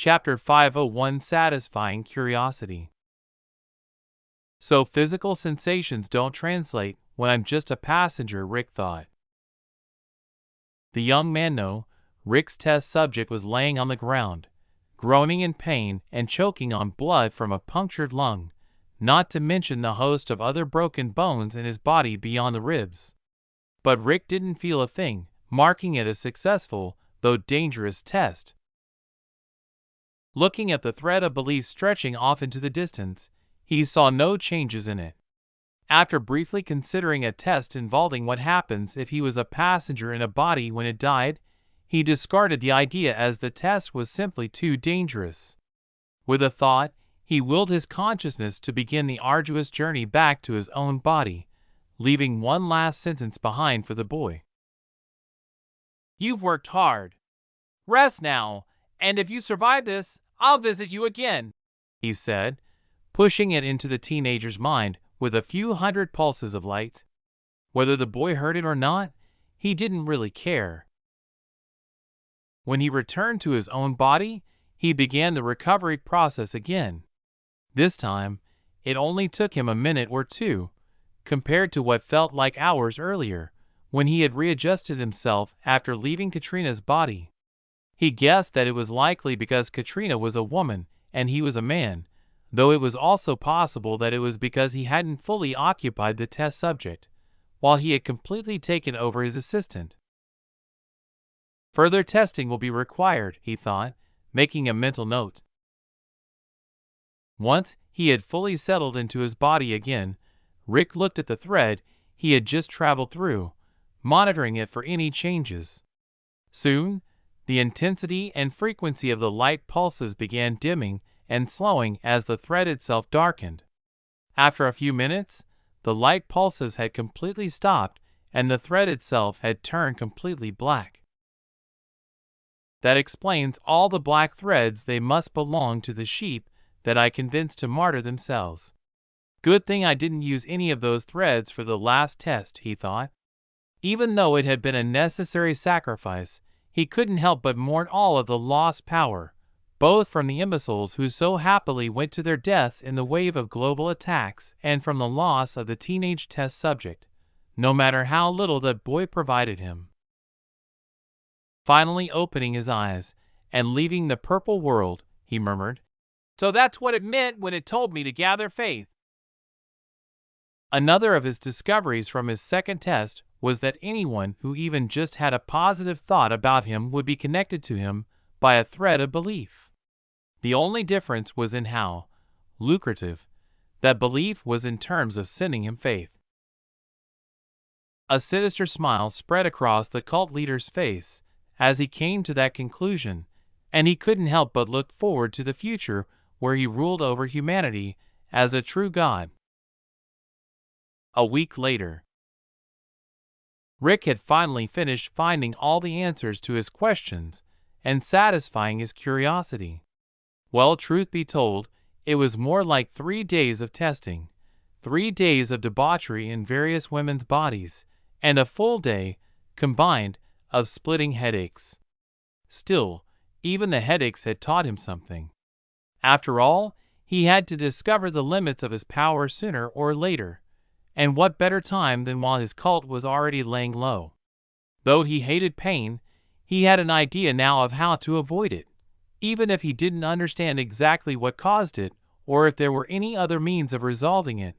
Chapter 501 Satisfying Curiosity. So physical sensations don't translate when I'm just a passenger, Rick thought. The young man no, Rick's test subject was laying on the ground, groaning in pain and choking on blood from a punctured lung, not to mention the host of other broken bones in his body beyond the ribs. But Rick didn't feel a thing, marking it a successful, though dangerous, test. Looking at the thread of belief stretching off into the distance, he saw no changes in it. After briefly considering a test involving what happens if he was a passenger in a body when it died, he discarded the idea as the test was simply too dangerous. With a thought, he willed his consciousness to begin the arduous journey back to his own body, leaving one last sentence behind for the boy. "You've worked hard. Rest now, and if you survive this, I'll visit you again," he said, pushing it into the teenager's mind with a few hundred pulses of light. Whether the boy heard it or not, he didn't really care. When he returned to his own body, he began the recovery process again. This time, it only took him a minute or two, compared to what felt like hours earlier, when he had readjusted himself after leaving Katrina's body. He guessed that it was likely because Katrina was a woman and he was a man, though it was also possible that it was because he hadn't fully occupied the test subject, while he had completely taken over his assistant. Further testing will be required, he thought, making a mental note. Once he had fully settled into his body again, Rick looked at the thread he had just traveled through, monitoring it for any changes. Soon, the intensity and frequency of the light pulses began dimming and slowing as the thread itself darkened. After a few minutes, the light pulses had completely stopped and the thread itself had turned completely black. That explains all the black threads. They must belong to the sheep that I convinced to martyr themselves. Good thing I didn't use any of those threads for the last test, he thought. Even though it had been a necessary sacrifice, he couldn't help but mourn all of the lost power, both from the imbeciles who so happily went to their deaths in the wave of global attacks and from the loss of the teenage test subject, no matter how little that boy provided him. Finally opening his eyes and leaving the purple world, he murmured, "So that's what it meant when it told me to gather faith." Another of his discoveries from his second test was that anyone who even just had a positive thought about him would be connected to him by a thread of belief. The only difference was in how lucrative that belief was in terms of sending him faith. A sinister smile spread across the cult leader's face as he came to that conclusion, and he couldn't help but look forward to the future where he ruled over humanity as a true god. A week later, Rick had finally finished finding all the answers to his questions and satisfying his curiosity. Well, truth be told, it was more like 3 days of testing, 3 days of debauchery in various women's bodies, and a full day, combined, of splitting headaches. Still, even the headaches had taught him something. After all, he had to discover the limits of his power sooner or later, and what better time than while his cult was already laying low. Though he hated pain, he had an idea now of how to avoid it, even if he didn't understand exactly what caused it or if there were any other means of resolving it,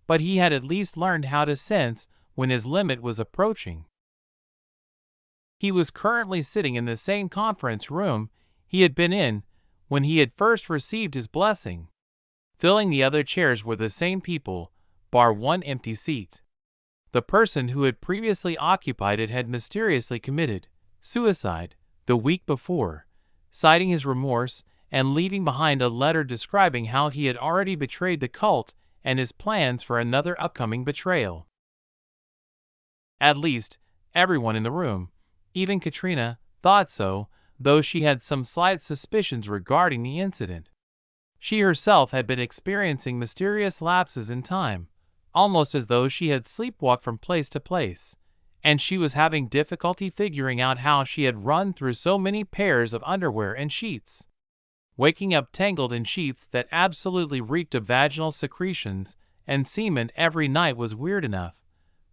but he had at least learned how to sense when his limit was approaching. He was currently sitting in the same conference room he had been in when he had first received his blessing. Filling the other chairs were the same people, bar one empty seat. The person who had previously occupied it had mysteriously committed suicide the week before, citing his remorse and leaving behind a letter describing how he had already betrayed the cult and his plans for another upcoming betrayal. At least, everyone in the room, even Katrina, thought so, though she had some slight suspicions regarding the incident. She herself had been experiencing mysterious lapses in time, almost as though she had sleepwalked from place to place, and she was having difficulty figuring out how she had run through so many pairs of underwear and sheets. waking up tangled in sheets that absolutely reeked of vaginal secretions and semen every night was weird enough,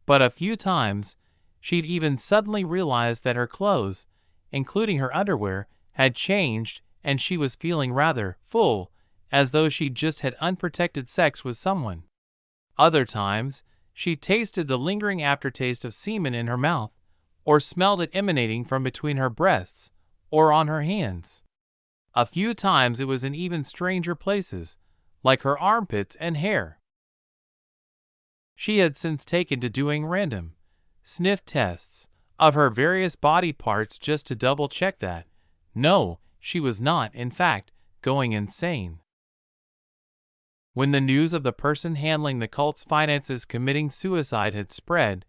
but a few times she'd even suddenly realized that her clothes, including her underwear, had changed and she was feeling rather full, as though she'd just had unprotected sex with someone. Other times, she tasted the lingering aftertaste of semen in her mouth, or smelled it emanating from between her breasts, or on her hands. A few times it was in even stranger places, like her armpits and hair. She had since taken to doing random sniff tests of her various body parts just to double-check that, no, she was not, in fact, going insane. When the news of the person handling the cult's finances committing suicide had spread,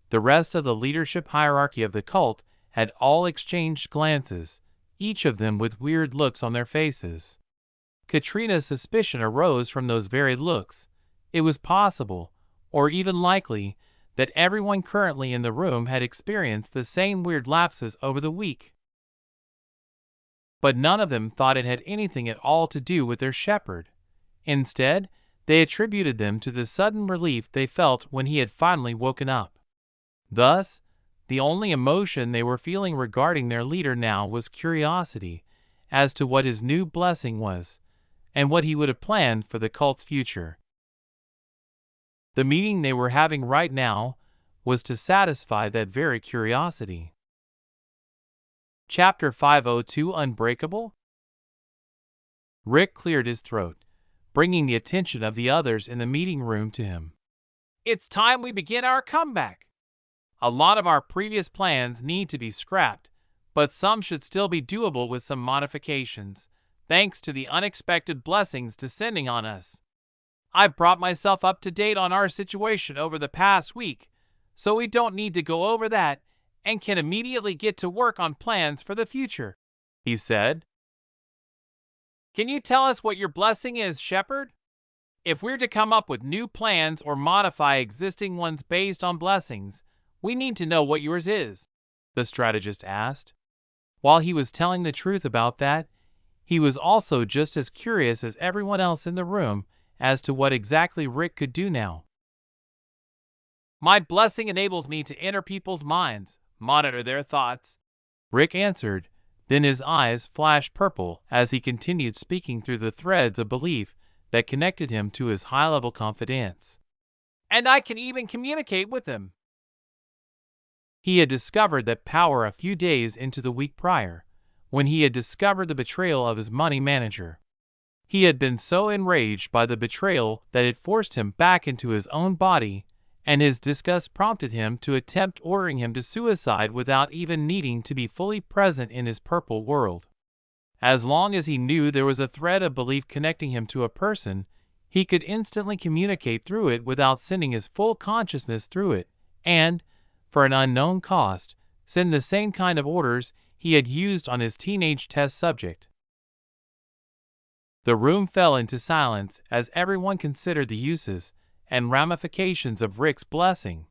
the rest of the leadership hierarchy of the cult had all exchanged glances, each of them with weird looks on their faces. Katrina's suspicion arose from those very looks. It was possible, or even likely, that everyone currently in the room had experienced the same weird lapses over the week. But none of them thought it had anything at all to do with their shepherd. Instead, they attributed them to the sudden relief they felt when he had finally woken up. Thus, the only emotion they were feeling regarding their leader now was curiosity as to what his new blessing was, and what he would have planned for the cult's future. The meeting they were having right now was to satisfy that very curiosity. Chapter 502 Unbreakable? Rick cleared his throat, bringing the attention of the others in the meeting room to him. It's time we begin our comeback. A lot of our previous plans need to be scrapped, but some should still be doable with some modifications, thanks to the unexpected blessings descending on us. I've brought myself up to date on our situation over the past week, so we don't need to go over that and can immediately get to work on plans for the future, he said. Can you tell us what your blessing is, Shepherd? If we're to come up with new plans or modify existing ones based on blessings, we need to know what yours is, the strategist asked. While he was telling the truth about that, he was also just as curious as everyone else in the room as to what exactly Rick could do now. My blessing enables me to enter people's minds, monitor their thoughts, Rick answered. Then his eyes flashed purple as he continued speaking through the threads of belief that connected him to his high-level confidence. And I can even communicate with them. He had discovered that power a few days into the week prior, when he had discovered the betrayal of his money manager. He had been so enraged by the betrayal that it forced him back into his own body, and his disgust prompted him to attempt ordering him to suicide without even needing to be fully present in his purple world. As long as he knew there was a thread of belief connecting him to a person, he could instantly communicate through it without sending his full consciousness through it, and, for an unknown cost, send the same kind of orders he had used on his teenage test subject. The room fell into silence as everyone considered the uses and ramifications of Rick's blessing.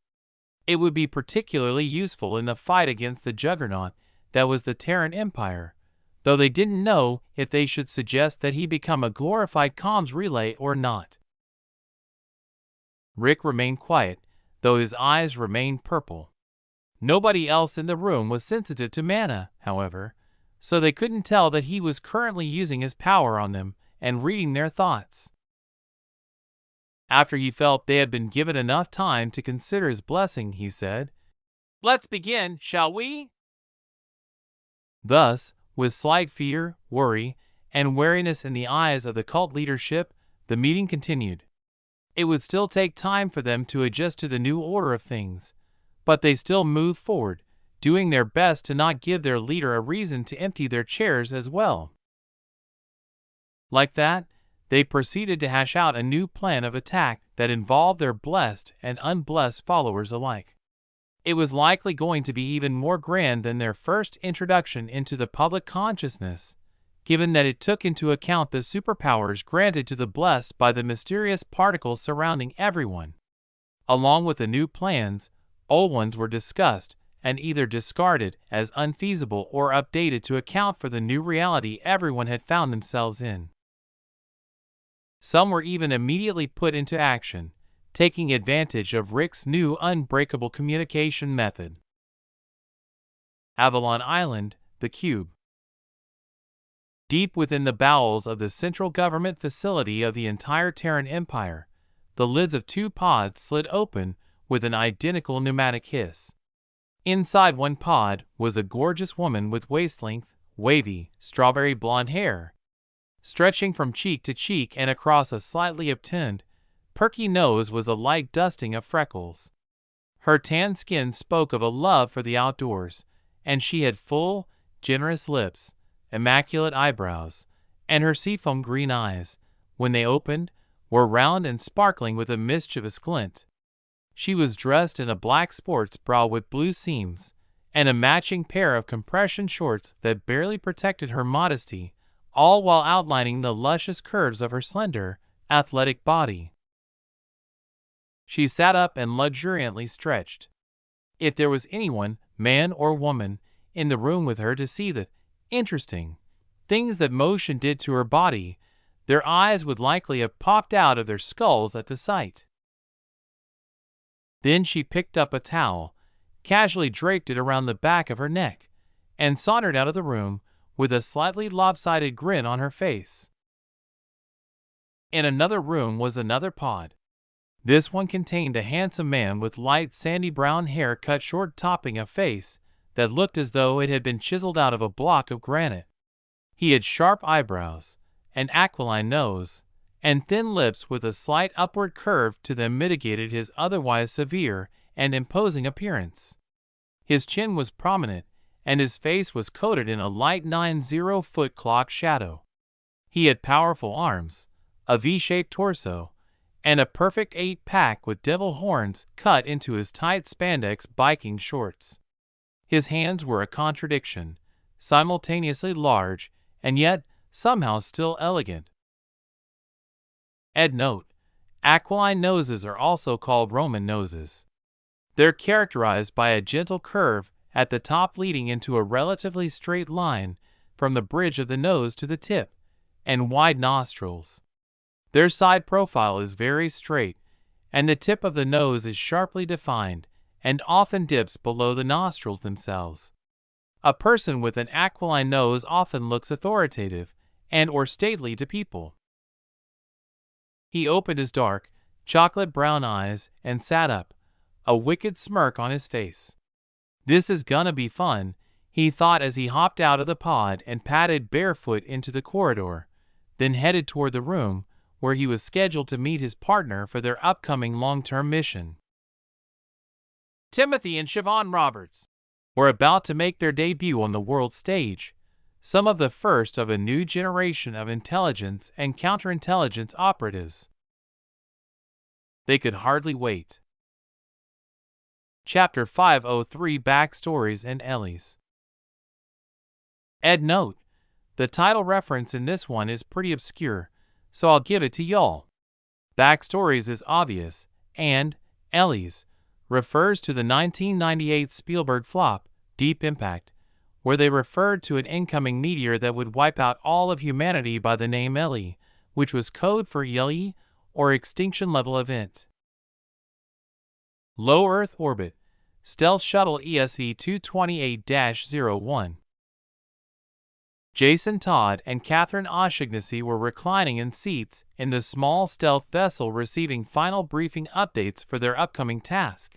It would be particularly useful in the fight against the juggernaut that was the Terran Empire, though they didn't know if they should suggest that he become a glorified comms relay or not. Rick remained quiet, though his eyes remained purple. Nobody else in the room was sensitive to mana, however, so they couldn't tell that he was currently using his power on them and reading their thoughts. After he felt they had been given enough time to consider his blessing, he said, "Let's begin, shall we?" Thus, with slight fear, worry, and wariness in the eyes of the cult leadership, the meeting continued. It would still take time for them to adjust to the new order of things, but they still moved forward, doing their best to not give their leader a reason to empty their chairs as well. Like that, they proceeded to hash out a new plan of attack that involved their blessed and unblessed followers alike. It was likely going to be even more grand than their first introduction into the public consciousness, given that it took into account the superpowers granted to the blessed by the mysterious particles surrounding everyone. Along with the new plans, old ones were discussed and either discarded as unfeasible or updated to account for the new reality everyone had found themselves in. Some were even immediately put into action, taking advantage of Rick's new unbreakable communication method. Avalon Island, the Cube. Deep within the bowels of the central government facility of the entire Terran Empire, the lids of two pods slid open with an identical pneumatic hiss. Inside one pod was a gorgeous woman with waist-length, wavy, strawberry blonde hair, stretching from cheek to cheek, and across a slightly upturned, perky nose was a light dusting of freckles. Her tan skin spoke of a love for the outdoors, and she had full, generous lips, immaculate eyebrows, and her seafoam green eyes, when they opened, were round and sparkling with a mischievous glint. She was dressed in a black sports bra with blue seams, and a matching pair of compression shorts that barely protected her modesty, all while outlining the luscious curves of her slender, athletic body. She sat up and luxuriantly stretched. If there was anyone, man or woman, in the room with her to see the interesting things that motion did to her body, their eyes would likely have popped out of their skulls at the sight. Then she picked up a towel, casually draped it around the back of her neck, and sauntered out of the room with a slightly lopsided grin on her face. In another room was another pod. This one contained a handsome man with light sandy brown hair cut short, topping a face that looked as though it had been chiseled out of a block of granite. He had sharp eyebrows, an aquiline nose, and thin lips with a slight upward curve to them mitigated his otherwise severe and imposing appearance. His chin was prominent, and his face was coated in a light 90-foot clock shadow. He had powerful arms, a V-shaped torso, and a perfect 8-pack with devil horns cut into his tight spandex biking shorts. His hands were a contradiction, simultaneously large and yet somehow still elegant. Note: aquiline noses are also called Roman noses. They're characterized by a gentle curve at the top leading into a relatively straight line from the bridge of the nose to the tip, and wide nostrils. Their side profile is very straight, and the tip of the nose is sharply defined and often dips below the nostrils themselves. A person with an aquiline nose often looks authoritative and or stately to people. He opened his dark, chocolate brown eyes and sat up, a wicked smirk on his face. This is gonna be fun, he thought as he hopped out of the pod and padded barefoot into the corridor, then headed toward the room where he was scheduled to meet his partner for their upcoming long-term mission. Timothy and Siobhan Roberts were about to make their debut on the world stage, some of the first of a new generation of intelligence and counterintelligence operatives. They could hardly wait. Chapter 503: Backstories and Ellie's. Note: the title reference in this one is pretty obscure, so I'll give it to y'all. Backstories is obvious, and Ellie's refers to the 1998 Spielberg flop, Deep Impact, where they referred to an incoming meteor that would wipe out all of humanity by the name Ellie, which was code for ELE, or Extinction Level Event. Low Earth Orbit, Stealth Shuttle ESV-228-01. Jason Todd and Catherine O'Shaughnessy were reclining in seats in the small stealth vessel receiving final briefing updates for their upcoming task.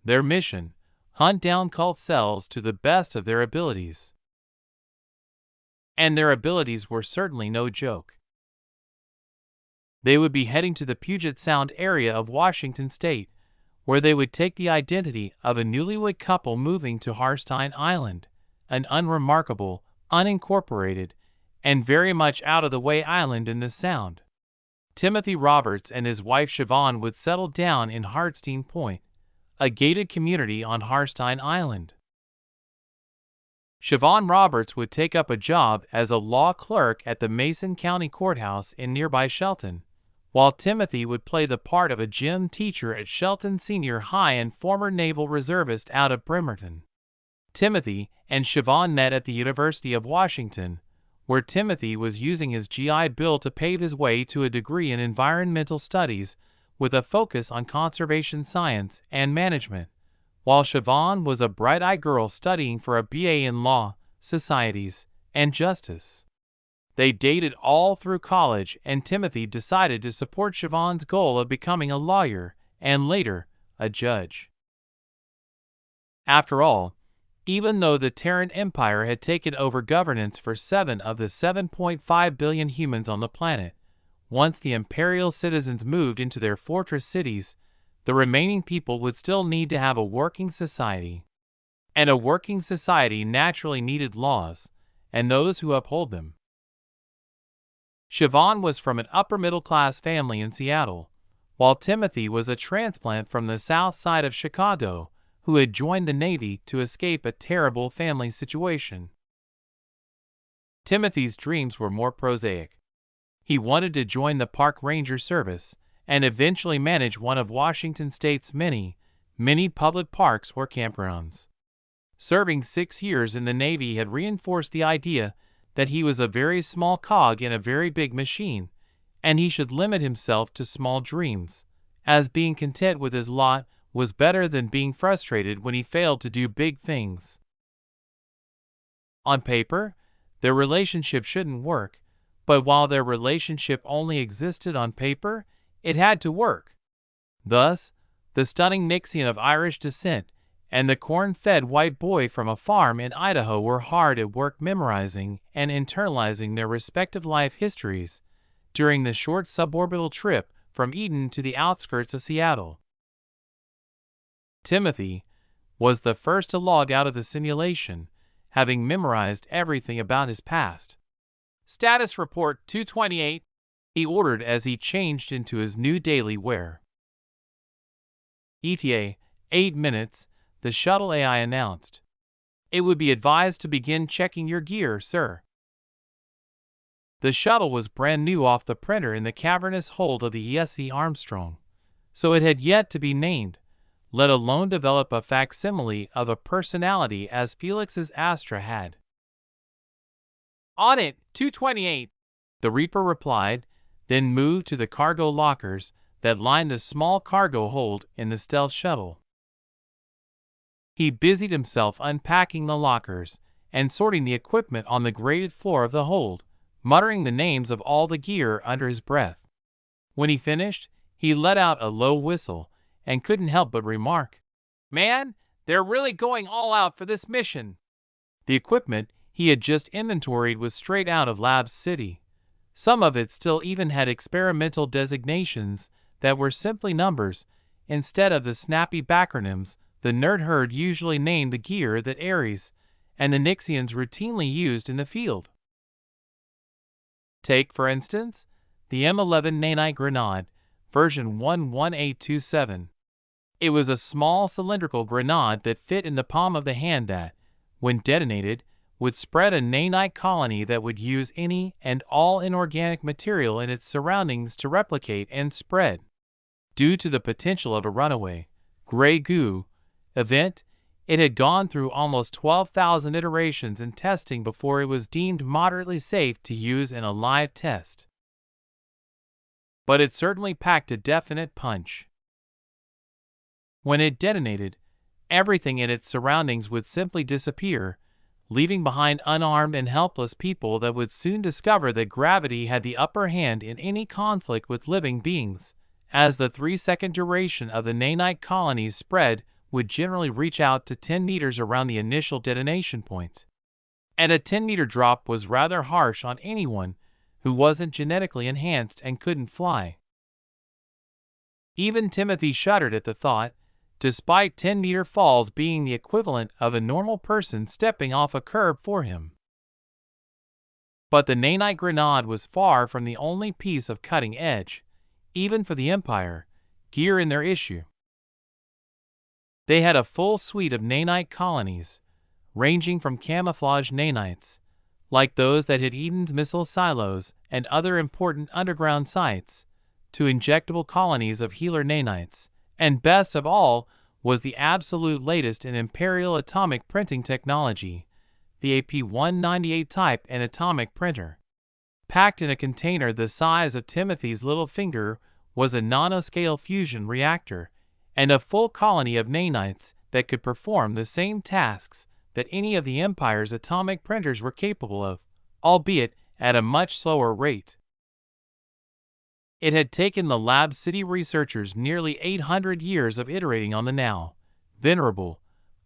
Their mission: hunt down cult cells to the best of their abilities. And their abilities were certainly no joke. They would be heading to the Puget Sound area of Washington State, where they would take the identity of a newlywed couple moving to Harstein Island, an unremarkable, unincorporated, and very much out-of-the-way island in the Sound. Timothy Roberts and his wife Siobhan would settle down in Hartstein Point, a gated community on Harstein Island. Siobhan Roberts would take up a job as a law clerk at the Mason County Courthouse in nearby Shelton, while Timothy would play the part of a gym teacher at Shelton Senior High and former naval reservist out of Bremerton. Timothy and Siobhan met at the University of Washington, where Timothy was using his GI Bill to pave his way to a degree in environmental studies with a focus on conservation science and management, while Siobhan was a bright-eyed girl studying for a BA in law, societies, and justice. They dated all through college, and Timothy decided to support Siobhan's goal of becoming a lawyer and later a judge. After all, even though the Terran Empire had taken over governance for 7 of the 7.5 billion humans on the planet, once the imperial citizens moved into their fortress cities, the remaining people would still need to have a working society. And a working society naturally needed laws, and those who uphold them. Siobhan was from an upper-middle-class family in Seattle, while Timothy was a transplant from the south side of Chicago who had joined the Navy to escape a terrible family situation. Timothy's dreams were more prosaic. He wanted to join the Park Ranger Service and eventually manage one of Washington State's many public parks or campgrounds. Serving 6 years in the Navy had reinforced the idea that he was a very small cog in a very big machine, and he should limit himself to small dreams, as being content with his lot was better than being frustrated when he failed to do big things. On paper, their relationship shouldn't work, but while their relationship only existed on paper, it had to work. Thus, the stunning Nixian of Irish descent and the corn-fed white boy from a farm in Idaho were hard at work memorizing and internalizing their respective life histories during the short suborbital trip from Eden to the outskirts of Seattle. Timothy was the first to log out of the simulation, having memorized everything about his past. Status Report 228, he ordered as he changed into his new daily wear. ETA, 8 minutes, the shuttle AI announced. It would be advised to begin checking your gear, sir. The shuttle was brand new off the printer in the cavernous hold of the ESV Armstrong, so it had yet to be named, let alone develop a facsimile of a personality as Felix's Astra had. On it, 228, the Reaper replied, then moved to the cargo lockers that lined the small cargo hold in the stealth shuttle. He busied himself unpacking the lockers and sorting the equipment on the graded floor of the hold, muttering the names of all the gear under his breath. When he finished, he let out a low whistle and couldn't help but remark, "Man, they're really going all out for this mission." The equipment he had just inventoried was straight out of Lab City. Some of it still even had experimental designations that were simply numbers instead of the snappy backronyms the nerd herd usually named the gear that Ares and the Nixians routinely used in the field. Take, for instance, the M11 Nanite Grenade, version 11827. It was a small cylindrical grenade that fit in the palm of the hand that, when detonated, would spread a nanite colony that would use any and all inorganic material in its surroundings to replicate and spread. Due to the potential of a runaway, gray goo, event, it had gone through almost 12,000 iterations and testing before it was deemed moderately safe to use in a live test. But it certainly packed a definite punch. When it detonated, everything in its surroundings would simply disappear, leaving behind unarmed and helpless people that would soon discover that gravity had the upper hand in any conflict with living beings, as the 3-second duration of the nanite colony's spread would generally reach out to 10 meters around the initial detonation point. And a 10-meter drop was rather harsh on anyone who wasn't genetically enhanced and couldn't fly. Even Timothy shuddered at the thought, despite 10-meter falls being the equivalent of a normal person stepping off a curb for him. But the nanite grenade was far from the only piece of cutting edge, even for the Empire, gear in their issue. They had a full suite of nanite colonies, ranging from camouflage nanites, like those that hid Eden's missile silos and other important underground sites, to injectable colonies of HeLa nanites, and best of all was the absolute latest in imperial atomic printing technology, the AP-198 type and atomic printer. Packed in a container the size of Timothy's little finger was a nanoscale fusion reactor and a full colony of nanites that could perform the same tasks that any of the Empire's atomic printers were capable of, albeit at a much slower rate. It had taken the Lab City researchers nearly 800 years of iterating on the now venerable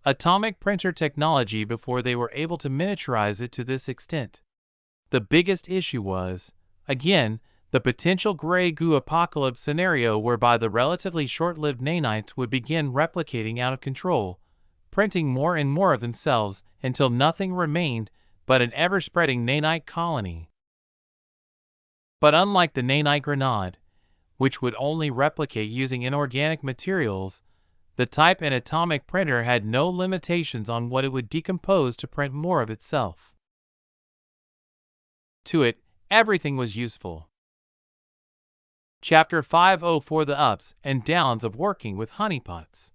atomic printer technology before they were able to miniaturize it to this extent. The biggest issue was, again, the potential gray goo apocalypse scenario whereby the relatively short-lived nanites would begin replicating out of control, printing more and more of themselves until nothing remained but an ever-spreading nanite colony. But unlike the nanite grenade, which would only replicate using inorganic materials, the type and atomic printer had no limitations on what it would decompose to print more of itself. To it, everything was useful. Chapter 504: The Ups and Downs of Working with Honeypots.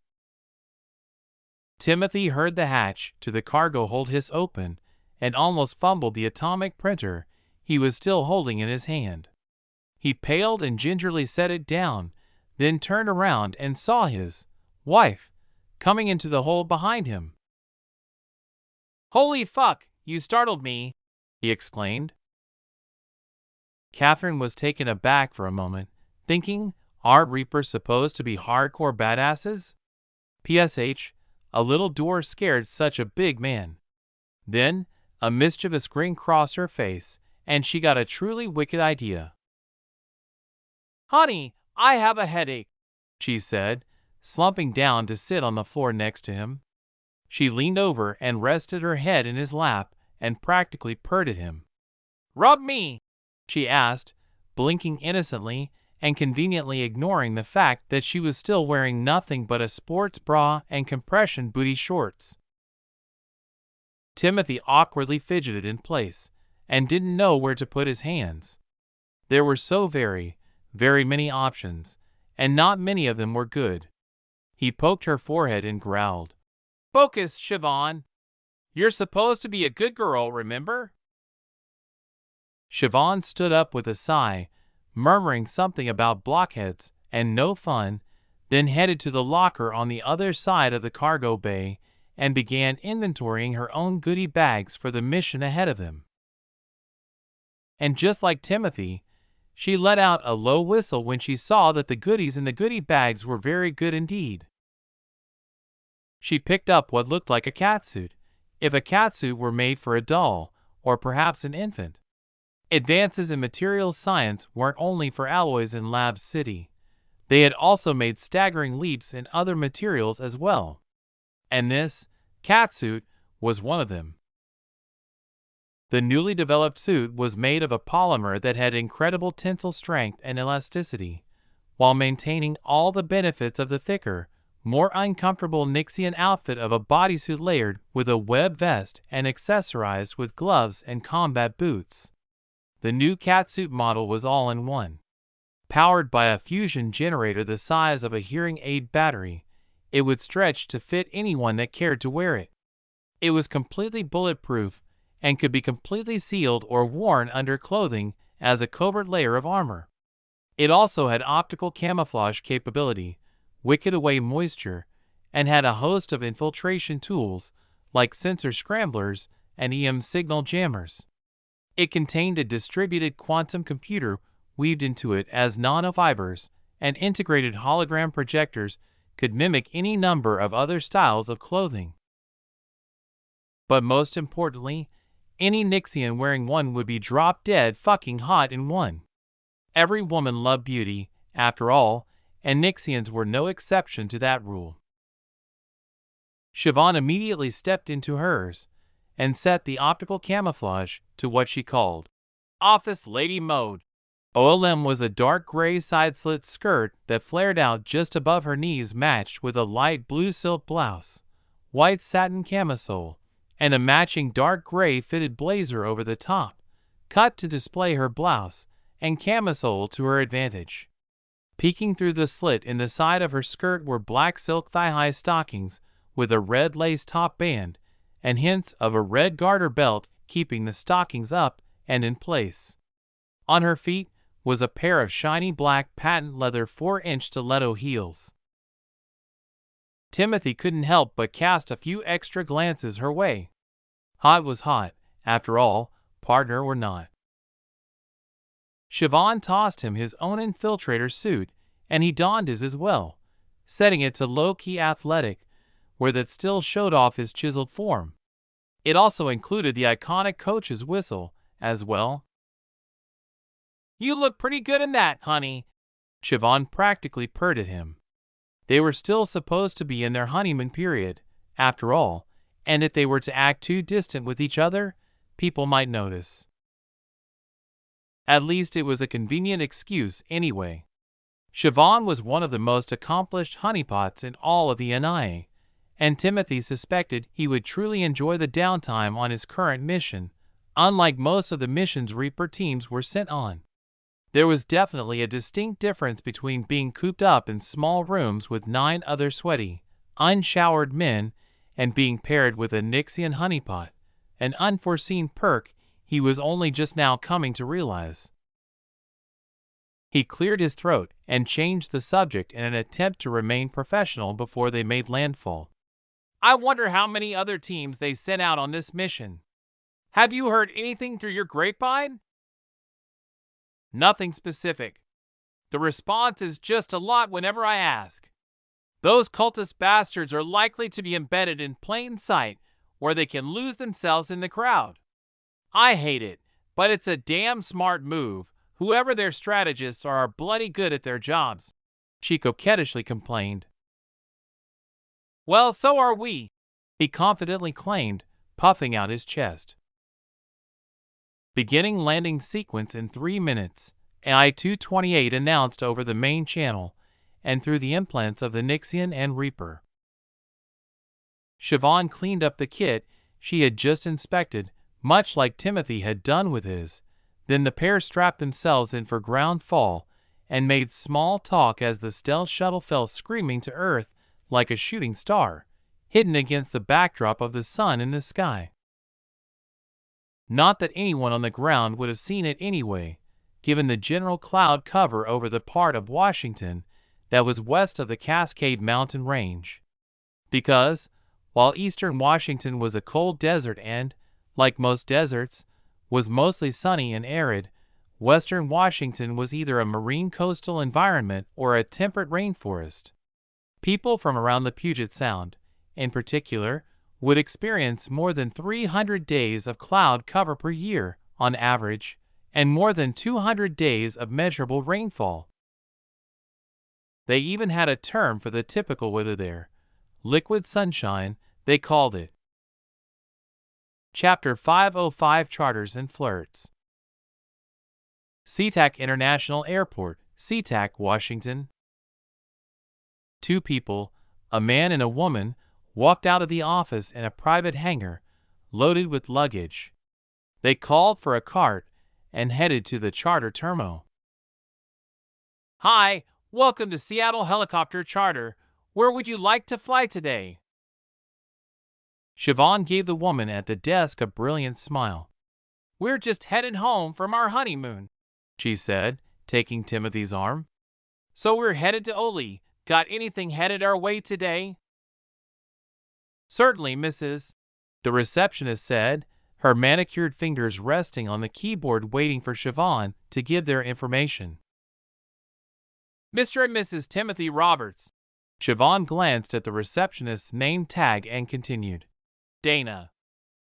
Timothy heard the hatch to the cargo hold hiss open and almost fumbled the atomic printer he was still holding in his hand. He paled and gingerly set it down, then turned around and saw his wife coming into the hold behind him. "Holy fuck, you startled me," he exclaimed. Catherine was taken aback for a moment, thinking, are Reapers supposed to be hardcore badasses? PSH, a little door scared such a big man. Then, a mischievous grin crossed her face, and she got a truly wicked idea. "Honey, I have a headache," she said, slumping down to sit on the floor next to him. She leaned over and rested her head in his lap and practically purred at him. "Rub me," she asked, blinking innocently and conveniently ignoring the fact that she was still wearing nothing but a sports bra and compression booty shorts. Timothy awkwardly fidgeted in place and didn't know where to put his hands. There were so very many options, and not many of them were good. He poked her forehead and growled, "Focus, Siobhan. You're supposed to be a good girl, remember?" Siobhan stood up with a sigh, murmuring something about blockheads and no fun, then headed to the locker on the other side of the cargo bay and began inventorying her own goodie bags for the mission ahead of them. And just like Timothy, she let out a low whistle when she saw that the goodies in the goodie bags were very good indeed. She picked up what looked like a catsuit, if a catsuit were made for a doll, or perhaps an infant. Advances in materials science weren't only for alloys in Lab City. They had also made staggering leaps in other materials as well. And this catsuit was one of them. The newly developed suit was made of a polymer that had incredible tensile strength and elasticity, while maintaining all the benefits of the thicker, more uncomfortable Nixian outfit of a bodysuit layered with a web vest and accessorized with gloves and combat boots. The new catsuit model was all-in-one. Powered by a fusion generator the size of a hearing aid battery, it would stretch to fit anyone that cared to wear it. It was completely bulletproof and could be completely sealed or worn under clothing as a covert layer of armor. It also had optical camouflage capability, wicked away moisture, and had a host of infiltration tools like sensor scramblers and EM signal jammers. It contained a distributed quantum computer weaved into it as nanofibers, and integrated hologram projectors could mimic any number of other styles of clothing. But most importantly, any Nixian wearing one would be drop-dead fucking hot in one. Every woman loved beauty, after all, and Nixians were no exception to that rule. Siobhan immediately stepped into hers and set the optical camouflage to what she called office lady mode. OLM was a dark gray side-slit skirt that flared out just above her knees, matched with a light blue silk blouse, white satin camisole, and a matching dark gray fitted blazer over the top, cut to display her blouse and camisole to her advantage. Peeking through the slit in the side of her skirt were black silk thigh-high stockings with a red lace top band and hints of a red garter belt keeping the stockings up and in place. On her feet was a pair of shiny black patent leather 4-inch stiletto heels. Timothy couldn't help but cast a few extra glances her way. Hot was hot, after all, partner or not. Siobhan tossed him his own infiltrator suit, and he donned his as well, setting it to low-key athletic, where that still showed off his chiseled form. It also included the iconic coach's whistle, as well. "You look pretty good in that, honey," Siobhan practically purred at him. They were still supposed to be in their honeymoon period, after all, and if they were to act too distant with each other, people might notice. At least it was a convenient excuse anyway. Siobhan was one of the most accomplished honeypots in all of the NIA, and Timothy suspected he would truly enjoy the downtime on his current mission, unlike most of the missions Reaper teams were sent on. There was definitely a distinct difference between being cooped up in small rooms with 9 other sweaty, unshowered men and being paired with a Nixian honeypot, an unforeseen perk he was only just now coming to realize. He cleared his throat and changed the subject in an attempt to remain professional before they made landfall. "I wonder how many other teams they sent out on this mission. Have you heard anything through your grapevine?" "Nothing specific. The response is just a lot whenever I ask. Those cultist bastards are likely to be embedded in plain sight where they can lose themselves in the crowd. I hate it, but it's a damn smart move. Whoever their strategists are bloody good at their jobs," she coquettishly complained. "Well, so are we," he confidently claimed, puffing out his chest. Beginning landing sequence in 3 minutes, I-228 announced over the main channel and through the implants of the Nixian and Reaper. Siobhan cleaned up the kit she had just inspected, much like Timothy had done with his. Then the pair strapped themselves in for ground fall and made small talk as the stealth shuttle fell screaming to Earth like a shooting star, hidden against the backdrop of the sun in the sky. Not that anyone on the ground would have seen it anyway, given the general cloud cover over the part of Washington that was west of the Cascade Mountain Range. Because, while eastern Washington was a cold desert and, like most deserts, was mostly sunny and arid, western Washington was either a marine coastal environment or a temperate rainforest. People from around the Puget Sound, in particular, would experience more than 300 days of cloud cover per year, on average, and more than 200 days of measurable rainfall. They even had a term for the typical weather there. Liquid sunshine, they called it. Chapter 505 Charters and Flirts. SeaTac International Airport, SeaTac, Washington. 2 people, a man and a woman, walked out of the office in a private hangar, loaded with luggage. They called for a cart and headed to the charter terminal. "Hi, welcome to Seattle Helicopter Charter. Where would you like to fly today?" Siobhan gave the woman at the desk a brilliant smile. "We're just headed home from our honeymoon," she said, taking Timothy's arm. "So we're headed to Oli. Got anything headed our way today?" "Certainly, Mrs." the receptionist said, her manicured fingers resting on the keyboard waiting for Siobhan to give their information. "Mr. and Mrs. Timothy Roberts." Siobhan glanced at the receptionist's name tag and continued. "Dana."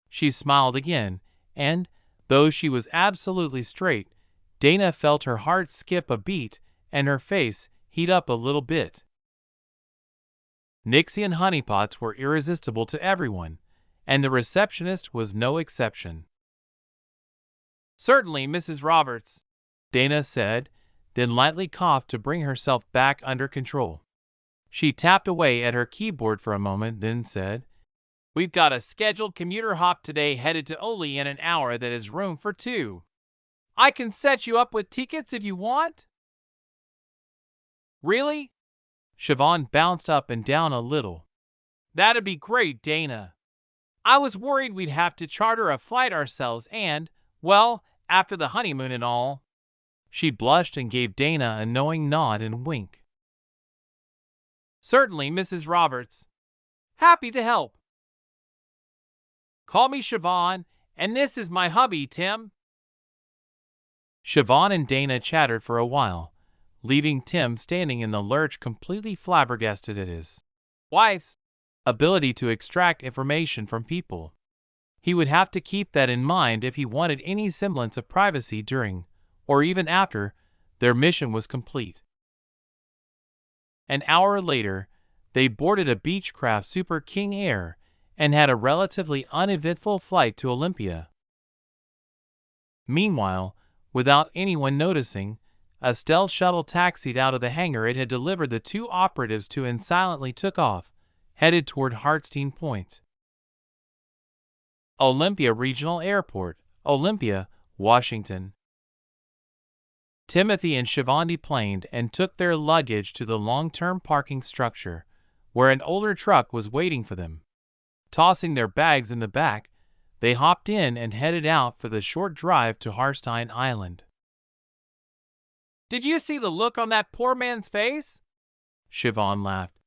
She smiled again, and, though she was absolutely straight, Dana felt her heart skip a beat and her face heat up a little bit. Nixian honeypots were irresistible to everyone, and the receptionist was no exception. "Certainly, Mrs. Roberts," Dana said, then lightly coughed to bring herself back under control. She tapped away at her keyboard for a moment, then said, "We've got a scheduled commuter hop today headed to Oli in an hour that is room for 2. I can set you up with tickets if you want." Really? Siobhan bounced up and down a little. That'd be great, Dana. I was worried we'd have to charter a flight ourselves and, well, after the honeymoon and all. She blushed and gave Dana a knowing nod and wink. Certainly, Mrs. Roberts. Happy to help. Call me Siobhan, and this is my hubby, Tim. Siobhan and Dana chattered for a while, leaving Tim standing in the lurch completely flabbergasted at his wife's ability to extract information from people. He would have to keep that in mind if he wanted any semblance of privacy during, or even after, their mission was complete. An hour later, they boarded a Beechcraft Super King Air and had a relatively uneventful flight to Olympia. Meanwhile, without anyone noticing, a stealth shuttle taxied out of the hangar it had delivered the two operatives to and silently took off, headed toward Hartstein Point. Olympia Regional Airport, Olympia, Washington. Timothy and Siobhan deplaned and took their luggage to the long-term parking structure, where an older truck was waiting for them. Tossing their bags in the back, they hopped in and headed out for the short drive to Hartstein Island. Did you see the look on that poor man's face? Siobhan laughed.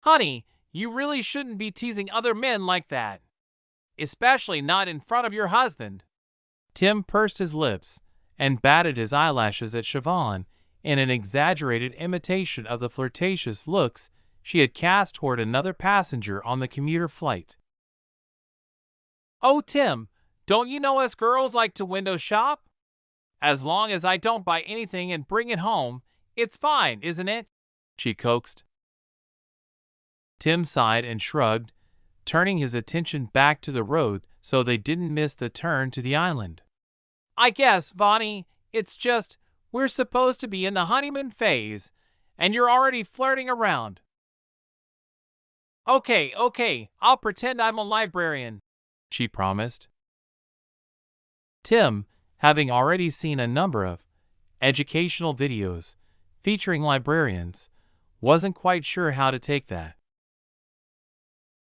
Honey, you really shouldn't be teasing other men like that. Especially not in front of your husband. Tim pursed his lips and batted his eyelashes at Siobhan in an exaggerated imitation of the flirtatious looks she had cast toward another passenger on the commuter flight. Oh, Tim, don't you know us girls like to window shop? As long as I don't buy anything and bring it home, it's fine, isn't it? She coaxed. Tim sighed and shrugged, turning his attention back to the road so they didn't miss the turn to the island. I guess, Vonnie, it's just we're supposed to be in the honeymoon phase, and you're already flirting around. Okay, I'll pretend I'm a librarian, she promised. Tim, having already seen a number of educational videos featuring librarians, wasn't quite sure how to take that.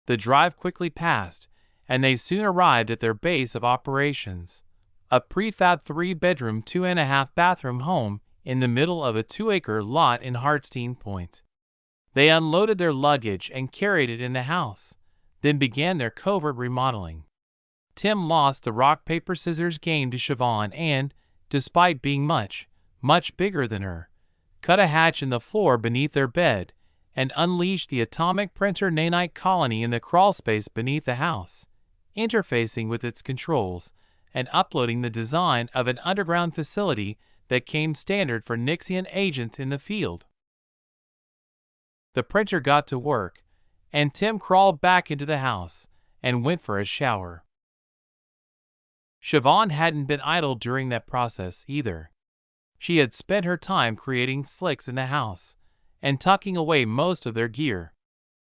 The drive quickly passed, and they soon arrived at their base of operations, a prefab 3-bedroom, 2.5-bathroom home in the middle of a 2-acre lot in Hartstein Point. They unloaded their luggage and carried it in the house, then began their covert remodeling. Tim lost the rock-paper-scissors game to Siobhan and, despite being much bigger than her, cut a hatch in the floor beneath their bed and unleashed the atomic printer nanite colony in the crawlspace beneath the house, interfacing with its controls and uploading the design of an underground facility that came standard for Nixian agents in the field. The printer got to work, and Tim crawled back into the house and went for a shower. Siobhan hadn't been idle during that process either. She had spent her time creating slicks in the house and tucking away most of their gear.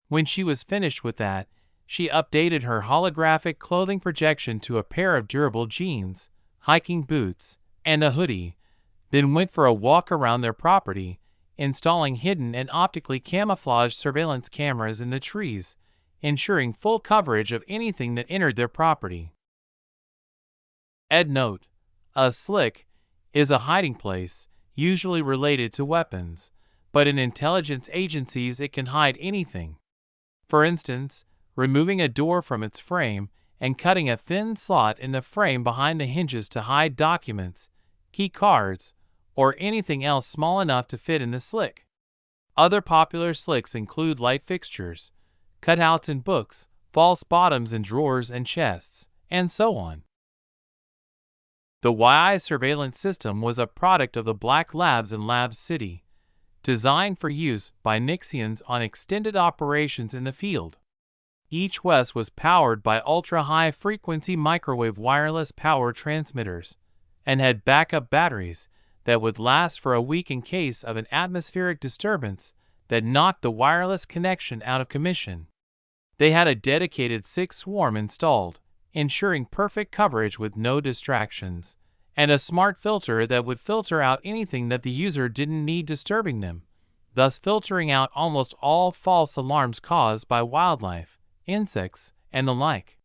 When she was finished with that, she updated her holographic clothing projection to a pair of durable jeans, hiking boots, and a hoodie, then went for a walk around their property, installing hidden and optically camouflaged surveillance cameras in the trees, ensuring full coverage of anything that entered their property. Ed note: a slick is a hiding place, usually related to weapons, but in intelligence agencies it can hide anything. For instance, removing a door from its frame and cutting a thin slot in the frame behind the hinges to hide documents, key cards, or anything else small enough to fit in the slick. Other popular slicks include light fixtures, cutouts in books, false bottoms in drawers and chests, and so on. The YI surveillance system was a product of the Black Labs in Lab City, designed for use by Nixians on extended operations in the field. Each West was powered by ultra-high frequency microwave wireless power transmitters and had backup batteries that would last for a week in case of an atmospheric disturbance that knocked the wireless connection out of commission. They had a dedicated 6 swarm installed, ensuring perfect coverage with no distractions, and a smart filter that would filter out anything that the user didn't need disturbing them, thus filtering out almost all false alarms caused by wildlife, insects, and the like.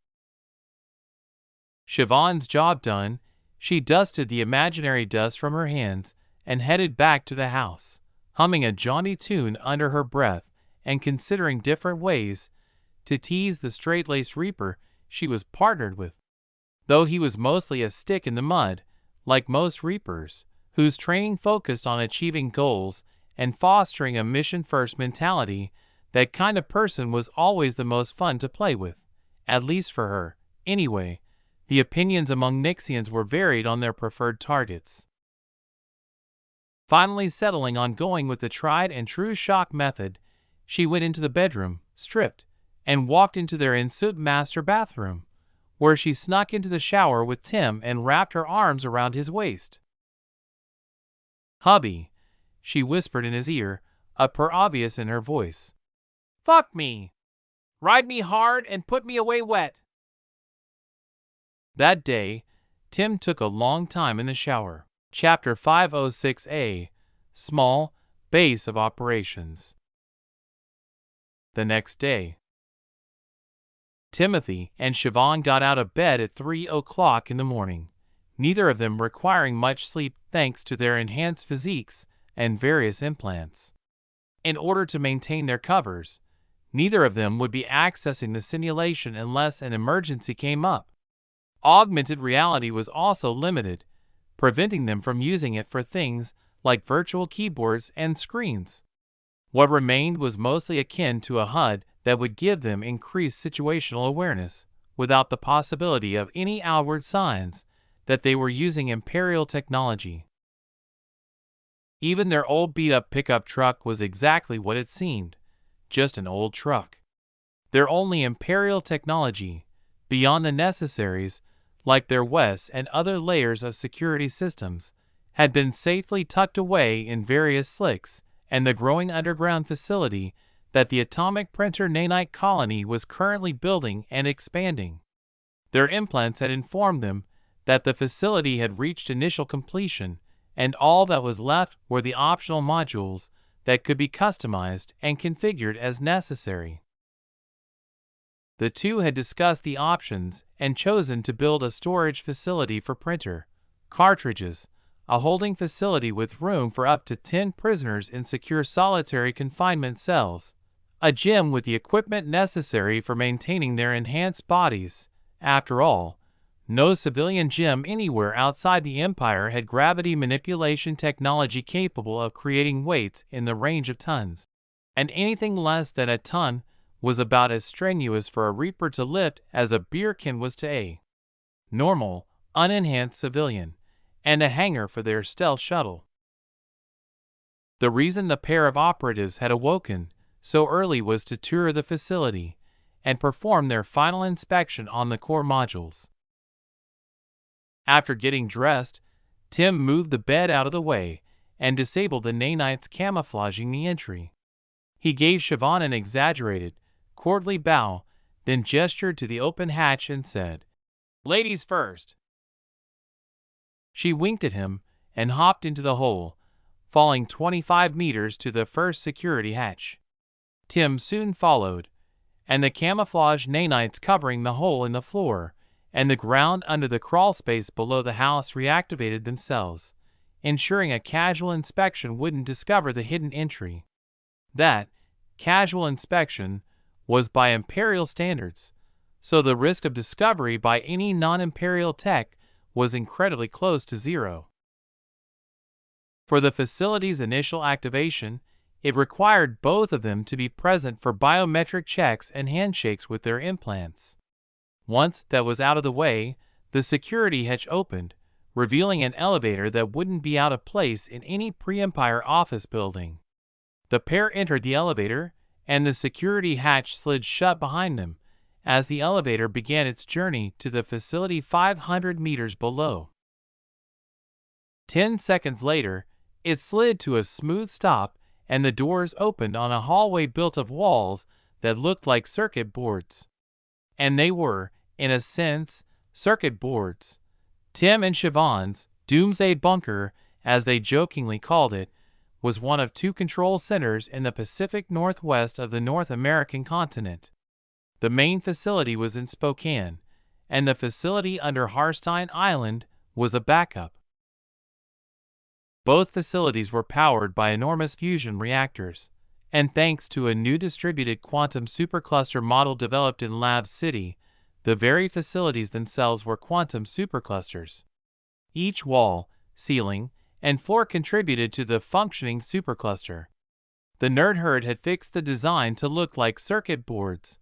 Siobhan's job done, she dusted the imaginary dust from her hands and headed back to the house, humming a jaunty tune under her breath and considering different ways to tease the straight-laced reaper she was partnered with. Though he was mostly a stick in the mud, like most reapers, whose training focused on achieving goals and fostering a mission-first mentality, that kind of person was always the most fun to play with, at least for her. Anyway, the opinions among Nixians were varied on their preferred targets. Finally settling on going with the tried-and-true shock method, she went into the bedroom, stripped, and walked into their ensuite master bathroom, where she snuck into the shower with Tim and wrapped her arms around his waist. "Hubby," she whispered in his ear, a purr obvious in her voice. "Fuck me. Ride me hard and put me away wet." That day, Tim took a long time in the shower. Chapter 506A, Small Base of Operations. The next day, Timothy and Siobhan got out of bed at 3 o'clock in the morning, neither of them requiring much sleep thanks to their enhanced physiques and various implants. In order to maintain their covers, neither of them would be accessing the simulation unless an emergency came up. Augmented reality was also limited, preventing them from using it for things like virtual keyboards and screens. What remained was mostly akin to a HUD that would give them increased situational awareness, without the possibility of any outward signs that they were using Imperial technology. Even their old beat-up pickup truck was exactly what it seemed, just an old truck. Their only Imperial technology, beyond the necessaries, like their WES and other layers of security systems, had been safely tucked away in various slicks and the growing underground facility that the atomic printer Nanite colony was currently building and expanding. Their implants had informed them that the facility had reached initial completion, and all that was left were the optional modules that could be customized and configured as necessary. The two had discussed the options and chosen to build a storage facility for printer cartridges, a holding facility with room for up to 10 prisoners in secure solitary confinement cells, a gym with the equipment necessary for maintaining their enhanced bodies. After all, no civilian gym anywhere outside the Empire had gravity manipulation technology capable of creating weights in the range of tons, and anything less than a ton was about as strenuous for a Reaper to lift as a beer can was to a normal, unenhanced civilian, and a hangar for their stealth shuttle. The reason the pair of operatives had awoken so early was to tour the facility and perform their final inspection on the core modules. After getting dressed, Tim moved the bed out of the way and disabled the nanites camouflaging the entry. He gave Siobhan an exaggerated, courtly bow, then gestured to the open hatch and said, "Ladies first." She winked at him and hopped into the hole, falling 25 meters to the first security hatch. Tim soon followed, and the camouflage nanites covering the hole in the floor and the ground under the crawl space below the house reactivated themselves, ensuring a casual inspection wouldn't discover the hidden entry. That casual inspection was by Imperial standards, so the risk of discovery by any non-Imperial tech was incredibly close to zero. For the facility's initial activation, it required both of them to be present for biometric checks and handshakes with their implants. Once that was out of the way, the security hatch opened, revealing an elevator that wouldn't be out of place in any pre-Empire office building. The pair entered the elevator, and the security hatch slid shut behind them as the elevator began its journey to the facility 500 meters below. 10 seconds later, it slid to a smooth stop and the doors opened on a hallway built of walls that looked like circuit boards. And they were, in a sense, circuit boards. Tim and Siobhan's Doomsday Bunker, as they jokingly called it, was one of two control centers in the Pacific Northwest of the North American continent. The main facility was in Spokane, and the facility under Harstein Island was a backup. Both facilities were powered by enormous fusion reactors, and thanks to a new distributed quantum supercluster model developed in Lab City, the very facilities themselves were quantum superclusters. Each wall, ceiling, and floor contributed to the functioning supercluster. The nerd herd had fixed the design to look like circuit boards,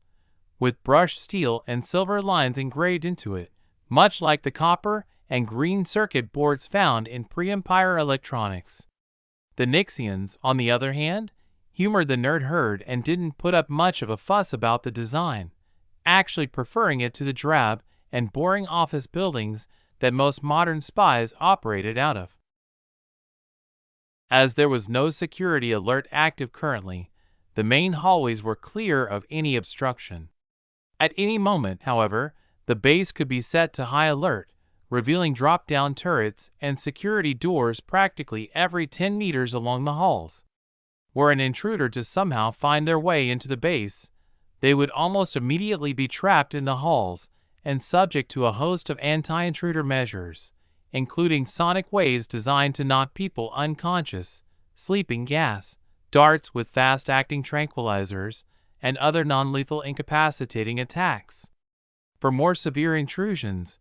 with brushed steel and silver lines engraved into it, much like the copper and green circuit boards found in pre-Empire electronics. The Nixians, on the other hand, humored the nerd herd and didn't put up much of a fuss about the design, actually preferring it to the drab and boring office buildings that most modern spies operated out of. As there was no security alert active currently, the main hallways were clear of any obstruction. At any moment, however, the base could be set to high alert, revealing drop-down turrets and security doors practically every 10 meters along the halls. Were an intruder to somehow find their way into the base, they would almost immediately be trapped in the halls and subject to a host of anti-intruder measures, including sonic waves designed to knock people unconscious, sleeping gas, darts with fast-acting tranquilizers, and other non-lethal incapacitating attacks. For more severe intrusions,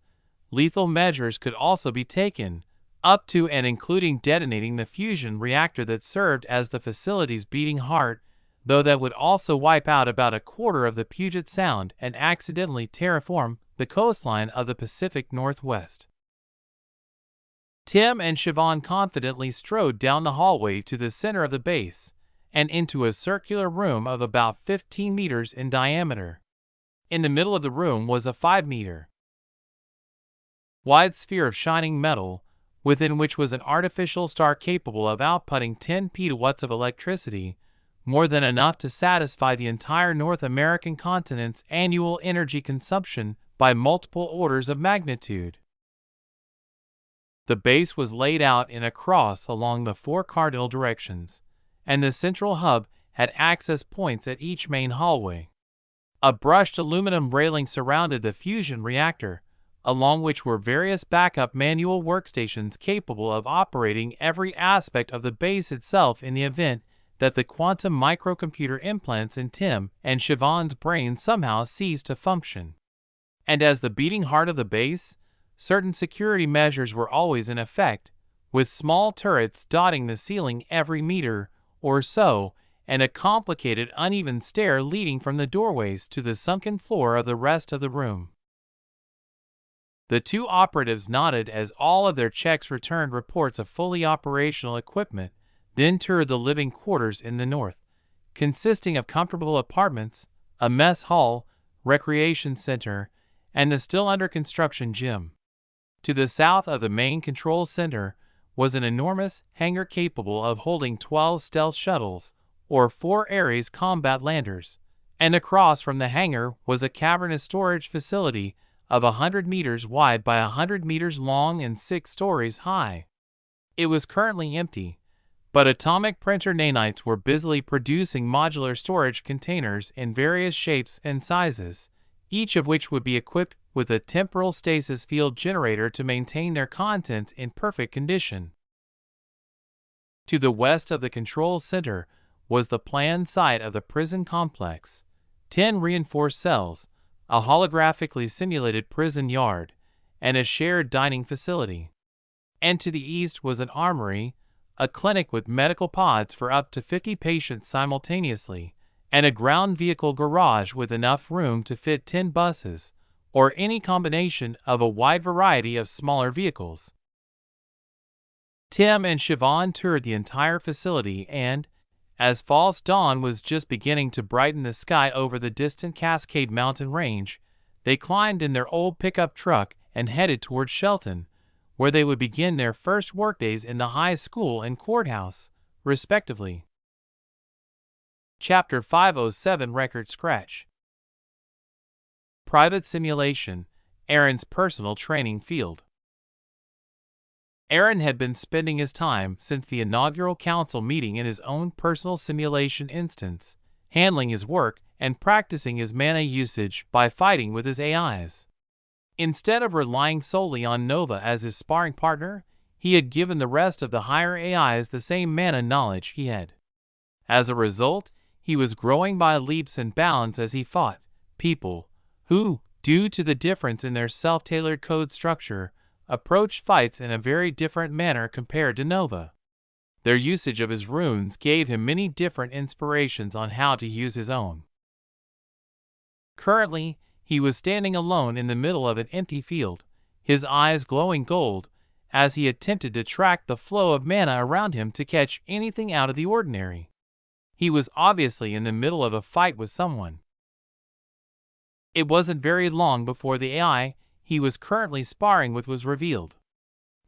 lethal measures could also be taken, up to and including detonating the fusion reactor that served as the facility's beating heart, though that would also wipe out about a quarter of the Puget Sound and accidentally terraform the coastline of the Pacific Northwest. Tim and Siobhan confidently strode down the hallway to the center of the base and into a circular room of about 15 meters in diameter. In the middle of the room was a 5-meter wide sphere of shining metal, within which was an artificial star capable of outputting 10 petawatts of electricity, more than enough to satisfy the entire North American continent's annual energy consumption by multiple orders of magnitude. The base was laid out in a cross along the 4 cardinal directions, and the central hub had access points at each main hallway. A brushed aluminum railing surrounded the fusion reactor, along which were various backup manual workstations capable of operating every aspect of the base itself in the event that the quantum microcomputer implants in Tim and Siobhan's brain somehow ceased to function. And as the beating heart of the base, certain security measures were always in effect, with small turrets dotting the ceiling every meter or so, and a complicated uneven stair leading from the doorways to the sunken floor of the rest of the room. The two operatives nodded as all of their checks returned reports of fully operational equipment, then toured the living quarters in the north, consisting of comfortable apartments, a mess hall, recreation center, and the still under construction gym. To the south of the main control center was an enormous hangar capable of holding 12 stealth shuttles, or 4 Ares combat landers, and across from the hangar was a cavernous storage facility of 100 meters wide by 100 meters long and 6 stories high. It was currently empty, but atomic printer nanites were busily producing modular storage containers in various shapes and sizes, each of which would be equipped with a temporal stasis field generator to maintain their contents in perfect condition. To the west of the control center was the planned site of the prison complex, 10 reinforced cells, a holographically simulated prison yard, and a shared dining facility. And to the east was an armory, a clinic with medical pods for up to 50 patients simultaneously, and a ground vehicle garage with enough room to fit 10 buses, or any combination of a wide variety of smaller vehicles. Tim and Siobhan toured the entire facility and, as false dawn was just beginning to brighten the sky over the distant Cascade Mountain Range, they climbed in their old pickup truck and headed toward Shelton, where they would begin their first workdays in the high school and courthouse, respectively. Chapter 507 Record Scratch. Private Simulation, Aaron's personal training field. Aaron had been spending his time since the inaugural council meeting in his own personal simulation instance, handling his work and practicing his mana usage by fighting with his AIs. Instead of relying solely on Nova as his sparring partner, he had given the rest of the higher AIs the same mana knowledge he had. As a result, he was growing by leaps and bounds as he fought people who, due to the difference in their self-tailored code structure, approached fights in a very different manner compared to Nova. Their usage of his runes gave him many different inspirations on how to use his own. Currently, he was standing alone in the middle of an empty field, his eyes glowing gold, as he attempted to track the flow of mana around him to catch anything out of the ordinary. He was obviously in the middle of a fight with someone. It wasn't very long before the AI he was currently sparring with was revealed.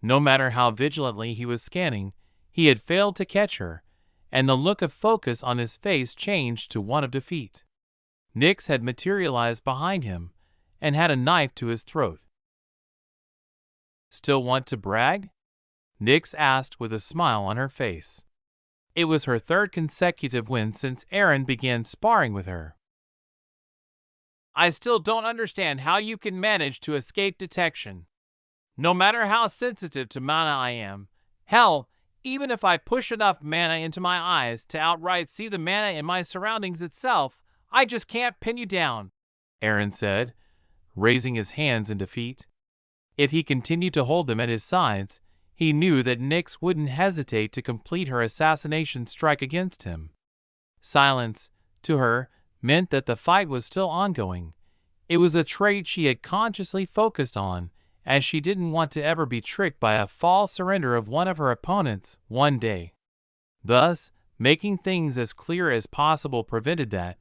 No matter how vigilantly he was scanning, he had failed to catch her, and the look of focus on his face changed to one of defeat. Nyx had materialized behind him and had a knife to his throat. "Still want to brag?" Nyx asked with a smile on her face. It was her third consecutive win since Aaron began sparring with her. "I still don't understand how you can manage to escape detection. No matter how sensitive to mana I am, hell, even if I push enough mana into my eyes to outright see the mana in my surroundings itself, I just can't pin you down," Aaron said, raising his hands in defeat. If he continued to hold them at his sides, he knew that Nyx wouldn't hesitate to complete her assassination strike against him. Silence, to her, meant that the fight was still ongoing. It was a trait she had consciously focused on, as she didn't want to ever be tricked by a false surrender of one of her opponents one day. Thus, making things as clear as possible prevented that,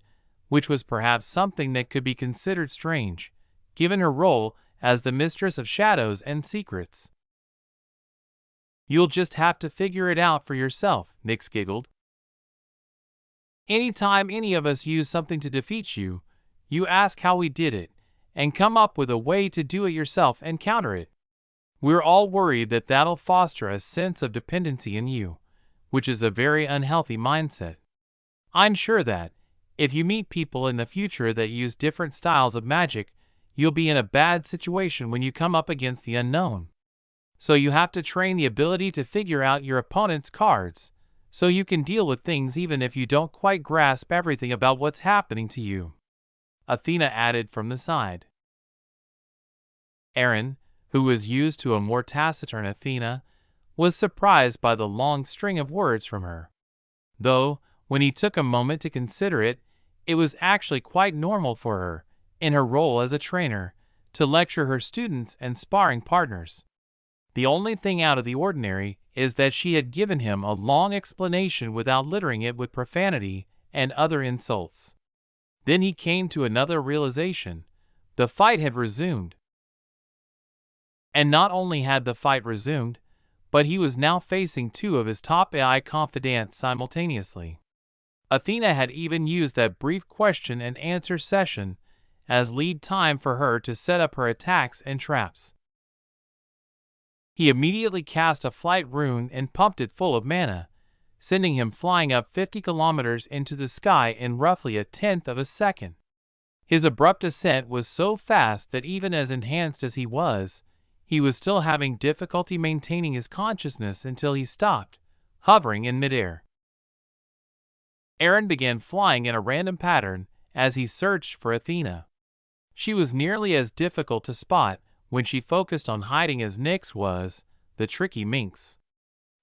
which was perhaps something that could be considered strange, given her role as the mistress of shadows and secrets. "You'll just have to figure it out for yourself," Nyx giggled. "Anytime any of us use something to defeat you, you ask how we did it, and come up with a way to do it yourself and counter it. We're all worried that that'll foster a sense of dependency in you, which is a very unhealthy mindset. I'm sure that, if you meet people in the future that use different styles of magic, you'll be in a bad situation when you come up against the unknown. So you have to train the ability to figure out your opponent's cards, so you can deal with things even if you don't quite grasp everything about what's happening to you," Athena added from the side. Aaron, who was used to a more taciturn Athena, was surprised by the long string of words from her. Though, when he took a moment to consider it, it was actually quite normal for her, in her role as a trainer, to lecture her students and sparring partners. The only thing out of the ordinary is that she had given him a long explanation without littering it with profanity and other insults. Then he came to another realization. The fight had resumed. And not only had the fight resumed, but he was now facing two of his top AI confidants simultaneously. Athena had even used that brief question and answer session as lead time for her to set up her attacks and traps. He immediately cast a flight rune and pumped it full of mana, sending him flying up 50 kilometers into the sky in roughly a tenth of a second. His abrupt ascent was so fast that even as enhanced as he was still having difficulty maintaining his consciousness until he stopped, hovering in midair. Aaron began flying in a random pattern as he searched for Athena. She was nearly as difficult to spot when she focused on hiding as Nyx was, the tricky minx.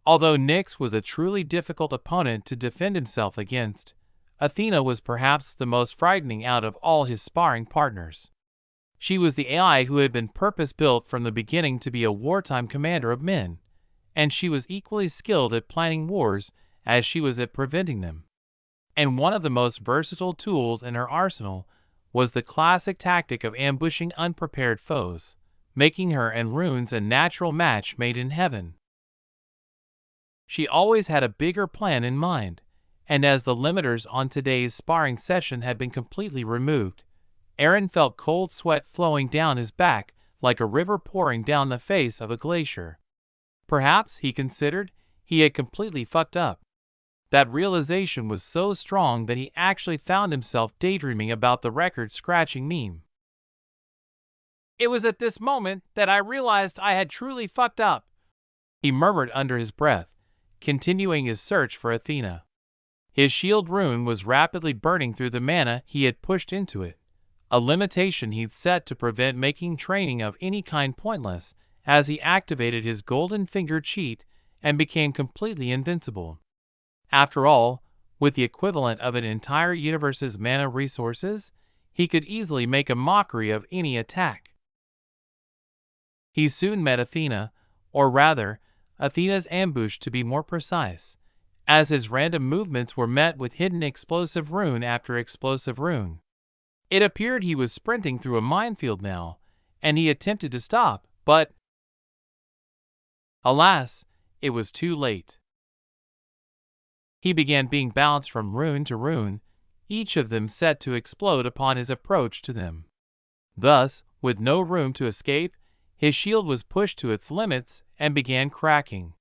Although Nyx was a truly difficult opponent to defend himself against, Athena was perhaps the most frightening out of all his sparring partners. She was the AI who had been purpose-built from the beginning to be a wartime commander of men, and she was equally skilled at planning wars as she was at preventing them. And one of the most versatile tools in her arsenal was the classic tactic of ambushing unprepared foes, making her and runes a natural match made in heaven. She always had a bigger plan in mind, and as the limiters on today's sparring session had been completely removed, Aaron felt cold sweat flowing down his back like a river pouring down the face of a glacier. Perhaps, he considered, he had completely fucked up. That realization was so strong that he actually found himself daydreaming about the record-scratching meme. "It was at this moment that I realized I had truly fucked up," he murmured under his breath, continuing his search for Athena. His shield rune was rapidly burning through the mana he had pushed into it, a limitation he'd set to prevent making training of any kind pointless, as he activated his golden finger cheat and became completely invincible. After all, with the equivalent of an entire universe's mana resources, he could easily make a mockery of any attack. He soon met Athena, or rather, Athena's ambush to be more precise, as his random movements were met with hidden explosive rune after explosive rune. It appeared he was sprinting through a minefield now, and he attempted to stop, but alas, it was too late. He began being bounced from rune to rune, each of them set to explode upon his approach to them. Thus, with no room to escape, his shield was pushed to its limits and began cracking.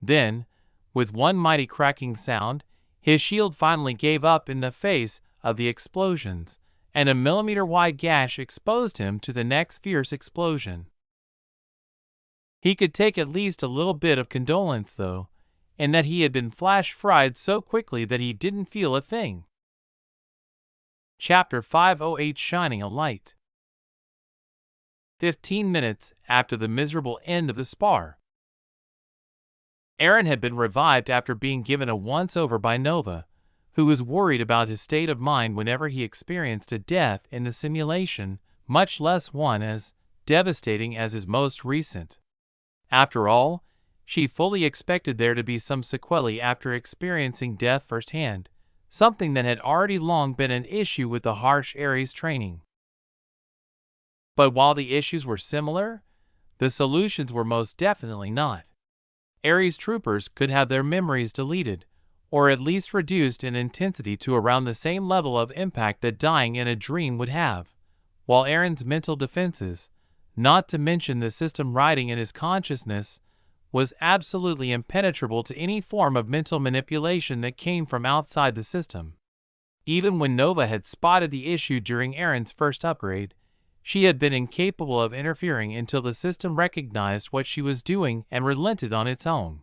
Then, with one mighty cracking sound, his shield finally gave up in the face of the explosions, and a millimeter-wide gash exposed him to the next fierce explosion. He could take at least a little bit of condolence, though, in that he had been flash-fried so quickly that he didn't feel a thing. Chapter 508 Shining a Light. 15 minutes after the miserable end of the spar, Eren had been revived after being given a once-over by Nova, who was worried about his state of mind whenever he experienced a death in the simulation, much less one as devastating as his most recent. After all, she fully expected there to be some sequelae after experiencing death firsthand, something that had already long been an issue with the harsh Ares training. But while the issues were similar, the solutions were most definitely not. Ares troopers could have their memories deleted, or at least reduced in intensity to around the same level of impact that dying in a dream would have, while Eren's mental defenses, not to mention the system riding in his consciousness, was absolutely impenetrable to any form of mental manipulation that came from outside the system. Even when Nova had spotted the issue during Eren's first upgrade, she had been incapable of interfering until the system recognized what she was doing and relented on its own.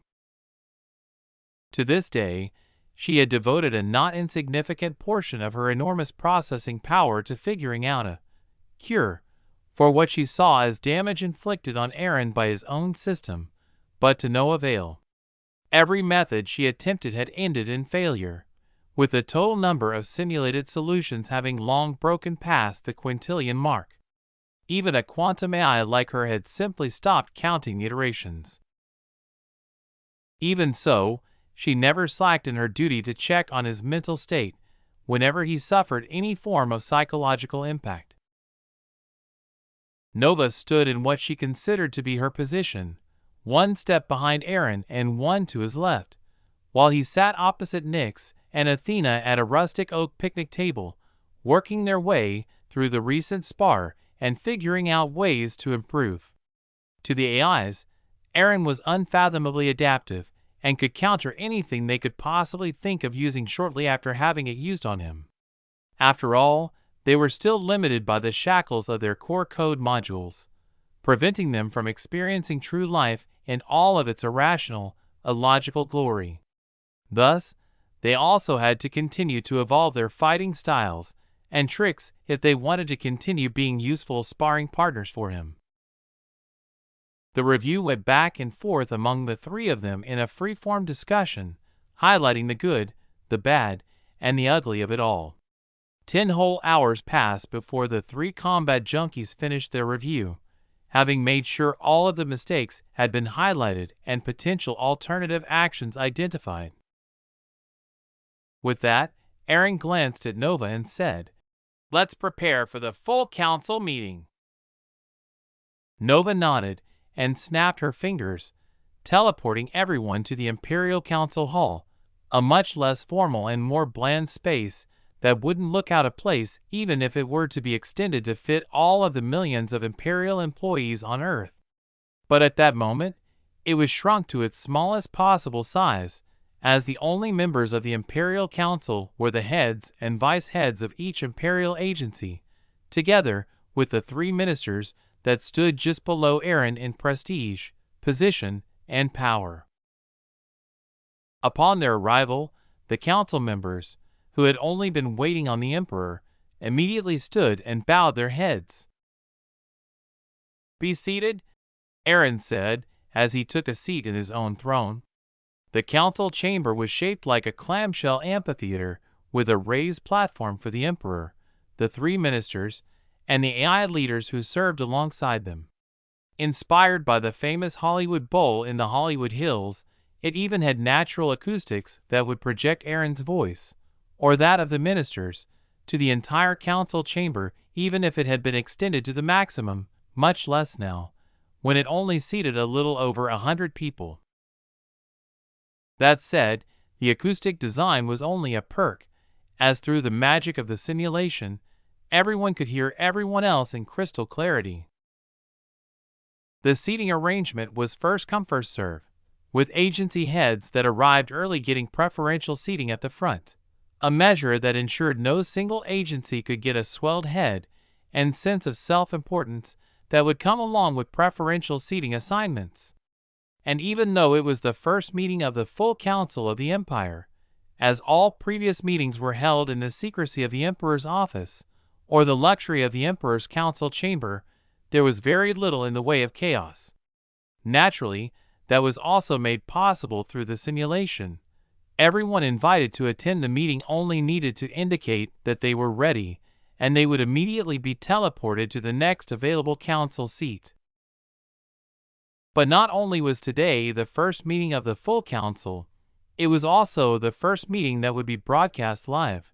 To this day, she had devoted a not insignificant portion of her enormous processing power to figuring out a cure for what she saw as damage inflicted on Eren by his own system, but to no avail. Every method she attempted had ended in failure, with the total number of simulated solutions having long broken past the quintillion mark. Even a quantum AI like her had simply stopped counting the iterations. Even so, she never slacked in her duty to check on his mental state whenever he suffered any form of psychological impact. Nova stood in what she considered to be her position, one step behind Eren and one to his left, while he sat opposite Nyx and Athena at a rustic oak picnic table, working their way through the recent spar and figuring out ways to improve. To the AIs, Eren was unfathomably adaptive and could counter anything they could possibly think of using shortly after having it used on him. After all, they were still limited by the shackles of their core code modules, preventing them from experiencing true life in all of its irrational, illogical glory. Thus, they also had to continue to evolve their fighting styles and tricks if they wanted to continue being useful sparring partners for him. The review went back and forth among the three of them in a free-form discussion, highlighting the good, the bad, and the ugly of it all. 10 whole hours passed before the three combat junkies finished their review, having made sure all of the mistakes had been highlighted and potential alternative actions identified. With that, Eren glanced at Nova and said, "Let's prepare for the full council meeting." Nova nodded and snapped her fingers, teleporting everyone to the Imperial Council Hall, a much less formal and more bland space that wouldn't look out of place even if it were to be extended to fit all of the millions of Imperial employees on Earth. But at that moment, it was shrunk to its smallest possible size, as the only members of the Imperial Council were the heads and vice-heads of each imperial agency, together with the 3 ministers that stood just below Aaron in prestige, position, and power. Upon their arrival, the council members, who had only been waiting on the emperor, immediately stood and bowed their heads. "Be seated," Aaron said, as he took a seat in his own throne. The council chamber was shaped like a clamshell amphitheater, with a raised platform for the emperor, the 3 ministers, and the AI leaders who served alongside them. Inspired by the famous Hollywood Bowl in the Hollywood Hills, it even had natural acoustics that would project Aaron's voice, or that of the ministers, to the entire council chamber, even if it had been extended to the maximum, much less now, when it only seated a little over 100 people. That said, the acoustic design was only a perk, as through the magic of the simulation, everyone could hear everyone else in crystal clarity. The seating arrangement was first come first serve, with agency heads that arrived early getting preferential seating at the front, a measure that ensured no single agency could get a swelled head and sense of self-importance that would come along with preferential seating assignments. And even though it was the first meeting of the full council of the empire, as all previous meetings were held in the secrecy of the emperor's office, or the luxury of the emperor's council chamber, there was very little in the way of chaos. Naturally, that was also made possible through the simulation. Everyone invited to attend the meeting only needed to indicate that they were ready, and they would immediately be teleported to the next available council seat. But not only was today the first meeting of the full council, it was also the first meeting that would be broadcast live,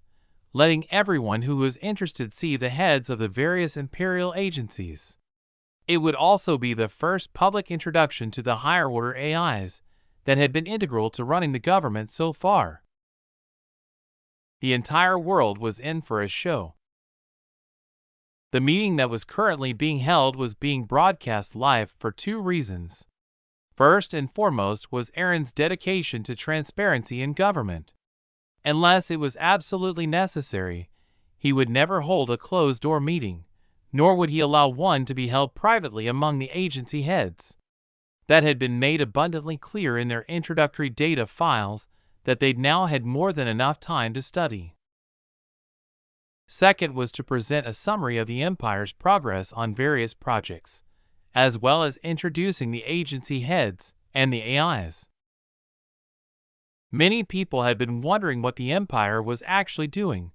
letting everyone who was interested see the heads of the various imperial agencies. It would also be the first public introduction to the higher order AIs that had been integral to running the government so far. The entire world was in for a show. The meeting that was currently being held was being broadcast live for 2 reasons. First and foremost was Aaron's dedication to transparency in government. Unless it was absolutely necessary, he would never hold a closed-door meeting, nor would he allow one to be held privately among the agency heads. That had been made abundantly clear in their introductory data files that they'd now had more than enough time to study. Second was to present a summary of the empire's progress on various projects, as well as introducing the agency heads and the AIs. Many people had been wondering what the empire was actually doing,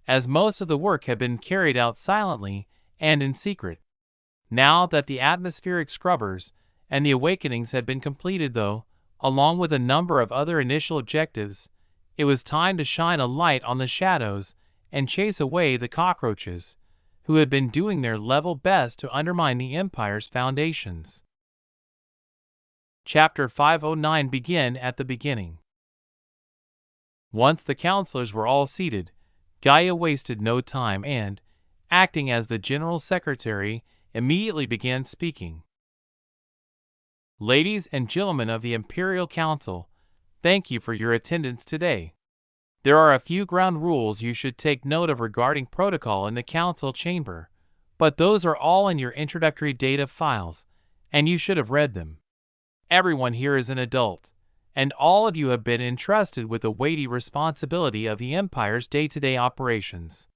as most of the work had been carried out silently and in secret. Now that the atmospheric scrubbers and the awakenings had been completed though, along with a number of other initial objectives, it was time to shine a light on the shadows and chase away the cockroaches, who had been doing their level best to undermine the empire's foundations. Chapter 509 Begin at the beginning. Once the counselors were all seated, Gaia wasted no time and, acting as the general secretary, immediately began speaking. Ladies and gentlemen of the Imperial Council, thank you for your attendance today. There are a few ground rules you should take note of regarding protocol in the council chamber, but those are all in your introductory data files, and you should have read them. Everyone here is an adult, and all of you have been entrusted with the weighty responsibility of the Empire's day-to-day operations.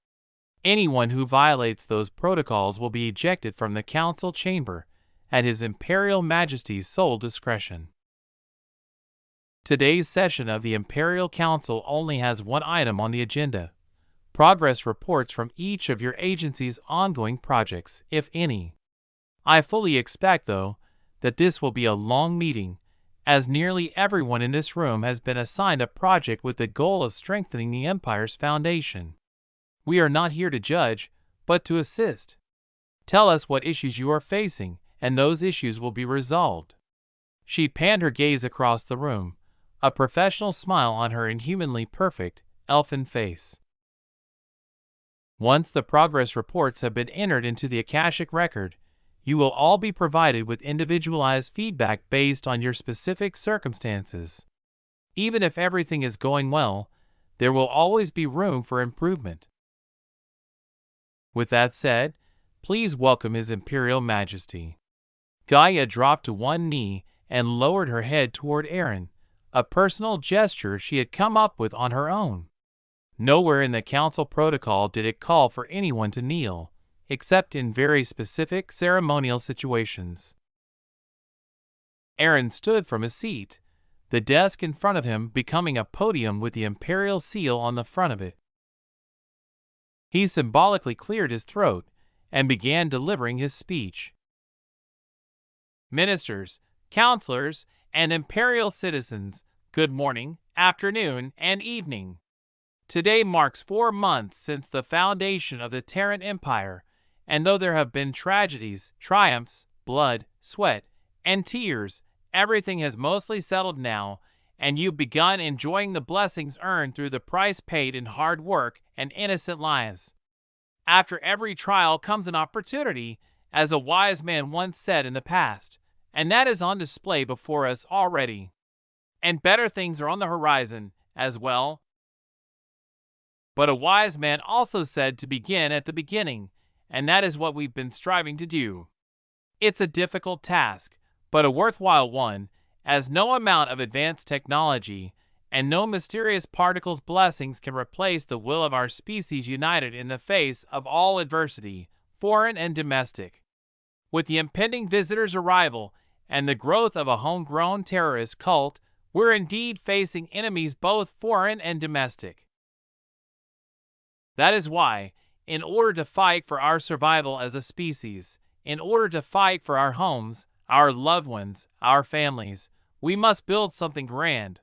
Anyone who violates those protocols will be ejected from the council chamber at His Imperial Majesty's sole discretion. Today's session of the Imperial Council only has one item on the agenda: progress reports from each of your agency's ongoing projects, if any. I fully expect, though, that this will be a long meeting, as nearly everyone in this room has been assigned a project with the goal of strengthening the Empire's foundation. We are not here to judge, but to assist. Tell us what issues you are facing, and those issues will be resolved. She panned her gaze across the room, a professional smile on her inhumanly perfect, elfin face. Once the progress reports have been entered into the Akashic record, You will all be provided with individualized feedback based on your specific circumstances. Even if everything is going well, there will always be room for improvement. With that said, please welcome His Imperial Majesty. Gaia dropped to one knee and lowered her head toward Aaron, a personal gesture she had come up with on her own. Nowhere in the council protocol did it call for anyone to kneel, except in very specific ceremonial situations. Aaron stood from his seat, the desk in front of him becoming a podium with the imperial seal on the front of it. He symbolically cleared his throat and began delivering his speech. Ministers, counselors, and imperial citizens, good morning, afternoon, and evening. Today marks 4 months since the foundation of the Terran Empire, and though there have been tragedies, triumphs, blood, sweat, and tears, everything has mostly settled now, and you've begun enjoying the blessings earned through the price paid in hard work and innocent lives. After every trial comes an opportunity, as a wise man once said in the past, and that is on display before us already. And better things are on the horizon as well. But a wise man also said to begin at the beginning, and that is what we've been striving to do. It's a difficult task, but a worthwhile one, as no amount of advanced technology and no mysterious particles blessings can replace the will of our species united in the face of all adversity, foreign and domestic. With the impending visitor's arrival and the growth of a homegrown terrorist cult, we're indeed facing enemies both foreign and domestic. That is why, in order to fight for our survival as a species, in order to fight for our homes, our loved ones, our families, we must build something grand.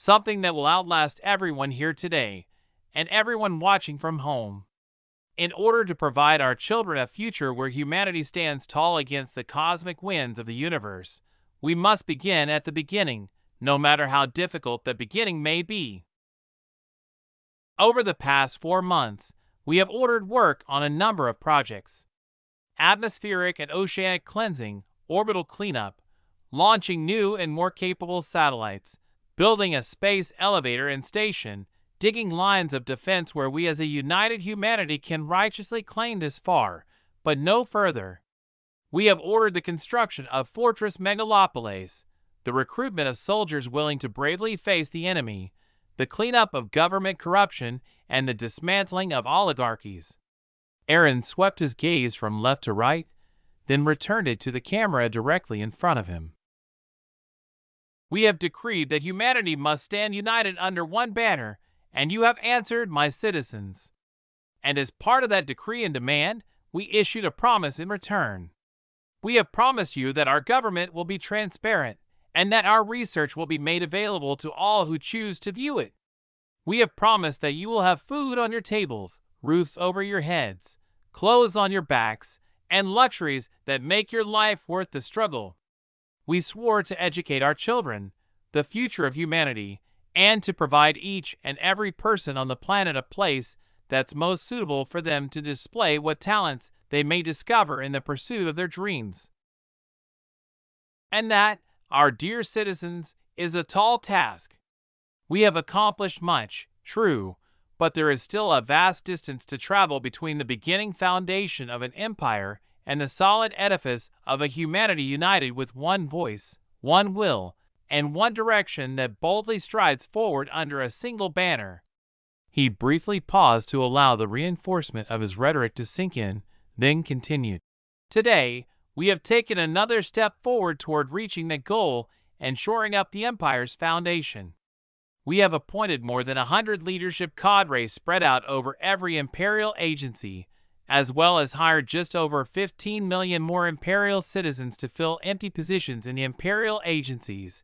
Something that will outlast everyone here today, and everyone watching from home. In order to provide our children a future where humanity stands tall against the cosmic winds of the universe, we must begin at the beginning, no matter how difficult the beginning may be. Over the past 4 months, we have ordered work on a number of projects. Atmospheric and oceanic cleansing, orbital cleanup, launching new and more capable satellites, building a space elevator and station, digging lines of defense where we as a united humanity can righteously claim this far, but no further. We have ordered the construction of Fortress Megalopolis, the recruitment of soldiers willing to bravely face the enemy, the cleanup of government corruption, and the dismantling of oligarchies. Aaron swept his gaze from left to right, then returned it to the camera directly in front of him. We have decreed that humanity must stand united under one banner, and you have answered, my citizens. And as part of that decree and demand, we issued a promise in return. We have promised you that our government will be transparent, and that our research will be made available to all who choose to view it. We have promised that you will have food on your tables, roofs over your heads, clothes on your backs, and luxuries that make your life worth the struggle. We swore to educate our children, the future of humanity, and to provide each and every person on the planet a place that's most suitable for them to display what talents they may discover in the pursuit of their dreams. And that, our dear citizens, is a tall task. We have accomplished much, true, but there is still a vast distance to travel between the beginning foundation of an empire and the solid edifice of a humanity united with one voice, one will, and one direction that boldly strides forward under a single banner. He briefly paused to allow the reinforcement of his rhetoric to sink in, then continued. Today, we have taken another step forward toward reaching that goal and shoring up the empire's foundation. We have appointed more than 100 leadership cadres spread out over every imperial agency, as well as hired just over 15 million more imperial citizens to fill empty positions in the imperial agencies,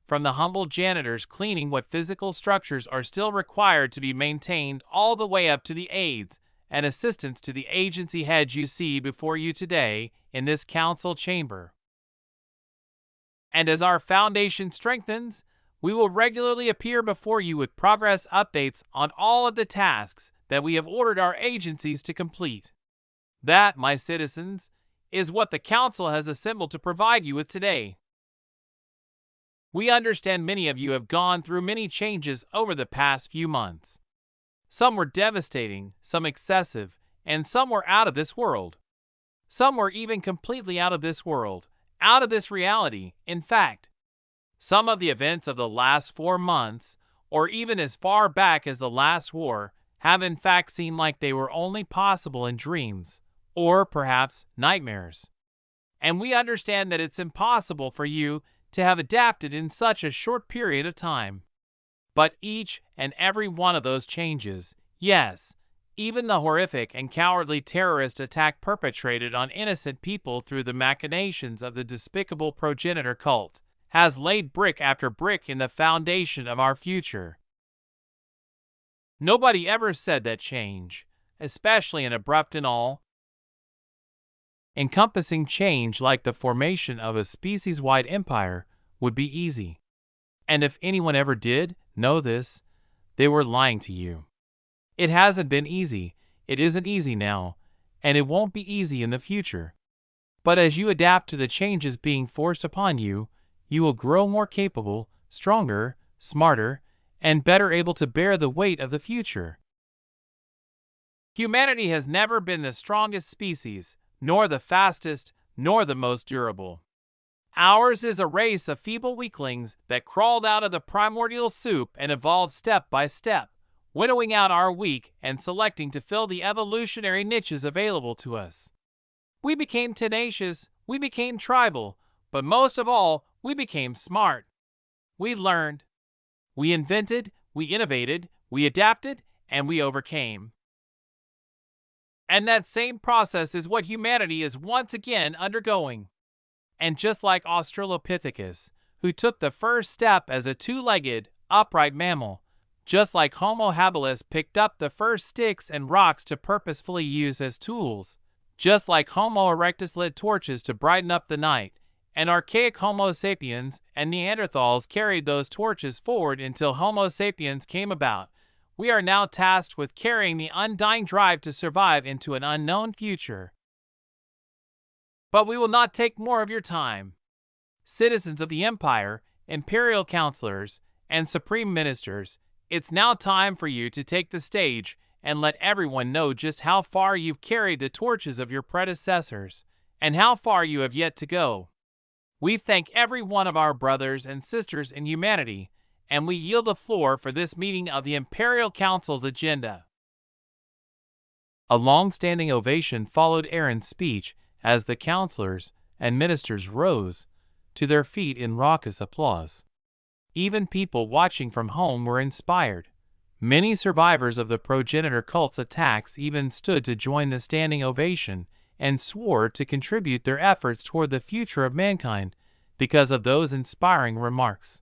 from the humble janitors cleaning what physical structures are still required to be maintained all the way up to the aides and assistants to the agency heads you see before you today in this council chamber. And as our foundation strengthens, we will regularly appear before you with progress updates on all of the tasks that we have ordered our agencies to complete. That, my citizens, is what the Council has assembled to provide you with today. We understand many of you have gone through many changes over the past few months. Some were devastating, some excessive, and some were out of this world. Some were even completely out of this world, out of this reality, in fact. Some of the events of the last 4 months, or even as far back as the last war, have in fact seemed like they were only possible in dreams, or perhaps nightmares. And we understand that it's impossible for you to have adapted in such a short period of time. But each and every one of those changes, yes, even the horrific and cowardly terrorist attack perpetrated on innocent people through the machinations of the despicable progenitor cult, has laid brick after brick in the foundation of our future. Nobody ever said that change, especially an abrupt and all-encompassing change like the formation of a species-wide empire, would be easy. And if anyone ever did know this, they were lying to you. It hasn't been easy, it isn't easy now, and it won't be easy in the future. But as you adapt to the changes being forced upon you, you will grow more capable, stronger, smarter, and better able to bear the weight of the future. Humanity has never been the strongest species, nor the fastest, nor the most durable. Ours is a race of feeble weaklings that crawled out of the primordial soup and evolved step by step, winnowing out our weak and selecting to fill the evolutionary niches available to us. We became tenacious, we became tribal, but most of all, we became smart. We learned. We invented, we innovated, we adapted, and we overcame. And that same process is what humanity is once again undergoing. And just like Australopithecus, who took the first step as a two-legged, upright mammal, just like Homo habilis picked up the first sticks and rocks to purposefully use as tools, just like Homo erectus lit torches to brighten up the night, and archaic Homo sapiens and Neanderthals carried those torches forward until Homo sapiens came about, we are now tasked with carrying the undying drive to survive into an unknown future. But we will not take more of your time. Citizens of the Empire, imperial counselors, and supreme ministers, it's now time for you to take the stage and let everyone know just how far you've carried the torches of your predecessors, and how far you have yet to go. We thank every one of our brothers and sisters in humanity, and we yield the floor for this meeting of the Imperial Council's agenda. A long-standing ovation followed Aaron's speech as the counselors and ministers rose to their feet in raucous applause. Even people watching from home were inspired. Many survivors of the progenitor cult's attacks even stood to join the standing ovation and swore to contribute their efforts toward the future of mankind because of those inspiring remarks.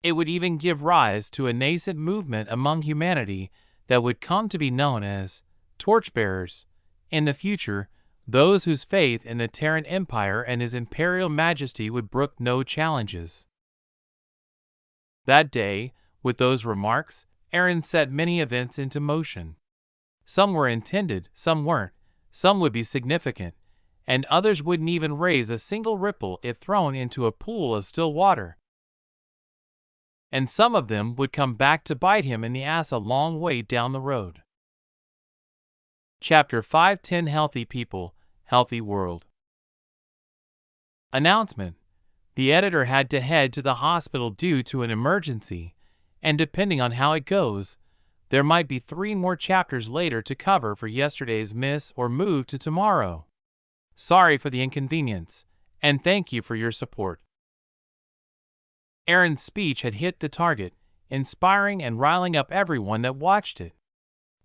It would even give rise to a nascent movement among humanity that would come to be known as torchbearers. In the future, those whose faith in the Terran Empire and His Imperial Majesty would brook no challenges. That day, with those remarks, Aaron set many events into motion. Some were intended, some weren't. Some would be significant, and others wouldn't even raise a single ripple if thrown into a pool of still water. And some of them would come back to bite him in the ass a long way down the road. Chapter 5:10 Healthy People, Healthy World. Announcement: the editor had to head to the hospital due to an emergency, and depending on how it goes, there might be 3 more chapters later to cover for yesterday's miss or move to tomorrow. Sorry for the inconvenience, and thank you for your support. Aaron's speech had hit the target, inspiring and riling up everyone that watched it.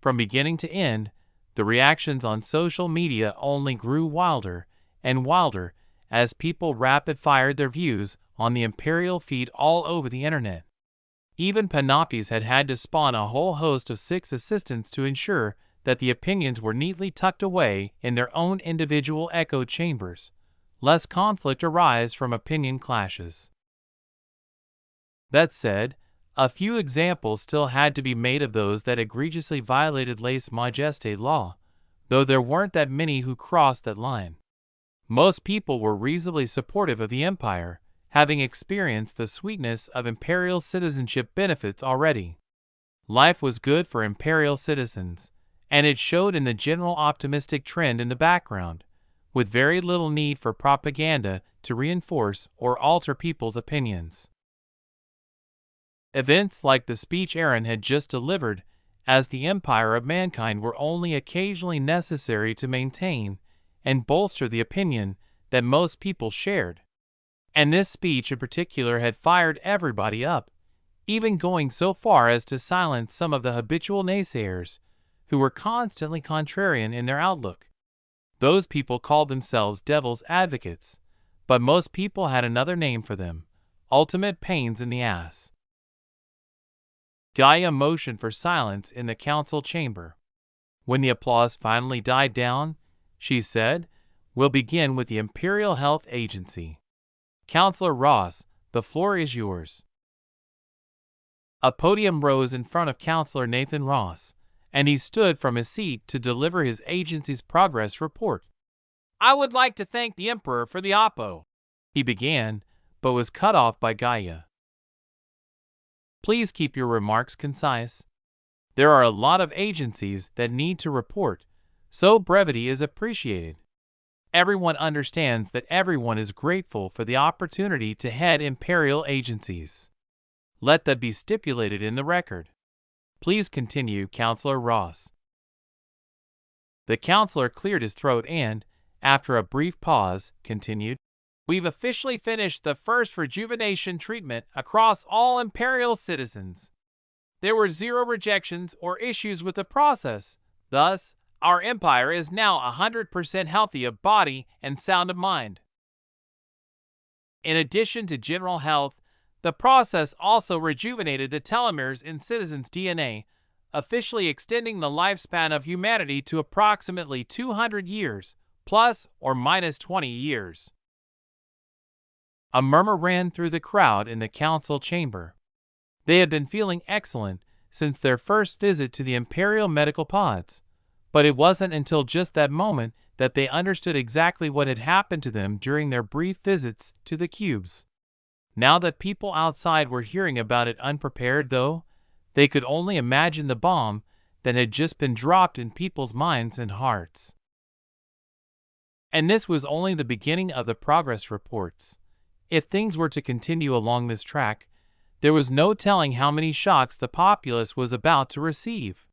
From beginning to end, the reactions on social media only grew wilder and wilder as people rapid-fired their views on the Imperial feed all over the internet. Even Panoptes had had to spawn a whole host of 6 assistants to ensure that the opinions were neatly tucked away in their own individual echo chambers, lest conflict arise from opinion clashes. That said, a few examples still had to be made of those that egregiously violated lèse majesté law, though there weren't that many who crossed that line. Most people were reasonably supportive of the empire, having experienced the sweetness of imperial citizenship benefits already. Life was good for imperial citizens, and it showed in the general optimistic trend in the background, with very little need for propaganda to reinforce or alter people's opinions. Events like the speech Aaron had just delivered as the empire of mankind were only occasionally necessary to maintain and bolster the opinion that most people shared. And this speech in particular had fired everybody up, even going so far as to silence some of the habitual naysayers who were constantly contrarian in their outlook. Those people called themselves devil's advocates, but most people had another name for them: ultimate pains in the ass. Gaia motioned for silence in the council chamber. When the applause finally died down, she said, "We'll begin with the Imperial Health Agency. Councillor Ross, the floor is yours." A podium rose in front of Councillor Nathan Ross, and he stood from his seat to deliver his agency's progress report. "I would like to thank the Emperor for the Oppo," he began, but was cut off by Gaia. "Please keep your remarks concise. There are a lot of agencies that need to report, so brevity is appreciated. Everyone understands that everyone is grateful for the opportunity to head imperial agencies. Let that be stipulated in the record. Please continue, Councillor Ross." The councillor cleared his throat and, after a brief pause, continued, "We've officially finished the first rejuvenation treatment across all imperial citizens. There were 0 rejections or issues with the process. Thus, our empire is now 100% healthy of body and sound of mind. In addition to general health, the process also rejuvenated the telomeres in citizens' DNA, officially extending the lifespan of humanity to approximately 200 years, plus or minus 20 years. A murmur ran through the crowd in the council chamber. They had been feeling excellent since their first visit to the Imperial Medical Pods, but it wasn't until just that moment that they understood exactly what had happened to them during their brief visits to the cubes. Now that people outside were hearing about it unprepared, though, they could only imagine the bomb that had just been dropped in people's minds and hearts. And this was only the beginning of the progress reports. If things were to continue along this track, there was no telling how many shocks the populace was about to receive.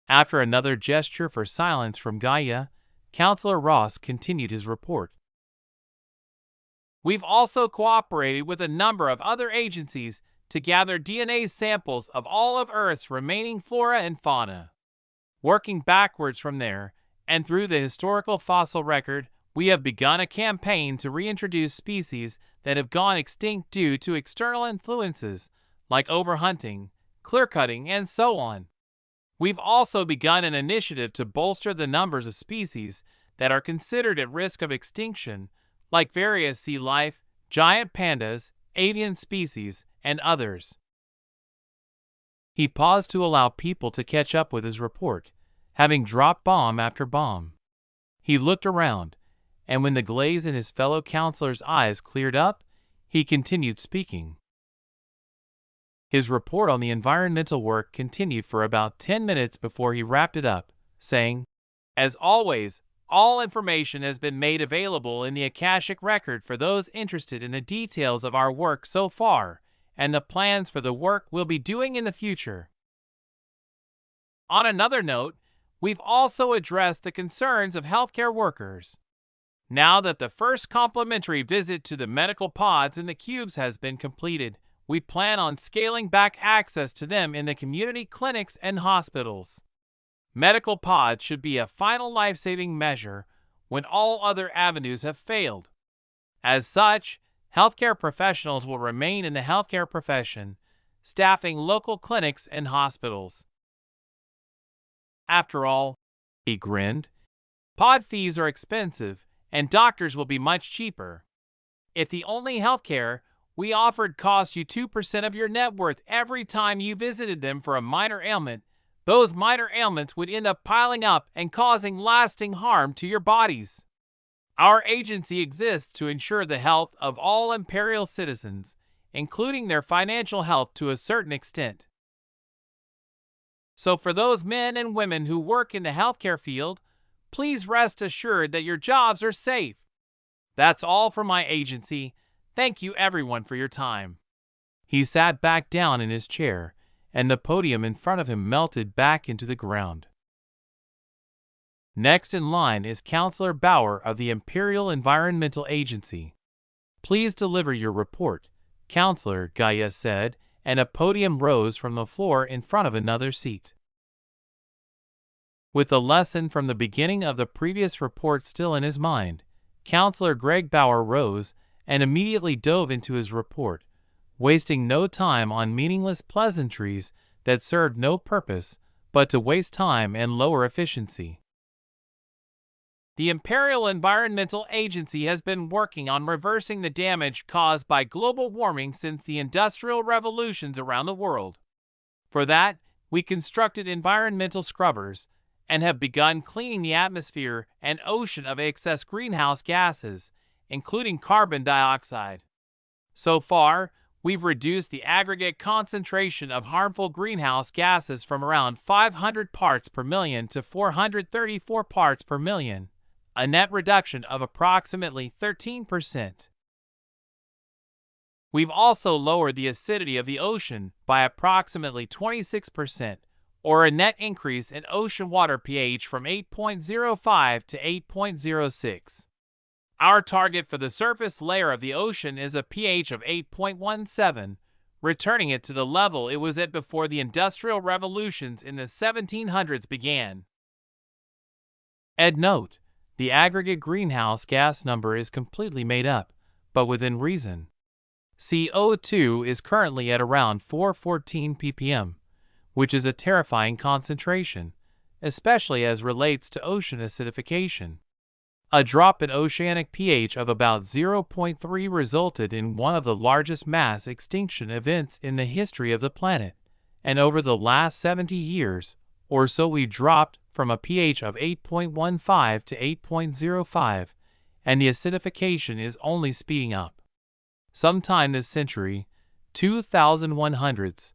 After another gesture for silence from Gaia, Councillor Ross continued his report. "We've also cooperated with a number of other agencies to gather DNA samples of all of Earth's remaining flora and fauna. Working backwards from there, and through the historical fossil record, we have begun a campaign to reintroduce species that have gone extinct due to external influences, like overhunting, clearcutting, and so on. We've also begun an initiative to bolster the numbers of species that are considered at risk of extinction, like various sea life, giant pandas, avian species, and others." He paused to allow people to catch up with his report, having dropped bomb after bomb. He looked around, and when the glaze in his fellow councillors' eyes cleared up, he continued speaking. His report on the environmental work continued for about 10 minutes before he wrapped it up, saying, "As always, all information has been made available in the Akashic record for those interested in the details of our work so far and the plans for the work we'll be doing in the future. On another note, we've also addressed the concerns of healthcare workers. Now that the first complimentary visit to the medical pods in the cubes has been completed, we plan on scaling back access to them in the community clinics and hospitals. Medical pods should be a final life-saving measure when all other avenues have failed. As such, healthcare professionals will remain in the healthcare profession, staffing local clinics and hospitals. After all," he grinned, "pod fees are expensive, and doctors will be much cheaper. If the only healthcare we offered cost you 2% of your net worth every time you visited them for a minor ailment, those minor ailments would end up piling up and causing lasting harm to your bodies. Our agency exists to ensure the health of all Imperial citizens, including their financial health to a certain extent. So for those men and women who work in the healthcare field, please rest assured that your jobs are safe. That's all from my agency. Thank you everyone for your time. He sat back down in his chair, and the podium in front of him melted back into the ground. Next in line is Counselor Bauer of the Imperial Environmental Agency. Please deliver your report, Counselor, Gaia said, and a podium rose from the floor in front of another seat. With the lesson from the beginning of the previous report still in his mind, Counselor Greg Bauer rose and immediately dove into his report, wasting no time on meaningless pleasantries that served no purpose but to waste time and lower efficiency. The Imperial Environmental Agency has been working on reversing the damage caused by global warming since the industrial revolutions around the world. For that, we constructed environmental scrubbers and have begun cleaning the atmosphere and ocean of excess greenhouse gases, including carbon dioxide. So far, we've reduced the aggregate concentration of harmful greenhouse gases from around 500 parts per million to 434 parts per million, a net reduction of approximately 13%. We've also lowered the acidity of the ocean by approximately 26%, or a net increase in ocean water pH from 8.05 to 8.06. Our target for the surface layer of the ocean is a pH of 8.17, returning it to the level it was at before the industrial revolutions in the 1700s began. Ed note: the aggregate greenhouse gas number is completely made up, but within reason. CO2 is currently at around 414 ppm, which is a terrifying concentration, especially as relates to ocean acidification. A drop in oceanic pH of about 0.3 resulted in one of the largest mass extinction events in the history of the planet, and over the last 70 years or so we dropped from a pH of 8.15 to 8.05, and the acidification is only speeding up. Sometime this century, 2100s,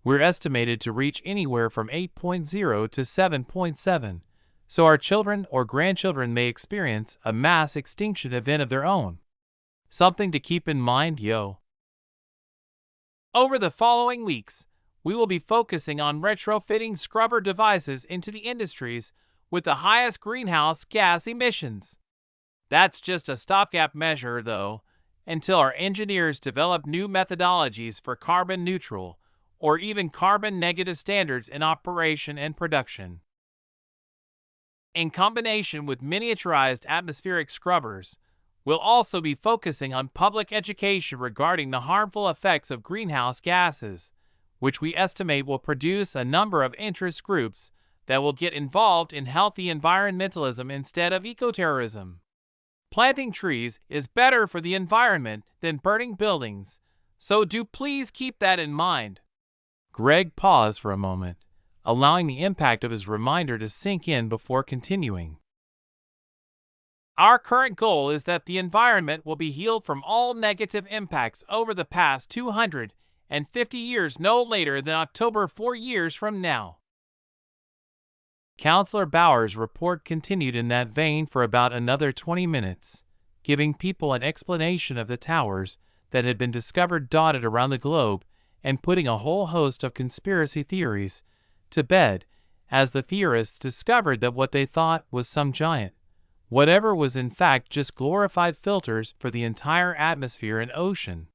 we're estimated to reach anywhere from 8.0 to 7.7, so our children or grandchildren may experience a mass extinction event of their own. Something to keep in mind, yo. Over the following weeks, we will be focusing on retrofitting scrubber devices into the industries with the highest greenhouse gas emissions. That's just a stopgap measure, though, until our engineers develop new methodologies for carbon neutral or even carbon negative standards in operation and production. In combination with miniaturized atmospheric scrubbers, we'll also be focusing on public education regarding the harmful effects of greenhouse gases, which we estimate will produce a number of interest groups that will get involved in healthy environmentalism instead of ecoterrorism. Planting trees is better for the environment than burning buildings, so do please keep that in mind. Greg paused for a moment, allowing the impact of his reminder to sink in before continuing. Our current goal is that the environment will be healed from all negative impacts over the past 250 years no later than October 4 years from now. Counselor Bauer's report continued in that vein for about another 20 minutes, giving people an explanation of the towers that had been discovered dotted around the globe and putting a whole host of conspiracy theories to bed as the theorists discovered that what they thought was some giant, whatever was in fact just glorified filters for the entire atmosphere and ocean.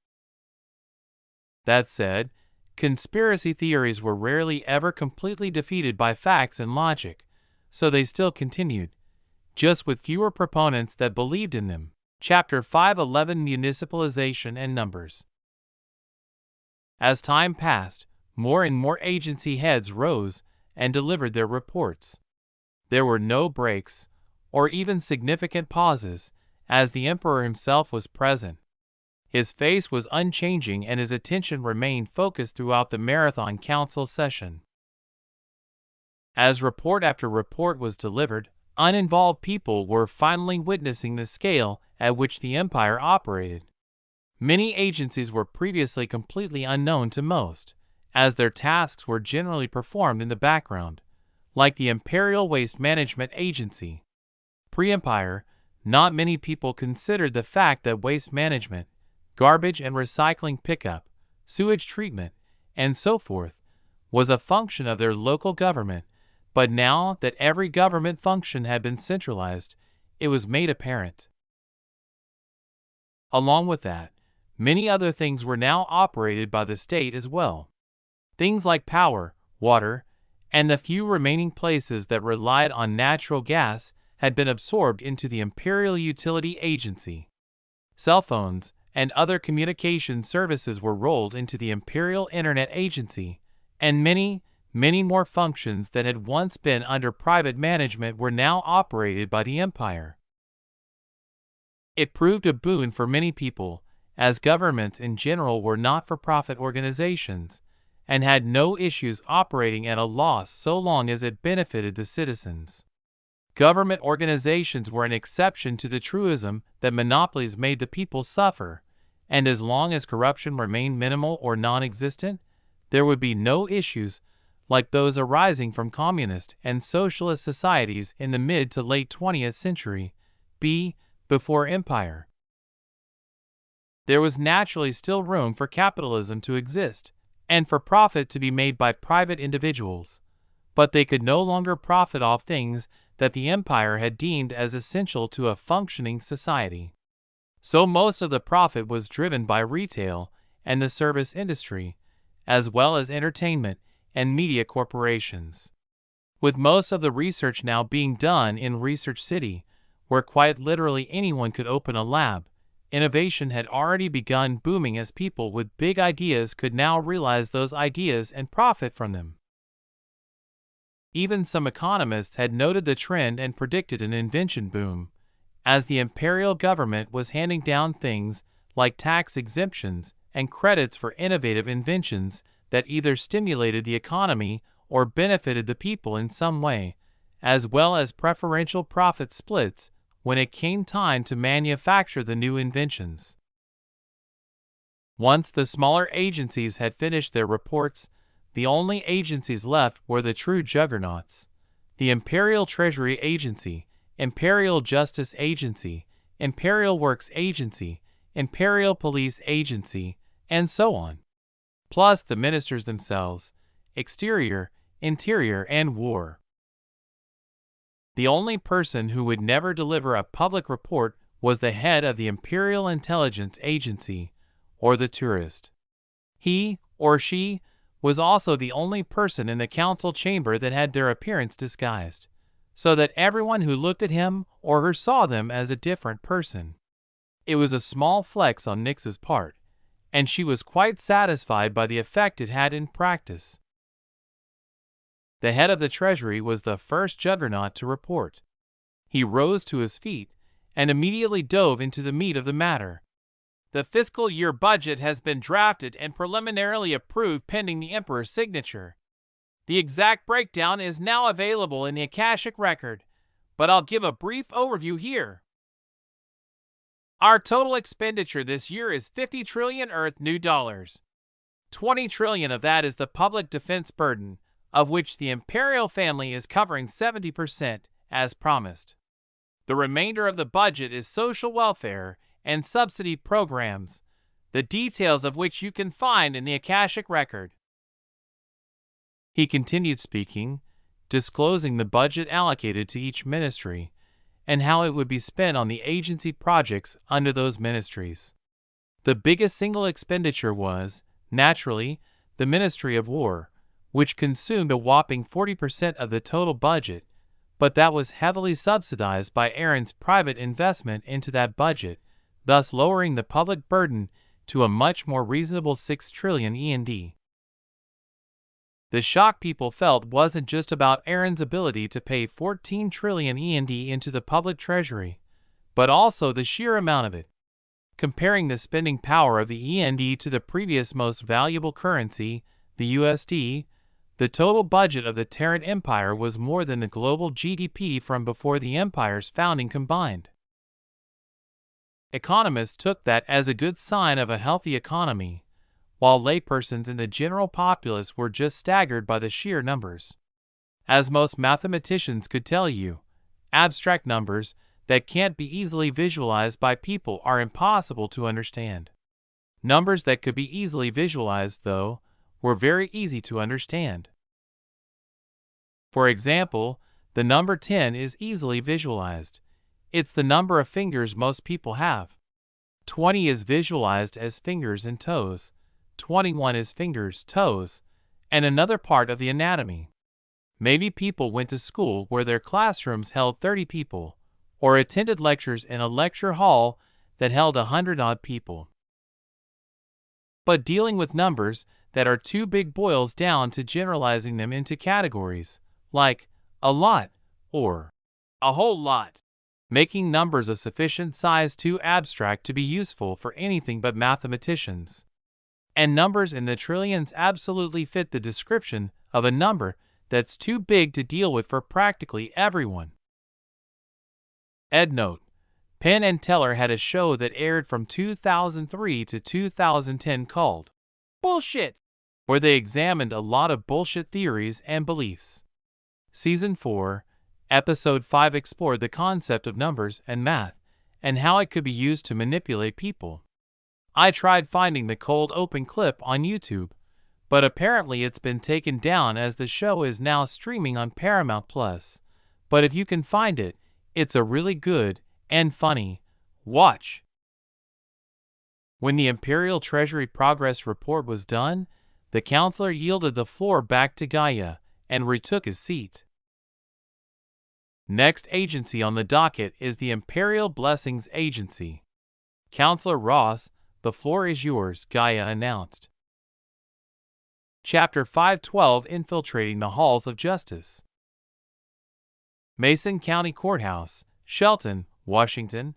That said, conspiracy theories were rarely ever completely defeated by facts and logic, so they still continued, just with fewer proponents that believed in them. Chapter 511: Municipalization and Numbers. As time passed, more and more agency heads rose and delivered their reports. There were no breaks, or even significant pauses, as the Emperor himself was present. His face was unchanging and his attention remained focused throughout the Marathon Council session. As report after report was delivered, uninvolved people were finally witnessing the scale at which the empire operated. Many agencies were previously completely unknown to most, as their tasks were generally performed in the background, like the Imperial Waste Management Agency. Pre-empire, not many people considered the fact that waste management, garbage and recycling pickup, sewage treatment, and so forth, was a function of their local government, but now that every government function had been centralized, it was made apparent. Along with that, many other things were now operated by the state as well. Things like power, water, and the few remaining places that relied on natural gas had been absorbed into the Imperial Utility Agency. Cell phones and other communication services were rolled into the Imperial Internet Agency, and many more functions that had once been under private management were now operated by the empire. It proved a boon for many people, as governments in general were not-for-profit organizations, and had no issues operating at a loss so long as it benefited the citizens. Government organizations were an exception to the truism that monopolies made the people suffer, and as long as corruption remained minimal or non-existent, there would be no issues like those arising from communist and socialist societies in the mid to late 20th century, before empire. There was naturally still room for capitalism to exist, and for profit to be made by private individuals, but they could no longer profit off things that the empire had deemed as essential to a functioning society. So most of the profit was driven by retail and the service industry, as well as entertainment and media corporations. With most of the research now being done in Research City, where quite literally anyone could open a lab, innovation had already begun booming as people with big ideas could now realize those ideas and profit from them. Even some economists had noted the trend and predicted an invention boom, as the imperial government was handing down things like tax exemptions and credits for innovative inventions that either stimulated the economy or benefited the people in some way, as well as preferential profit splits when it came time to manufacture the new inventions. Once the smaller agencies had finished their reports, the only agencies left were the true juggernauts: the Imperial Treasury Agency, Imperial Justice Agency, Imperial Works Agency, Imperial Police Agency, and so on, plus the ministers themselves, Exterior, Interior, and War. The only person who would never deliver a public report was the head of the Imperial Intelligence Agency, or the tourist. He, or she, was also the only person in the council chamber that had their appearance disguised, so that everyone who looked at him or her saw them as a different person. It was a small flex on Nyx's part, and she was quite satisfied by the effect it had in practice. The head of the Treasury was the first juggernaut to report. He rose to his feet and immediately dove into the meat of the matter. The fiscal year budget has been drafted and preliminarily approved pending the Emperor's signature. The exact breakdown is now available in the Akashic record, but I'll give a brief overview here. Our total expenditure this year is 50 trillion Earth new dollars. 20 trillion of that is the public defense burden, of which the imperial family is covering 70%, as promised. The remainder of the budget is social welfare and subsidy programs, the details of which you can find in the Akashic record. He continued speaking, disclosing the budget allocated to each ministry, and how it would be spent on the agency projects under those ministries. The biggest single expenditure was, naturally, the Ministry of War, which consumed a whopping 40% of the total budget, but that was heavily subsidized by Aaron's private investment into that budget, thus lowering the public burden to a much more reasonable 6 trillion END. The shock people felt wasn't just about Aaron's ability to pay 14 trillion END into the public treasury, but also the sheer amount of it. Comparing the spending power of the END to the previous most valuable currency, the USD, The total budget of the Terran Empire was more than the global GDP from before the empire's founding combined. Economists took that as a good sign of a healthy economy, while laypersons and the general populace were just staggered by the sheer numbers. As most mathematicians could tell you, abstract numbers that can't be easily visualized by people are impossible to understand. Numbers that could be easily visualized, though, were very easy to understand. For example, the number 10 is easily visualized. It's the number of fingers most people have. 20 is visualized as fingers and toes. 21 is fingers, toes, and another part of the anatomy. Maybe people went to school where their classrooms held 30 people, or attended lectures in a lecture hall that held 100-odd people. But dealing with numbers that are too big boils down to generalizing them into categories, like a lot or a whole lot, making numbers of sufficient size too abstract to be useful for anything but mathematicians. And numbers in the trillions absolutely fit the description of a number that's too big to deal with for practically everyone. EndNote: Penn and Teller had a show that aired from 2003 to 2010 called Bullshit, where they examined a lot of bullshit theories and beliefs. Season 4, Episode 5 explored the concept of numbers and math, and how it could be used to manipulate people. I tried finding the cold open clip on YouTube, but apparently it's been taken down as the show is now streaming on Paramount+. But if you can find it, it's a really good and funny watch. When the Imperial Treasury Progress Report was done, the counselor yielded the floor back to Gaia and retook his seat. Next agency on the docket is the Imperial Blessings Agency. Counselor Ross, the floor is yours, Gaia announced. Chapter 512: Infiltrating the Halls of Justice. Mason County Courthouse, Shelton, Washington.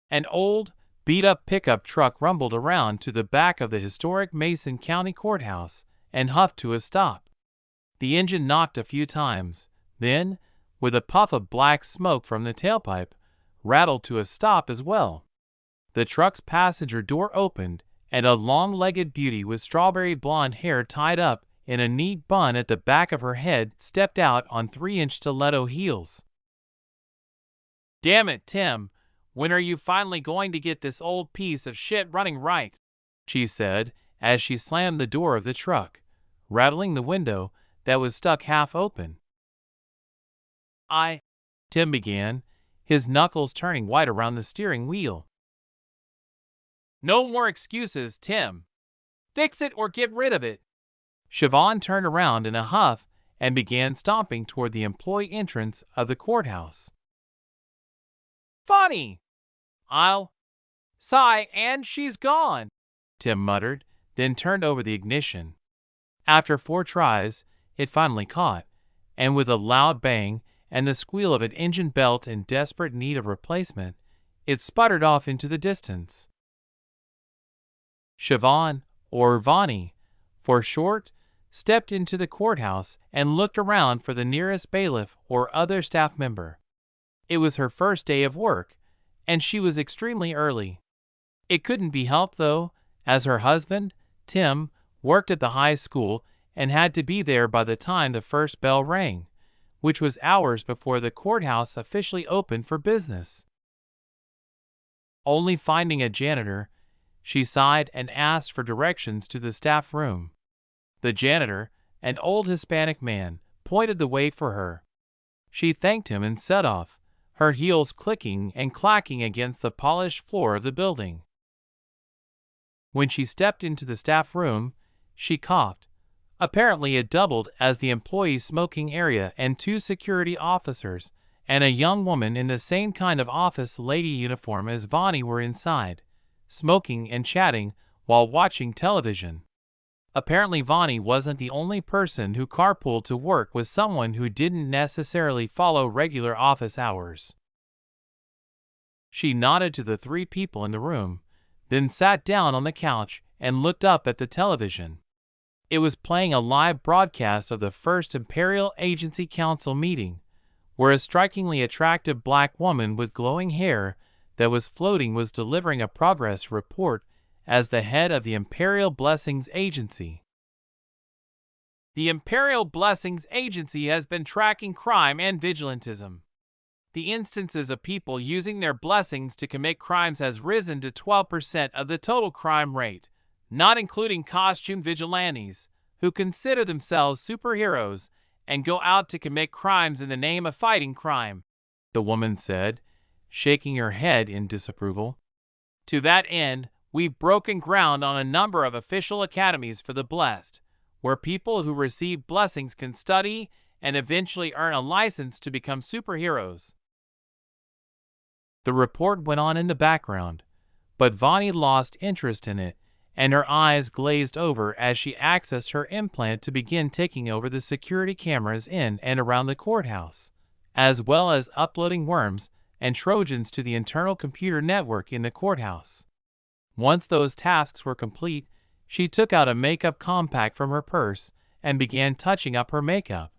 An old, beat-up pickup truck rumbled around to the back of the historic Mason County Courthouse and huffed to a stop. The engine knocked a few times, then, with a puff of black smoke from the tailpipe, rattled to a stop as well. The truck's passenger door opened, and a long-legged beauty with strawberry blonde hair tied up in a neat bun at the back of her head stepped out on 3-inch stiletto heels. "Damn it, Tim, when are you finally going to get this old piece of shit running right?" she said as she slammed the door of the truck, rattling the window that was stuck half open. Tim began, his knuckles turning white around the steering wheel. "No more excuses, Tim. Fix it or get rid of it." Siobhan turned around in a huff and began stomping toward the employee entrance of the courthouse. "Funny. I'll sigh and she's gone," Tim muttered, then turned over the ignition. After 4 tries, it finally caught, and with a loud bang and the squeal of an engine belt in desperate need of replacement, it sputtered off into the distance. Siobhan, or Vani, for short, stepped into the courthouse and looked around for the nearest bailiff or other staff member. It was her first day of work, and she was extremely early. It couldn't be helped, though, as her husband, Tim, worked at the high school and had to be there by the time the first bell rang, which was hours before the courthouse officially opened for business. Only finding a janitor, she sighed and asked for directions to the staff room. The janitor, an old Hispanic man, pointed the way for her. She thanked him and set off, her heels clicking and clacking against the polished floor of the building. When she stepped into the staff room, she coughed. Apparently it doubled as the employee smoking area, and 2 security officers and a young woman in the same kind of office lady uniform as Vani were inside, smoking and chatting while watching television. Apparently Vani wasn't the only person who carpooled to work with someone who didn't necessarily follow regular office hours. She nodded to the 3 people in the room, then sat down on the couch and looked up at the television. It was playing a live broadcast of the first Imperial Agency Council meeting, where a strikingly attractive black woman with glowing hair that was floating was delivering a progress report as the head of the Imperial Blessings Agency. The Imperial Blessings Agency has been tracking crime and vigilantism. The instances of people using their blessings to commit crimes has risen to 12% of the total crime rate, not including costume vigilantes, who consider themselves superheroes and go out to commit crimes in the name of fighting crime, the woman said, shaking her head in disapproval. To that end, we've broken ground on a number of official academies for the blessed, where people who receive blessings can study and eventually earn a license to become superheroes. The report went on in the background, but Vani lost interest in it, and her eyes glazed over as she accessed her implant to begin taking over the security cameras in and around the courthouse, as well as uploading worms and Trojans to the internal computer network in the courthouse. Once those tasks were complete, she took out a makeup compact from her purse and began touching up her makeup,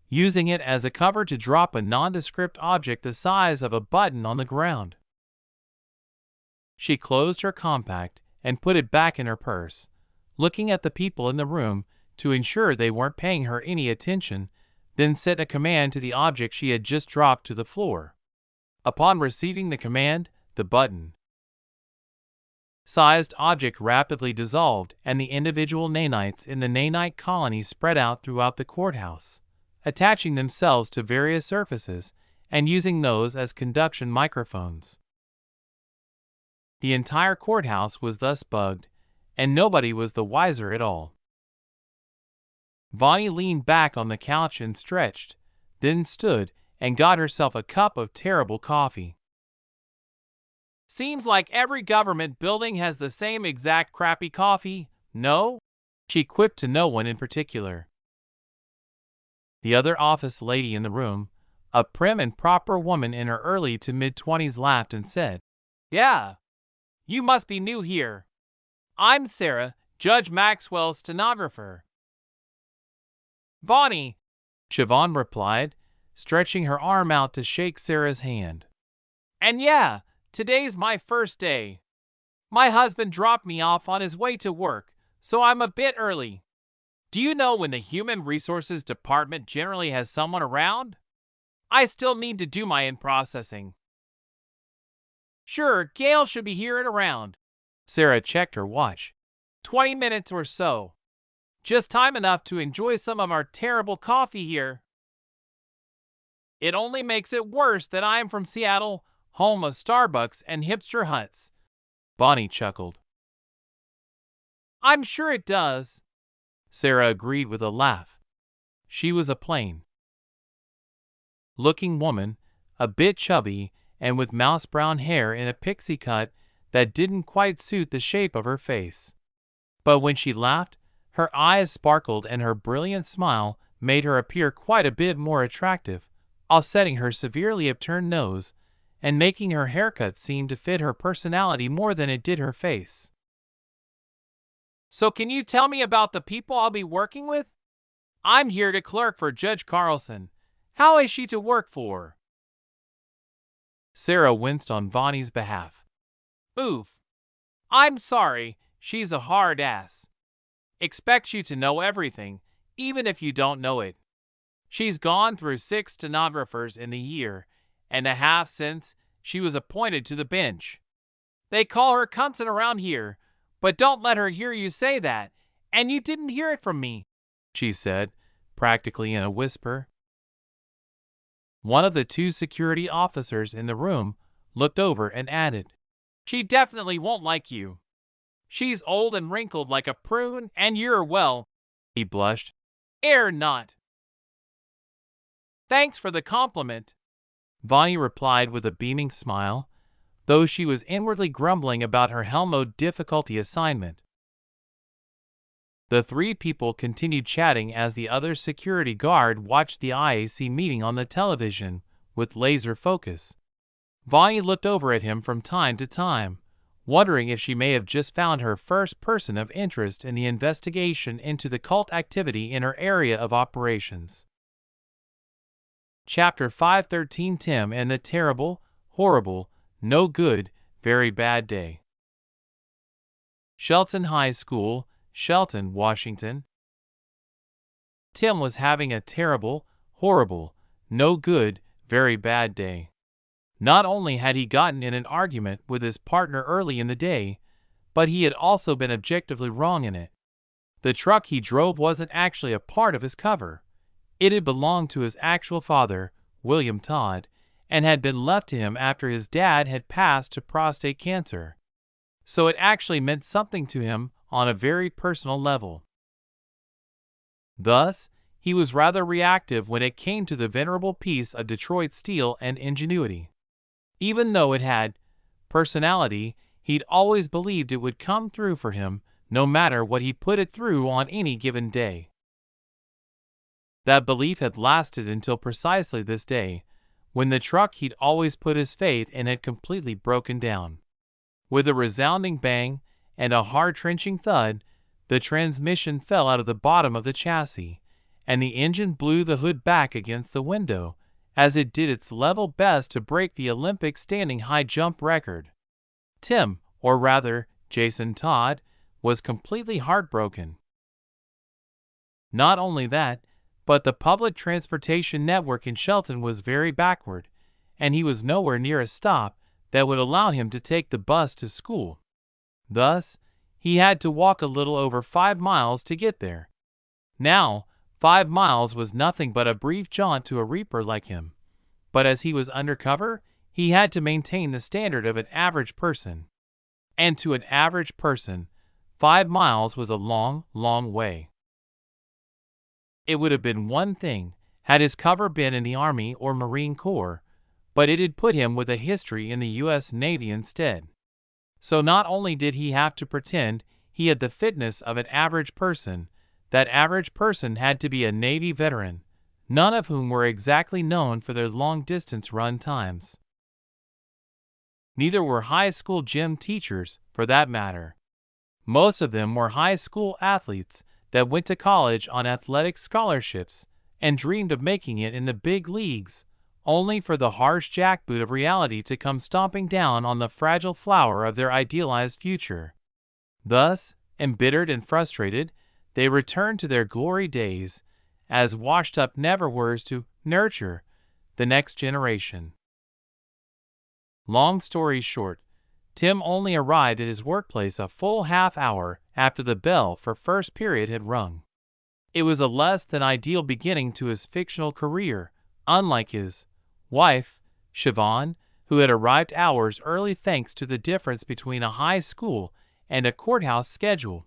using it as a cover to drop a nondescript object the size of a button on the ground. She closed her compact and put it back in her purse, looking at the people in the room to ensure they weren't paying her any attention, then sent a command to the object she had just dropped to the floor. Upon receiving the command, the button-sized object rapidly dissolved and the individual nanites in the nanite colony spread out throughout the courthouse, attaching themselves to various surfaces and using those as conduction microphones. The entire courthouse was thus bugged, and nobody was the wiser at all. Vani leaned back on the couch and stretched, then stood and got herself a cup of terrible coffee. Seems like every government building has the same exact crappy coffee, no? She quipped to no one in particular. The other office lady in the room, a prim and proper woman in her early to mid-20s, laughed and said, "Yeah. You must be new here. I'm Sarah, Judge Maxwell's stenographer." "Vani," Siobhan replied, stretching her arm out to shake Sarah's hand. "And yeah, today's my first day. My husband dropped me off on his way to work, so I'm a bit early. Do you know when the Human Resources Department generally has someone around? I still need to do my in-processing." "Sure, Gail should be here and around." Sarah checked her watch. 20 minutes or so. Just time enough to enjoy some of our terrible coffee here. It only makes it worse that I am from Seattle, home of Starbucks and hipster huts. Bonnie chuckled. "I'm sure it does," Sarah agreed with a laugh. She was a plain-looking woman, a bit chubby, and with mouse-brown hair in a pixie cut that didn't quite suit the shape of her face. But when she laughed, her eyes sparkled and her brilliant smile made her appear quite a bit more attractive, offsetting her severely upturned nose and making her haircut seem to fit her personality more than it did her face. "So can you tell me about the people I'll be working with? I'm here to clerk for Judge Carlson. How is she to work for?" Sarah winced on Vani's behalf. "Oof. I'm sorry, she's a hard ass. Expects you to know everything, even if you don't know it. She's gone through 6 stenographers in the year and a half since she was appointed to the bench. They call her cuntsing around here, but don't let her hear you say that, and you didn't hear it from me," she said, practically in a whisper. One of the 2 security officers in the room looked over and added, "She definitely won't like you. She's old and wrinkled like a prune, and you're, well," he blushed, not." "Thanks for the compliment," Vani replied with a beaming smile, though she was inwardly grumbling about her Helmo difficulty assignment. The 3 people continued chatting as the other security guard watched the IAC meeting on the television with laser focus. Vani looked over at him from time to time, wondering if she may have just found her first person of interest in the investigation into the cult activity in her area of operations. Chapter 513 Tim and the Terrible, Horrible, No Good, Very Bad Day. Shelton High School, Shelton, Washington. Tim was having a terrible, horrible, no good, very bad day. Not only had he gotten in an argument with his partner early in the day, but he had also been objectively wrong in it. The truck he drove wasn't actually a part of his cover. It had belonged to his actual father, William Todd, and had been left to him after his dad had passed to prostate cancer. So it actually meant something to him on a very personal level. Thus, he was rather reactive when it came to the venerable piece of Detroit steel and ingenuity. Even though it had personality, he'd always believed it would come through for him, no matter what he put it through on any given day. That belief had lasted until precisely this day, when the truck he'd always put his faith in had completely broken down. With a resounding bang and a heart-wrenching thud, the transmission fell out of the bottom of the chassis, and the engine blew the hood back against the window, as it did its level best to break the Olympic standing high jump record. Tim, or rather, Jason Todd, was completely heartbroken. Not only that, but the public transportation network in Shelton was very backward, and he was nowhere near a stop that would allow him to take the bus to school. Thus, he had to walk a little over 5 miles to get there. Now, 5 miles was nothing but a brief jaunt to a reaper like him, but as he was undercover, he had to maintain the standard of an average person. And to an average person, 5 miles was a long, long way. It would have been one thing had his cover been in the Army or Marine Corps, but it had put him with a history in the U.S. Navy instead. So not only did he have to pretend he had the fitness of an average person, that average person had to be a Navy veteran, none of whom were exactly known for their long-distance run times. Neither were high school gym teachers, for that matter. Most of them were high school athletes that went to college on athletic scholarships and dreamed of making it in the big leagues, only for the harsh jackboot of reality to come stomping down on the fragile flower of their idealized future. Thus, embittered and frustrated, they returned to their glory days as washed-up never-weres to nurture the next generation. Long story short, Tim only arrived at his workplace a full half-hour after the bell for first period had rung. It was a less than ideal beginning to his fictional career, unlike his wife, Siobhan, who had arrived hours early thanks to the difference between a high school and a courthouse schedule.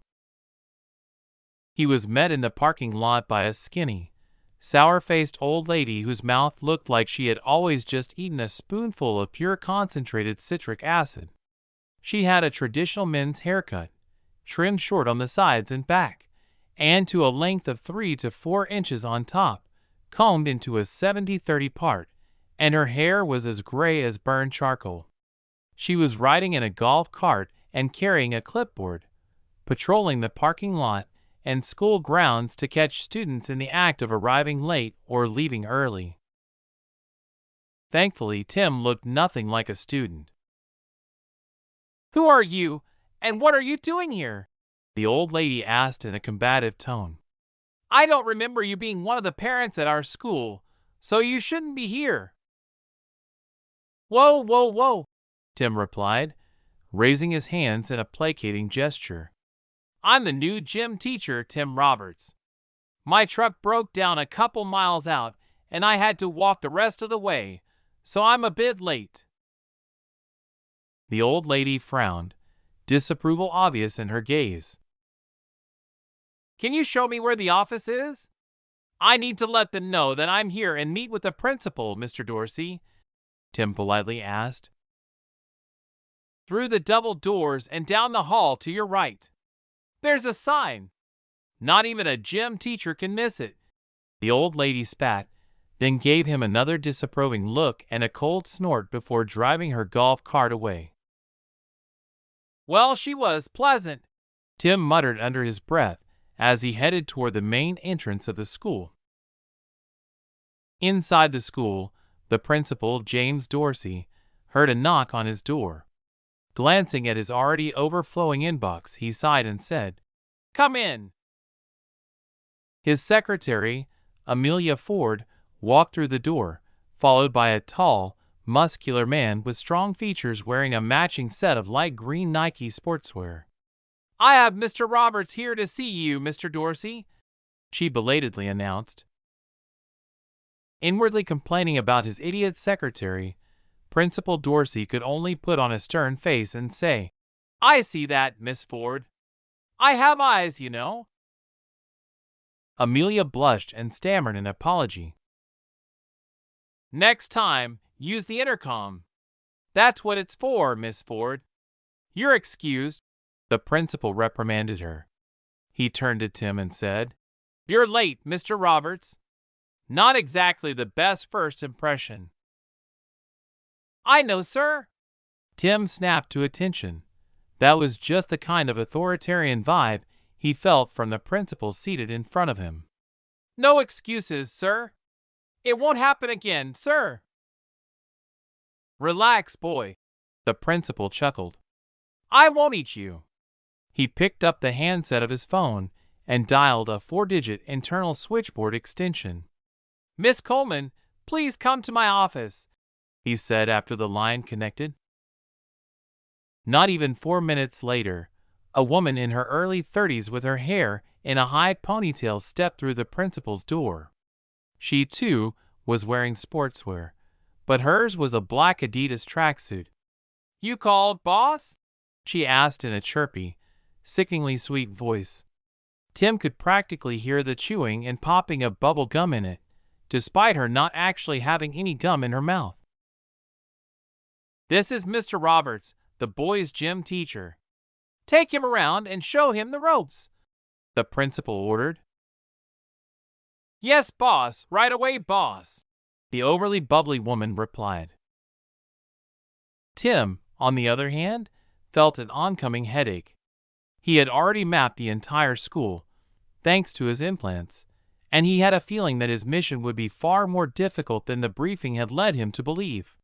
He was met in the parking lot by a skinny, sour-faced old lady whose mouth looked like she had always just eaten a spoonful of pure concentrated citric acid. She had a traditional men's haircut, trimmed short on the sides and back, and to a length of 3 to 4 inches on top, combed into a 70-30 part, and her hair was as gray as burned charcoal. She was riding in a golf cart and carrying a clipboard, patrolling the parking lot and school grounds to catch students in the act of arriving late or leaving early. Thankfully, Tim looked nothing like a student. "Who are you, and what are you doing here?" the old lady asked in a combative tone. "I don't remember you being one of the parents at our school, so you shouldn't be here." "Whoa, whoa, whoa," Tim replied, raising his hands in a placating gesture. "I'm the new gym teacher, Tim Roberts. My truck broke down a couple miles out, and I had to walk the rest of the way, so I'm a bit late." The old lady frowned, disapproval obvious in her gaze. "Can you show me where the office is? I need to let them know that I'm here and meet with the principal, Mr. Dorsey," Tim politely asked. "Through the double doors and down the hall to your right. There's a sign. Not even a gym teacher can miss it." The old lady spat, then gave him another disapproving look and a cold snort before driving her golf cart away. Well, she was pleasant, Tim muttered under his breath as he headed toward the main entrance of the school. Inside the school, the principal, James Dorsey, heard a knock on his door. Glancing at his already overflowing inbox, he sighed and said, "Come in." His secretary, Amelia Ford, walked through the door, followed by a tall, muscular man with strong features wearing a matching set of light green Nike sportswear. "I have Mr. Roberts here to see you, Mr. Dorsey," she belatedly announced. Inwardly complaining about his idiot secretary, Principal Dorsey could only put on a stern face and say, "I see that, Miss Ford. I have eyes, you know." Amelia blushed and stammered an apology. "Next time, use the intercom. That's what it's for, Miss Ford. You're excused," the principal reprimanded her. He turned to Tim and said, "You're late, Mr. Roberts. Not exactly the best first impression." "I know, sir." Tim snapped to attention. That was just the kind of authoritarian vibe he felt from the principal seated in front of him. "No excuses, sir. It won't happen again, sir." "Relax, boy," the principal chuckled. "I won't eat you." He picked up the handset of his phone and dialed a 4-digit internal switchboard extension. "Miss Coleman, please come to my office," he said after the line connected. Not even 4 minutes later, a woman in her early 30s with her hair in a high ponytail stepped through the principal's door. She, too, was wearing sportswear, but hers was a black Adidas tracksuit. "You called, boss?" she asked in a chirpy, sickeningly sweet voice. Tim could practically hear the chewing and popping of bubble gum in it, despite her not actually having any gum in her mouth. "This is Mr. Roberts, the boys' gym teacher. Take him around and show him the ropes," the principal ordered. "Yes, boss, right away, boss," the overly bubbly woman replied. Tim, on the other hand, felt an oncoming headache. He had already mapped the entire school, thanks to his implants, and he had a feeling that his mission would be far more difficult than the briefing had led him to believe,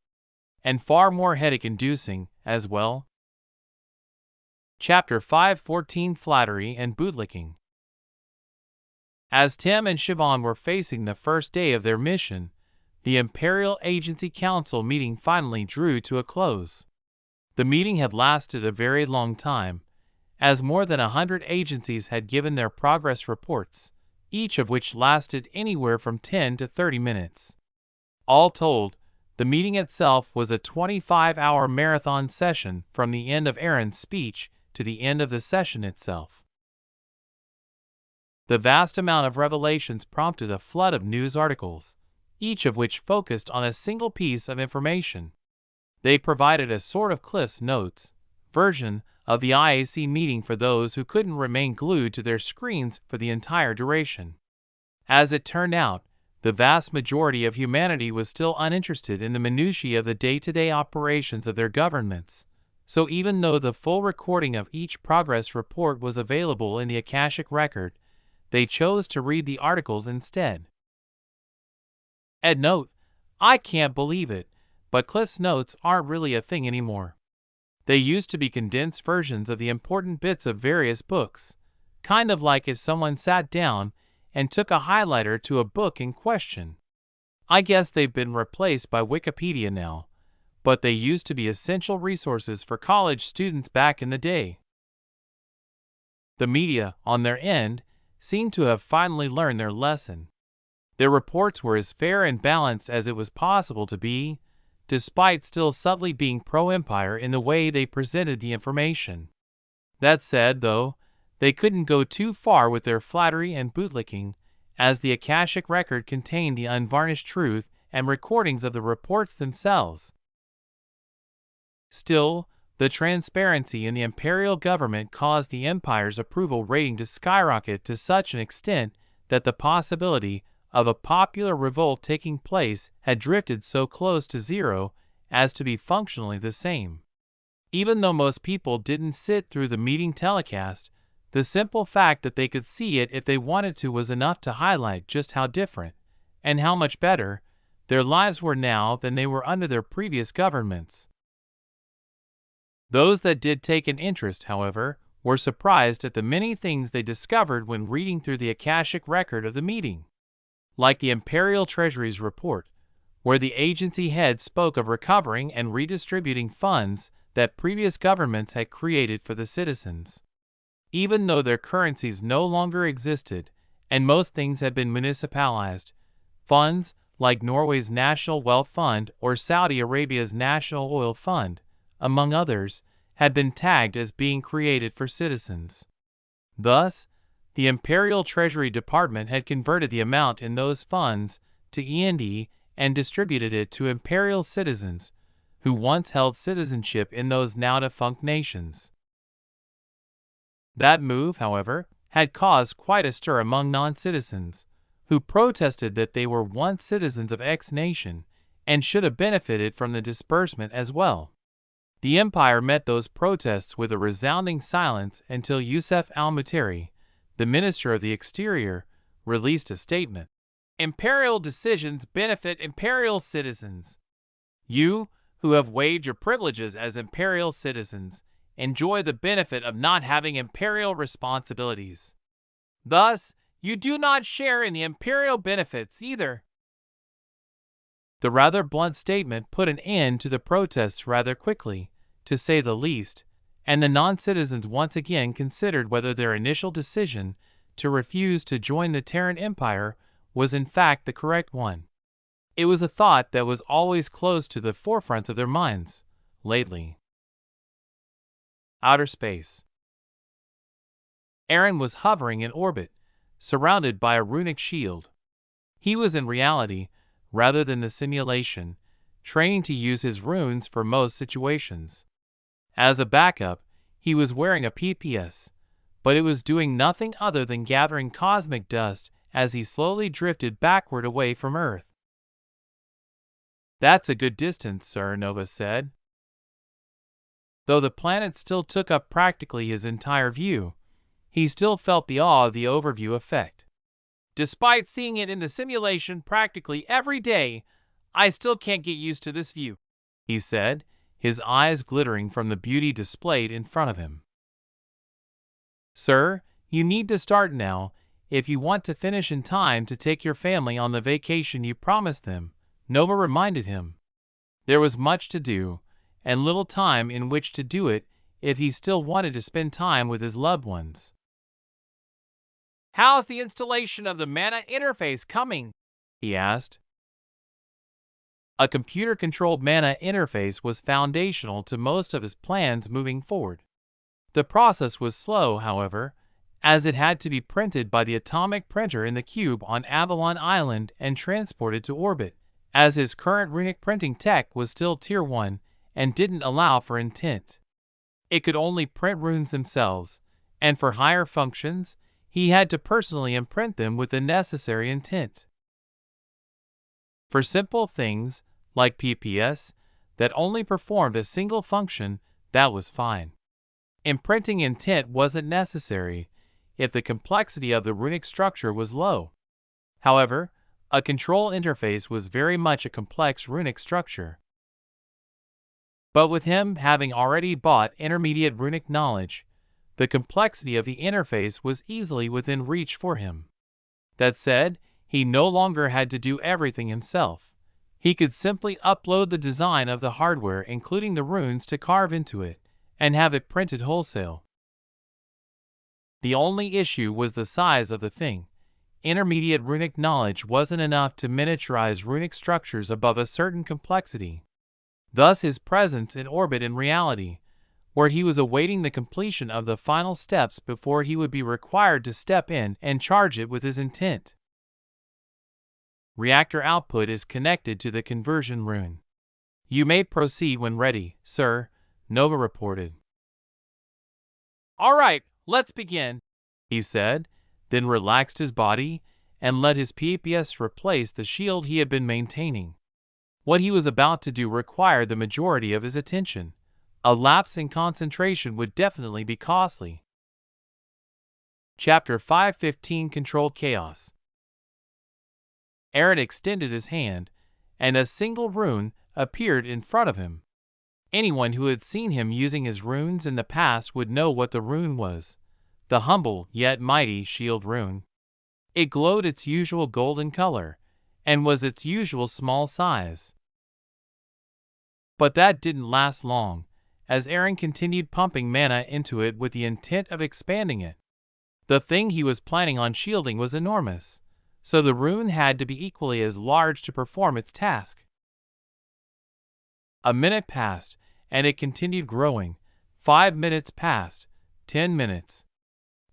and far more headache-inducing as well. Chapter 5:14 Flattery and Bootlicking. As Tim and Siobhan were facing the first day of their mission, the Imperial Agency Council meeting finally drew to a close. The meeting had lasted a very long time, as more than 100 agencies had given their progress reports, each of which lasted anywhere from 10 to 30 minutes. All told, the meeting itself was a 25-hour marathon session from the end of Aaron's speech to the end of the session itself. The vast amount of revelations prompted a flood of news articles, each of which focused on a single piece of information. They provided a sort of Cliff's Notes version of the IAC meeting for those who couldn't remain glued to their screens for the entire duration. As it turned out, the vast majority of humanity was still uninterested in the minutiae of the day-to-day operations of their governments. So even though the full recording of each progress report was available in the Akashic Record, they chose to read the articles instead. Ed note, I can't believe it, but Cliff's Notes aren't really a thing anymore. They used to be condensed versions of the important bits of various books, kind of like if someone sat down and took a highlighter to a book in question. I guess they've been replaced by Wikipedia now, but they used to be essential resources for college students back in the day. The media, on their end, seemed to have finally learned their lesson. Their reports were as fair and balanced as it was possible to be, despite still subtly being pro-empire in the way they presented the information. That said, though, they couldn't go too far with their flattery and bootlicking, as the Akashic Record contained the unvarnished truth and recordings of the reports themselves. Still, the transparency in the imperial government caused the empire's approval rating to skyrocket to such an extent that the possibility of a popular revolt taking place had drifted so close to zero as to be functionally the same. Even though most people didn't sit through the meeting telecast, the simple fact that they could see it if they wanted to was enough to highlight just how different, and how much better, their lives were now than they were under their previous governments. Those that did take an interest, however, were surprised at the many things they discovered when reading through the Akashic record of the meeting. Like the Imperial Treasury's report, where the agency head spoke of recovering and redistributing funds that previous governments had created for the citizens. Even though their currencies no longer existed, and most things had been municipalized, funds, like Norway's National Wealth Fund or Saudi Arabia's National Oil Fund, among others, had been tagged as being created for citizens. Thus, the Imperial Treasury Department had converted the amount in those funds to END and distributed it to imperial citizens, who once held citizenship in those now-defunct nations. That move, however, had caused quite a stir among non-citizens, who protested that they were once citizens of X nation and should have benefited from the disbursement as well. The empire met those protests with a resounding silence until Yusuf al-Muteri, the Minister of the Exterior, released a statement. Imperial decisions benefit imperial citizens. You, who have waived your privileges as imperial citizens, enjoy the benefit of not having imperial responsibilities. Thus, you do not share in the imperial benefits either. The rather blunt statement put an end to the protests rather quickly, to say the least, and the non-citizens once again considered whether their initial decision to refuse to join the Terran Empire was in fact the correct one. It was a thought that was always close to the forefronts of their minds, lately. Outer space. Aaron was hovering in orbit, surrounded by a runic shield. He was in reality, rather than the simulation, training to use his runes for most situations. As a backup, he was wearing a PPS, but it was doing nothing other than gathering cosmic dust as he slowly drifted backward away from Earth. That's a good distance, sir, Nova said. Though the planet still took up practically his entire view, he still felt the awe of the overview effect. Despite seeing it in the simulation practically every day, I still can't get used to this view, he said, his eyes glittering from the beauty displayed in front of him. Sir, you need to start now, if you want to finish in time to take your family on the vacation you promised them, Nova reminded him. There was much to do, and little time in which to do it if he still wanted to spend time with his loved ones. How's the installation of the Mana interface coming? He asked. A computer-controlled Mana interface was foundational to most of his plans moving forward. The process was slow, however, as it had to be printed by the atomic printer in the cube on Avalon Island and transported to orbit, as his current runic printing tech was still Tier 1 and didn't allow for intent. It could only print runes themselves, and for higher functions, he had to personally imprint them with the necessary intent. For simple things, like PPS, that only performed a single function, that was fine. Imprinting intent wasn't necessary if the complexity of the runic structure was low. However, a control interface was very much a complex runic structure. But with him having already bought intermediate runic knowledge, the complexity of the interface was easily within reach for him. That said, he no longer had to do everything himself. He could simply upload the design of the hardware, including the runes, to carve into it, and have it printed wholesale. The only issue was the size of the thing. Intermediate runic knowledge wasn't enough to miniaturize runic structures above a certain complexity. Thus his presence in orbit in reality, where he was awaiting the completion of the final steps before he would be required to step in and charge it with his intent. Reactor output is connected to the conversion rune. You may proceed when ready, sir, Nova reported. All right, let's begin, he said, then relaxed his body and let his PPS replace the shield he had been maintaining. What he was about to do required the majority of his attention, A lapse in concentration would definitely be costly. Chapter 5:15 Controlled Chaos. Aaron extended his hand, and a single rune appeared in front of him. Anyone who had seen him using his runes in the past would know what the rune was, the humble yet mighty shield rune. It glowed its usual golden color, and was its usual small size. But that didn't last long, as Aaron continued pumping mana into it with the intent of expanding it. The thing he was planning on shielding was enormous, so the rune had to be equally as large to perform its task. A minute passed, and it continued growing. 5 minutes passed, 10 minutes.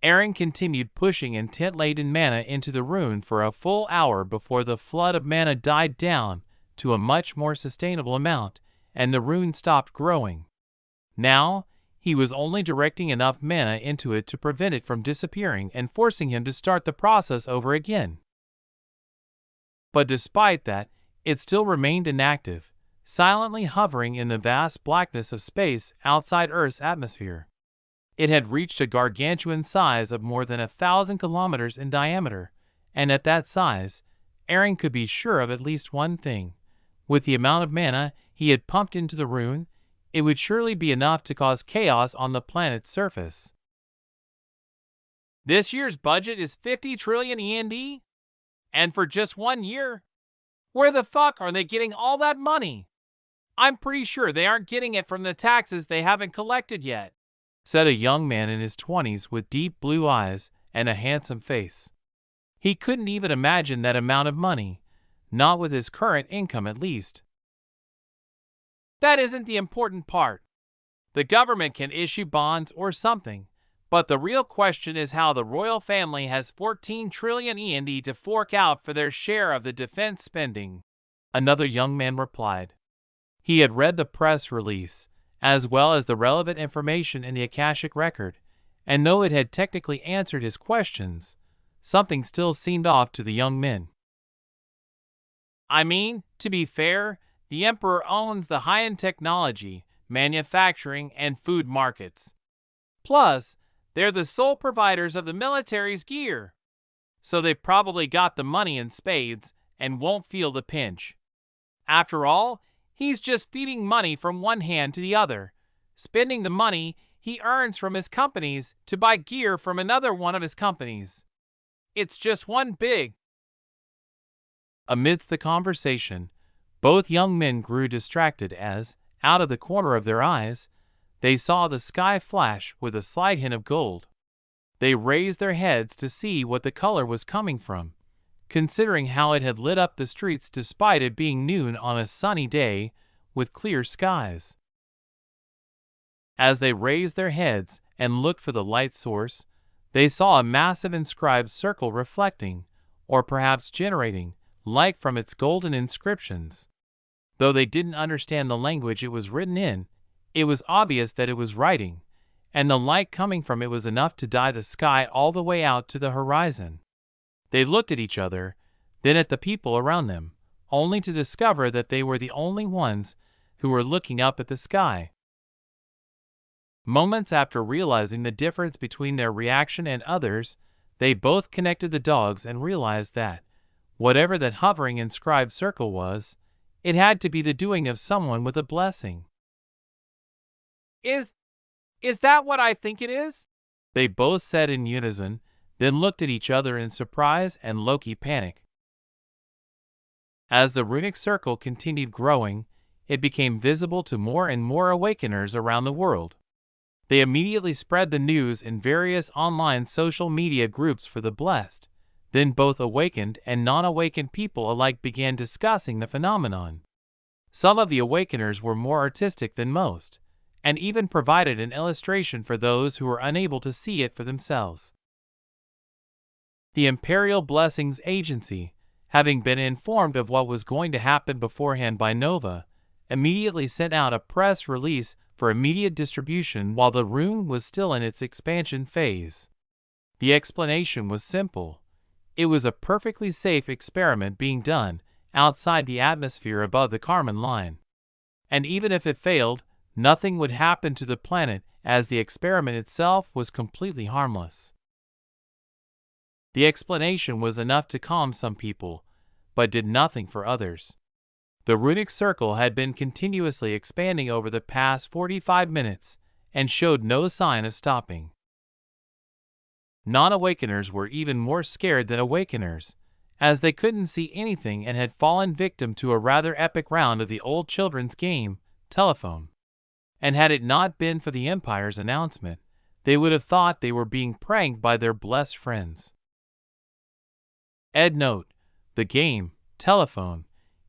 Aaron continued pushing intent-laden mana into the rune for a full hour before the flood of mana died down to a much more sustainable amount, and the rune stopped growing. Now, he was only directing enough mana into it to prevent it from disappearing and forcing him to start the process over again. But despite that, it still remained inactive, silently hovering in the vast blackness of space outside Earth's atmosphere. It had reached a gargantuan size of more than 1,000 kilometers in diameter, and at that size, Aaron could be sure of at least one thing. With the amount of mana he had pumped into the rune, it would surely be enough to cause chaos on the planet's surface. This year's budget is 50 trillion END? And for just 1 year? Where the fuck are they getting all that money? I'm pretty sure they aren't getting it from the taxes they haven't collected yet, said a young man in his 20s with deep blue eyes and a handsome face. He couldn't even imagine that amount of money, not with his current income at least. That isn't the important part. The government can issue bonds or something, but the real question is how the royal family has 14 trillion END to fork out for their share of the defense spending, another young man replied. He had read the press release, as well as the relevant information in the Akashic record, and though it had technically answered his questions, something still seemed off to the young men. I mean, to be fair, the Emperor owns the high-end technology, manufacturing, and food markets. Plus, they're the sole providers of the military's gear. So they've probably got the money in spades and won't feel the pinch. After all, he's just feeding money from one hand to the other, spending the money he earns from his companies to buy gear from another one of his companies. It's just one big. Amidst the conversation, both young men grew distracted as, out of the corner of their eyes, they saw the sky flash with a slight hint of gold. They raised their heads to see what the color was coming from, considering how it had lit up the streets despite it being noon on a sunny day with clear skies. As they raised their heads and looked for the light source, they saw a massive inscribed circle reflecting, or perhaps generating, light from its golden inscriptions. Though they didn't understand the language it was written in, it was obvious that it was writing, and the light coming from it was enough to dye the sky all the way out to the horizon. They looked at each other, then at the people around them, only to discover that they were the only ones who were looking up at the sky. Moments after realizing the difference between their reaction and others, they both connected the dogs and realized that, whatever that hovering inscribed circle was, it had to be the doing of someone with a blessing. Is that what I think it is? They both said in unison, then looked at each other in surprise and low-key panic. As the runic circle continued growing, it became visible to more and more awakeners around the world. They immediately spread the news in various online social media groups for the blessed. Then both awakened and non-awakened people alike began discussing the phenomenon. Some of the awakeners were more artistic than most, and even provided an illustration for those who were unable to see it for themselves. The Imperial Blessings Agency, having been informed of what was going to happen beforehand by Nova, immediately sent out a press release for immediate distribution while the rune was still in its expansion phase. The explanation was simple. It was a perfectly safe experiment being done outside the atmosphere above the Kármán line. And even if it failed, nothing would happen to the planet as the experiment itself was completely harmless. The explanation was enough to calm some people, but did nothing for others. The runic circle had been continuously expanding over the past 45 minutes and showed no sign of stopping. Non-awakeners were even more scared than awakeners, as they couldn't see anything and had fallen victim to a rather epic round of the old children's game, telephone. And had it not been for the Empire's announcement, they would have thought they were being pranked by their blessed friends. Ed note: the game, telephone,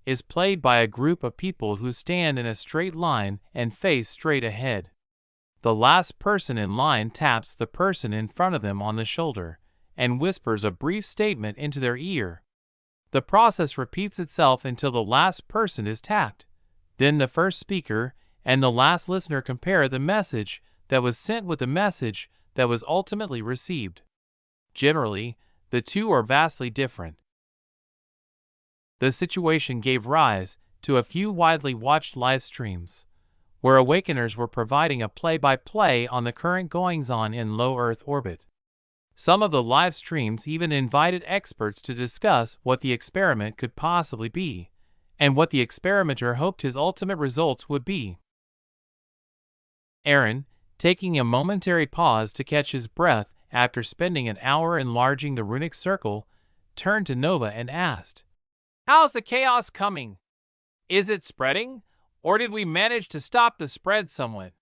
is played by a group of people who stand in a straight line and face straight ahead. The last person in line taps the person in front of them on the shoulder and whispers a brief statement into their ear. The process repeats itself until the last person is tapped. Then the first speaker and the last listener compare the message that was sent with the message that was ultimately received. Generally, the two are vastly different. The situation gave rise to a few widely watched live streams, where awakeners were providing a play-by-play on the current goings-on in low Earth orbit. Some of the live streams even invited experts to discuss what the experiment could possibly be, and what the experimenter hoped his ultimate results would be. Aaron, taking a momentary pause to catch his breath after spending an hour enlarging the runic circle, turned to Nova and asked, "How's the chaos coming? Is it spreading, or did we manage to stop the spread somewhat?"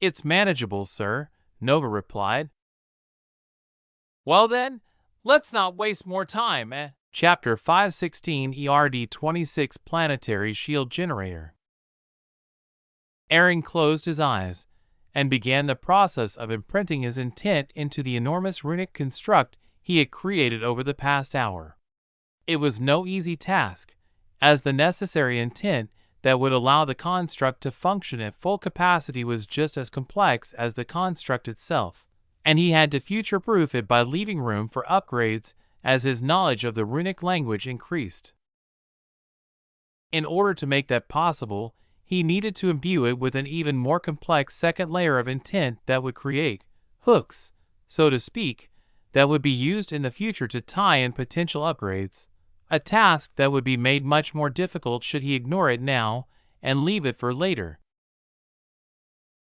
"It's manageable, sir," Nova replied. "Well then, let's not waste more time, eh?" Chapter 516 ERD-26 Planetary Shield Generator. Aaron closed his eyes and began the process of imprinting his intent into the enormous runic construct he had created over the past hour. It was no easy task, as the necessary intent that would allow the construct to function at full capacity was just as complex as the construct itself, and he had to future-proof it by leaving room for upgrades as his knowledge of the runic language increased. In order to make that possible, he needed to imbue it with an even more complex second layer of intent that would create hooks, so to speak, that would be used in the future to tie in potential upgrades, a task that would be made much more difficult should he ignore it now and leave it for later.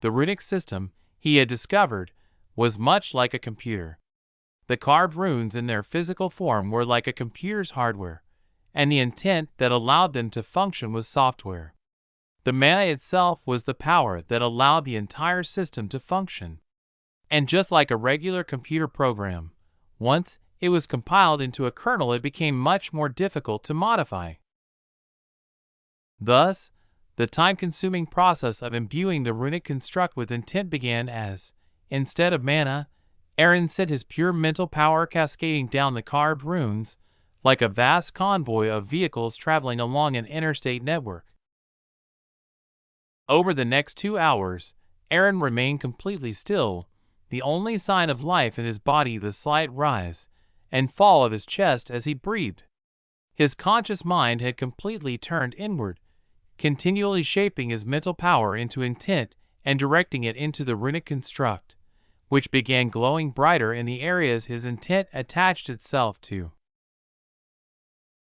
The runic system, he had discovered, was much like a computer. The carved runes in their physical form were like a computer's hardware, and the intent that allowed them to function was software. The mana itself was the power that allowed the entire system to function. And just like a regular computer program, once it was compiled into a kernel, it became much more difficult to modify. Thus, the time-consuming process of imbuing the runic construct with intent began as, instead of mana, Aaron sent his pure mental power cascading down the carved runes, like a vast convoy of vehicles traveling along an interstate network. Over the next 2 hours, Aaron remained completely still, the only sign of life in his body the slight rise and fall of his chest as he breathed. His conscious mind had completely turned inward, continually shaping his mental power into intent and directing it into the runic construct, which began glowing brighter in the areas his intent attached itself to.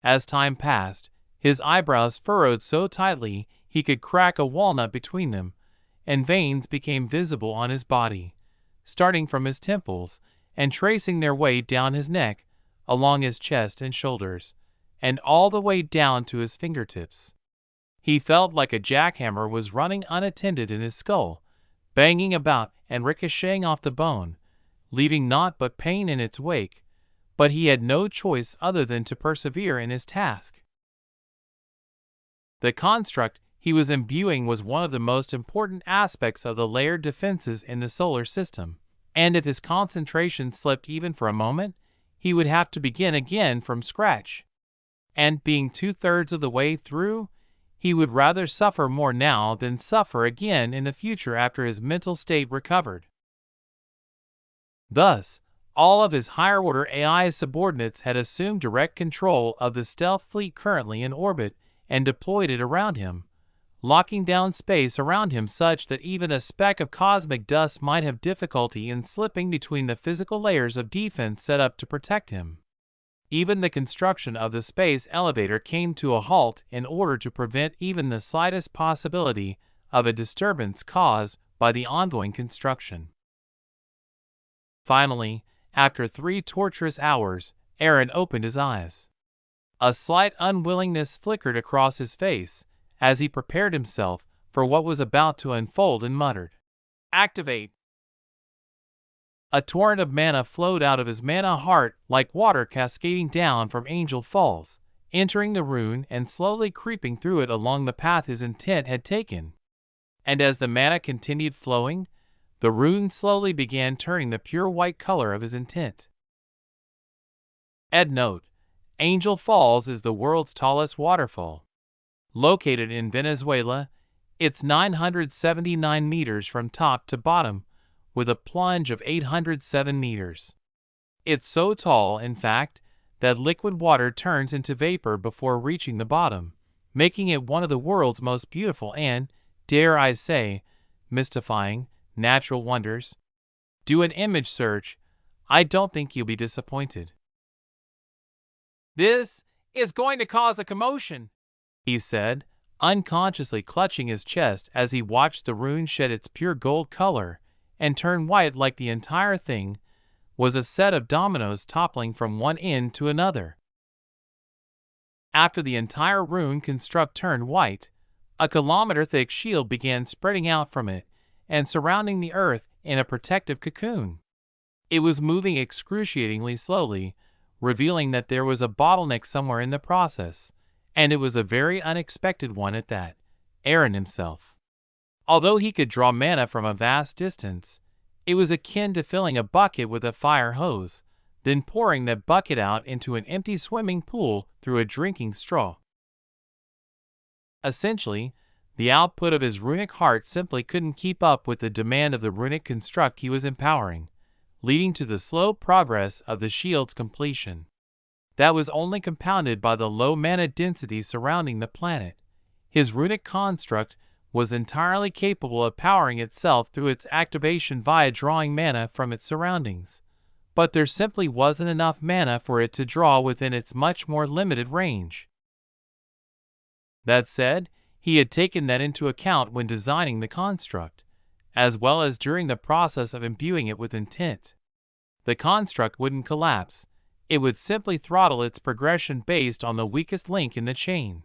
As time passed, his eyebrows furrowed so tightly he could crack a walnut between them, and veins became visible on his body, starting from his temples and tracing their way down his neck, along his chest and shoulders, and all the way down to his fingertips. He felt like a jackhammer was running unattended in his skull, banging about and ricocheting off the bone, leaving naught but pain in its wake, but he had no choice other than to persevere in his task. The construct he was imbuing was one of the most important aspects of the layered defenses in the solar system, and if his concentration slipped even for a moment, he would have to begin again from scratch. And being 2/3 of the way through, he would rather suffer more now than suffer again in the future after his mental state recovered. Thus, all of his higher-order AI subordinates had assumed direct control of the stealth fleet currently in orbit and deployed it around him, locking down space around him such that even a speck of cosmic dust might have difficulty in slipping between the physical layers of defense set up to protect him. Even the construction of the space elevator came to a halt in order to prevent even the slightest possibility of a disturbance caused by the ongoing construction. Finally, after 3 torturous hours, Aaron opened his eyes. A slight unwillingness flickered across his face as he prepared himself for what was about to unfold and muttered, "Activate!" A torrent of mana flowed out of his mana heart like water cascading down from Angel Falls, entering the rune and slowly creeping through it along the path his intent had taken. And as the mana continued flowing, the rune slowly began turning the pure white color of his intent. Note: Angel Falls is the world's tallest waterfall. Located in Venezuela, it's 979 meters from top to bottom, with a plunge of 807 meters. It's so tall, in fact, that liquid water turns into vapor before reaching the bottom, making it one of the world's most beautiful and, dare I say, mystifying natural wonders. Do an image search. I don't think you'll be disappointed. "This is going to cause a commotion," he said, unconsciously clutching his chest as he watched the rune shed its pure gold color and turn white like the entire thing was a set of dominoes toppling from one end to another. After the entire rune construct turned white, a kilometer-thick shield began spreading out from it and surrounding the earth in a protective cocoon. It was moving excruciatingly slowly, revealing that there was a bottleneck somewhere in the process, and it was a very unexpected one at that. Aaron himself. Although he could draw mana from a vast distance, it was akin to filling a bucket with a fire hose, then pouring that bucket out into an empty swimming pool through a drinking straw. Essentially, the output of his runic heart simply couldn't keep up with the demand of the runic construct he was empowering, leading to the slow progress of the shield's completion. That was only compounded by the low mana density surrounding the planet. His runic construct was entirely capable of powering itself through its activation via drawing mana from its surroundings, but there simply wasn't enough mana for it to draw within its much more limited range. That said, he had taken that into account when designing the construct, as well as during the process of imbuing it with intent. The construct wouldn't collapse, it would simply throttle its progression based on the weakest link in the chain.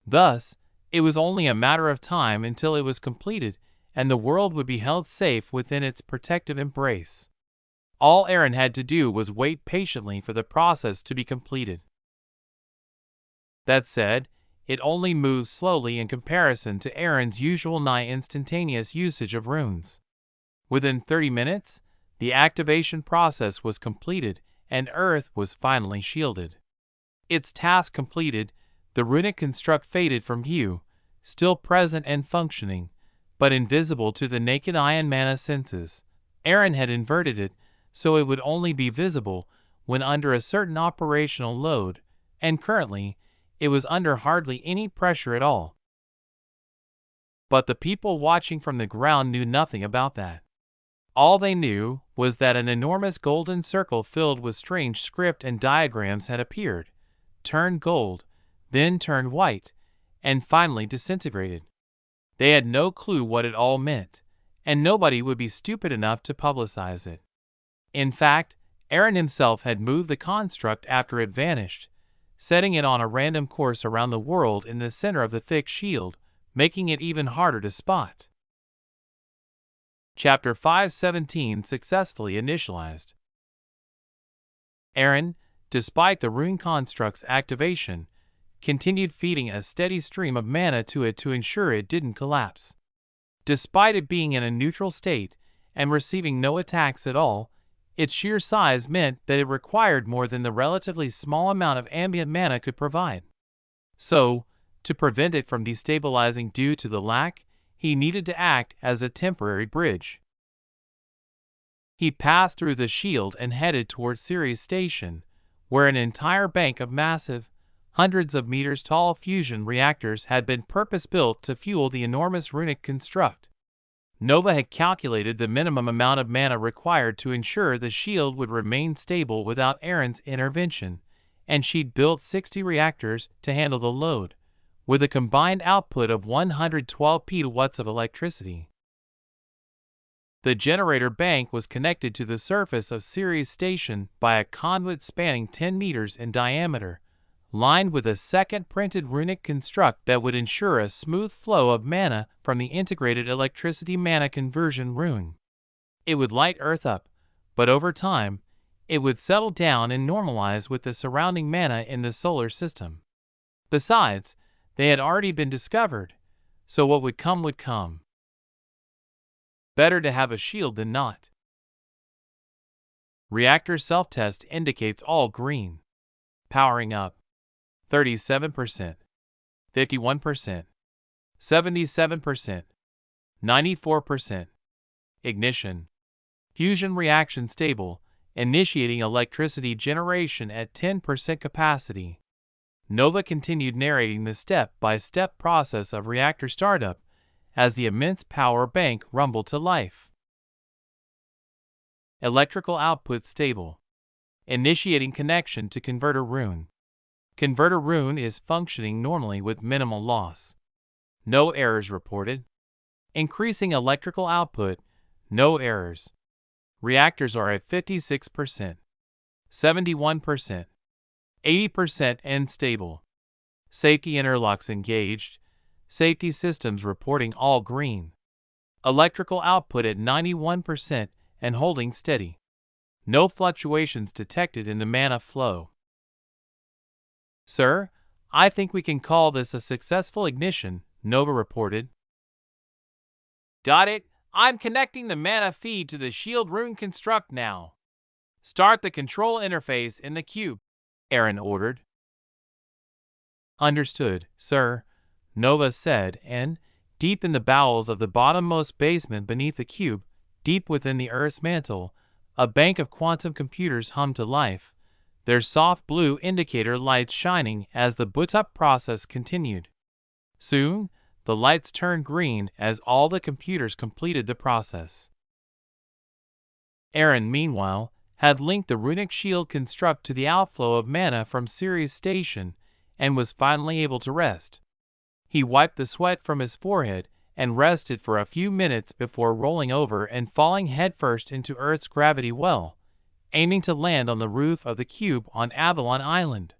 Thus, it was only a matter of time until it was completed and the world would be held safe within its protective embrace. All Aaron had to do was wait patiently for the process to be completed. That said, it only moved slowly in comparison to Aaron's usual nigh instantaneous usage of runes. Within 30 minutes, the activation process was completed and Earth was finally shielded. Its task completed, the runic construct faded from view, still present and functioning, but invisible to the naked eye and mana senses. Aaron had inverted it, so it would only be visible when under a certain operational load, and currently, it was under hardly any pressure at all. But the people watching from the ground knew nothing about that. All they knew was that an enormous golden circle filled with strange script and diagrams had appeared, turned gold, then turned white, and finally disintegrated. They had no clue what it all meant, and nobody would be stupid enough to publicize it. In fact, Aaron himself had moved the construct after it vanished, setting it on a random course around the world in the center of the thick shield, making it even harder to spot. Chapter 517 successfully initialized. Aaron, despite the rune construct's activation, continued feeding a steady stream of mana to it to ensure it didn't collapse. Despite it being in a neutral state and receiving no attacks at all, its sheer size meant that it required more than the relatively small amount of ambient mana could provide. So, to prevent it from destabilizing due to the lack, he needed to act as a temporary bridge. He passed through the shield and headed toward Ceres Station, where an entire bank of massive, hundreds of meters tall fusion reactors had been purpose-built to fuel the enormous runic construct. Nova had calculated the minimum amount of mana required to ensure the shield would remain stable without Aaron's intervention, and she'd built 60 reactors to handle the load, with a combined output of 112 petawatts of electricity. The generator bank was connected to the surface of Ceres Station by a conduit spanning 10 meters in diameter, lined with a second printed runic construct that would ensure a smooth flow of mana from the integrated electricity mana conversion rune. It would light Earth up, but over time, it would settle down and normalize with the surrounding mana in the solar system. Besides, they had already been discovered, so what would come would come. Better to have a shield than not. Reactor self-test indicates all green. Powering up. 37%, 51%, 77%, 94%. Ignition. Fusion reaction stable, initiating electricity generation at 10% capacity. Nova continued narrating the step-by-step process of reactor startup as the immense power bank rumbled to life. Electrical output stable. Initiating connection to converter rune. Converter rune is functioning normally with minimal loss. No errors reported. Increasing electrical output, no errors. Reactors are at 56%, 71%, 80% and stable. Safety interlocks engaged. Safety systems reporting all green. Electrical output at 91% and holding steady. No fluctuations detected in the mana flow. Sir, I think we can call this a successful ignition, Nova reported. Got it. I'm connecting the mana feed to the shield rune construct now. Start the control interface in the cube, Aaron ordered. Understood, sir, Nova said, and, deep in the bowels of the bottommost basement beneath the cube, deep within the Earth's mantle, a bank of quantum computers hummed to life, their soft blue indicator lights shining as the boot-up process continued. Soon, the lights turned green as all the computers completed the process. Aaron, meanwhile, had linked the runic shield construct to the outflow of mana from Ceres Station and was finally able to rest. He wiped the sweat from his forehead and rested for a few minutes before rolling over and falling headfirst into Earth's gravity well, aiming to land on the roof of the cube on Avalon Island.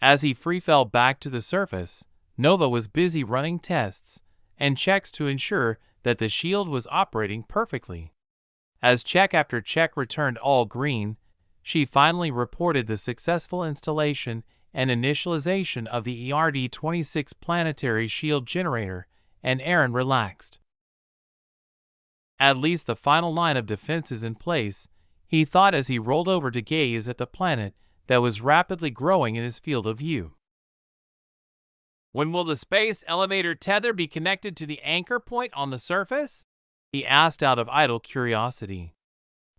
As he free-fell back to the surface, Nova was busy running tests and checks to ensure that the shield was operating perfectly. As check after check returned all green, she finally reported the successful installation and initialization of the ERD-26 planetary shield generator, and Aaron relaxed. At least the final line of defense is in place, he thought as he rolled over to gaze at the planet that was rapidly growing in his field of view. When will the space elevator tether be connected to the anchor point on the surface? He asked out of idle curiosity.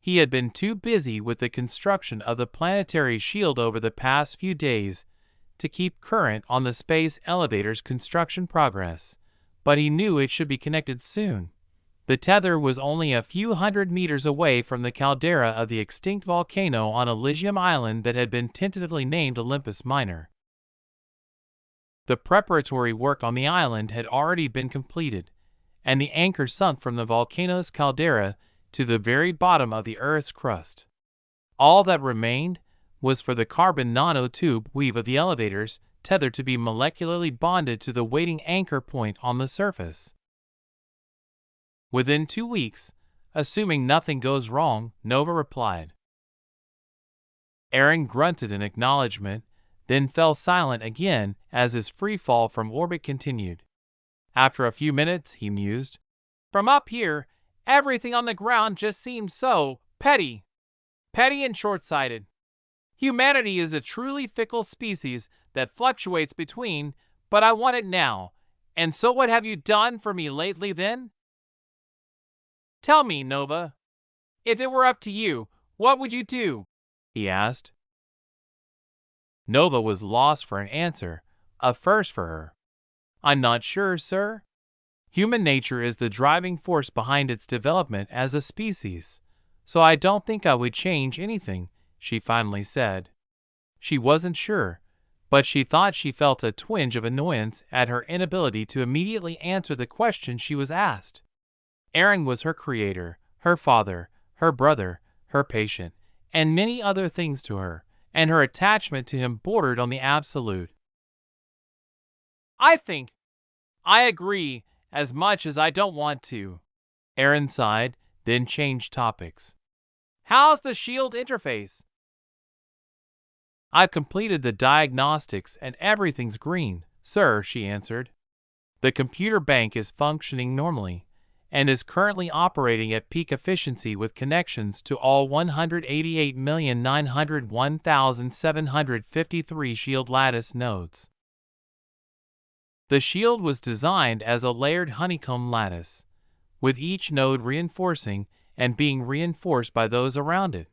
He had been too busy with the construction of the planetary shield over the past few days to keep current on the space elevator's construction progress, but he knew it should be connected soon. The tether was only a few hundred meters away from the caldera of the extinct volcano on Elysium Island that had been tentatively named Olympus Minor. The preparatory work on the island had already been completed, and the anchor sunk from the volcano's caldera to the very bottom of the Earth's crust. All that remained was for the carbon nanotube weave of the elevator's tether to be molecularly bonded to the waiting anchor point on the surface. Within 2 weeks, assuming nothing goes wrong, Nova replied. Aaron grunted in acknowledgement, then fell silent again as his free fall from orbit continued. After a few minutes, he mused, "From up here, everything on the ground just seems so petty and short-sighted. Humanity is a truly fickle species that fluctuates between, but I want it now. And so what have you done for me lately then? Tell me, Nova. If it were up to you, what would you do?" he asked. Nova was lost for an answer, a first for her. I'm not sure, sir. Human nature is the driving force behind its development as a species, so I don't think I would change anything, she finally said. She wasn't sure, but she thought she felt a twinge of annoyance at her inability to immediately answer the question she was asked. Aaron was her creator, her father, her brother, her patient, and many other things to her, and her attachment to him bordered on the absolute. I agree, as much as I don't want to. Aaron sighed, then changed topics. How's the Shield interface? I've completed the diagnostics and everything's green, sir, she answered. The computer bank is functioning normally, and is currently operating at peak efficiency with connections to all 188,901,753 Shield Lattice nodes. The Shield was designed as a layered honeycomb lattice, with each node reinforcing and being reinforced by those around it.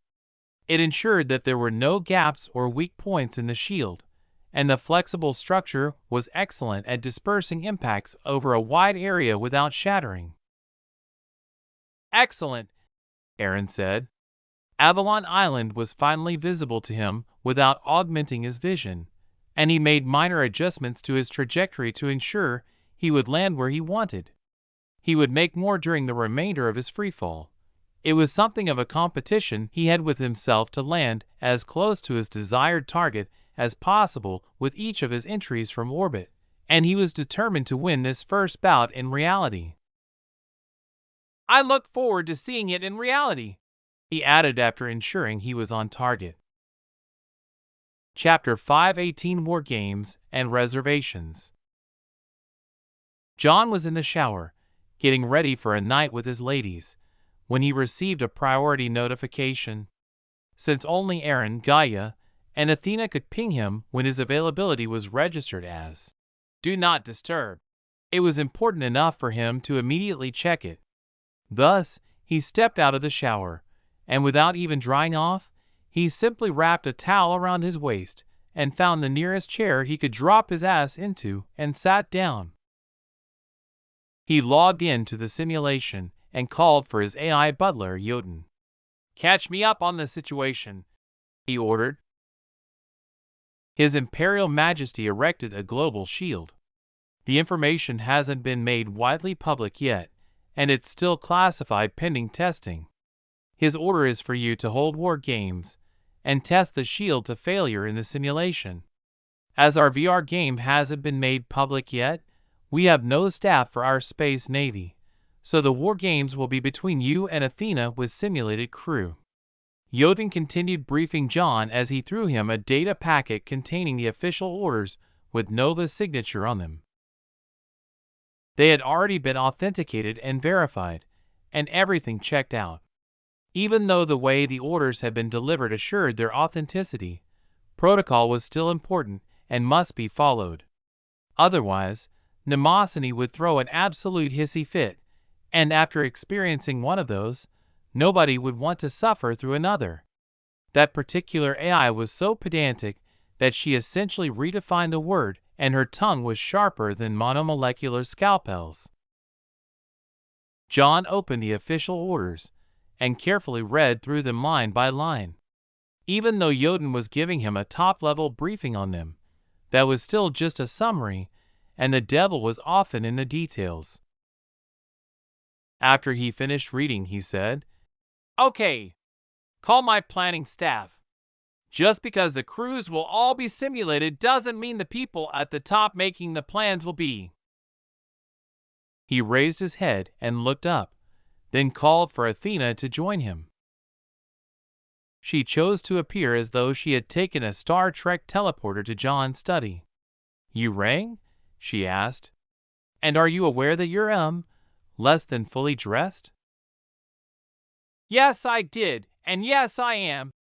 It ensured that there were no gaps or weak points in the shield, and the flexible structure was excellent at dispersing impacts over a wide area without shattering. Excellent, Aaron said. Avalon Island was finally visible to him without augmenting his vision, and he made minor adjustments to his trajectory to ensure he would land where he wanted. He would make more during the remainder of his freefall. It was something of a competition he had with himself to land as close to his desired target as possible with each of his entries from orbit, and he was determined to win this first bout in reality. I look forward to seeing it in reality, he added after ensuring he was on target. Chapter 518 War Games and Reservations. John was in the shower, getting ready for a night with his ladies, when he received a priority notification. Since only Aaron, Gaia, and Athena could ping him when his availability was registered as Do Not Disturb, it was important enough for him to immediately check it. Thus, he stepped out of the shower, and without even drying off, he simply wrapped a towel around his waist and found the nearest chair he could drop his ass into and sat down. He logged into the simulation and called for his AI butler, Jotun. Catch me up on the situation, he ordered. His Imperial Majesty erected a global shield. The information hasn't been made widely public yet, and it's still classified pending testing. His order is for you to hold war games and test the shield to failure in the simulation. As our VR game hasn't been made public yet, we have no staff for our space navy, so the war games will be between you and Athena with simulated crew. Jotun continued briefing John as he threw him a data packet containing the official orders with Nova's signature on them. They had already been authenticated and verified, and everything checked out. Even though the way the orders had been delivered assured their authenticity, protocol was still important and must be followed. Otherwise, Mnemosyne would throw an absolute hissy fit, and after experiencing one of those, nobody would want to suffer through another. That particular AI was so pedantic that she essentially redefined the word, and her tongue was sharper than monomolecular scalpels. John opened the official orders and carefully read through them line by line. Even though Jotun was giving him a top-level briefing on them, that was still just a summary, and the devil was often in the details. After he finished reading, he said, Okay, call my planning staff. Just because the crews will all be simulated doesn't mean the people at the top making the plans will be. He raised his head and looked up, then called for Athena to join him. She chose to appear as though she had taken a Star Trek teleporter to John's study. You rang? She asked. And are you aware that you're, less than fully dressed? Yes, I did, and yes, I am,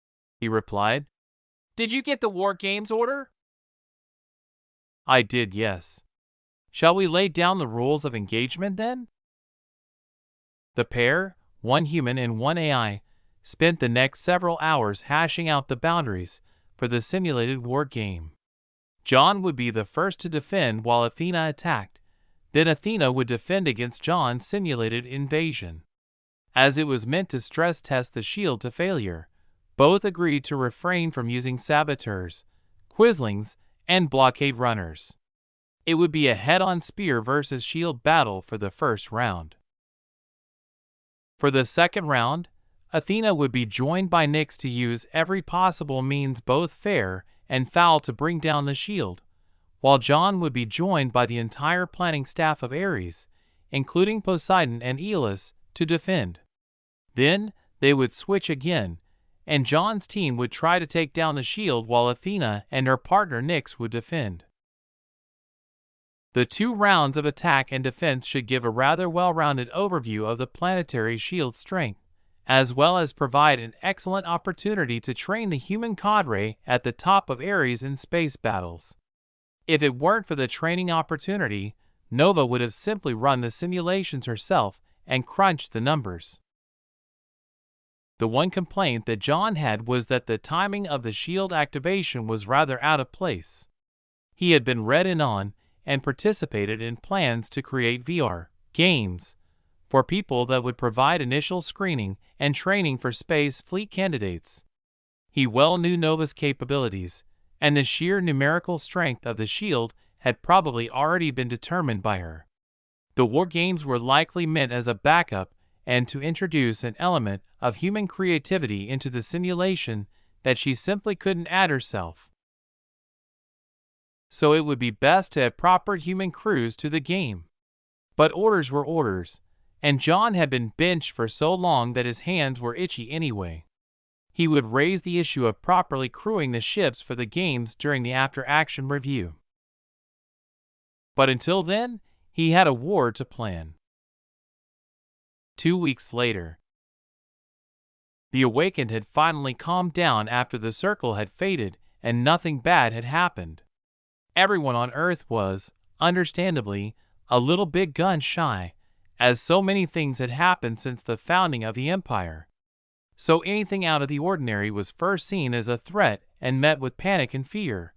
he replied. Did you get the War Games order? I did, yes. Shall we lay down the rules of engagement then? The pair, one human and one AI, spent the next several hours hashing out the boundaries for the simulated war game. John would be the first to defend while Athena attacked. Then Athena would defend against John's simulated invasion. As it was meant to stress test the shield to failure, both agreed to refrain from using saboteurs, quislings, and blockade runners. It would be a head-on spear versus shield battle for the first round. For the second round, Athena would be joined by Nyx to use every possible means, both fair and foul, to bring down the shield, while John would be joined by the entire planning staff of Ares, including Poseidon and Aeolus, to defend. Then they would switch again, and John's team would try to take down the shield while Athena and her partner Nyx would defend. The 2 rounds of attack and defense should give a rather well-rounded overview of the planetary shield's strength, as well as provide an excellent opportunity to train the human cadre at the top of Ares in space battles. If it weren't for the training opportunity, Nova would have simply run the simulations herself and crunched the numbers. The one complaint that John had was that the timing of the shield activation was rather out of place. He had been read in on and participated in plans to create VR games for people that would provide initial screening and training for space fleet candidates. He well knew Nova's capabilities, and the sheer numerical strength of the shield had probably already been determined by her. The war games were likely meant as a backup and to introduce an element of human creativity into the simulation that she simply couldn't add herself. So it would be best to have proper human crews to the game. But orders were orders, and John had been benched for so long that his hands were itchy anyway. He would raise the issue of properly crewing the ships for the games during the after-action review. But until then, he had a war to plan. 2 weeks later, the Awakened had finally calmed down after the circle had faded and nothing bad had happened. Everyone on Earth was, understandably, a little bit gun-shy, as so many things had happened since the founding of the Empire. So anything out of the ordinary was first seen as a threat and met with panic and fear,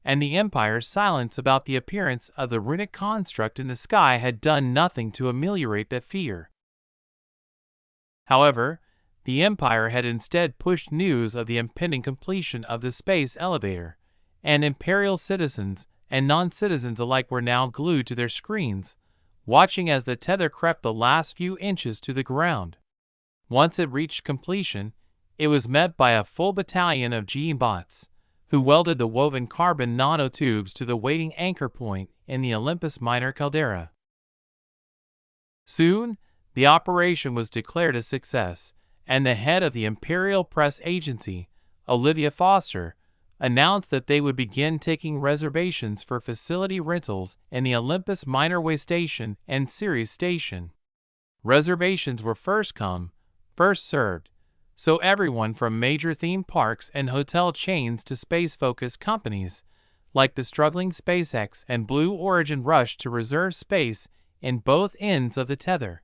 and the Empire's silence about the appearance of the runic construct in the sky had done nothing to ameliorate that fear. However, the Empire had instead pushed news of the impending completion of the space elevator, and Imperial citizens and non-citizens alike were now glued to their screens, watching as the tether crept the last few inches to the ground. Once it reached completion, it was met by a full battalion of G-bots, who welded the woven carbon nanotubes to the waiting anchor point in the Olympus Minor caldera. Soon, the operation was declared a success, and the head of the Imperial Press Agency, Olivia Foster, announced that they would begin taking reservations for facility rentals in the Olympus Minor Way Station and Ceres Station. Reservations were first come, first served, so everyone from major theme parks and hotel chains to space-focused companies, like the struggling SpaceX and Blue Origin, rushed to reserve space in both ends of the tether.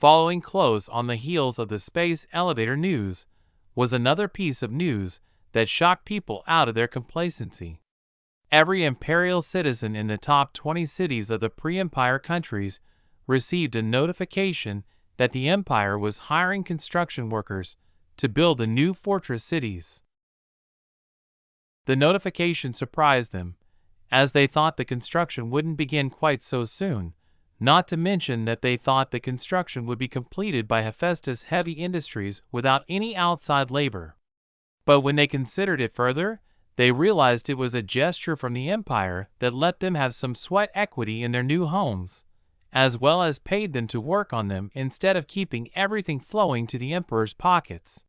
Following close on the heels of the space elevator news was another piece of news that shocked people out of their complacency. Every Imperial citizen in the top 20 cities of the pre-Empire countries received a notification that the Empire was hiring construction workers to build the new fortress cities. The notification surprised them, as they thought the construction wouldn't begin quite so soon, not to mention that they thought the construction would be completed by Hephaestus Heavy Industries without any outside labor. But when they considered it further, they realized it was a gesture from the Empire that let them have some sweat equity in their new homes, as well as paid them to work on them instead of keeping everything flowing to the Emperor's pockets.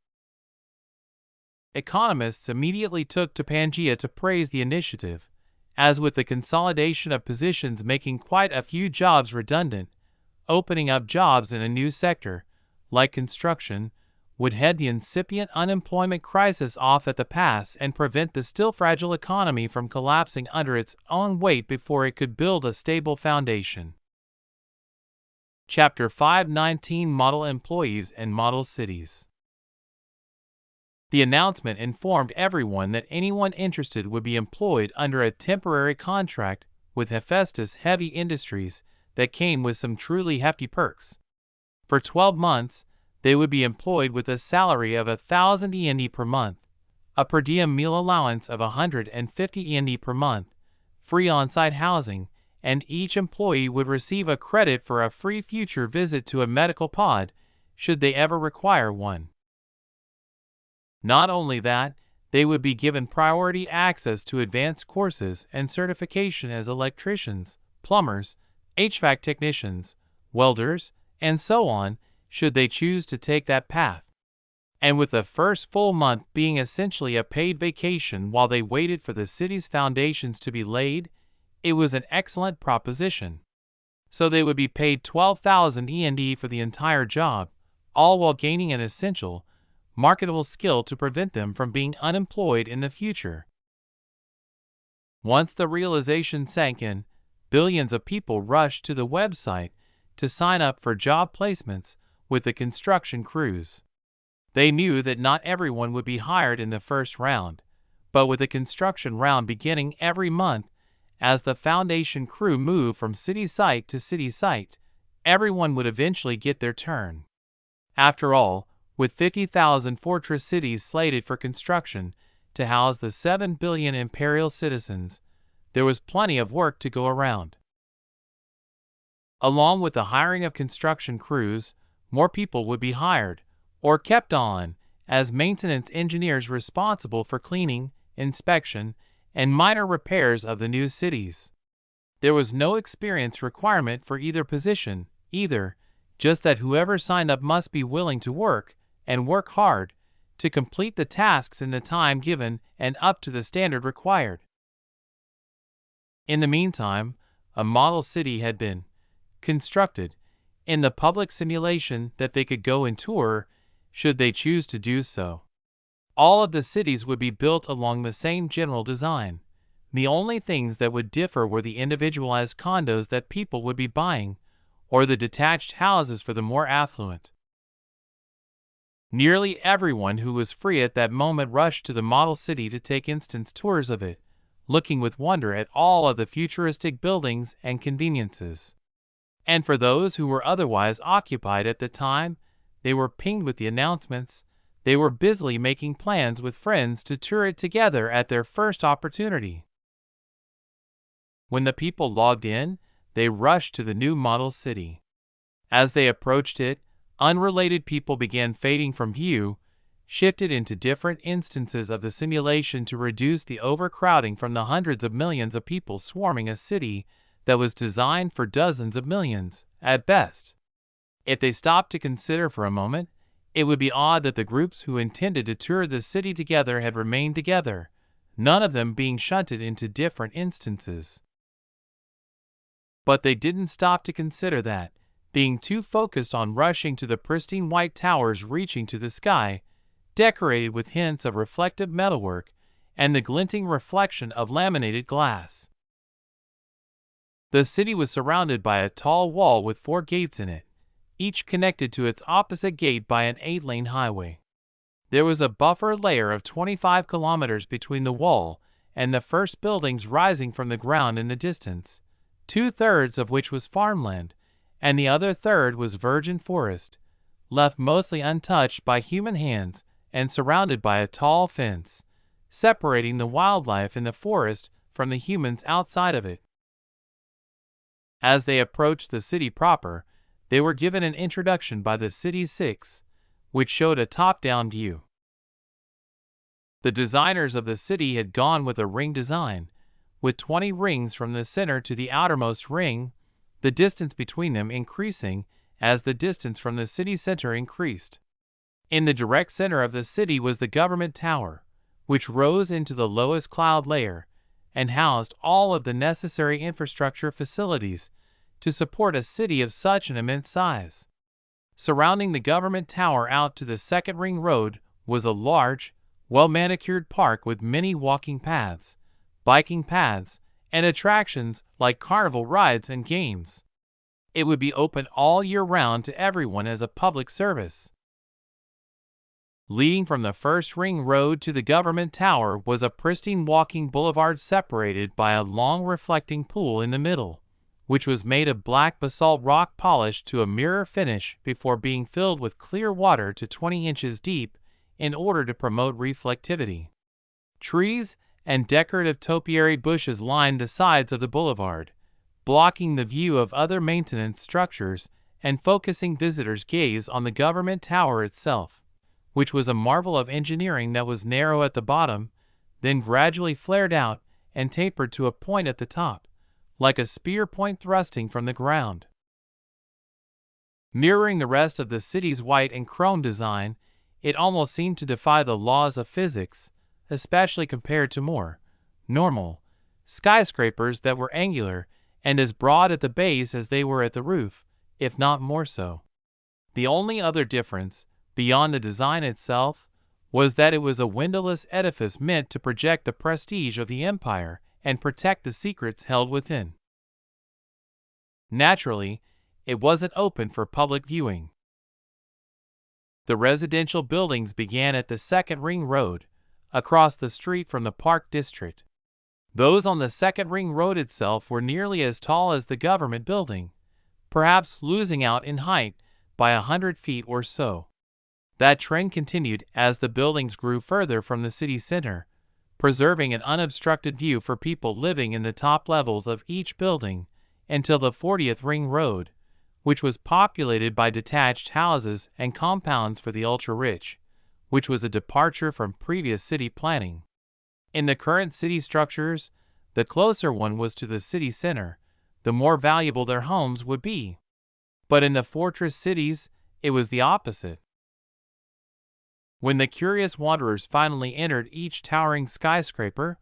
Economists immediately took to Pangaea to praise the initiative, as with the consolidation of positions making quite a few jobs redundant, opening up jobs in a new sector, like construction, would head the incipient unemployment crisis off at the pass and prevent the still fragile economy from collapsing under its own weight before it could build a stable foundation. Chapter 519 Model Employees and Model Cities. The announcement informed everyone that anyone interested would be employed under a temporary contract with Hephaestus Heavy Industries that came with some truly hefty perks. For 12 months, they would be employed with a salary of 1,000 yen per month, a per diem meal allowance of 150 yen per month, free on-site housing, and each employee would receive a credit for a free future visit to a medical pod, should they ever require one. Not only that, they would be given priority access to advanced courses and certification as electricians, plumbers, HVAC technicians, welders, and so on, should they choose to take that path. And with the first full month being essentially a paid vacation while they waited for the city's foundations to be laid, it was an excellent proposition. So they would be paid 12,000 yen for the entire job, all while gaining an essential, marketable skill to prevent them from being unemployed in the future. Once the realization sank in, billions of people rushed to the website to sign up for job placements with the construction crews. They knew that not everyone would be hired in the first round, but with a construction round beginning every month, as the foundation crew moved from city site to city site, everyone would eventually get their turn. After all, with 50,000 fortress cities slated for construction to house the 7 billion imperial citizens, there was plenty of work to go around. Along with the hiring of construction crews, more people would be hired, or kept on, as maintenance engineers responsible for cleaning, inspection, and minor repairs of the new cities. There was no experience requirement for either position, either, just that whoever signed up must be willing to work, and work hard, to complete the tasks in the time given and up to the standard required. In the meantime, a model city had been constructed in the public simulation that they could go and tour, should they choose to do so. All of the cities would be built along the same general design. The only things that would differ were the individualized condos that people would be buying, or the detached houses for the more affluent. Nearly everyone who was free at that moment rushed to the model city to take instant tours of it, looking with wonder at all of the futuristic buildings and conveniences. And for those who were otherwise occupied at the time, they were pinged with the announcements. They were busily making plans with friends to tour it together at their first opportunity. When the people logged in, they rushed to the new model city. As they approached it, unrelated people began fading from view, shifted into different instances of the simulation to reduce the overcrowding from the hundreds of millions of people swarming a city that was designed for dozens of millions, at best. If they stopped to consider for a moment, it would be odd that the groups who intended to tour the city together had remained together, none of them being shunted into different instances. But they didn't stop to consider that, being too focused on rushing to the pristine white towers reaching to the sky, decorated with hints of reflective metalwork and the glinting reflection of laminated glass. The city was surrounded by a tall wall with 4 gates in it, each connected to its opposite gate by an 8-lane highway. There was a buffer layer of 25 kilometers between the wall and the first buildings rising from the ground in the distance, 2/3 of which was farmland, and the other third was virgin forest, left mostly untouched by human hands and surrounded by a tall fence, separating the wildlife in the forest from the humans outside of it. As they approached the city proper, they were given an introduction by the City 6, which showed a top-down view. The designers of the city had gone with a ring design, with 20 rings from the center to the outermost ring, the distance between them increasing as the distance from the city center increased. In the direct center of the city was the government tower, which rose into the lowest cloud layer and housed all of the necessary infrastructure facilities to support a city of such an immense size. Surrounding the government tower out to the second ring road was a large, well-manicured park with many walking paths, biking paths, and attractions like carnival rides and games. It would be open all year round to everyone as a public service. Leading from the first ring road to the government tower was a pristine walking boulevard separated by a long reflecting pool in the middle, which was made of black basalt rock polished to a mirror finish before being filled with clear water to 20 inches deep in order to promote reflectivity. Trees and decorative topiary bushes lined the sides of the boulevard, blocking the view of other maintenance structures and focusing visitors' gaze on the government tower itself, which was a marvel of engineering that was narrow at the bottom, then gradually flared out and tapered to a point at the top, like a spear point thrusting from the ground. Mirroring the rest of the city's white and chrome design, it almost seemed to defy the laws of physics, especially compared to more normal skyscrapers that were angular and as broad at the base as they were at the roof, if not more so. The only other difference, beyond the design itself, was that it was a windowless edifice meant to project the prestige of the empire and protect the secrets held within. Naturally, it wasn't open for public viewing. The residential buildings began at the second ring road, across the street from the Park District. Those on the second ring road itself were nearly as tall as the government building, perhaps losing out in height by 100 feet or so. That trend continued as the buildings grew further from the city center, preserving an unobstructed view for people living in the top levels of each building until the 40th Ring Road, which was populated by detached houses and compounds for the ultra-rich, which was a departure from previous city planning. In the current city structures, the closer one was to the city center, the more valuable their homes would be. But in the fortress cities, it was the opposite. When the curious wanderers finally entered each towering skyscraper,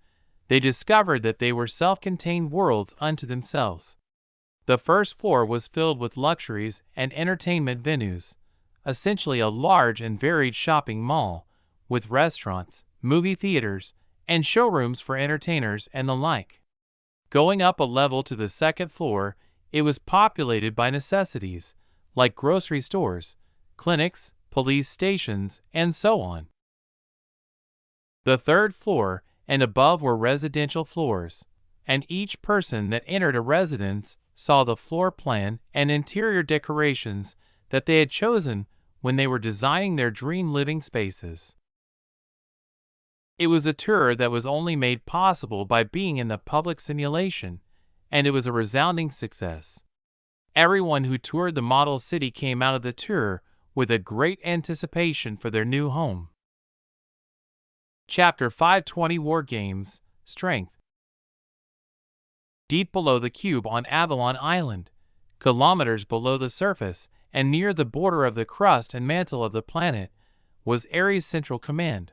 they discovered that they were self-contained worlds unto themselves. The first floor was filled with luxuries and entertainment venues, essentially a large and varied shopping mall, with restaurants, movie theaters, and showrooms for entertainers and the like. Going up a level to the second floor, it was populated by necessities, like grocery stores, clinics, police stations, and so on. The third floor and above were residential floors, and each person that entered a residence saw the floor plan and interior decorations that they had chosen when they were designing their dream living spaces. It was a tour that was only made possible by being in the public simulation, and it was a resounding success. Everyone who toured the model city came out of the tour with a great anticipation for their new home. Chapter 520 War Games, Strength. Deep below the cube on Avalon Island, kilometers below the surface and near the border of the crust and mantle of the planet, was Ares' Central Command.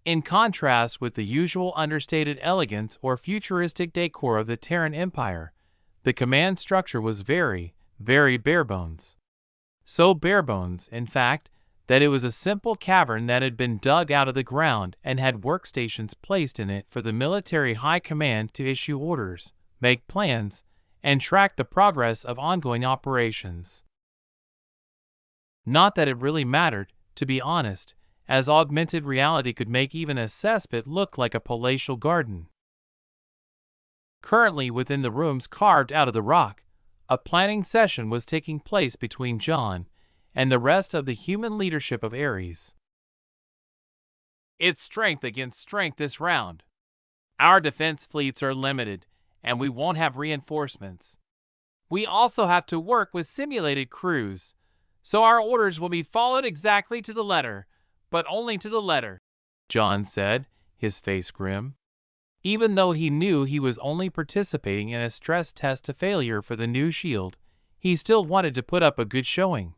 In contrast with the usual understated elegance or futuristic decor of the Terran Empire, the command structure was very, very barebones. So barebones, in fact, that it was a simple cavern that had been dug out of the ground and had workstations placed in it for the military high command to issue orders, make plans, and track the progress of ongoing operations. Not that it really mattered, to be honest, as augmented reality could make even a cesspit look like a palatial garden. Currently within the rooms carved out of the rock, a planning session was taking place between John and the rest of the human leadership of Ares. It's strength against strength this round. Our defense fleets are limited, and we won't have reinforcements. We also have to work with simulated crews, so our orders will be followed exactly to the letter, but only to the letter, John said, his face grim. Even though he knew he was only participating in a stress test to failure for the new shield, he still wanted to put up a good showing.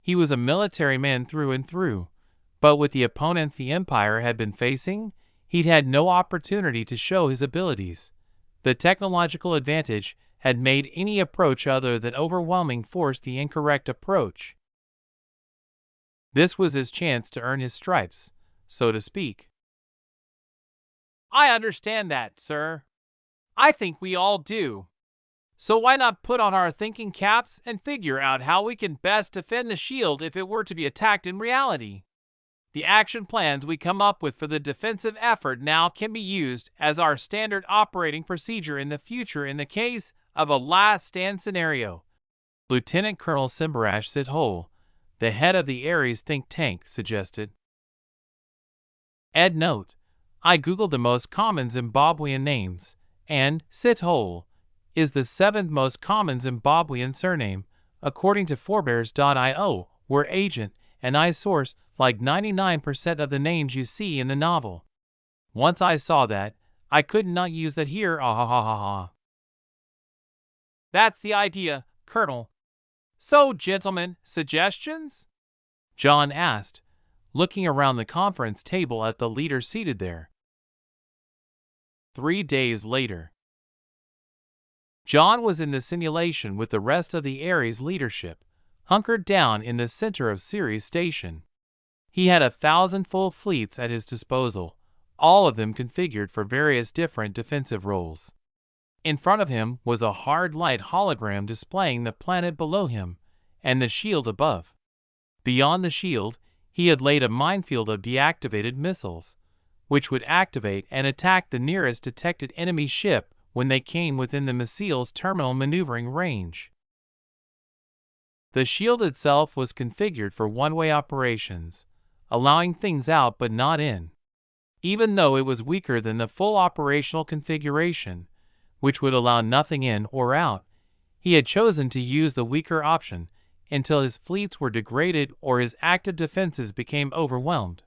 He was a military man through and through, but with the opponents the Empire had been facing, he'd had no opportunity to show his abilities. The technological advantage had made any approach other than overwhelming force the incorrect approach. This was his chance to earn his stripes, so to speak. I understand that, sir. I think we all do. So why not put on our thinking caps and figure out how we can best defend the shield if it were to be attacked in reality? The action plans we come up with for the defensive effort now can be used as our standard operating procedure in the future in the case of a last stand scenario. Lieutenant Colonel Simbarash Sithole, the head of the Ares think tank, suggested. Ed note: I googled the most common Zimbabwean names, and Sithole is the 7th most common Zimbabwean surname, according to Forebears.io, where agent and I source like 99% of the names you see in the novel. Once I saw that, I could not use that here, ah ha ha ha ha. That's the idea, Colonel. So, gentlemen, suggestions? John asked, looking around the conference table at the leader seated there. 3 days later. John was in the simulation with the rest of the Ares leadership, hunkered down in the center of Ceres Station. He had 1,000 full fleets at his disposal, all of them configured for various different defensive roles. In front of him was a hard light hologram displaying the planet below him and the shield above. Beyond the shield, he had laid a minefield of deactivated missiles, which would activate and attack the nearest detected enemy ship when they came within the missile's terminal maneuvering range. The shield itself was configured for one-way operations, allowing things out but not in. Even though it was weaker than the full operational configuration, which would allow nothing in or out, he had chosen to use the weaker option until his fleets were degraded or his active defenses became overwhelmed.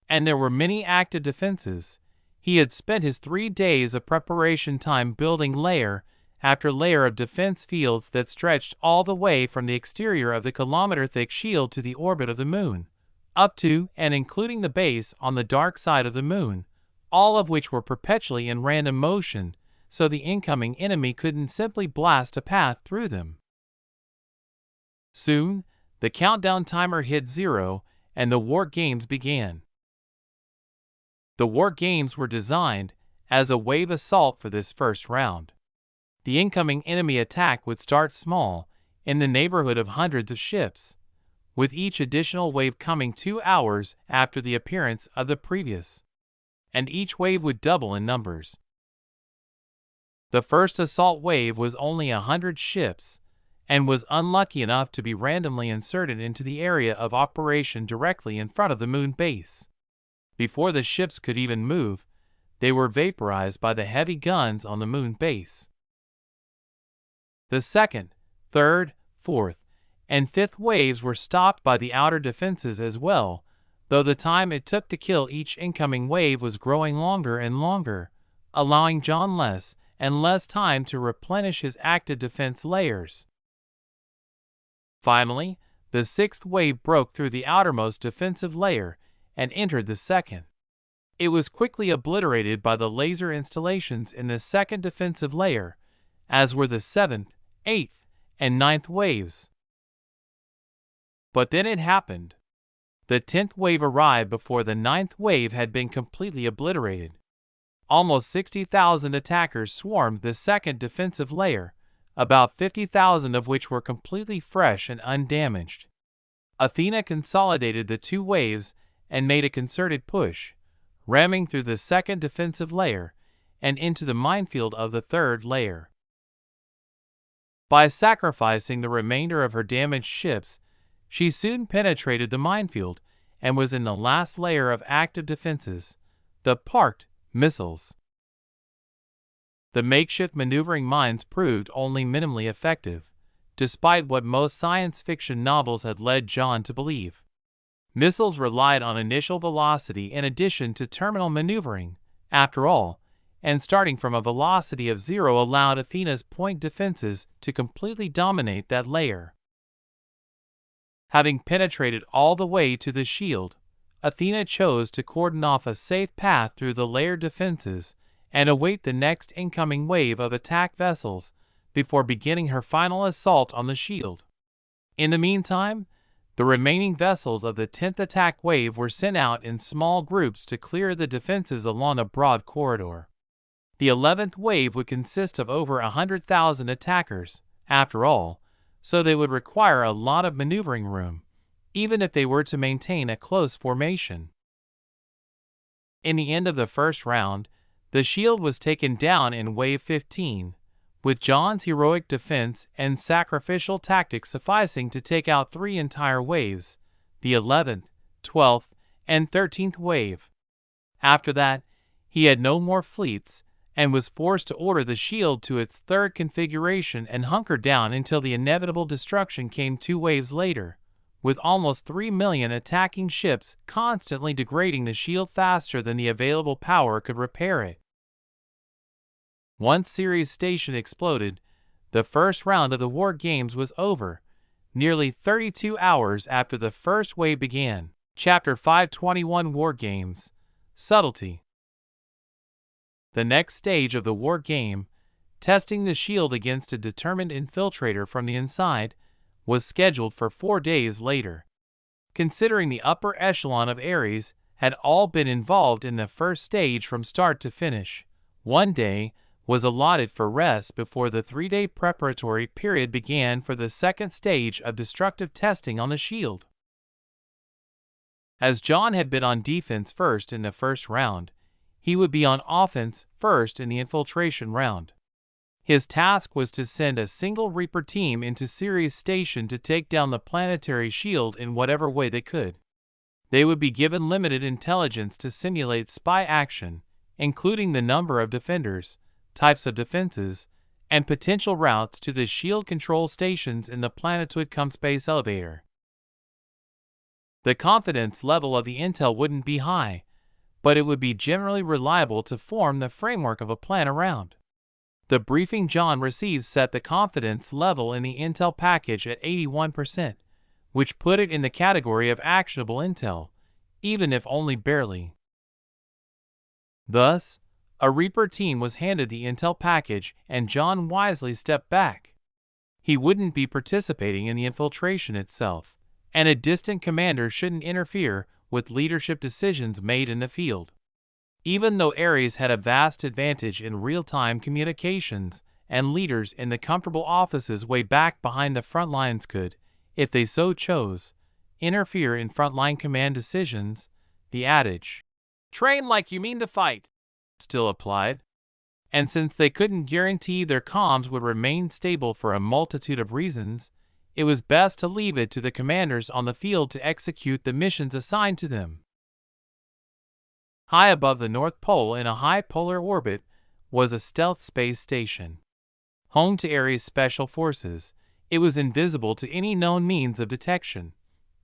And there were many active defenses. He had spent his 3 days of preparation time building layer after layer of defense fields that stretched all the way from the exterior of the kilometer-thick shield to the orbit of the moon, up to and including the base on the dark side of the moon, all of which were perpetually in random motion, so the incoming enemy couldn't simply blast a path through them. Soon, the countdown timer hit 0, and the war games began. The war games were designed as a wave assault for this first round. The incoming enemy attack would start small, in the neighborhood of hundreds of ships, with each additional wave coming 2 hours after the appearance of the previous. And each wave would double in numbers. The first assault wave was only 100 ships, and was unlucky enough to be randomly inserted into the area of operation directly in front of the moon base. Before the ships could even move, they were vaporized by the heavy guns on the moon base. The second, third, fourth, and fifth waves were stopped by the outer defenses as well, though the time it took to kill each incoming wave was growing longer and longer, allowing John less and less time to replenish his active defense layers. Finally, the sixth wave broke through the outermost defensive layer and entered the second. It was quickly obliterated by the laser installations in the second defensive layer, as were the seventh, eighth, and ninth waves. But then it happened. The 10th wave arrived before the 9th wave had been completely obliterated. Almost 60,000 attackers swarmed the second defensive layer, about 50,000 of which were completely fresh and undamaged. Athena consolidated the 2 waves and made a concerted push, ramming through the second defensive layer and into the minefield of the 3rd layer. By sacrificing the remainder of her damaged ships, she soon penetrated the minefield and was in the last layer of active defenses, the parked missiles. The makeshift maneuvering mines proved only minimally effective, despite what most science fiction novels had led John to believe. Missiles relied on initial velocity in addition to terminal maneuvering, after all, and starting from a velocity of 0 allowed Athena's point defenses to completely dominate that layer. Having penetrated all the way to the shield, Athena chose to cordon off a safe path through the layered defenses and await the next incoming wave of attack vessels before beginning her final assault on the shield. In the meantime, the remaining vessels of the 10th attack wave were sent out in small groups to clear the defenses along a broad corridor. The 11th wave would consist of over 100,000 attackers, after all, so they would require a lot of maneuvering room, even if they were to maintain a close formation. In the end of the first round, the shield was taken down in Wave 15, with John's heroic defense and sacrificial tactics sufficing to take out 3 entire waves, the 11th, 12th, and 13th wave. After that, he had no more fleets, and was forced to order the shield to its third configuration and hunker down until the inevitable destruction came 2 waves later, with almost 3 million attacking ships constantly degrading the shield faster than the available power could repair it. Once Ceres Station exploded, the first round of the War Games was over, nearly 32 hours after the first wave began. Chapter 521 War Games Subtlety. The next stage of the war game, testing the shield against a determined infiltrator from the inside, was scheduled for 4 days later. Considering the upper echelon of Ares had all been involved in the first stage from start to finish, 1 day was allotted for rest before the 3-day preparatory period began for the second stage of destructive testing on the shield. As John had been on defense first in the first round, he would be on offense first in the infiltration round. His task was to send a single Reaper team into Ceres Station to take down the planetary shield in whatever way they could. They would be given limited intelligence to simulate spy action, including the number of defenders, types of defenses, and potential routes to the shield control stations in the planetoid-cum-space elevator. The confidence level of the intel wouldn't be high, but it would be generally reliable to form the framework of a plan around. The briefing John received set the confidence level in the intel package at 81%, which put it in the category of actionable intel, even if only barely. Thus, a Reaper team was handed the intel package and John wisely stepped back. He wouldn't be participating in the infiltration itself, and a distant commander shouldn't interfere with leadership decisions made in the field. Even though Ares had a vast advantage in real-time communications, and leaders in the comfortable offices way back behind the front lines could, if they so chose, interfere in frontline command decisions, the adage, "Train like you mean to fight," still applied. And since they couldn't guarantee their comms would remain stable for a multitude of reasons, it was best to leave it to the commanders on the field to execute the missions assigned to them. High above the North Pole in a high polar orbit was a stealth space station. Home to Ares Special Forces, it was invisible to any known means of detection.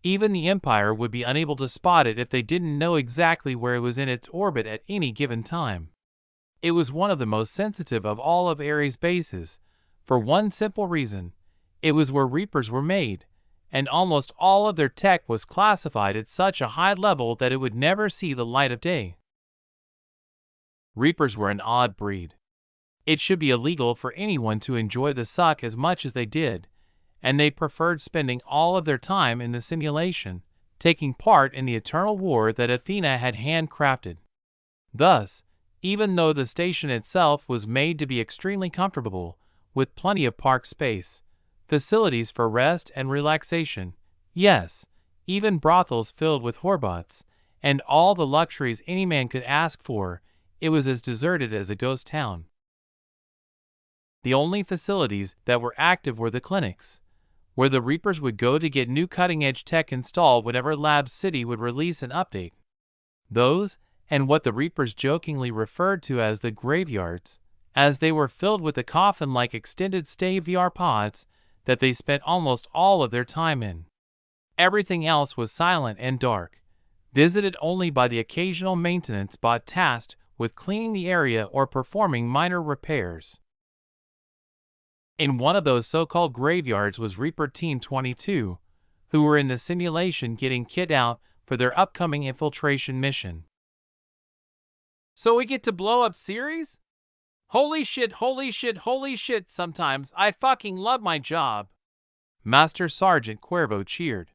Even the Empire would be unable to spot it if they didn't know exactly where it was in its orbit at any given time. It was one of the most sensitive of all of Ares' bases, for one simple reason: it was where Reapers were made, and almost all of their tech was classified at such a high level that it would never see the light of day. Reapers were an odd breed. It should be illegal for anyone to enjoy the suck as much as they did, and they preferred spending all of their time in the simulation, taking part in the eternal war that Athena had handcrafted. Thus, even though the station itself was made to be extremely comfortable, with plenty of park space, facilities for rest and relaxation, yes, even brothels filled with whorebots, and all the luxuries any man could ask for, it was as deserted as a ghost town. The only facilities that were active were the clinics, where the Reapers would go to get new cutting-edge tech installed whenever Lab City would release an update. Those, and what the Reapers jokingly referred to as the graveyards, as they were filled with the coffin-like extended-stay VR pods that they spent almost all of their time in. Everything else was silent and dark, visited only by the occasional maintenance bot tasked with cleaning the area or performing minor repairs. In one of those so-called graveyards was Reaper Team 22, who were in the simulation getting kit out for their upcoming infiltration mission. "So we get to blow up Ceres? Holy shit, holy shit, holy shit, sometimes I fucking love my job." Master Sergeant Cuervo cheered.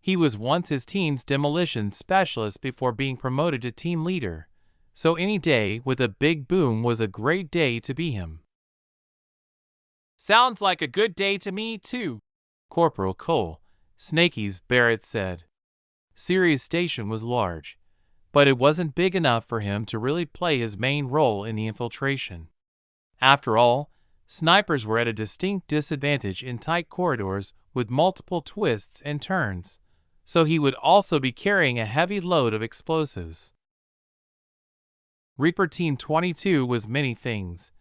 He was once his team's demolition specialist before being promoted to team leader, so any day with a big boom was a great day to be him. "Sounds like a good day to me, too," Corporal Cole, Snakeys, Barrett said. Ceres Station was large, but it wasn't big enough for him to really play his main role in the infiltration. After all, snipers were at a distinct disadvantage in tight corridors with multiple twists and turns, so he would also be carrying a heavy load of explosives. Reaper Team 22 was many things,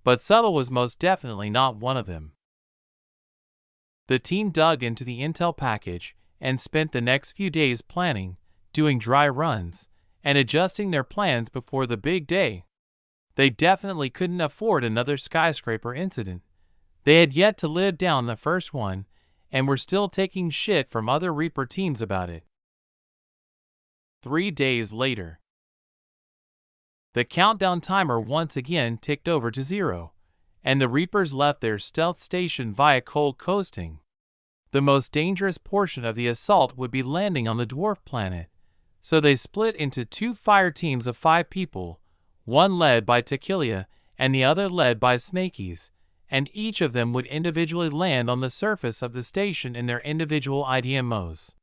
but subtle was most definitely not one of them. The team dug into the intel package and spent the next few days planning, doing dry runs, and adjusting their plans before the big day. They definitely couldn't afford another skyscraper incident. They had yet to live down the first one, and were still taking shit from other Reaper teams about it. 3 days later. The countdown timer once again ticked over to 0, and the Reapers left their stealth station via cold coasting. The most dangerous portion of the assault would be landing on the dwarf planet, so they split into 2 fire teams of 5 people, one led by Tequila and the other led by Snakeys, and each of them would individually land on the surface of the station in their individual IDMOs.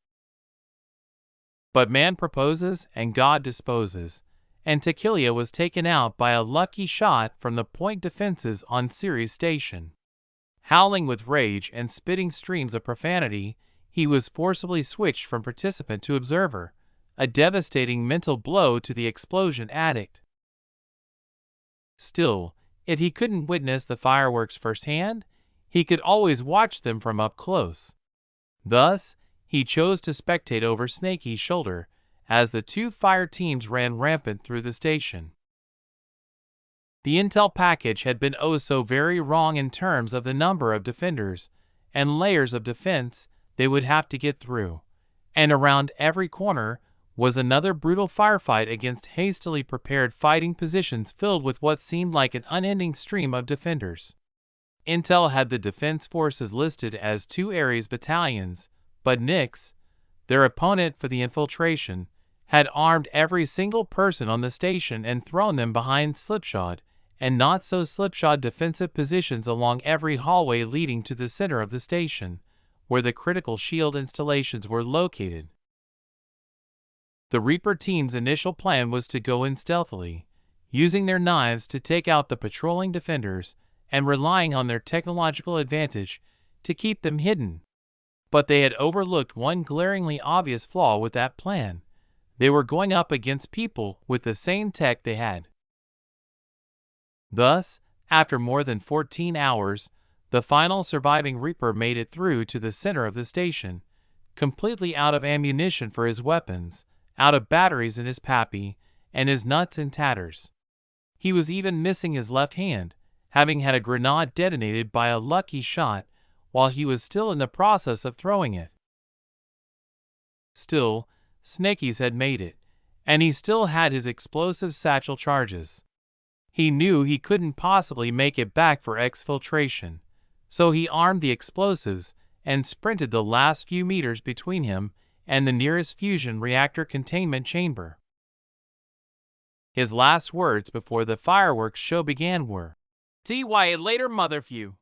But man proposes and God disposes, and Tequila was taken out by a lucky shot from the point defenses on Ceres Station. Howling with rage and spitting streams of profanity, he was forcibly switched from participant to observer, a devastating mental blow to the explosion addict. Still, if he couldn't witness the fireworks firsthand, he could always watch them from up close. Thus, he chose to spectate over Snakeys' shoulder as the 2 fire teams ran rampant through the station. The intel package had been oh so very wrong in terms of the number of defenders and layers of defense they would have to get through, and around every corner was another brutal firefight against hastily prepared fighting positions filled with what seemed like an unending stream of defenders. Intel had the defense forces listed as 2 Ares battalions, but Nyx, their opponent for the infiltration, had armed every single person on the station and thrown them behind slipshod and not so slipshod defensive positions along every hallway leading to the center of the station, where the critical shield installations were located. The Reaper team's initial plan was to go in stealthily, using their knives to take out the patrolling defenders and relying on their technological advantage to keep them hidden. But they had overlooked one glaringly obvious flaw with that plan. They were going up against people with the same tech they had. Thus, after more than 14 hours, the final surviving Reaper made it through to the center of the station, completely out of ammunition for his weapons, out of batteries in his pappy, and his nuts in tatters. He was even missing his left hand, having had a grenade detonated by a lucky shot while he was still in the process of throwing it. Still, Snakeys had made it, and he still had his explosive satchel charges. He knew he couldn't possibly make it back for exfiltration, so he armed the explosives and sprinted the last few meters between him and the nearest fusion reactor containment chamber. His last words before the fireworks show began were, "See you later, motherfew."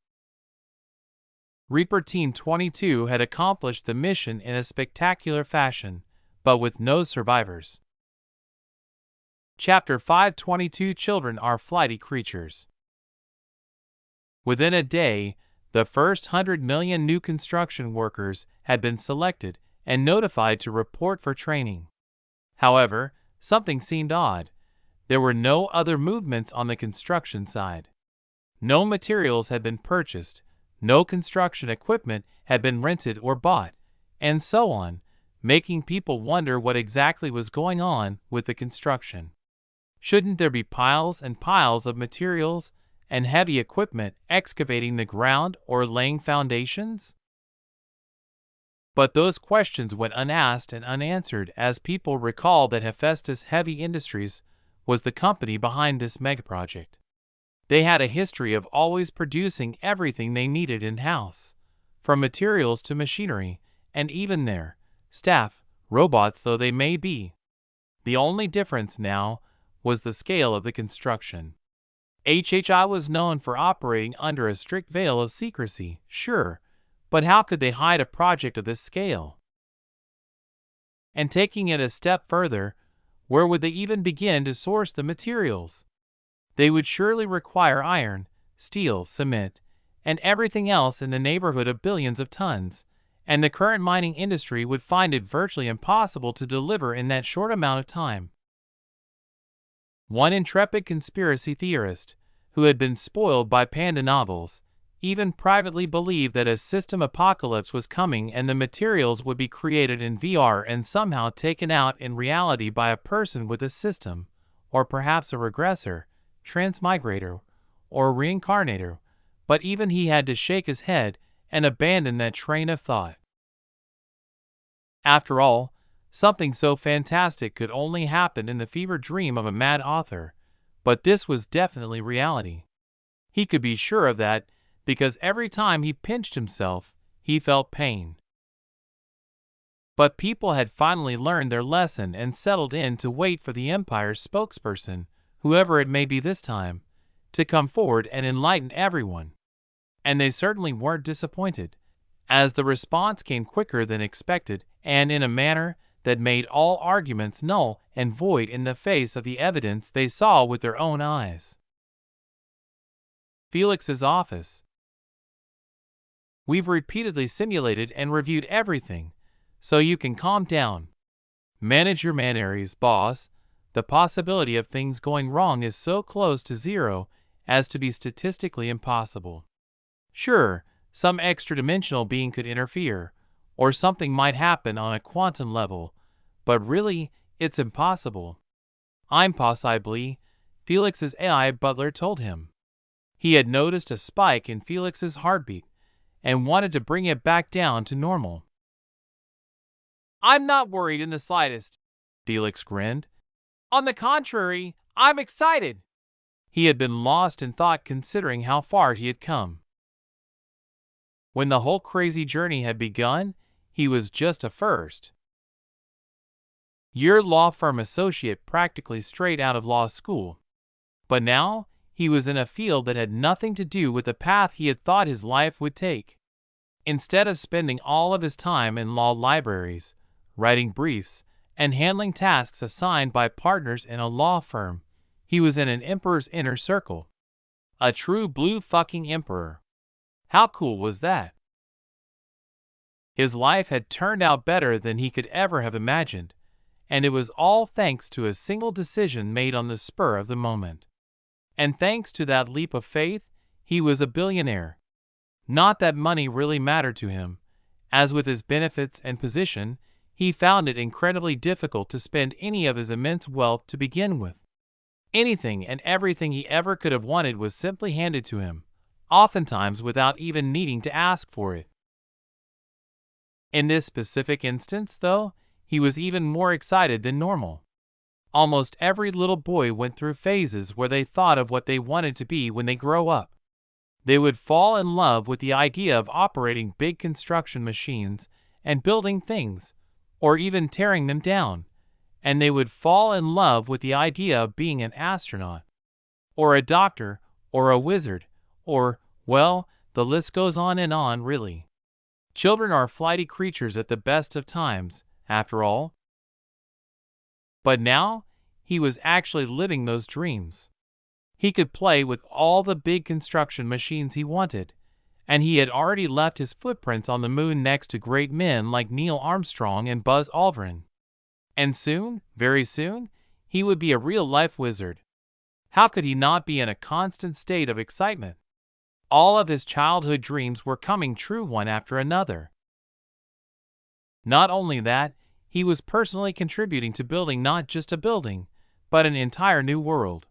Reaper Team 22 had accomplished the mission in a spectacular fashion, but with no survivors. Chapter 522 Children are Flighty Creatures. Within a day, the first 100 million new construction workers had been selected and notified to report for training. However, something seemed odd. There were no other movements on the construction side. No materials had been purchased, no construction equipment had been rented or bought, and so on, making people wonder what exactly was going on with the construction. Shouldn't there be piles and piles of materials and heavy equipment excavating the ground or laying foundations? But those questions went unasked and unanswered as people recalled that Hephaestus Heavy Industries was the company behind this megaproject. They had a history of always producing everything they needed in-house, from materials to machinery, and even their staff, robots though they may be. The only difference now was the scale of the construction. HHI was known for operating under a strict veil of secrecy, sure, But how could they hide a project of this scale? And taking it a step further, where would they even begin to source the materials? They would surely require iron, steel, cement, and everything else in the neighborhood of billions of tons, and the current mining industry would find it virtually impossible to deliver in that short amount of time. One intrepid conspiracy theorist, who had been spoiled by panda novels, even privately believed that a system apocalypse was coming and the materials would be created in VR and somehow taken out in reality by a person with a system, or perhaps a regressor, transmigrator, or reincarnator, but even he had to shake his head and abandon that train of thought. After all, something so fantastic could only happen in the fever dream of a mad author, but this was definitely reality. He could be sure of that because every time he pinched himself, he felt pain. But people had finally learned their lesson and settled in to wait for the Empire's spokesperson, whoever it may be this time, to come forward and enlighten everyone. And they certainly weren't disappointed, as the response came quicker than expected and in a manner that made all arguments null and void in the face of the evidence they saw with their own eyes. Felix's office. We've repeatedly simulated and reviewed everything, so you can calm down. Manage your manneries, boss. The possibility of things going wrong is so close to zero as to be statistically impossible. Sure, some extra-dimensional being could interfere, or something might happen on a quantum level, but really, it's impossible. Impossibly, Felix's AI butler told him. He had noticed a spike in Felix's heartbeat and wanted to bring it back down to normal. I'm not worried in the slightest, Felix grinned. On the contrary, I'm excited. He had been lost in thought considering how far he had come. When the whole crazy journey had begun, he was just a first-year law firm associate practically straight out of law school. But now, he was in a field that had nothing to do with the path he had thought his life would take. Instead of spending all of his time in law libraries, writing briefs, and handling tasks assigned by partners in a law firm, he was in an emperor's inner circle. A true blue fucking emperor. How cool was that? His life had turned out better than he could ever have imagined, and it was all thanks to a single decision made on the spur of the moment. And thanks to that leap of faith, he was a billionaire. Not that money really mattered to him, as with his benefits and position, he found it incredibly difficult to spend any of his immense wealth to begin with. Anything and everything he ever could have wanted was simply handed to him, oftentimes without even needing to ask for it. In this specific instance, though, he was even more excited than normal. Almost every little boy went through phases where they thought of what they wanted to be when they grow up. They would fall in love with the idea of operating big construction machines and building things, or even tearing them down, and they would fall in love with the idea of being an astronaut, or a doctor, or a wizard, or, well, the list goes on and on, really. Children are flighty creatures at the best of times, after all. But now, he was actually living those dreams. He could play with all the big construction machines he wanted, and he had already left his footprints on the moon next to great men like Neil Armstrong and Buzz Aldrin. And soon, very soon, he would be a real-life wizard. How could he not be in a constant state of excitement? All of his childhood dreams were coming true one after another. Not only that, he was personally contributing to building not just a building, but an entire new world.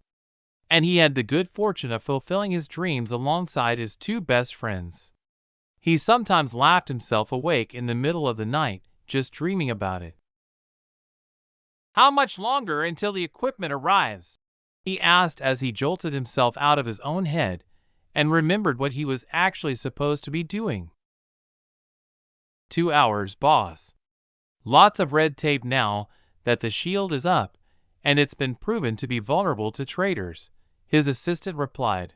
And he had the good fortune of fulfilling his dreams alongside his two best friends. He sometimes laughed himself awake in the middle of the night, just dreaming about it. How much longer until the equipment arrives? He asked as he jolted himself out of his own head and remembered what he was actually supposed to be doing. 2 hours, boss. Lots of red tape now that the shield is up, and it's been proven to be vulnerable to traitors, his assistant replied.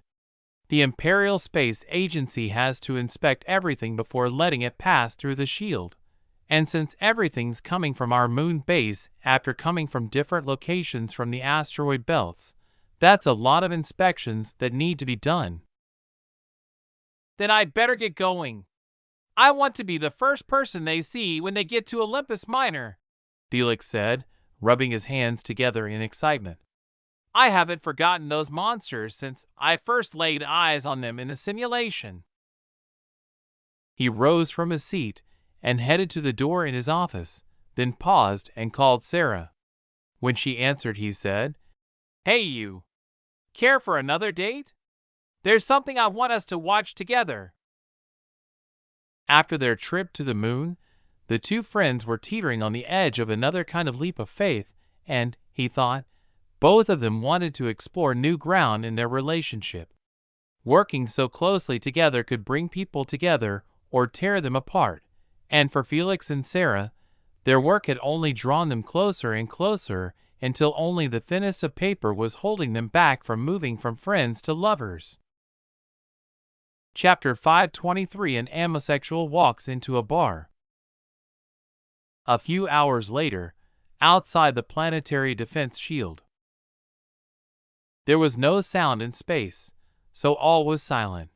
The Imperial Space Agency has to inspect everything before letting it pass through the shield. And since everything's coming from our moon base after coming from different locations from the asteroid belts, that's a lot of inspections that need to be done. Then I'd better get going. I want to be the first person they see when they get to Olympus Minor, Felix said, rubbing his hands together in excitement. I haven't forgotten those monsters since I first laid eyes on them in the simulation. He rose from his seat and headed to the door in his office, then paused and called Sarah. When she answered, he said, "Hey you. Care for another date? There's something I want us to watch together." After their trip to the moon, the two friends were teetering on the edge of another kind of leap of faith, and, he thought, both of them wanted to explore new ground in their relationship. Working so closely together could bring people together or tear them apart, and for Felix and Sarah, their work had only drawn them closer and closer until only the thinnest of paper was holding them back from moving from friends to lovers. Chapter 523. An Amosexual walks into a bar. A few hours later, outside the Planetary Defense Shield. There was no sound in space, so all was silent.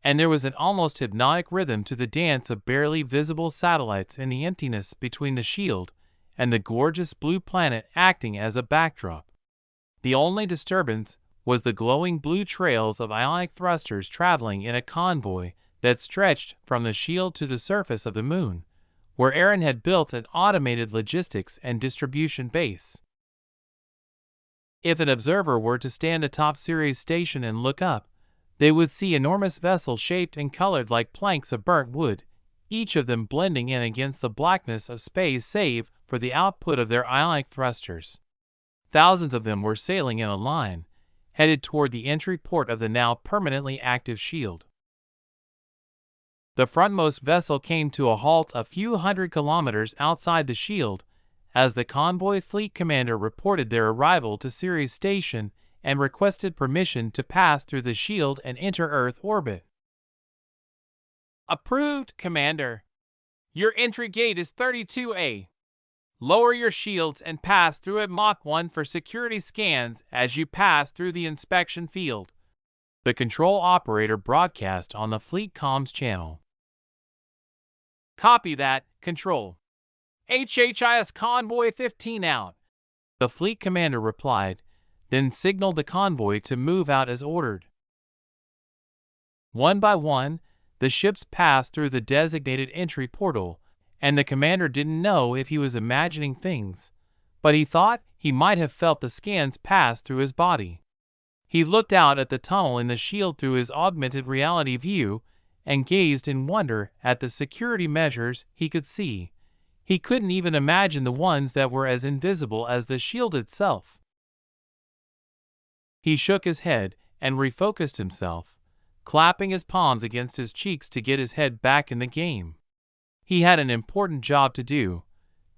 And there was an almost hypnotic rhythm to the dance of barely visible satellites in the emptiness between the shield and the gorgeous blue planet acting as a backdrop. The only disturbance was the glowing blue trails of ionic thrusters traveling in a convoy that stretched from the shield to the surface of the moon, where Aaron had built an automated logistics and distribution base. If an observer were to stand atop Ceres Station and look up, they would see enormous vessels shaped and colored like planks of burnt wood, each of them blending in against the blackness of space save for the output of their ionic thrusters. Thousands of them were sailing in a line, headed toward the entry port of the now permanently active shield. The frontmost vessel came to a halt a few hundred kilometers outside the shield as the convoy fleet commander reported their arrival to Ceres Station and requested permission to pass through the shield and enter Earth orbit. "Approved, Commander. Your entry gate is 32A. Lower your shields and pass through at Mach 1 for security scans as you pass through the inspection field," the control operator broadcast on the fleet comms channel. "Copy that, Control. HHIS Convoy 15 out," the fleet commander replied, then signaled the convoy to move out as ordered. One by one, the ships passed through the designated entry portal, and the commander didn't know if he was imagining things, but he thought he might have felt the scans pass through his body. He looked out at the tunnel in the shield through his augmented reality view and gazed in wonder at the security measures he could see. He couldn't even imagine the ones that were as invisible as the shield itself. He shook his head and refocused himself, clapping his palms against his cheeks to get his head back in the game. He had an important job to do: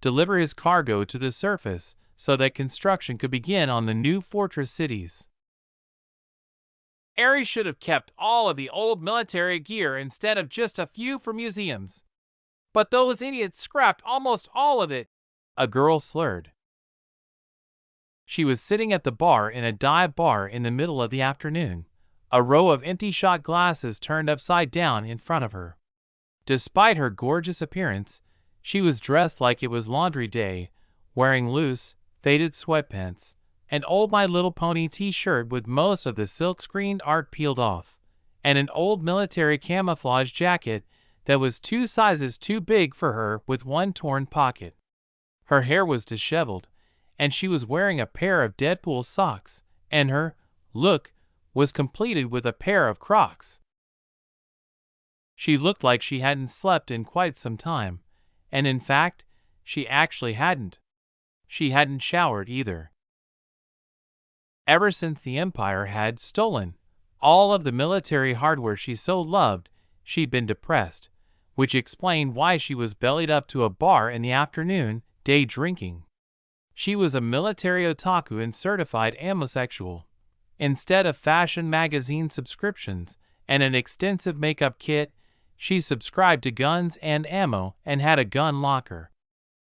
deliver his cargo to the surface so that construction could begin on the new fortress cities. Ares should have kept all of the old military gear instead of just a few for museums. But those idiots scrapped almost all of it, a girl slurred. She was sitting at the bar in a dive bar in the middle of the afternoon, a row of empty shot glasses turned upside down in front of her. Despite her gorgeous appearance, she was dressed like it was laundry day, wearing loose, faded sweatpants, an old My Little Pony t-shirt with most of the silk-screened art peeled off, and an old military camouflage jacket that was 2 sizes too big for her with one torn pocket. Her hair was disheveled, and she was wearing a pair of Deadpool socks, and her look was completed with a pair of Crocs. She looked like she hadn't slept in quite some time, and in fact, she actually hadn't. She hadn't showered either. Ever since the Empire had stolen all of the military hardware she so loved, she'd been depressed, which explained why she was bellied up to a bar in the afternoon, day drinking. She was a military otaku and certified amosexual. Instead of fashion magazine subscriptions and an extensive makeup kit, she subscribed to guns and ammo and had a gun locker.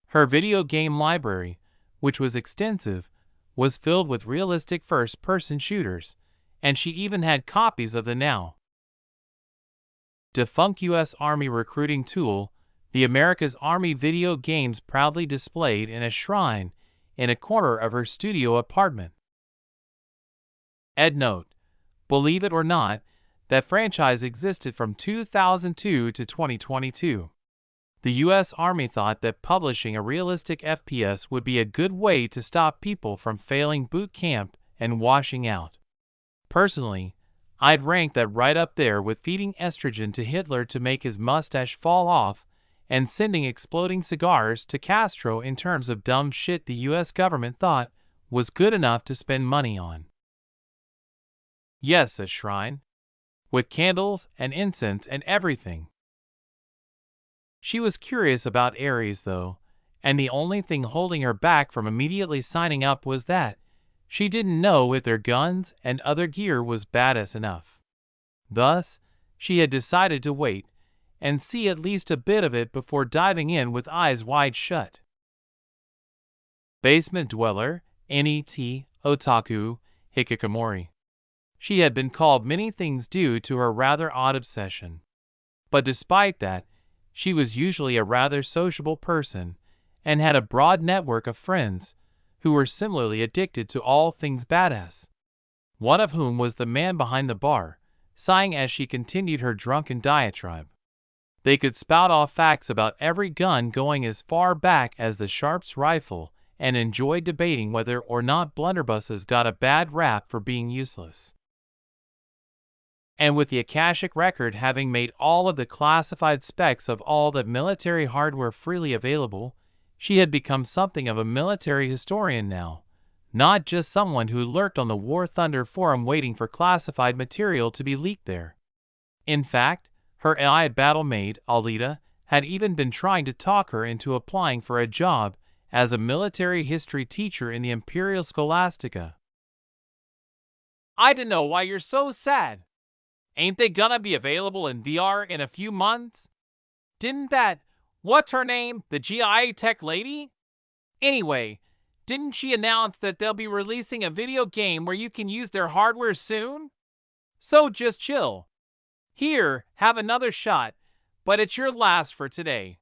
Her video game library, which was extensive, was filled with realistic first-person shooters, and she even had copies of the now defunct U.S. Army recruiting tool, the America's Army video games, proudly displayed in a shrine in a corner of her studio apartment. Note: believe it or not, that franchise existed from 2002 to 2022. The U.S. Army thought that publishing a realistic FPS would be a good way to stop people from failing boot camp and washing out. Personally, I'd rank that right up there with feeding estrogen to Hitler to make his mustache fall off and sending exploding cigars to Castro in terms of dumb shit the U.S. government thought was good enough to spend money on. Yes, a shrine. With candles and incense and everything. She was curious about Ares, though, and the only thing holding her back from immediately signing up was that she didn't know if their guns and other gear was badass enough. Thus, she had decided to wait and see at least a bit of it before diving in with eyes wide shut. Basement dweller, NET, otaku, hikikomori. She had been called many things due to her rather odd obsession. But despite that, she was usually a rather sociable person and had a broad network of friends who were similarly addicted to all things badass. One of whom was the man behind the bar, sighing as she continued her drunken diatribe. They could spout off facts about every gun going as far back as the Sharps rifle and enjoyed debating whether or not blunderbusses got a bad rap for being useless. And with the Akashic record having made all of the classified specs of all the military hardware freely available, she had become something of a military historian now, not just someone who lurked on the War Thunder forum waiting for classified material to be leaked there. In fact, her AI battle maid, Alita, had even been trying to talk her into applying for a job as a military history teacher in the Imperial Scholastica. I don't know why you're so sad. Ain't they gonna be available in VR in a few months? Didn't that, what's her name, the GI tech lady? Anyway, didn't she announce that they'll be releasing a video game where you can use their hardware soon? So just chill. Here, have another shot, but it's your last for today.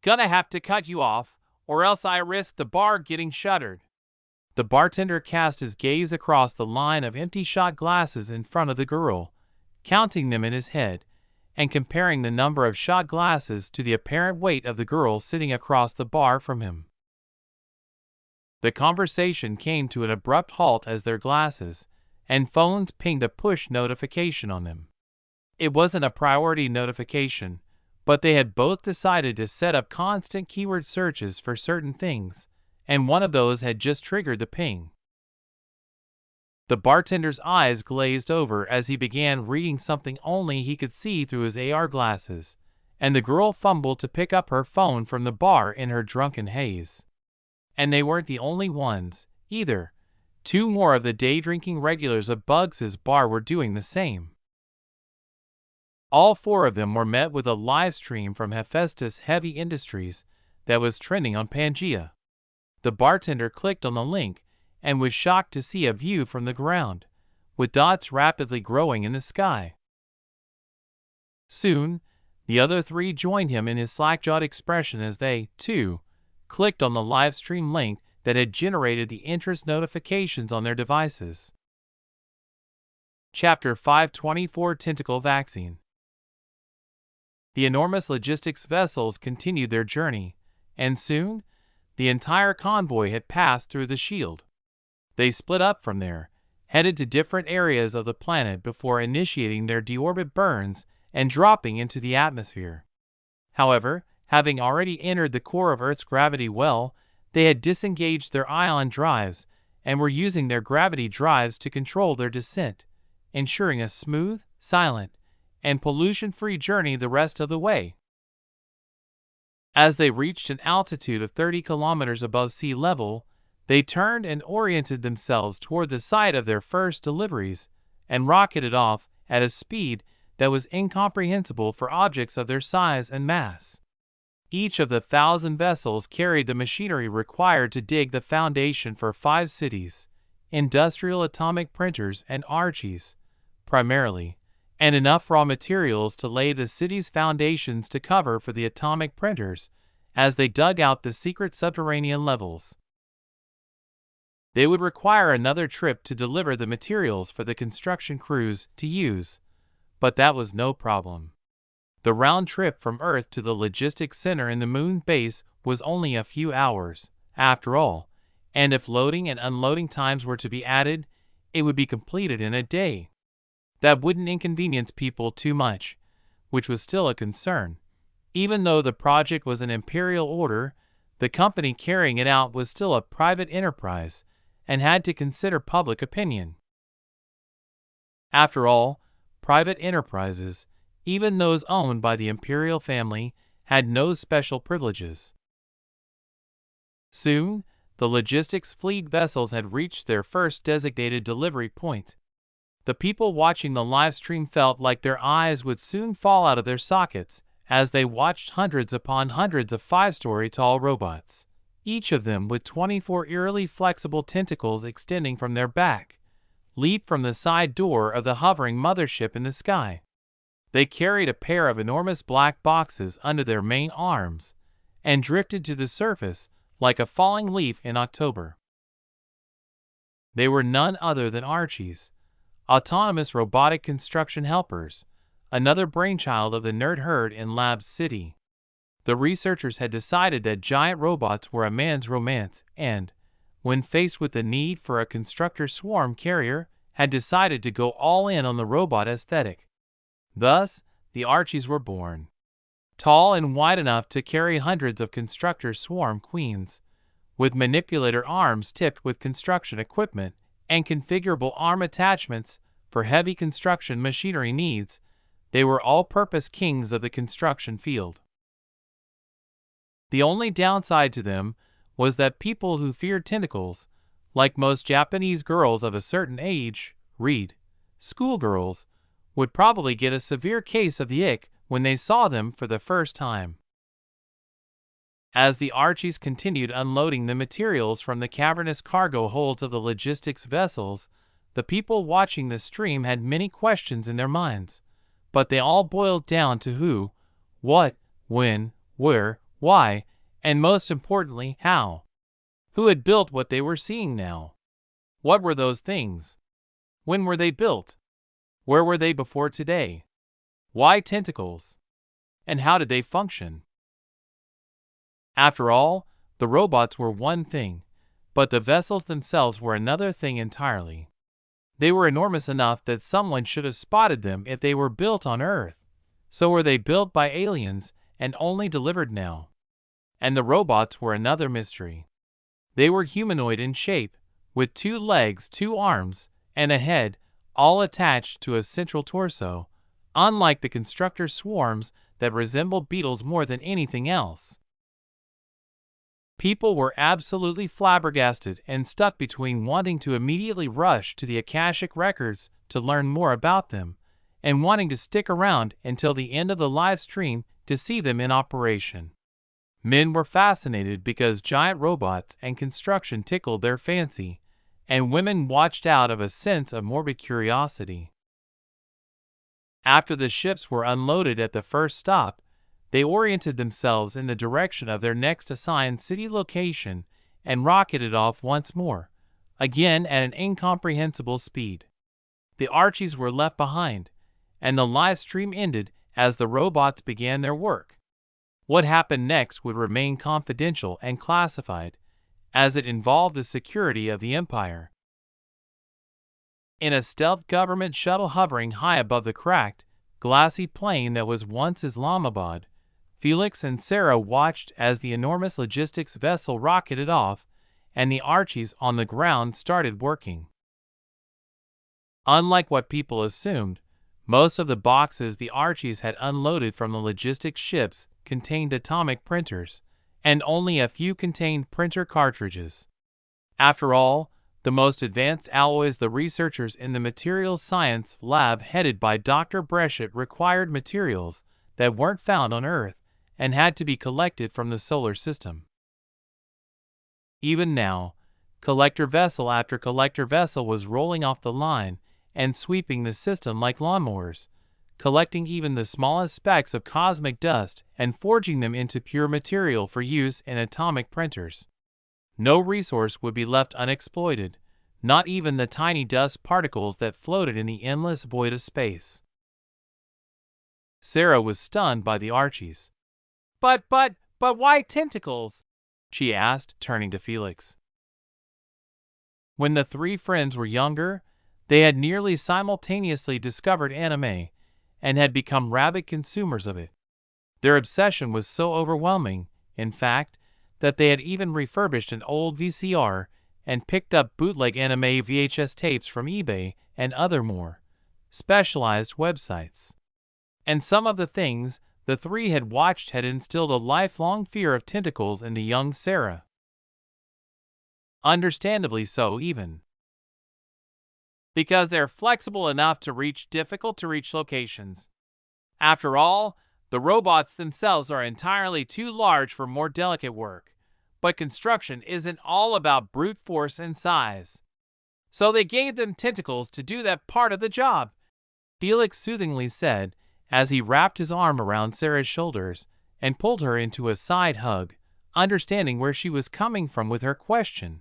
Gonna have to cut you off, or else I risk the bar getting shuttered. The bartender cast his gaze across the line of empty shot glasses in front of the girl, counting them in his head, and comparing the number of shot glasses to the apparent weight of the girl sitting across the bar from him. The conversation came to an abrupt halt as their glasses and phones pinged a push notification on them. It wasn't a priority notification, but they had both decided to set up constant keyword searches for certain things, and one of those had just triggered the ping. The bartender's eyes glazed over as he began reading something only he could see through his AR glasses, and the girl fumbled to pick up her phone from the bar in her drunken haze. And they weren't the only ones, either. 2 more of the day-drinking regulars of Bugs' bar were doing the same. All 4 of them were met with a live stream from Hephaestus Heavy Industries that was trending on Pangea. The bartender clicked on the link and was shocked to see a view from the ground, with dots rapidly growing in the sky. Soon, the other 3 joined him in his slack-jawed expression as they, too, clicked on the live stream link that had generated the interest notifications on their devices. Chapter 524 Tentacle Vaccine. The enormous logistics vessels continued their journey, and soon, the entire convoy had passed through the shield. They split up from there, headed to different areas of the planet before initiating their deorbit burns and dropping into the atmosphere. However, having already entered the core of Earth's gravity well, they had disengaged their ion drives and were using their gravity drives to control their descent, ensuring a smooth, silent, and pollution-free journey the rest of the way. As they reached an altitude of 30 kilometers above sea level, They turned and oriented themselves toward the site of their first deliveries and rocketed off at a speed that was incomprehensible for objects of their size and mass. Each of the 1,000 vessels carried the machinery required to dig the foundation for 5 cities, industrial atomic printers and Archies, primarily, and enough raw materials to lay the city's foundations to cover for the atomic printers as they dug out the secret subterranean levels. They would require another trip to deliver the materials for the construction crews to use, but that was no problem. The round trip from Earth to the logistics center in the moon base was only a few hours, after all, and if loading and unloading times were to be added, it would be completed in a day. That wouldn't inconvenience people too much, which was still a concern. Even though the project was an imperial order, the company carrying it out was still a private enterprise and had to consider public opinion. After all, private enterprises, even those owned by the imperial family, had no special privileges. Soon, the logistics fleet vessels had reached their first designated delivery point. The people watching the live stream felt like their eyes would soon fall out of their sockets as they watched hundreds upon hundreds of 5-story tall robots, each of them with 24 eerily flexible tentacles extending from their back, leap from the side door of the hovering mothership in the sky. They carried a pair of enormous black boxes under their main arms and drifted to the surface like a falling leaf in October. They were none other than Archies, autonomous robotic construction helpers, another brainchild of the nerd herd in Lab City. The researchers had decided that giant robots were a man's romance and, when faced with the need for a constructor swarm carrier, had decided to go all in on the robot aesthetic. Thus, the Archies were born. Tall and wide enough to carry hundreds of constructor swarm queens, with manipulator arms tipped with construction equipment and configurable arm attachments for heavy construction machinery needs, they were all-purpose kings of the construction field. The only downside to them was that people who feared tentacles, like most Japanese girls of a certain age, read, schoolgirls, would probably get a severe case of the ick when they saw them for the first time. As the Archies continued unloading the materials from the cavernous cargo holds of the logistics vessels, the people watching the stream had many questions in their minds, but they all boiled down to who, what, when, where, why, and most importantly, how. Who had built what they were seeing now? What were those things? When were they built? Where were they before today? Why tentacles? And how did they function? After all, the robots were one thing, but the vessels themselves were another thing entirely. They were enormous enough that someone should have spotted them if they were built on Earth. So were they built by aliens and only delivered now? And the robots were another mystery. They were humanoid in shape, with 2 legs, 2 arms, and a head, all attached to a central torso, unlike the constructor swarms that resembled beetles more than anything else. People were absolutely flabbergasted and stuck between wanting to immediately rush to the Akashic records to learn more about them, and wanting to stick around until the end of the live stream to see them in operation. Men were fascinated because giant robots and construction tickled their fancy, and women watched out of a sense of morbid curiosity. After the ships were unloaded at the first stop, they oriented themselves in the direction of their next assigned city location and rocketed off once more, again at an incomprehensible speed. The Archies were left behind, and the live stream ended as the robots began their work. What happened next would remain confidential and classified, as it involved the security of the Empire. In a stealth government shuttle hovering high above the cracked, glassy plain that was once Islamabad, Felix and Sarah watched as the enormous logistics vessel rocketed off and the Archies on the ground started working. Unlike what people assumed, most of the boxes the Archies had unloaded from the logistics ships contained atomic printers, and only a few contained printer cartridges. After all, the most advanced alloys the researchers in the materials science lab headed by Dr. Breschet required materials that weren't found on Earth and had to be collected from the solar system. Even now, collector vessel after collector vessel was rolling off the line and sweeping the system like lawnmowers, collecting even the smallest specks of cosmic dust and forging them into pure material for use in atomic printers. No resource would be left unexploited, not even the tiny dust particles that floated in the endless void of space. Sarah was stunned by the Archies. But why tentacles? She asked, turning to Felix. When the three friends were younger, they had nearly simultaneously discovered anime and had become rabid consumers of it. Their obsession was so overwhelming, in fact, that they had even refurbished an old VCR and picked up bootleg anime VHS tapes from eBay and other more specialized websites. And some of the things the three had watched had instilled a lifelong fear of tentacles in the young Sarah. Understandably so, even. Because they're flexible enough to reach difficult-to-reach locations. After all, the robots themselves are entirely too large for more delicate work, but construction isn't all about brute force and size. So they gave them tentacles to do that part of the job, Felix soothingly said as he wrapped his arm around Sarah's shoulders and pulled her into a side hug, understanding where she was coming from with her question.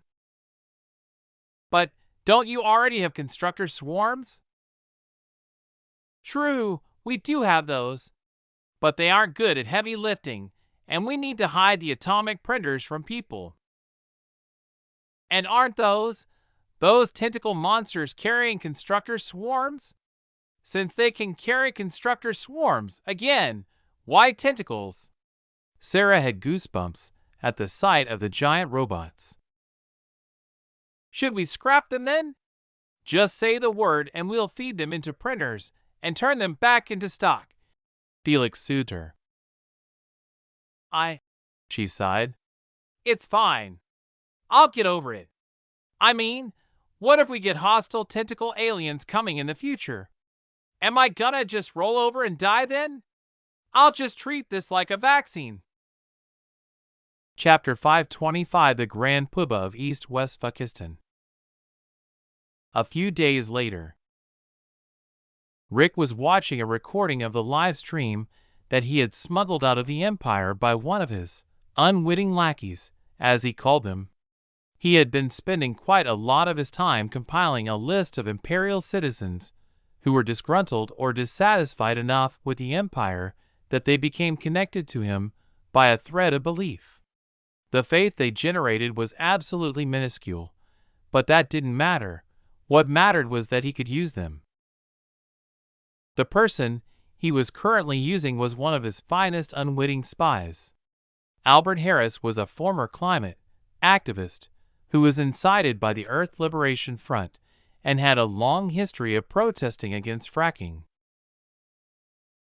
But don't you already have constructor swarms? True, we do have those. But they aren't good at heavy lifting, and we need to hide the atomic printers from people. And aren't those tentacle monsters carrying constructor swarms? Since they can carry constructor swarms, again, why tentacles? Sarah had goosebumps at the sight of the giant robots. Should we scrap them then? Just say the word and we'll feed them into printers and turn them back into stock, Felix soothed her. She sighed. It's fine. I'll get over it. I mean, what if we get hostile tentacle aliens coming in the future? Am I gonna just roll over and die then? I'll just treat this like a vaccine. Chapter 525 The Grand Poobah of East Westphakistan. A few days later, Rick was watching a recording of the live stream that he had smuggled out of the Empire by one of his unwitting lackeys, as he called them. He had been spending quite a lot of his time compiling a list of Imperial citizens who were disgruntled or dissatisfied enough with the Empire that they became connected to him by a thread of belief. The faith they generated was absolutely minuscule, but that didn't matter. What mattered was that he could use them. The person he was currently using was one of his finest unwitting spies. Albert Harris was a former climate activist who was incited by the Earth Liberation Front and had a long history of protesting against fracking.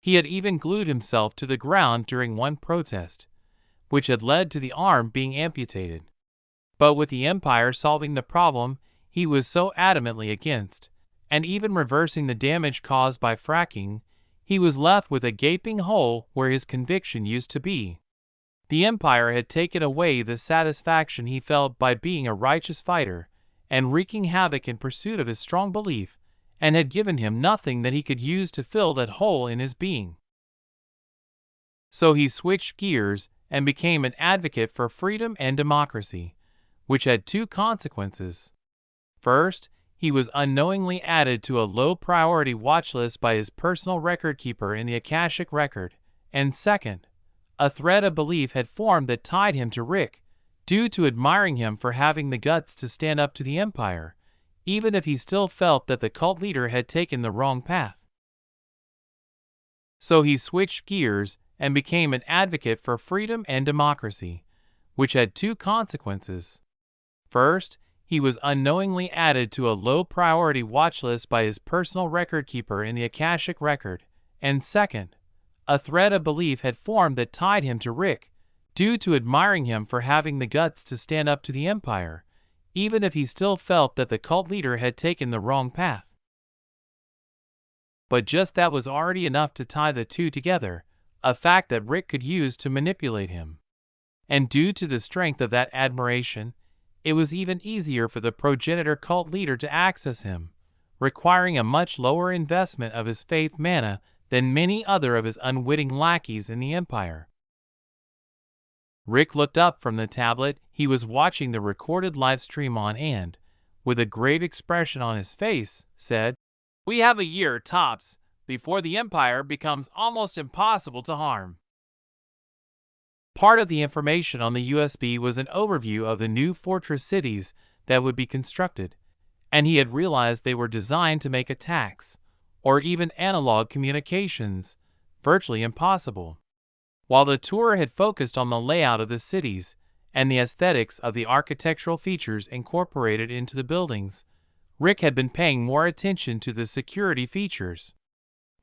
He had even glued himself to the ground during one protest, which had led to the arm being amputated. But with the Empire solving the problem he was so adamantly against, and even reversing the damage caused by fracking, he was left with a gaping hole where his conviction used to be. The Empire had taken away the satisfaction he felt by being a righteous fighter and wreaking havoc in pursuit of his strong belief, and had given him nothing that he could use to fill that hole in his being. So he switched gears and became an advocate for freedom and democracy, which had two consequences. First, he was unknowingly added to a low-priority watch list by his personal record keeper in the Akashic Record, and second, a thread of belief had formed that tied him to Rick, due to admiring him for having the guts to stand up to the Empire, even if he still felt that the cult leader had taken the wrong path. So he switched gears and became an advocate for freedom and democracy, which had two consequences. First, he was unknowingly added to a low-priority watch list by his personal record keeper in the Akashic Record, and second, a thread of belief had formed that tied him to Rick, due to admiring him for having the guts to stand up to the Empire, even if he still felt that the cult leader had taken the wrong path. But just that was already enough to tie the two together, a fact that Rick could use to manipulate him. And due to the strength of that admiration, it was even easier for the progenitor cult leader to access him, requiring a much lower investment of his faith mana than many other of his unwitting lackeys in the Empire. Rick looked up from the tablet he was watching the recorded live stream on and, with a grave expression on his face, said, "We have a year, tops, before the Empire becomes almost impossible to harm." Part of the information on the USB was an overview of the new fortress cities that would be constructed, and he had realized they were designed to make attacks, or even analog communications, virtually impossible. While the tour had focused on the layout of the cities and the aesthetics of the architectural features incorporated into the buildings, Rick had been paying more attention to the security features.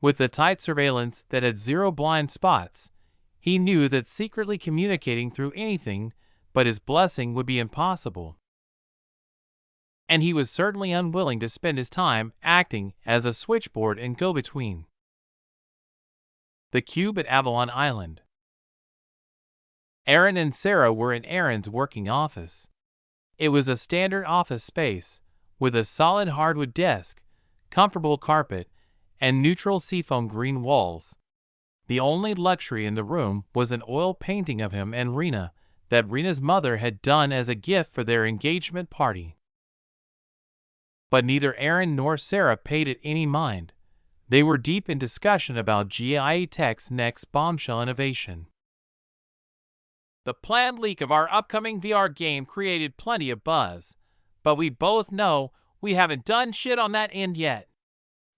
With the tight surveillance that had zero blind spots, he knew that secretly communicating through anything but his blessing would be impossible. And he was certainly unwilling to spend his time acting as a switchboard and go-between. The cube at Avalon Island. Aaron and Sarah were in Aaron's working office. It was a standard office space, with a solid hardwood desk, comfortable carpet, and neutral seafoam green walls. The only luxury in the room was an oil painting of him and Rena that Rena's mother had done as a gift for their engagement party. But neither Aaron nor Sarah paid it any mind. They were deep in discussion about GIA Tech's next bombshell innovation. The planned leak of our upcoming VR game created plenty of buzz, but we both know we haven't done shit on that end yet.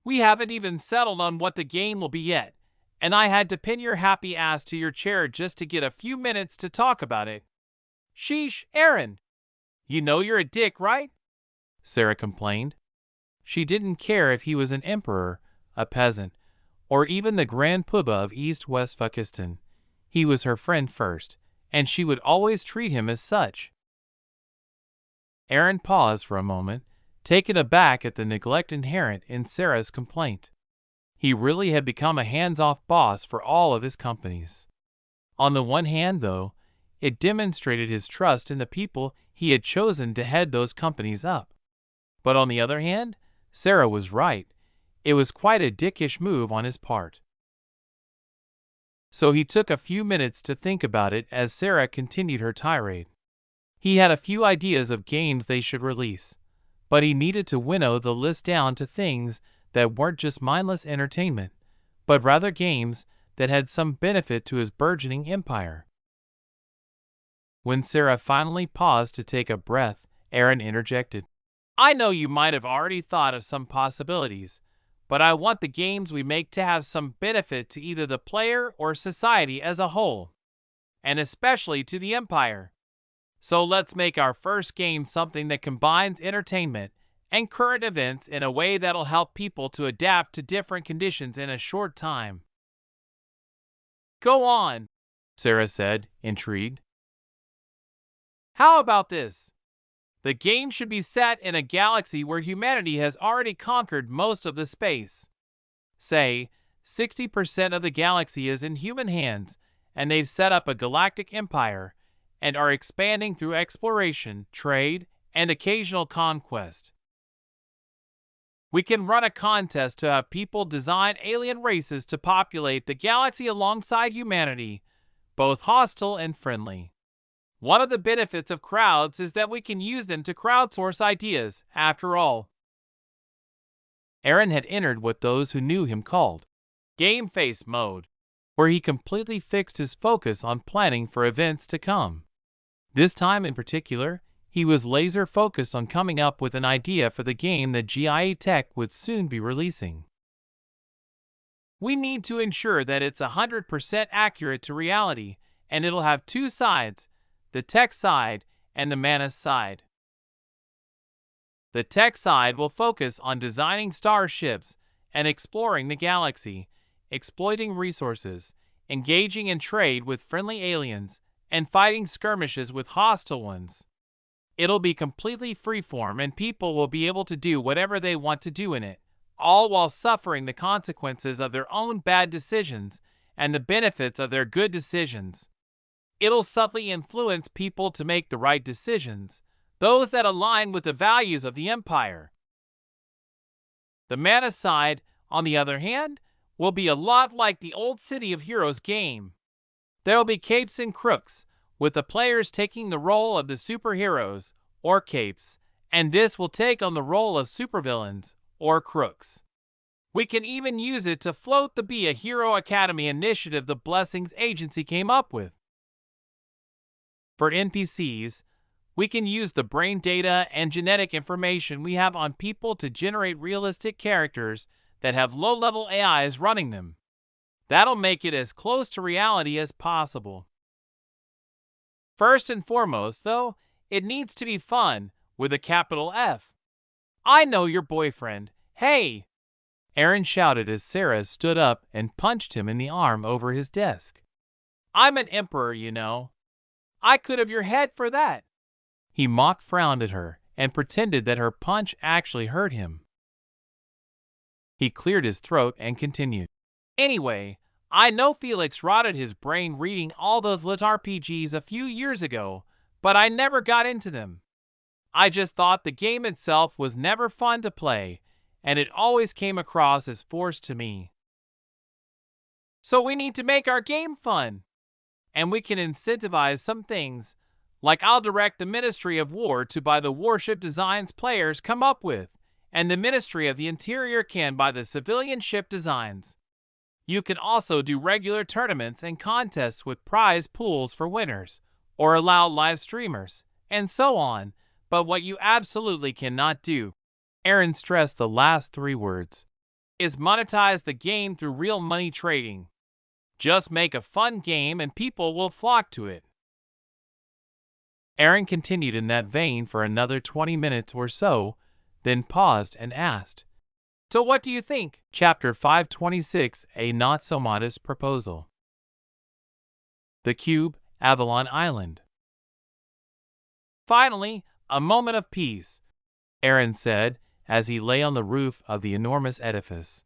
We haven't even settled on what the game will be yet, and I had to pin your happy ass to your chair just to get a few minutes to talk about it. Sheesh, Aaron. You know you're a dick, right? Sarah complained. She didn't care if he was an emperor, a peasant, or even the Grand Poobah of East West Fuckistan. He was her friend first, and she would always treat him as such. Aaron paused for a moment, taken aback at the neglect inherent in Sarah's complaint. He really had become a hands-off boss for all of his companies. On the one hand, though, it demonstrated his trust in the people he had chosen to head those companies up. But on the other hand, Sarah was right. It was quite a dickish move on his part. So he took a few minutes to think about it as Sarah continued her tirade. He had a few ideas of games they should release, but he needed to winnow the list down to things that weren't just mindless entertainment, but rather games that had some benefit to his burgeoning empire. When Sarah finally paused to take a breath, Aaron interjected. I know you might have already thought of some possibilities, but I want the games we make to have some benefit to either the player or society as a whole, and especially to the Empire. So let's make our first game something that combines entertainment and current events in a way that'll help people to adapt to different conditions in a short time. Go on, Sarah said, intrigued. How about this? The game should be set in a galaxy where humanity has already conquered most of the space. Say, 60% of the galaxy is in human hands, and they've set up a galactic empire, and are expanding through exploration, trade, and occasional conquest. We can run a contest to have people design alien races to populate the galaxy alongside humanity, both hostile and friendly. One of the benefits of crowds is that we can use them to crowdsource ideas, after all. Aaron had entered what those who knew him called game face mode, where he completely fixed his focus on planning for events to come. This time in particular, he was laser focused on coming up with an idea for the game that GIA Tech would soon be releasing. We need to ensure that it's 100% accurate to reality, and it'll have two sides, the tech side and the mana side. The tech side will focus on designing starships and exploring the galaxy, exploiting resources, engaging in trade with friendly aliens, and fighting skirmishes with hostile ones. It'll be completely freeform and people will be able to do whatever they want to do in it, all while suffering the consequences of their own bad decisions and the benefits of their good decisions. It'll subtly influence people to make the right decisions, those that align with the values of the Empire. The mana side, on the other hand, will be a lot like the old City of Heroes game. There'll be capes and crooks, with the players taking the role of the superheroes, or capes, and this will take on the role of supervillains, or crooks. We can even use it to float the Be a Hero Academy initiative the Blessings Agency came up with. For NPCs, we can use the brain data and genetic information we have on people to generate realistic characters that have low-level AIs running them. That'll make it as close to reality as possible. First and foremost, though, it needs to be fun, with a capital F. I know your boyfriend. Hey! Aaron shouted as Sarah stood up and punched him in the arm over his desk. I'm an emperor, you know. I could have your head for that. He mock-frowned at her and pretended that her punch actually hurt him. He cleared his throat and continued. Anyway, I know Felix rotted his brain reading all those lit RPGs a few years ago, but I never got into them. I just thought the game itself was never fun to play, and it always came across as forced to me. So we need to make our game fun. And we can incentivize some things, like I'll direct the Ministry of War to buy the warship designs players come up with, and the Ministry of the Interior can buy the civilian ship designs. You can also do regular tournaments and contests with prize pools for winners, or allow live streamers, and so on, but what you absolutely cannot do, Aaron stressed the last 3 words, is monetize the game through real money trading. Just make a fun game and people will flock to it. Aaron continued in that vein for another 20 minutes or so, then paused and asked, So what do you think? Chapter 526, A Not-So-Modest Proposal. The Cube, Avalon Island. Finally, a moment of peace, Aaron said as he lay on the roof of the enormous edifice.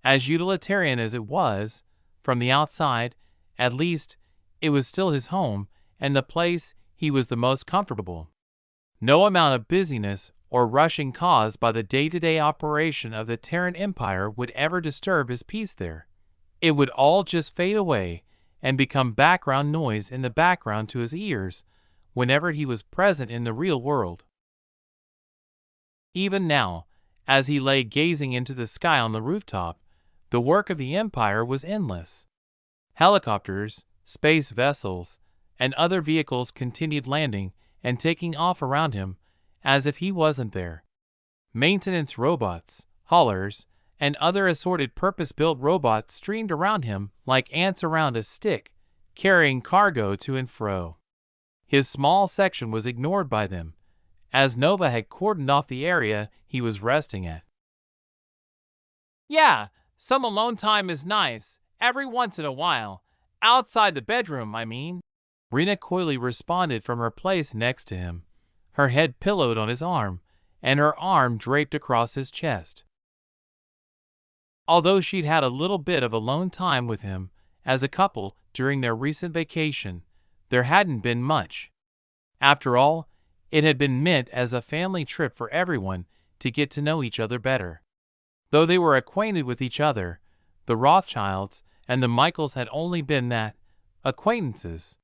As utilitarian as it was, from the outside, at least, it was still his home and the place he was the most comfortable. No amount of busyness or rushing caused by the day-to-day operation of the Terran Empire would ever disturb his peace there. It would all just fade away and become background noise in the background to his ears whenever he was present in the real world. Even now, as he lay gazing into the sky on the rooftop, the work of the Empire was endless. Helicopters, space vessels, and other vehicles continued landing and taking off around him as if he wasn't there. Maintenance robots, haulers, and other assorted purpose-built robots streamed around him like ants around a stick, carrying cargo to and fro. His small section was ignored by them, as Nova had cordoned off the area he was resting at. Yeah, some alone time is nice, every once in a while. Outside the bedroom, I mean. Rena coyly responded from her place next to him, her head pillowed on his arm, and her arm draped across his chest. Although she'd had a little bit of alone time with him as a couple during their recent vacation, there hadn't been much. After all, it had been meant as a family trip for everyone to get to know each other better. Though they were acquainted with each other, the Rothschilds and the Michaels had only been that, acquaintances.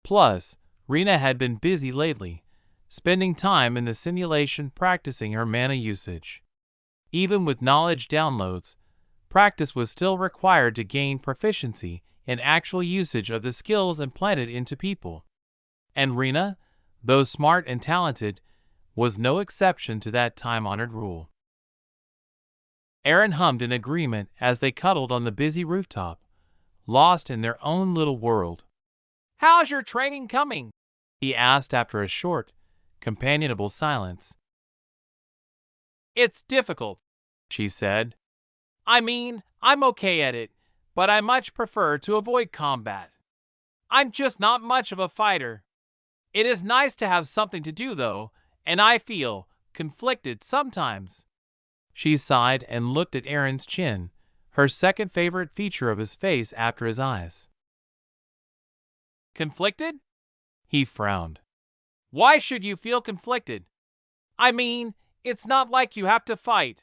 Plus, Rena had been busy lately, spending time in the simulation practicing her mana usage. Even with knowledge downloads, practice was still required to gain proficiency in actual usage of the skills implanted into people. And Rena, though smart and talented, was no exception to that time-honored rule. Aaron hummed in agreement as they cuddled on the busy rooftop, lost in their own little world. "How's your training coming?" he asked after a short, companionable silence. "It's difficult," she said. "I mean, I'm okay at it, but I much prefer to avoid combat. I'm just not much of a fighter. It is nice to have something to do, though, and I feel conflicted sometimes. She sighed and looked at Aaron's chin, her second favorite feature of his face after his eyes. Conflicted? He frowned. Why should you feel conflicted? I mean, it's not like you have to fight.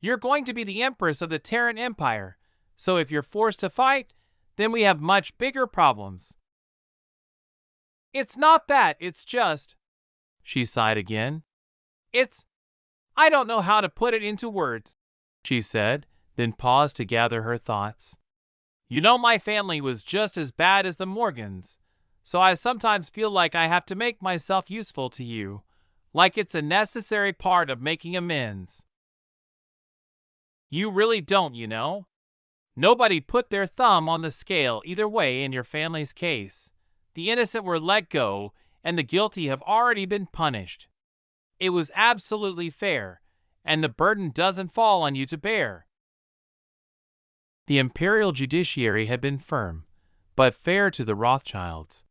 You're going to be the Empress of the Terran Empire, so if you're forced to fight, then we have much bigger problems. It's not that, it's just... She sighed again. I don't know how to put it into words, she said, then paused to gather her thoughts. You know, my family was just as bad as the Morgans, so I sometimes feel like I have to make myself useful to you, like it's a necessary part of making amends. You really don't, you know? Nobody put their thumb on the scale either way in your family's case. The innocent were let go, and the guilty have already been punished. It was absolutely fair, and the burden doesn't fall on you to bear. The imperial judiciary had been firm, but fair to the Rothschilds.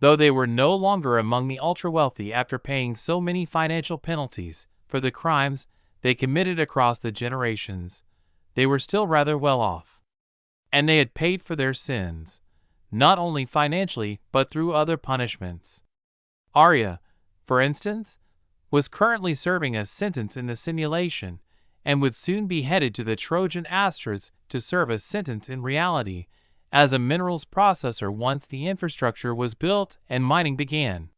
Though they were no longer among the ultra-wealthy after paying so many financial penalties for the crimes they committed across the generations, they were still rather well off. And they had paid for their sins, not only financially but through other punishments. Arya, for instance, was currently serving a sentence in the simulation and would soon be headed to the Trojan Astrids to serve a sentence in reality as a minerals processor once the infrastructure was built and mining began.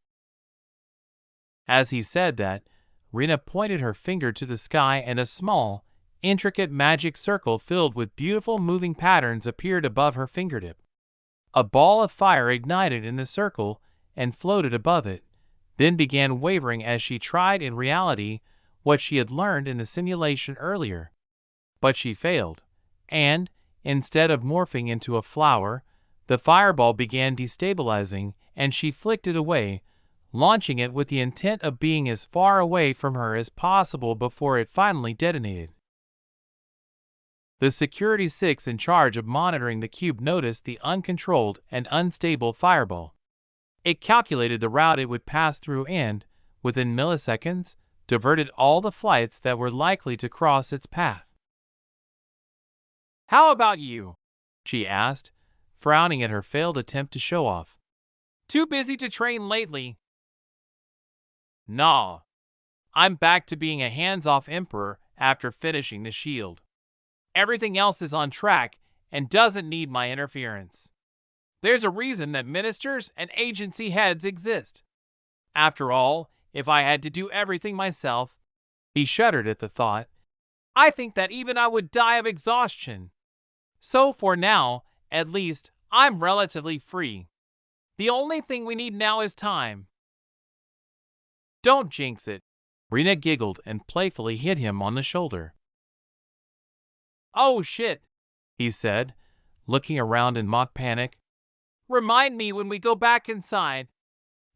As he said that, Rena pointed her finger to the sky and a small, intricate magic circle filled with beautiful moving patterns appeared above her fingertip. A ball of fire ignited in the circle and floated above it, then began wavering as she tried in reality what she had learned in the simulation earlier. But she failed, and, instead of morphing into a flower, the fireball began destabilizing and she flicked it away, launching it with the intent of being as far away from her as possible before it finally detonated. The Security 6 in charge of monitoring the cube noticed the uncontrolled and unstable fireball. It calculated the route it would pass through and, within milliseconds, diverted all the flights that were likely to cross its path. How about you? She asked, frowning at her failed attempt to show off. Too busy to train lately? Nah. I'm back to being a hands-off emperor after finishing the shield. Everything else is on track and doesn't need my interference. There's a reason that ministers and agency heads exist. After all, if I had to do everything myself, he shuddered at the thought, I think that even I would die of exhaustion. So for now, at least, I'm relatively free. The only thing we need now is time. Don't jinx it. Rena giggled and playfully hit him on the shoulder. Oh shit, he said, looking around in mock panic. Remind me when we go back inside.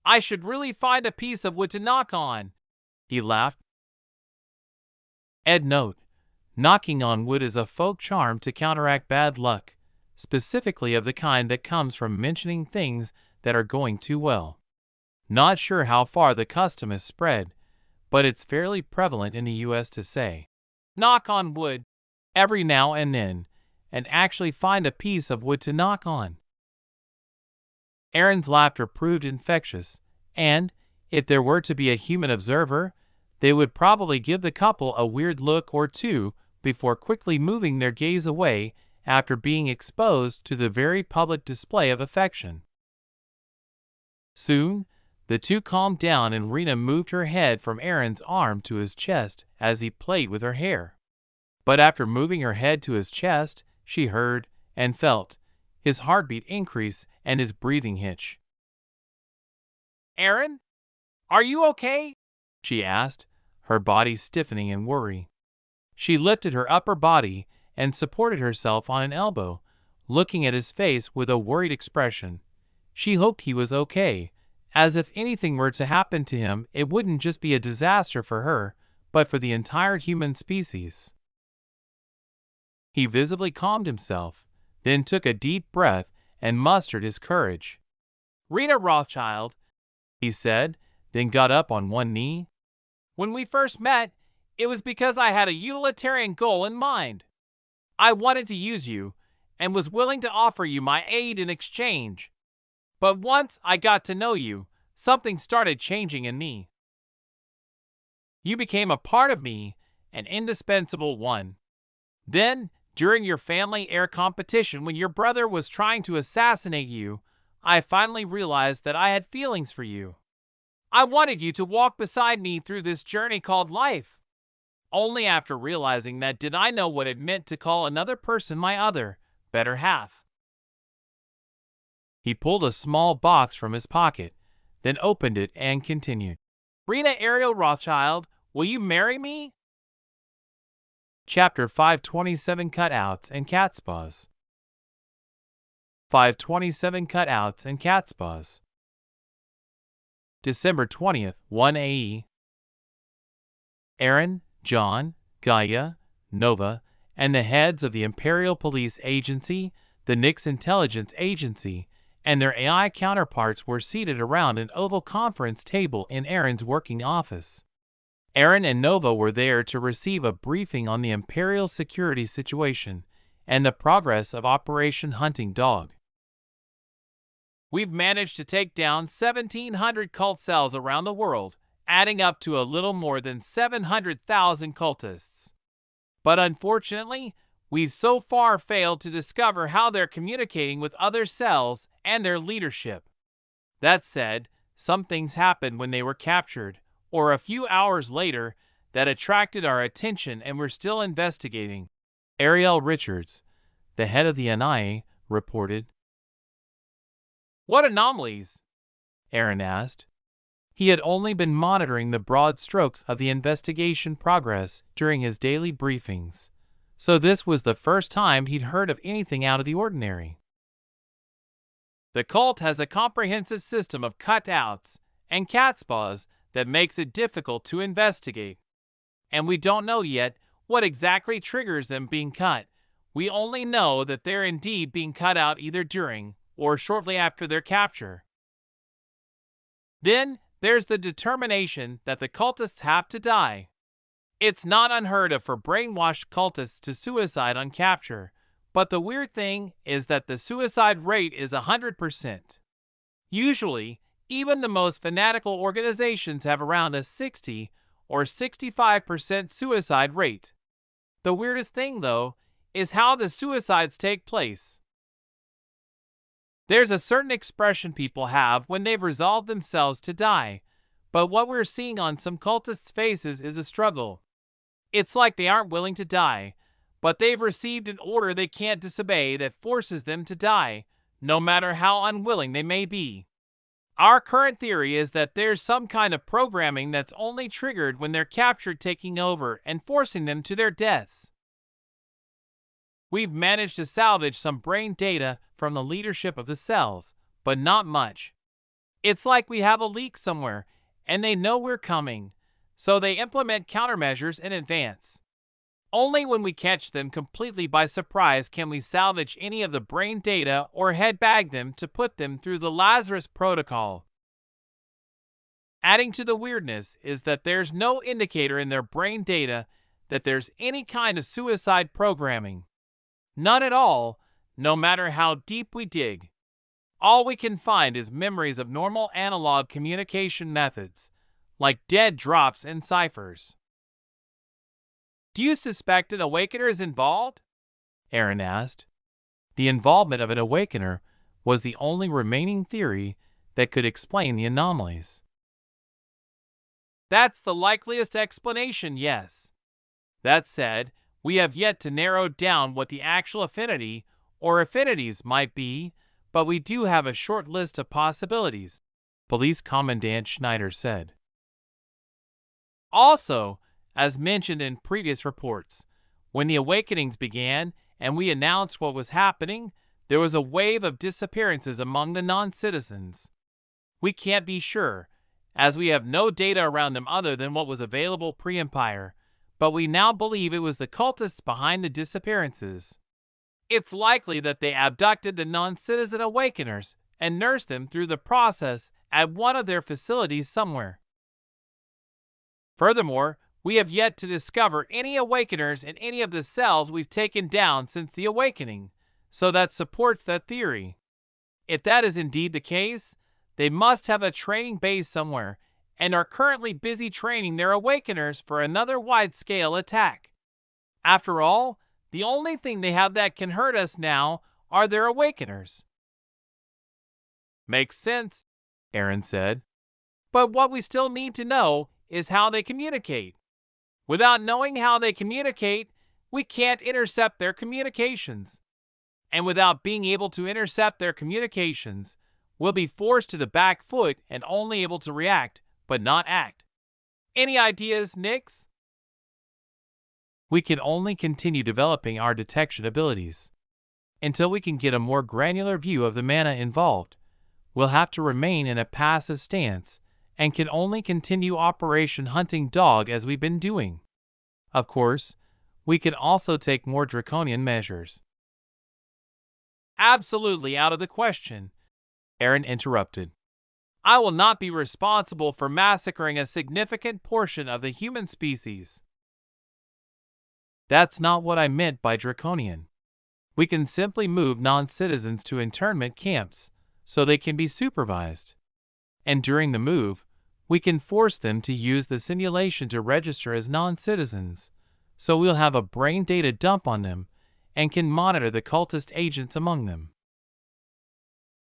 I should really find a piece of wood to knock on. He laughed. Ed note, knocking on wood is a folk charm to counteract bad luck, specifically of the kind that comes from mentioning things that are going too well. Not sure how far the custom is spread, but it's fairly prevalent in the US to say, knock on wood, every now and then, and actually find a piece of wood to knock on. Aaron's laughter proved infectious, and, if there were to be a human observer, they would probably give the couple a weird look or two before quickly moving their gaze away after being exposed to the very public display of affection. Soon, the two calmed down and Rena moved her head from Aaron's arm to his chest as he played with her hair. But after moving her head to his chest, she heard and felt his heartbeat increase and his breathing hitch. Aaron? Are you okay? She asked, her body stiffening in worry. She lifted her upper body and supported herself on an elbow, looking at his face with a worried expression. She hoped he was okay, as if anything were to happen to him it wouldn't just be a disaster for her, but for the entire human species. He visibly calmed himself, then took a deep breath and mustered his courage. Rena Rothschild, he said, then got up on one knee. When we first met, it was because I had a utilitarian goal in mind. I wanted to use you and was willing to offer you my aid in exchange. But once I got to know you, something started changing in me. You became a part of me, an indispensable one. Then, during your family heir competition when your brother was trying to assassinate you, I finally realized that I had feelings for you. I wanted you to walk beside me through this journey called life. Only after realizing that did I know what it meant to call another person my other, better half. He pulled a small box from his pocket, then opened it and continued. Rena Ariel Rothschild, will you marry me? Chapter 527 Cutouts and Catspaws. 527 Cutouts and Catspaws. December 20th, 1 AE. Aaron, John, Gaia, Nova, and the heads of the Imperial Police Agency, the Nix Intelligence Agency, and their AI counterparts were seated around an oval conference table in Aaron's working office. Aaron and Nova were there to receive a briefing on the Imperial security situation and the progress of Operation Hunting Dog. We've managed to take down 1,700 cult cells around the world, adding up to a little more than 700,000 cultists. But unfortunately, we've so far failed to discover how they're communicating with other cells and their leadership. That said, some things happened when they were captured, or a few hours later, that attracted our attention and we're still investigating. Ariel Richards, the head of the NIA, reported. What anomalies? Aaron asked. He had only been monitoring the broad strokes of the investigation progress during his daily briefings, so this was the first time he'd heard of anything out of the ordinary. The cult has a comprehensive system of cutouts and catspaws that makes it difficult to investigate. And we don't know yet what exactly triggers them being cut. We only know that they're indeed being cut out either during or shortly after their capture. Then there's the determination that the cultists have to die. It's not unheard of for brainwashed cultists to suicide on capture, but the weird thing is that the suicide rate is 100%. Usually, even the most fanatical organizations have around a 60 or 65% suicide rate. The weirdest thing, though, is how the suicides take place. There's a certain expression people have when they've resolved themselves to die, but what we're seeing on some cultists' faces is a struggle. It's like they aren't willing to die, but they've received an order they can't disobey that forces them to die, no matter how unwilling they may be. Our current theory is that there's some kind of programming that's only triggered when they're captured, taking over and forcing them to their deaths. We've managed to salvage some brain data from the leadership of the cells, but not much. It's like we have a leak somewhere, and they know we're coming, so they implement countermeasures in advance. Only when we catch them completely by surprise can we salvage any of the brain data or headbag them to put them through the Lazarus Protocol. Adding to the weirdness is that there's no indicator in their brain data that there's any kind of suicide programming. None at all, no matter how deep we dig. All we can find is memories of normal analog communication methods, like dead drops and ciphers. Do you suspect an awakener is involved? Aaron asked. The involvement of an awakener was the only remaining theory that could explain the anomalies. That's the likeliest explanation, yes. That said, we have yet to narrow down what the actual affinity or affinities might be, but we do have a short list of possibilities, Police Commandant Schneider said. Also, as mentioned in previous reports, when the awakenings began and we announced what was happening, there was a wave of disappearances among the non-citizens. We can't be sure, as we have no data around them other than what was available pre-Empire, but we now believe it was the cultists behind the disappearances. It's likely that they abducted the non-citizen awakeners and nurse them through the process at one of their facilities somewhere. Furthermore, we have yet to discover any awakeners in any of the cells we've taken down since the awakening, so that supports that theory. If that is indeed the case, they must have a training base somewhere and are currently busy training their awakeners for another wide-scale attack. After all, the only thing they have that can hurt us now are their awakeners. Makes sense, Aaron said. But what we still need to know is how they communicate. Without knowing how they communicate, we can't intercept their communications. And without being able to intercept their communications, we'll be forced to the back foot and only able to react, but not act. Any ideas, Nix? We can only continue developing our detection abilities. Until we can get a more granular view of the mana involved, we'll have to remain in a passive stance and can only continue Operation Hunting Dog as we've been doing. Of course, we can also take more draconian measures. Absolutely out of the question, Aaron interrupted. I will not be responsible for massacring a significant portion of the human species. That's not what I meant by draconian. We can simply move non-citizens to internment camps so they can be supervised. And during the move, we can force them to use the simulation to register as non-citizens, so we'll have a brain data dump on them and can monitor the cultist agents among them.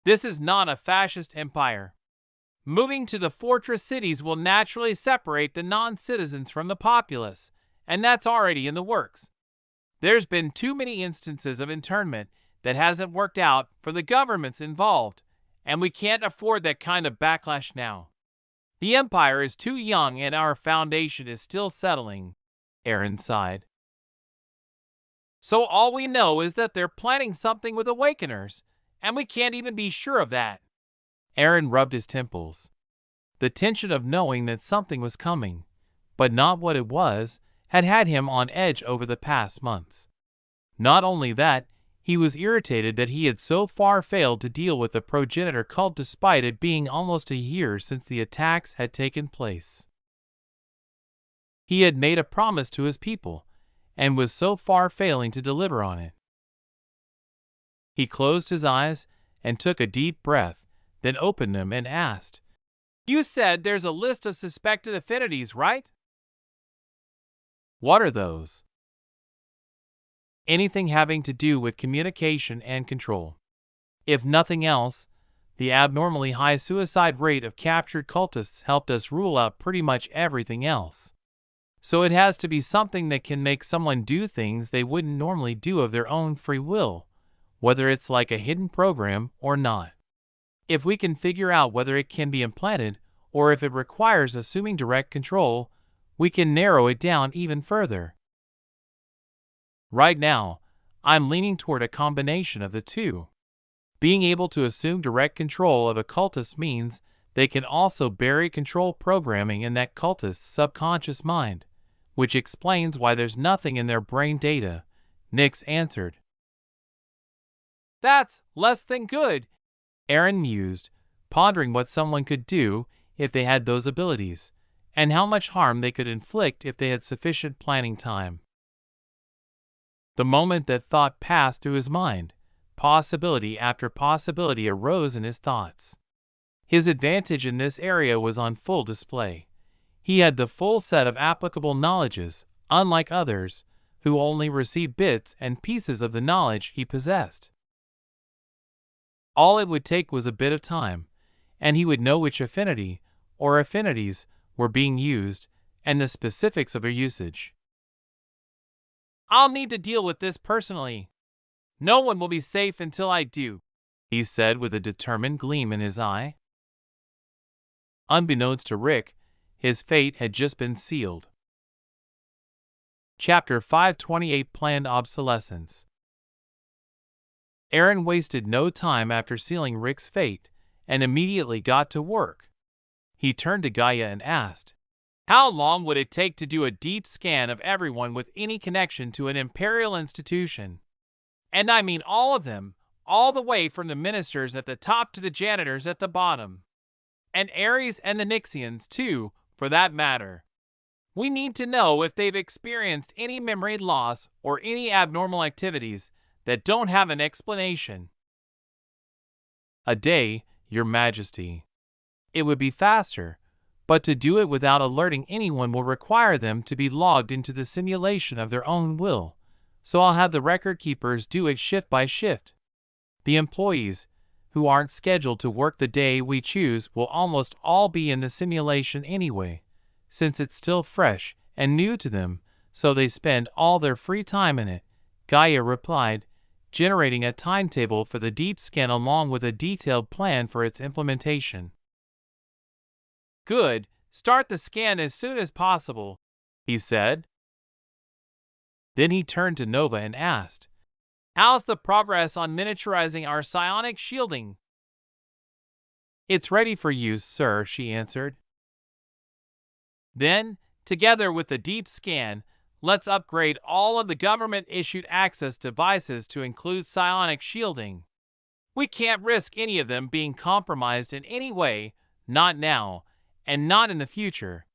This is not a fascist empire. Moving to the fortress cities will naturally separate the non-citizens from the populace, and that's already in the works. There's been too many instances of internment that hasn't worked out for the governments involved, and we can't afford that kind of backlash now. The empire is too young and our foundation is still settling, Aaron sighed. So all we know is that they're planning something with Awakeners, and we can't even be sure of that. Aaron rubbed his temples. The tension of knowing that something was coming, but not what it was, had him on edge over the past months. Not only that, he was irritated that he had so far failed to deal with the progenitor cult despite it being almost a year since the attacks had taken place. He had made a promise to his people, and was so far failing to deliver on it. He closed his eyes and took a deep breath, then opened them and asked, "You said there's a list of suspected affinities, right? What are those?" Anything having to do with communication and control. If nothing else, the abnormally high suicide rate of captured cultists helped us rule out pretty much everything else. So it has to be something that can make someone do things they wouldn't normally do of their own free will, whether it's like a hidden program or not. If we can figure out whether it can be implanted or if it requires assuming direct control, we can narrow it down even further. Right now, I'm leaning toward a combination of the two. Being able to assume direct control of a cultist means they can also bury control programming in that cultist's subconscious mind, which explains why there's nothing in their brain data, Nix answered. That's less than good, Aaron mused, pondering what someone could do if they had those abilities, and how much harm they could inflict if they had sufficient planning time. The moment that thought passed through his mind, possibility after possibility arose in his thoughts. His advantage in this area was on full display. He had the full set of applicable knowledges, unlike others, who only received bits and pieces of the knowledge he possessed. All it would take was a bit of time, and he would know which affinity, or affinities, were being used, and the specifics of their usage. I'll need to deal with this personally. No one will be safe until I do, he said with a determined gleam in his eye. Unbeknownst to Rick, his fate had just been sealed. Chapter 528 Planned Obsolescence. Aaron wasted no time after sealing Rick's fate, and immediately got to work. He turned to Gaia and asked, "How long would it take to do a deep scan of everyone with any connection to an imperial institution? And I mean all of them, all the way from the ministers at the top to the janitors at the bottom. And Ares and the Nixians, too, for that matter. We need to know if they've experienced any memory loss or any abnormal activities that don't have an explanation. A day, Your Majesty. It would be faster, but to do it without alerting anyone will require them to be logged into the simulation of their own will, so I'll have the record keepers do it shift by shift. The employees, who aren't scheduled to work the day we choose, will almost all be in the simulation anyway, since it's still fresh and new to them, so they spend all their free time in it, Gaia replied, generating a timetable for the deep scan along with a detailed plan for its implementation. Good, start the scan as soon as possible, he said. Then he turned to Nova and asked, How's the progress on miniaturizing our psionic shielding? It's ready for use, sir, she answered. Then, together with the deep scan, let's upgrade all of the government-issued access devices to include psionic shielding. We can't risk any of them being compromised in any way, not now, and not in the future.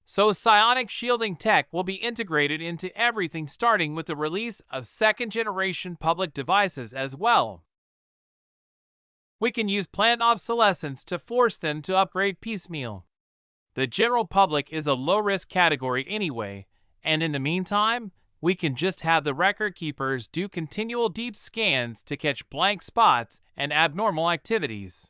So psionic shielding tech will be integrated into everything, starting with the release of second-generation public devices as well. We can use planned obsolescence to force them to upgrade piecemeal. The general public is a low-risk category anyway, and in the meantime, we can just have the record keepers do continual deep scans to catch blank spots and abnormal activities.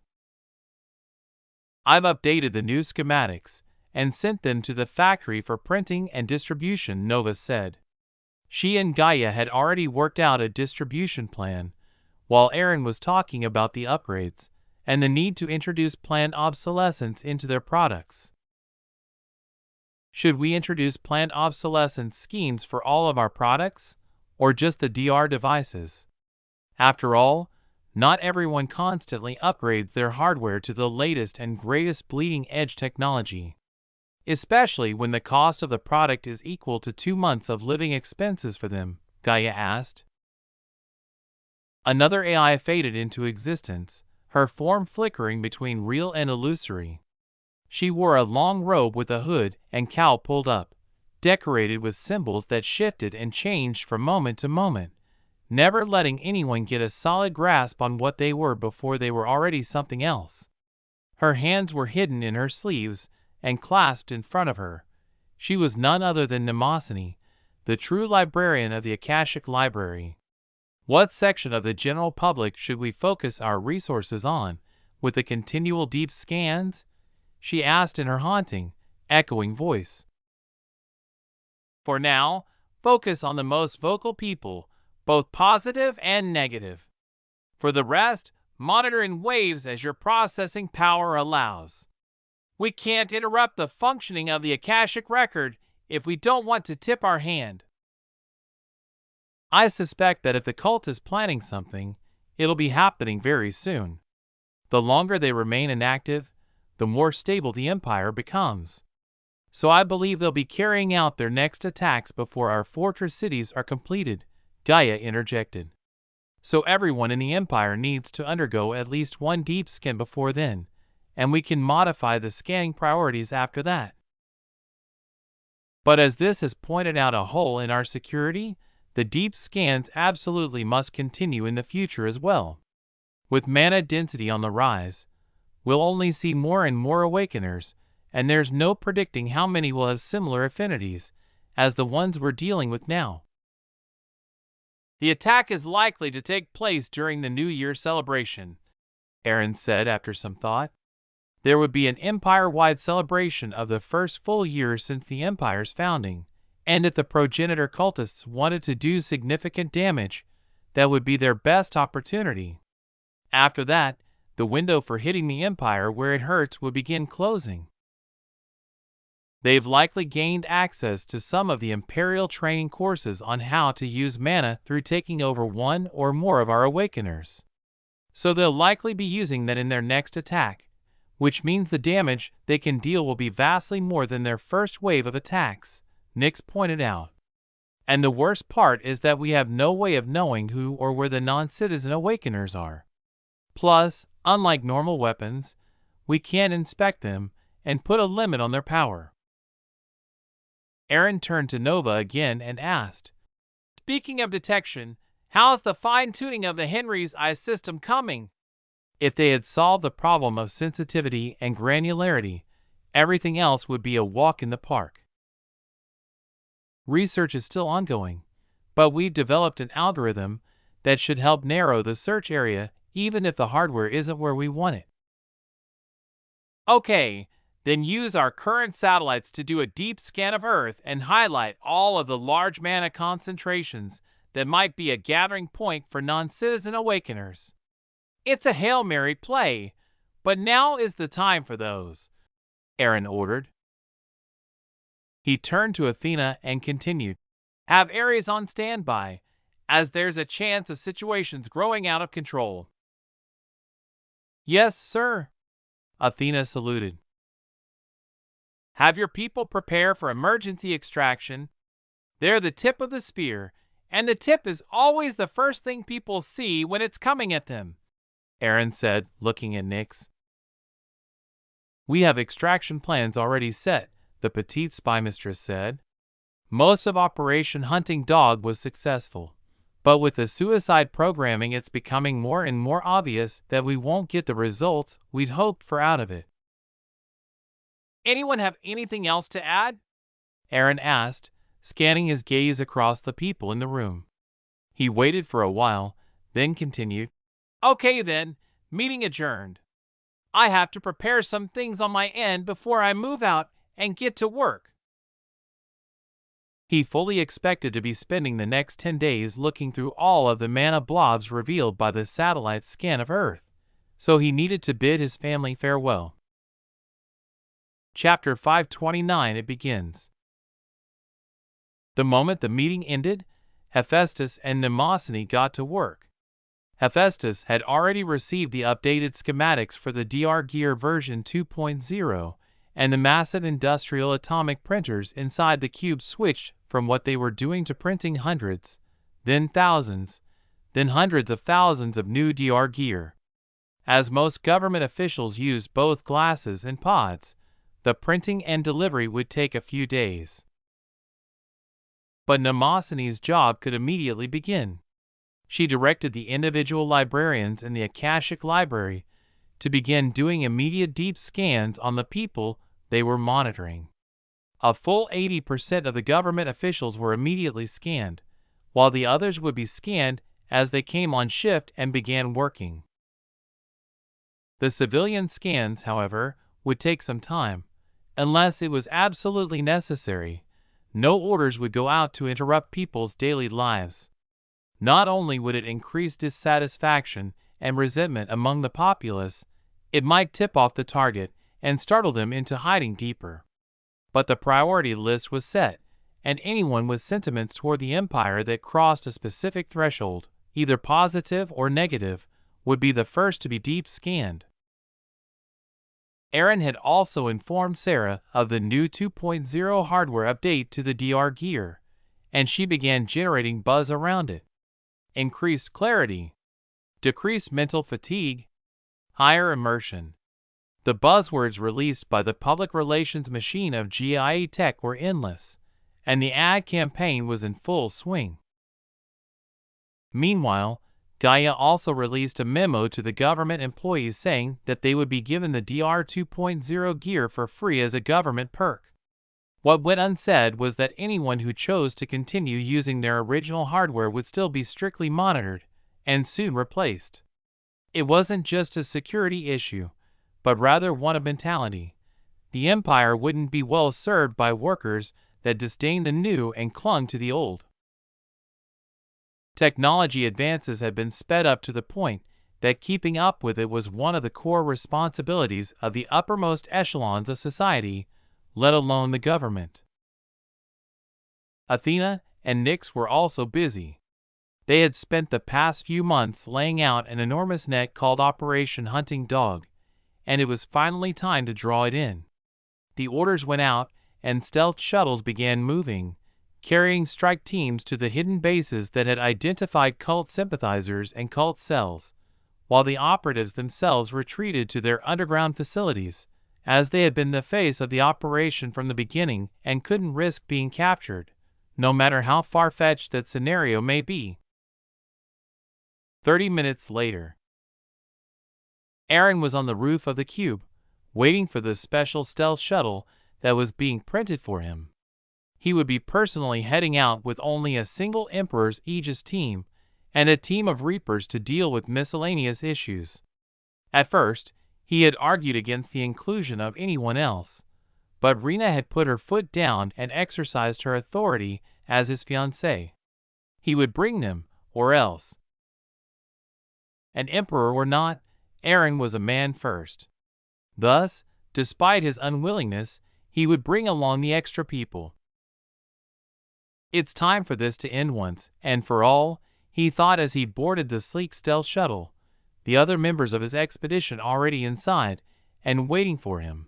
I've updated the new schematics and sent them to the factory for printing and distribution, Nova said. She and Gaia had already worked out a distribution plan, while Aaron was talking about the upgrades and the need to introduce planned obsolescence into their products. Should we introduce planned obsolescence schemes for all of our products, or just the DR devices? After all, not everyone constantly upgrades their hardware to the latest and greatest bleeding-edge technology, especially when the cost of the product is equal to 2 months of living expenses for them, Gaia asked. Another AI faded into existence, her form flickering between real and illusory. She wore a long robe with a hood and cowl pulled up, decorated with symbols that shifted and changed from moment to moment, never letting anyone get a solid grasp on what they were before they were already something else. Her hands were hidden in her sleeves and clasped in front of her. She was none other than Mnemosyne, the true librarian of the Akashic Library. What section of the general public should we focus our resources on, with the continual deep scans? She asked in her haunting, echoing voice. For now, focus on the most vocal people, both positive and negative. For the rest, monitor in waves as your processing power allows. We can't interrupt the functioning of the Akashic record if we don't want to tip our hand. I suspect that if the cult is planning something, it'll be happening very soon. The longer they remain inactive, the more stable the Empire becomes. So I believe they'll be carrying out their next attacks before our fortress cities are completed, Gaia interjected. So everyone in the Empire needs to undergo at least one deep scan before then, and we can modify the scanning priorities after that. But as this has pointed out a hole in our security, the deep scans absolutely must continue in the future as well. With mana density on the rise, we'll only see more and more awakeners, and there's no predicting how many will have similar affinities as the ones we're dealing with now. The attack is likely to take place during the New Year celebration, Aaron said after some thought. There would be an empire-wide celebration of the first full year since the Empire's founding, and if the progenitor cultists wanted to do significant damage, that would be their best opportunity. After that, the window for hitting the Empire where it hurts would begin closing. They've likely gained access to some of the Imperial training courses on how to use mana through taking over one or more of our Awakeners. So they'll likely be using that in their next attack, which means the damage they can deal will be vastly more than their first wave of attacks, Nyx pointed out. And the worst part is that we have no way of knowing who or where the non-citizen awakeners are. Plus, unlike normal weapons, we can't inspect them and put a limit on their power. Aaron turned to Nova again and asked, "Speaking of detection, how's the fine-tuning of the Henry's eye system coming?" If they had solved the problem of sensitivity and granularity, everything else would be a walk in the park. Research is still ongoing, but we've developed an algorithm that should help narrow the search area even if the hardware isn't where we want it. Okay, then use our current satellites to do a deep scan of Earth and highlight all of the large mana concentrations that might be a gathering point for non-citizen awakeners. It's a Hail Mary play, but now is the time for those, Aaron ordered. He turned to Athena and continued, "Have Ares on standby, as there's a chance of situations growing out of control." "Yes, sir," Athena saluted. "Have your people prepare for emergency extraction. They're the tip of the spear, and the tip is always the first thing people see when it's coming at them," Aaron said, looking at Nyx. "We have extraction plans already set," the petite spy mistress said. "Most of Operation Hunting Dog was successful, but with the suicide programming it's becoming more and more obvious that we won't get the results we'd hoped for out of it." "Anyone have anything else to add?" Aaron asked, scanning his gaze across the people in the room. He waited for a while, then continued, "Okay then, meeting adjourned. I have to prepare some things on my end before I move out and get to work." He fully expected to be spending the next 10 days looking through all of the mana blobs revealed by the satellite scan of Earth, so he needed to bid his family farewell. Chapter 529 it begins. The moment the meeting ended, Hephaestus and Mnemosyne got to work. Hephaestus had already received the updated schematics for the DR Gear version 2.0, and the massive industrial atomic printers inside the cube switched from what they were doing to printing hundreds, then thousands, then hundreds of thousands of new DR Gear. As most government officials use both glasses and pods, the printing and delivery would take a few days. But Mnemosyne's job could immediately begin. She directed the individual librarians in the Akashic Library to begin doing immediate deep scans on the people they were monitoring. A full 80% of the government officials were immediately scanned, while the others would be scanned as they came on shift and began working. The civilian scans, however, would take some time. Unless it was absolutely necessary, no orders would go out to interrupt people's daily lives. Not only would it increase dissatisfaction and resentment among the populace, it might tip off the target and startle them into hiding deeper. But the priority list was set, and anyone with sentiments toward the Empire that crossed a specific threshold, either positive or negative, would be the first to be deep scanned. Aaron had also informed Sarah of the new 2.0 hardware update to the DR Gear, and she began generating buzz around it. Increased clarity, decreased mental fatigue, higher immersion. The buzzwords released by the public relations machine of GIA Tech were endless, and the ad campaign was in full swing. Meanwhile, Gaia also released a memo to the government employees saying that they would be given the DR 2.0 gear for free as a government perk. What went unsaid was that anyone who chose to continue using their original hardware would still be strictly monitored and soon replaced. It wasn't just a security issue, but rather one of mentality. The Empire wouldn't be well served by workers that disdained the new and clung to the old. Technology advances had been sped up to the point that keeping up with it was one of the core responsibilities of the uppermost echelons of society, let alone the government. Athena and Nyx were also busy. They had spent the past few months laying out an enormous net called Operation Hunting Dog, and it was finally time to draw it in. The orders went out, and stealth shuttles began moving, carrying strike teams to the hidden bases that had identified cult sympathizers and cult cells, while the operatives themselves retreated to their underground facilities, as they had been the face of the operation from the beginning and couldn't risk being captured, no matter how far-fetched that scenario may be. 30 minutes later, Aaron was on the roof of the cube, waiting for the special stealth shuttle that was being printed for him. He would be personally heading out with only a single Emperor's Aegis team and a team of Reapers to deal with miscellaneous issues. At first, he had argued against the inclusion of anyone else, but Rena had put her foot down and exercised her authority as his fiancée. He would bring them, or else. An Emperor or not, Aaron was a man first. Thus, despite his unwillingness, he would bring along the extra people. It's time for this to end once and for all, he thought as he boarded the sleek stealth shuttle, the other members of his expedition already inside and waiting for him.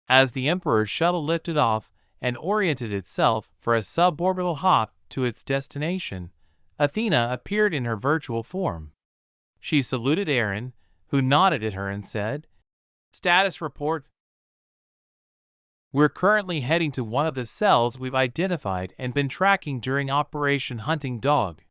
As the Emperor's shuttle lifted off and oriented itself for a suborbital hop to its destination, Athena appeared in her virtual form. She saluted Aaron, who nodded at her and said, "Status report. We're currently heading to one of the cells we've identified and been tracking during Operation Hunting Dog.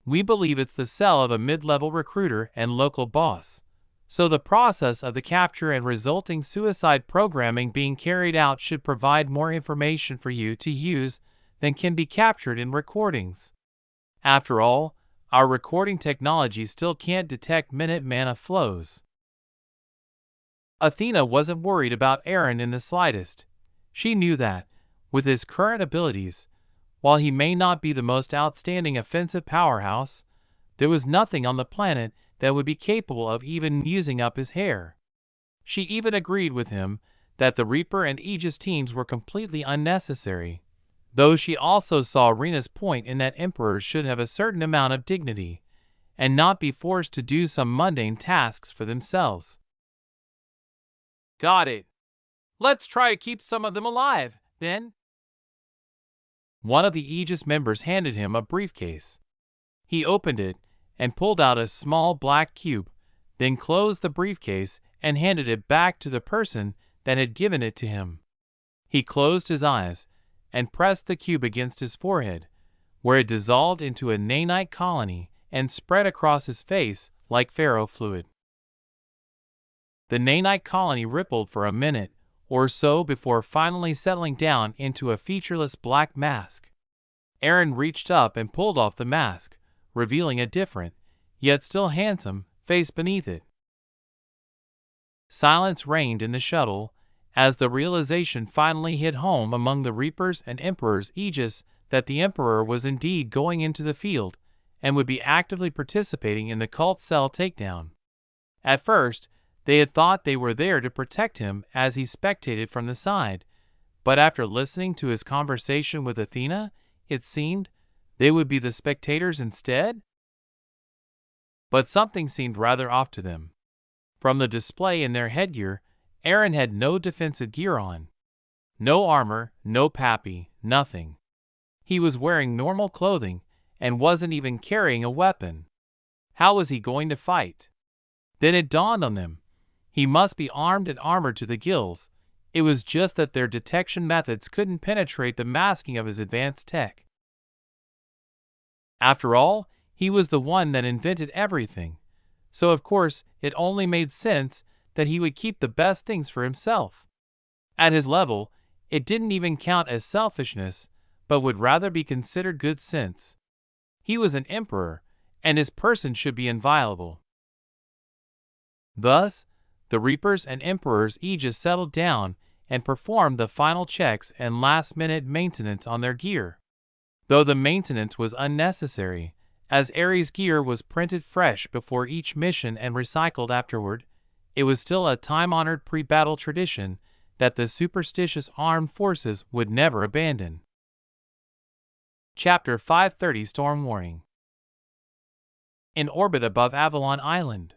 We believe it's the cell of a mid-level recruiter and local boss, so the process of the capture and resulting suicide programming being carried out should provide more information for you to use than can be captured in recordings. After all, our recording technology still can't detect minute mana flows." Athena wasn't worried about Aaron in the slightest. She knew that, with his current abilities, while he may not be the most outstanding offensive powerhouse, there was nothing on the planet that would be capable of even using up his hair. She even agreed with him that the Reaper and Aegis teams were completely unnecessary, though she also saw Rena's point in that Emperors should have a certain amount of dignity, and not be forced to do some mundane tasks for themselves. "Got it. Let's try to keep some of them alive, then." One of the Aegis members handed him a briefcase. He opened it and pulled out a small black cube, then closed the briefcase and handed it back to the person that had given it to him. He closed his eyes and pressed the cube against his forehead, where it dissolved into a nanite colony and spread across his face like ferro fluid. The nanite colony rippled for a minute or so before finally settling down into a featureless black mask. Aaron reached up and pulled off the mask, revealing a different, yet still handsome, face beneath it. Silence reigned in the shuttle as the realization finally hit home among the Reapers and Emperors Aegis that the Emperor was indeed going into the field and would be actively participating in the cult cell takedown. At first, they had thought they were there to protect him as he spectated from the side, but after listening to his conversation with Athena, it seemed they would be the spectators instead. But something seemed rather off to them. From the display in their headgear, Aaron had no defensive gear on. No armor, no pappy, nothing. He was wearing normal clothing and wasn't even carrying a weapon. How was he going to fight? Then it dawned on them. He must be armed and armored to the gills. It was just that their detection methods couldn't penetrate the masking of his advanced tech. After all, he was the one that invented everything, so of course it only made sense that he would keep the best things for himself. At his level, it didn't even count as selfishness, but would rather be considered good sense. He was an emperor, and his person should be inviolable. Thus, the Reapers and Emperors Aegis settled down and performed the final checks and last-minute maintenance on their gear. Though the maintenance was unnecessary, as Ares' gear was printed fresh before each mission and recycled afterward, it was still a time-honored pre-battle tradition that the superstitious armed forces would never abandon. Chapter 530 Storm Warning. In orbit above Avalon Island,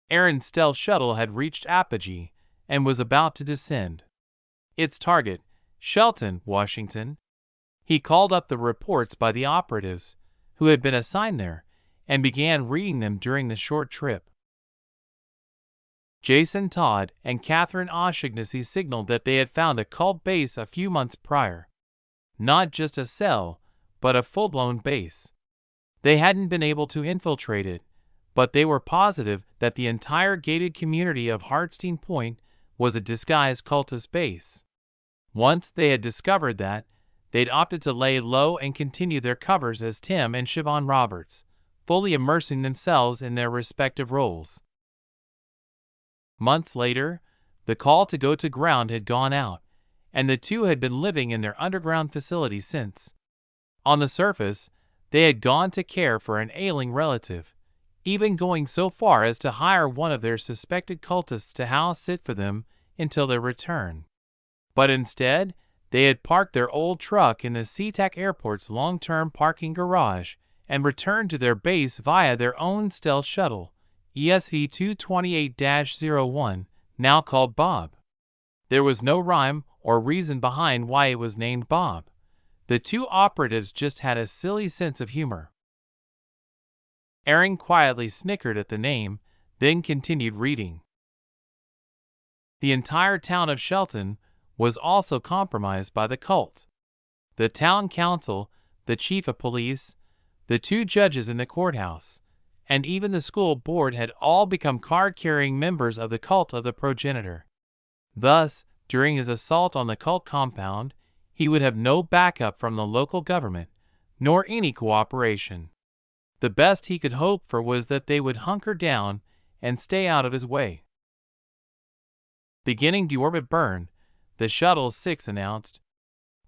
Aaron's stealth shuttle had reached apogee and was about to descend. Its target, Shelton, Washington. He called up the reports by the operatives who had been assigned there and began reading them during the short trip. Jason Todd and Catherine O'Shaughnessy signaled that they had found a cult base a few months prior. Not just a cell, but a full-blown base. They hadn't been able to infiltrate it, but they were positive that the entire gated community of Hartstein Point was a disguised cultist base. Once they had discovered that, they'd opted to lay low and continue their covers as Tim and Siobhan Roberts, fully immersing themselves in their respective roles. Months later, the call to go to ground had gone out, and the two had been living in their underground facility since. On the surface, they had gone to care for an ailing relative, even going so far as to hire one of their suspected cultists to house sit for them until their return. But instead, they had parked their old truck in the SeaTac Airport's long-term parking garage and returned to their base via their own stealth shuttle, ESV-228-01, now called Bob. There was no rhyme or reason behind why it was named Bob. The two operatives just had a silly sense of humor. Aaron quietly snickered at the name, then continued reading. The entire town of Shelton was also compromised by the cult. The town council, the chief of police, the two judges in the courthouse, and even the school board had all become card-carrying members of the cult of the progenitor. Thus, during his assault on the cult compound, he would have no backup from the local government, nor any cooperation. The best he could hope for was that they would hunker down and stay out of his way. Beginning deorbit burn, the Shuttle 6 announced.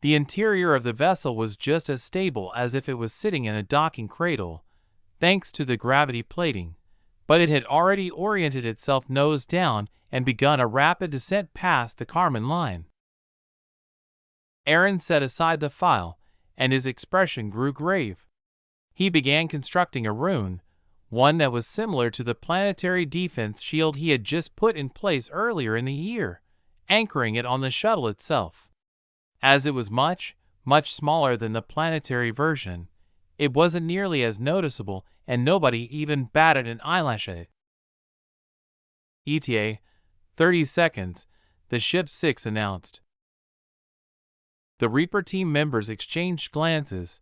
The interior of the vessel was just as stable as if it was sitting in a docking cradle, thanks to the gravity plating, but it had already oriented itself nose down and begun a rapid descent past the Kármán line. Aaron set aside the file, and his expression grew grave. He began constructing a rune, one that was similar to the planetary defense shield he had just put in place earlier in the year, anchoring it on the shuttle itself. As it was much, much smaller than the planetary version, it wasn't nearly as noticeable, and nobody even batted an eyelash at it. ETA, 30 seconds, the Ship 6 announced. The Reaper team members exchanged glances,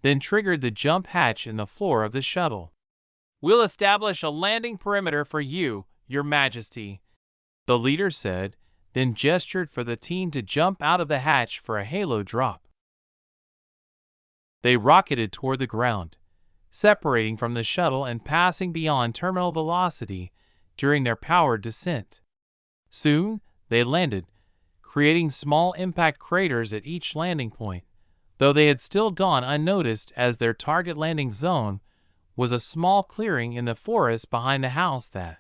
then triggered the jump hatch in the floor of the shuttle. "We'll establish a landing perimeter for you, Your Majesty," the leader said, then gestured for the team to jump out of the hatch for a halo drop. They rocketed toward the ground, separating from the shuttle and passing beyond terminal velocity during their powered descent. Soon, they landed, creating small impact craters at each landing point, though they had still gone unnoticed as their target landing zone was a small clearing in the forest behind the house that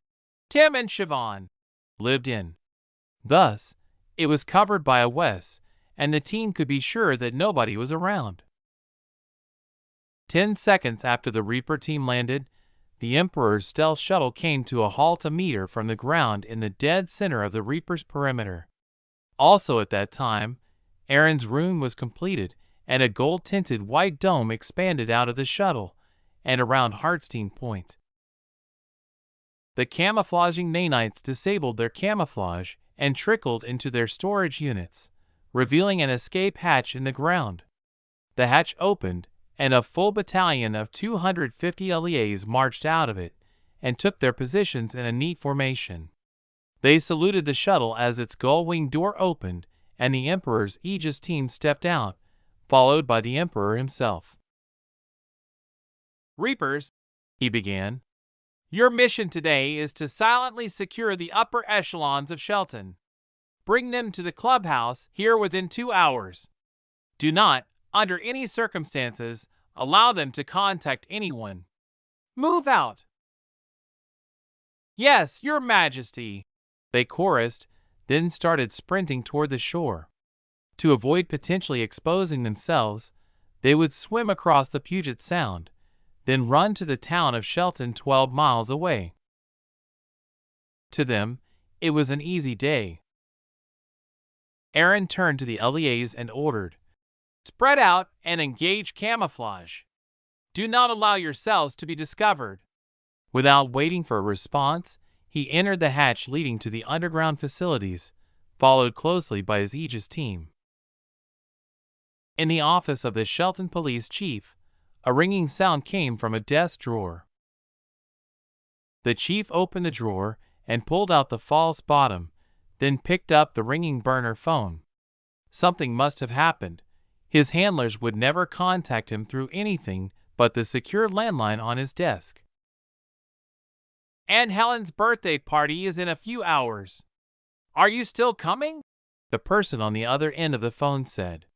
Tim and Siobhan lived in. Thus, it was covered by a wes, and the team could be sure that nobody was around. 10 seconds after the Reaper team landed, the Emperor's stealth shuttle came to a halt a meter from the ground in the dead center of the Reaper's perimeter. Also at that time, Aaron's rune was completed, and a gold-tinted white dome expanded out of the shuttle and around Hartstein Point. The camouflaging nanites disabled their camouflage and trickled into their storage units, revealing an escape hatch in the ground. The hatch opened, and a full battalion of 250 LEAs marched out of it and took their positions in a neat formation. They saluted the shuttle as its gull-wing door opened, and the Emperor's Aegis team stepped out, followed by the Emperor himself. "Reapers," he began, "your mission today is to silently secure the upper echelons of Shelton. Bring them to the clubhouse here within 2 hours. Do not, under any circumstances, allow them to contact anyone. Move out." "Yes, Your Majesty," they chorused, then started sprinting toward the shore. To avoid potentially exposing themselves, they would swim across the Puget Sound, then run to the town of Shelton 12 miles away. To them, it was an easy day. Aaron turned to the LEAs and ordered, "Spread out and engage camouflage. Do not allow yourselves to be discovered." Without waiting for a response, he entered the hatch leading to the underground facilities, followed closely by his Aegis team. In the office of the Shelton police chief, a ringing sound came from a desk drawer. The chief opened the drawer and pulled out the false bottom, then picked up the ringing burner phone. Something must have happened. His handlers would never contact him through anything but the secure landline on his desk. "Aunt Helen's birthday party is in a few hours. Are you still coming?" the person on the other end of the phone said.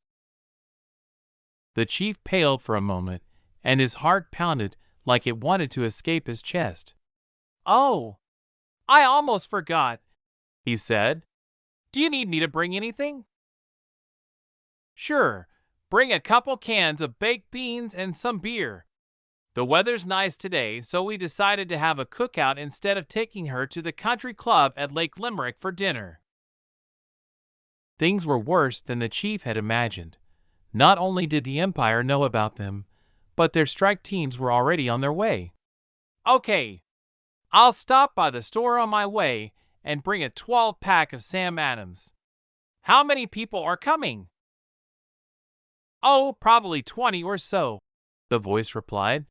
The chief paled for a moment, and his heart pounded like it wanted to escape his chest. "Oh, I almost forgot," he said. "Do you need me to bring anything?" "Sure, bring a couple cans of baked beans and some beer. The weather's nice today, so we decided to have a cookout instead of taking her to the country club at Lake Limerick for dinner." Things were worse than the chief had imagined. Not only did the Empire know about them, but their strike teams were already on their way. "Okay, I'll stop by the store on my way and bring a 12-pack of Sam Adams. How many people are coming?" "Oh, probably 20 or so," the voice replied.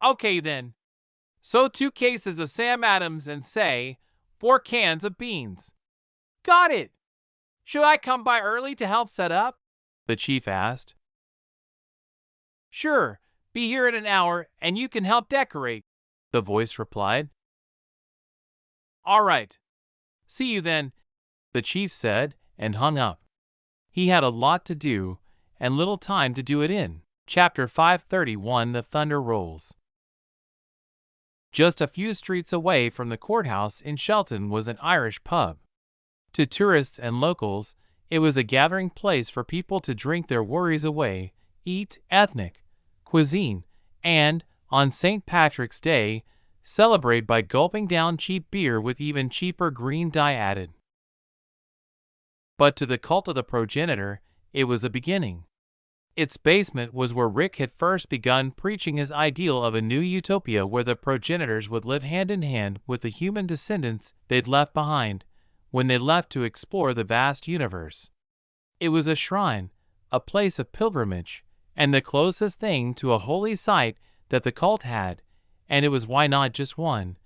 "Okay then. So 2 cases of Sam Adams and say 4 cans of beans." "Got it. Should I come by early to help set up?" the chief asked. "Sure, be here in an hour and you can help decorate," the voice replied. "All right. See you then," the chief said and hung up. He had a lot to do and little time to do it in. Chapter 531 The Thunder Rolls. Just a few streets away from the courthouse in Shelton was an Irish pub. To tourists and locals, it was a gathering place for people to drink their worries away, eat ethnic cuisine, and, on St. Patrick's Day, celebrate by gulping down cheap beer with even cheaper green dye added. But to the cult of the progenitor, it was a beginning. Its basement was where Rick had first begun preaching his ideal of a new utopia where the progenitors would live hand in hand with the human descendants they'd left behind when they left to explore the vast universe. It was a shrine, a place of pilgrimage, and the closest thing to a holy site that the cult had, and it was why not just one,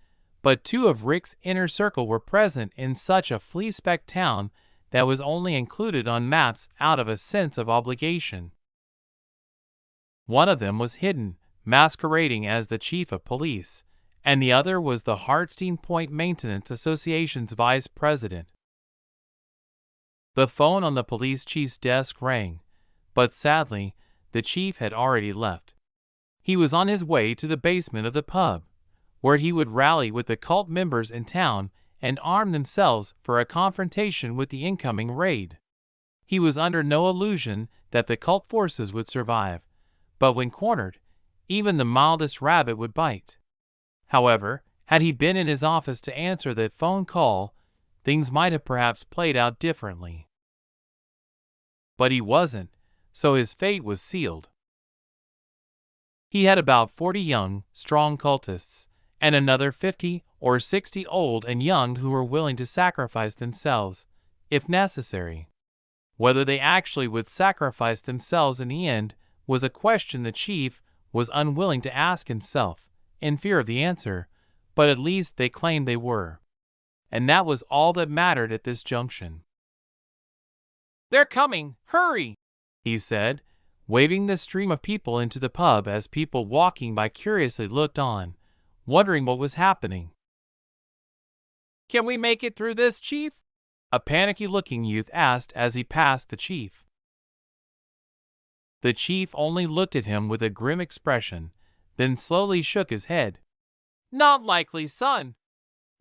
but 2 of Rick's inner circle were present in such a flea-specked town that was only included on maps out of a sense of obligation. One of them was hidden, masquerading as the chief of police, and the other was the Hartstein Point Maintenance Association's vice president. The phone on the police chief's desk rang, but sadly, the chief had already left. He was on his way to the basement of the pub, where he would rally with the cult members in town and arm themselves for a confrontation with the incoming raid. He was under no illusion that the cult forces would survive, but when cornered, even the mildest rabbit would bite. However, had he been in his office to answer that phone call, things might have perhaps played out differently. But he wasn't, so his fate was sealed. He had about 40 young, strong cultists, and another 50 or 60 old and young who were willing to sacrifice themselves, if necessary. Whether they actually would sacrifice themselves in the end was a question the chief was unwilling to ask himself, in fear of the answer, but at least they claimed they were. And that was all that mattered at this junction. "They're coming! Hurry!" he said, waving the stream of people into the pub as people walking by curiously looked on, wondering what was happening. "Can we make it through this, Chief?" a panicky-looking youth asked as he passed the chief. The chief only looked at him with a grim expression, then slowly shook his head. "Not likely, son.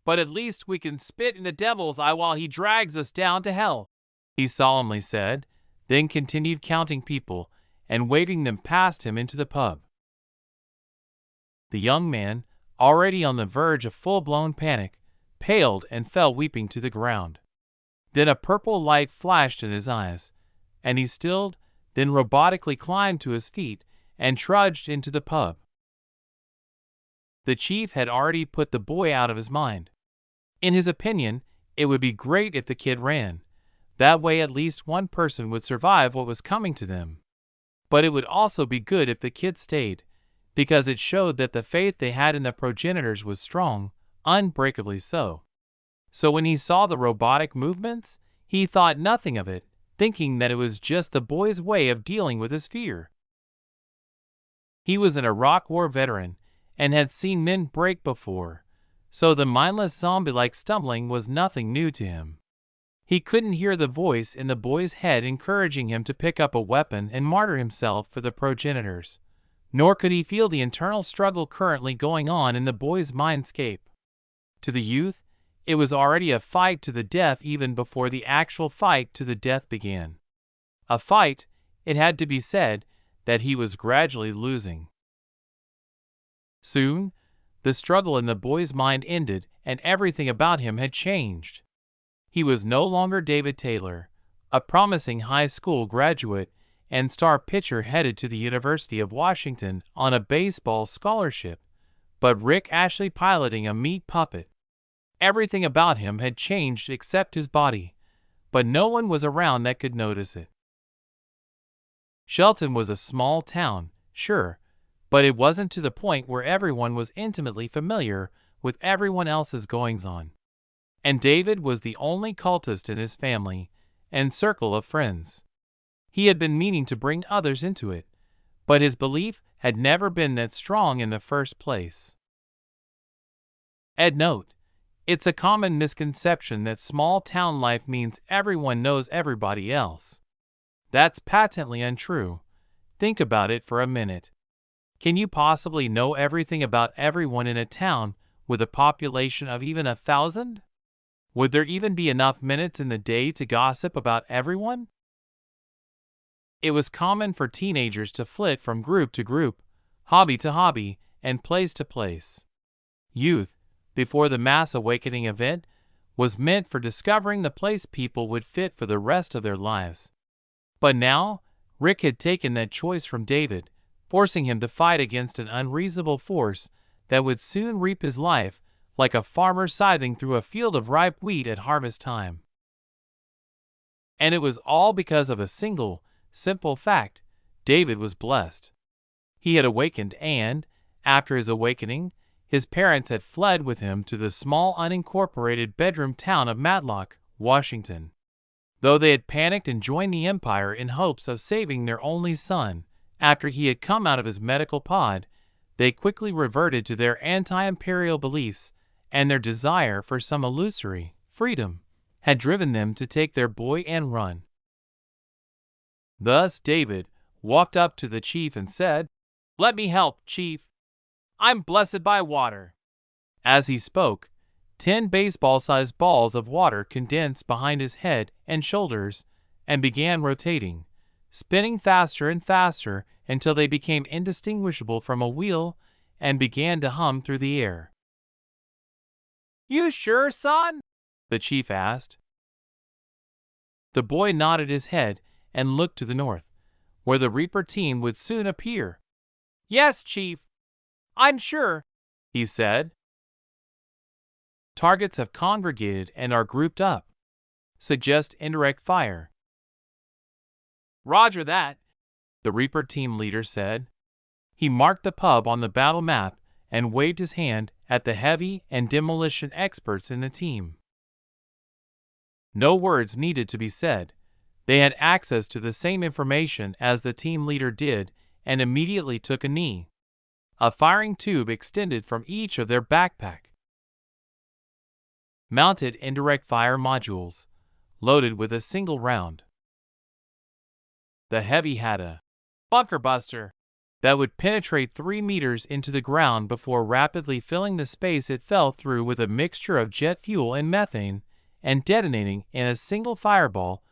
But at least we can spit in the devil's eye while he drags us down to hell," he solemnly said, then continued counting people and waving them past him into the pub. The young man, already on the verge of full-blown panic, paled and fell weeping to the ground. Then a purple light flashed in his eyes, and he stilled, then robotically climbed to his feet and trudged into the pub. The chief had already put the boy out of his mind. In his opinion, it would be great if the kid ran. That way at least one person would survive what was coming to them. But it would also be good if the kid stayed, because it showed that the faith they had in the progenitors was strong, unbreakably so. So when he saw the robotic movements, he thought nothing of it, thinking that it was just the boy's way of dealing with his fear. He was an Iraq War veteran and had seen men break before, so the mindless zombie-like stumbling was nothing new to him. He couldn't hear the voice in the boy's head encouraging him to pick up a weapon and martyr himself for the progenitors, nor could he feel the internal struggle currently going on in the boy's mindscape. To the youth, it was already a fight to the death even before the actual fight to the death began. A fight, it had to be said, that he was gradually losing. Soon, the struggle in the boy's mind ended and everything about him had changed. He was no longer David Taylor, a promising high school graduate and star pitcher headed to the University of Washington on a baseball scholarship, but Rick Ashley piloting a meat puppet. Everything about him had changed except his body, but no one was around that could notice it. Shelton was a small town, sure, but it wasn't to the point where everyone was intimately familiar with everyone else's goings-on. And David was the only cultist in his family and circle of friends. He had been meaning to bring others into it, but his belief had never been that strong in the first place. Ed note, it's a common misconception that small town life means everyone knows everybody else. That's patently untrue. Think about it for a minute. Can you possibly know everything about everyone in a town with a population of even 1,000? Would there even be enough minutes in the day to gossip about everyone? It was common for teenagers to flit from group to group, hobby to hobby, and place to place. Youth, before the mass awakening event, was meant for discovering the place people would fit for the rest of their lives. But now, Rick had taken that choice from David, forcing him to fight against an unreasonable force that would soon reap his life, like a farmer scything through a field of ripe wheat at harvest time. And it was all because of a single, simple fact: David was blessed. He had awakened and, after his awakening, his parents had fled with him to the small unincorporated bedroom town of Matlock, Washington. Though they had panicked and joined the Empire in hopes of saving their only son after he had come out of his medical pod, they quickly reverted to their anti-imperial beliefs, and their desire for some illusory freedom had driven them to take their boy and run. Thus David walked up to the chief and said, "Let me help, chief. I'm blessed by water." As he spoke, 10 baseball-sized balls of water condensed behind his head and shoulders and began rotating, spinning faster and faster until they became indistinguishable from a wheel and began to hum through the air. "You sure, son?" the chief asked. The boy nodded his head and looked to the north, where the Reaper team would soon appear. "Yes, chief. I'm sure," he said. Targets have congregated and are grouped up. Suggest indirect fire. "Roger that," the Reaper team leader said. He marked the pub on the battle map and waved his hand at the heavy and demolition experts in the team. No words needed to be said. They had access to the same information as the team leader did and immediately took a knee. A firing tube extended from each of their backpack. Mounted indirect fire modules, loaded with a single round. The heavy had a bunker buster that would penetrate 3 meters into the ground before rapidly filling the space it fell through with a mixture of jet fuel and methane and detonating in a single fireball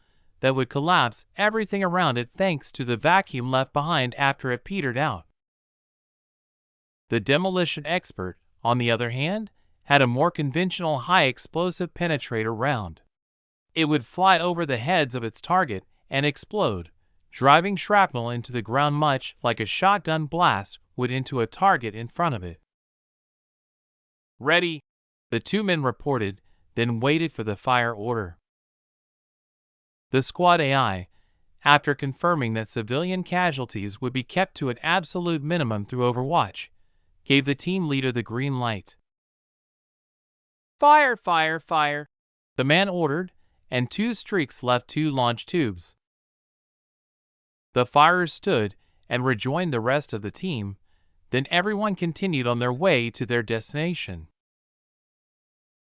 that would collapse everything around it thanks to the vacuum left behind after it petered out. The demolition expert, on the other hand, had a more conventional high-explosive penetrator round. It would fly over the heads of its target and explode, driving shrapnel into the ground much like a shotgun blast would into a target in front of it. "Ready," the two men reported, then waited for the fire order. The squad AI, after confirming that civilian casualties would be kept to an absolute minimum through Overwatch, gave the team leader the green light. "Fire, fire, fire," the man ordered, and 2 streaks left 2 launch tubes. The firers stood and rejoined the rest of the team, then everyone continued on their way to their destination.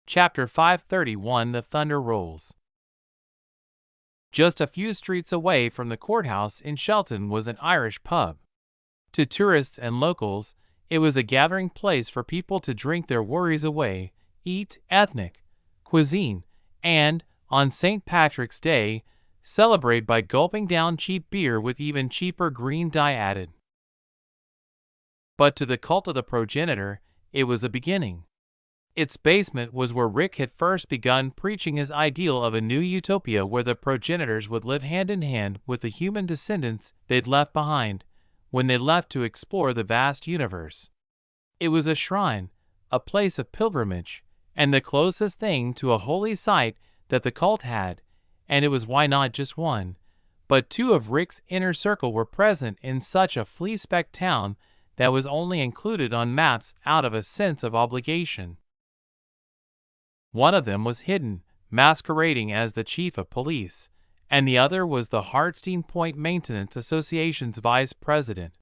Chapter 531 The Thunder Rolls. Just a few streets away from the courthouse in Shelton was an Irish pub. To tourists and locals, it was a gathering place for people to drink their worries away, eat ethnic cuisine, and, on St. Patrick's Day, celebrate by gulping down cheap beer with even cheaper green dye added. But to the cult of the progenitor, it was a beginning. Its basement was where Rick had first begun preaching his ideal of a new utopia where the progenitors would live hand in hand with the human descendants they'd left behind when they left to explore the vast universe. It was a shrine, a place of pilgrimage, and the closest thing to a holy site that the cult had, and it was why not just one, but 2 of Rick's inner circle were present in such a flea-specked town that was only included on maps out of a sense of obligation. One of them was hidden, masquerading as the chief of police, and the other was the Hardstein Point Maintenance Association's vice president.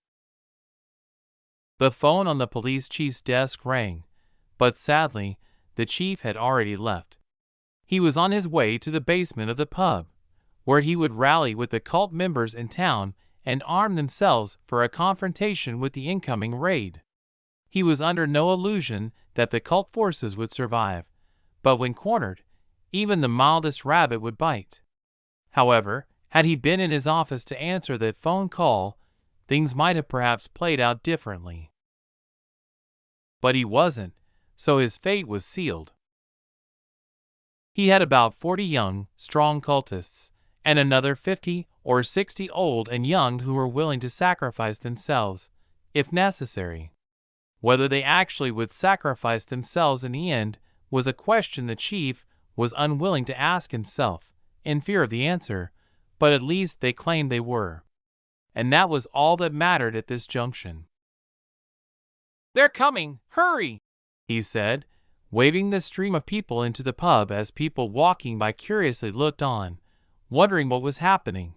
The phone on the police chief's desk rang, but sadly, the chief had already left. He was on his way to the basement of the pub, where he would rally with the cult members in town and arm themselves for a confrontation with the incoming raid. He was under no illusion that the cult forces would survive, but when cornered, even the mildest rabbit would bite. However, had he been in his office to answer that phone call, things might have perhaps played out differently. But he wasn't, so his fate was sealed. He had about 40 young, strong cultists, and another 50 or 60 old and young who were willing to sacrifice themselves, if necessary. Whether they actually would sacrifice themselves in the end was a question the chief was unwilling to ask himself, in fear of the answer, but at least they claimed they were. And that was all that mattered at this junction. "They're coming! Hurry!" he said, waving the stream of people into the pub as people walking by curiously looked on, wondering what was happening.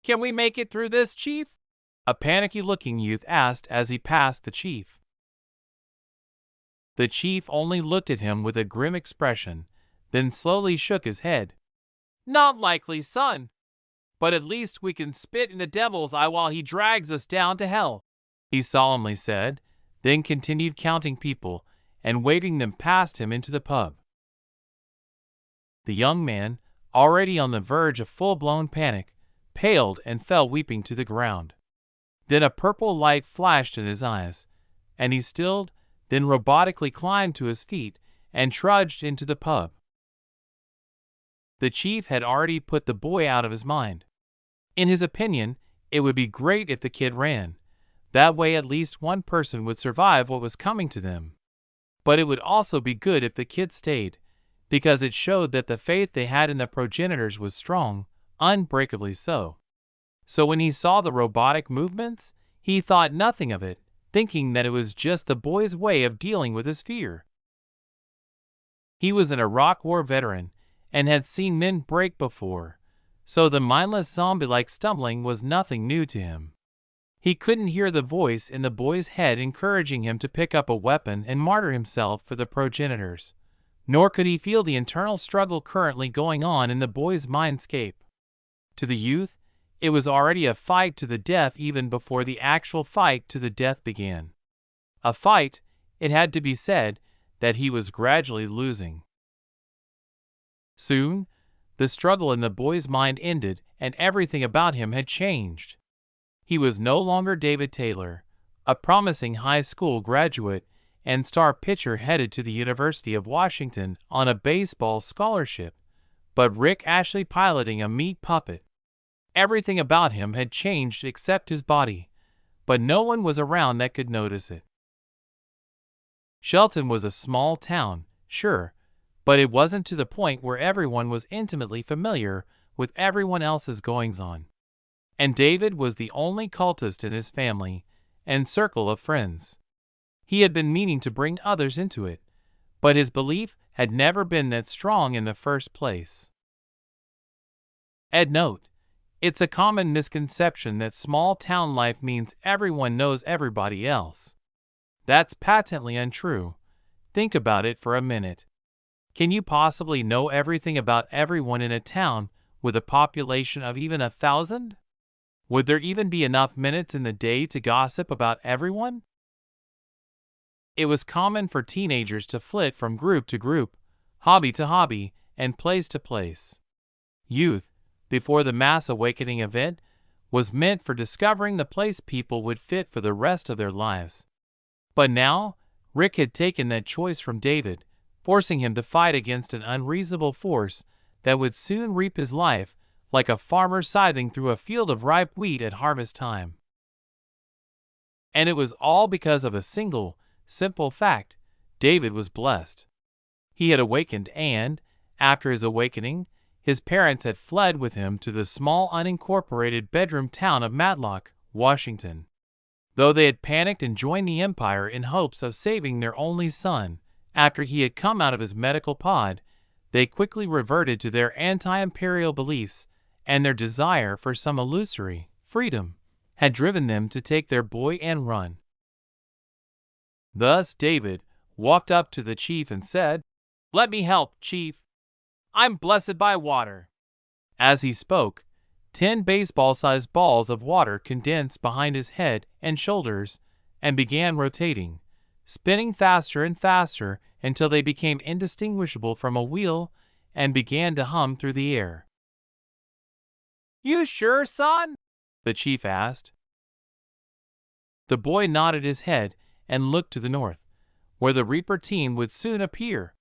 "Can we make it through this, Chief?" a panicky-looking youth asked as he passed the chief. The chief only looked at him with a grim expression, then slowly shook his head. "Not likely, son. But at least we can spit in the devil's eye while he drags us down to hell," he solemnly said, then continued counting people and waving them past him into the pub. The young man, already on the verge of full-blown panic, paled and fell weeping to the ground. Then a purple light flashed in his eyes, and he stilled, then robotically climbed to his feet and trudged into the pub. The chief had already put the boy out of his mind. In his opinion, it would be great if the kid ran. That way at least one person would survive what was coming to them. But it would also be good if the kid stayed, because it showed that the faith they had in the progenitors was strong, unbreakably so. So when he saw the robotic movements, he thought nothing of it, thinking that it was just the boy's way of dealing with his fear. He was an Iraq War veteran and had seen men break before, so the mindless zombie-like stumbling was nothing new to him. He couldn't hear the voice in the boy's head encouraging him to pick up a weapon and martyr himself for the progenitors, nor could he feel the internal struggle currently going on in the boy's mindscape. To the youth, it was already a fight to the death even before the actual fight to the death began. A fight, it had to be said, that he was gradually losing. Soon, the struggle in the boy's mind ended and everything about him had changed. He was no longer David Taylor, a promising high school graduate and star pitcher headed to the University of Washington on a baseball scholarship, but Rick Ashley piloting a meat puppet. Everything about him had changed except his body, but no one was around that could notice it. Shelton was a small town, sure, but it wasn't to the point where everyone was intimately familiar with everyone else's goings-on. And David was the only cultist in his family and circle of friends. He had been meaning to bring others into it, but his belief had never been that strong in the first place. Ed note: it's a common misconception that small town life means everyone knows everybody else. That's patently untrue. Think about it for a minute. Can you possibly know everything about everyone in a town with a population of even 1,000? Would there even be enough minutes in the day to gossip about everyone? It was common for teenagers to flit from group to group, hobby to hobby, and place to place. Youth, before the mass awakening event, was meant for discovering the place people would fit for the rest of their lives. But now, Rick had taken that choice from David, forcing him to fight against an unreasonable force that would soon reap his life like a farmer scything through a field of ripe wheat at harvest time. And it was all because of a single, simple fact: David was blessed. He had awakened and, after his awakening, his parents had fled with him to the small unincorporated bedroom town of Matlock, Washington. Though they had panicked and joined the empire in hopes of saving their only son, after he had come out of his medical pod, they quickly reverted to their anti-imperial beliefs, and their desire for some illusory freedom had driven them to take their boy and run. Thus David walked up to the chief and said, "Let me help, chief. I'm blessed by water." As he spoke, 10 baseball-sized balls of water condensed behind his head and shoulders and began rotating, spinning faster and faster until they became indistinguishable from a wheel and began to hum through the air. "You sure, son?" the chief asked. The boy nodded his head and looked to the north, where the Reaper team would soon appear.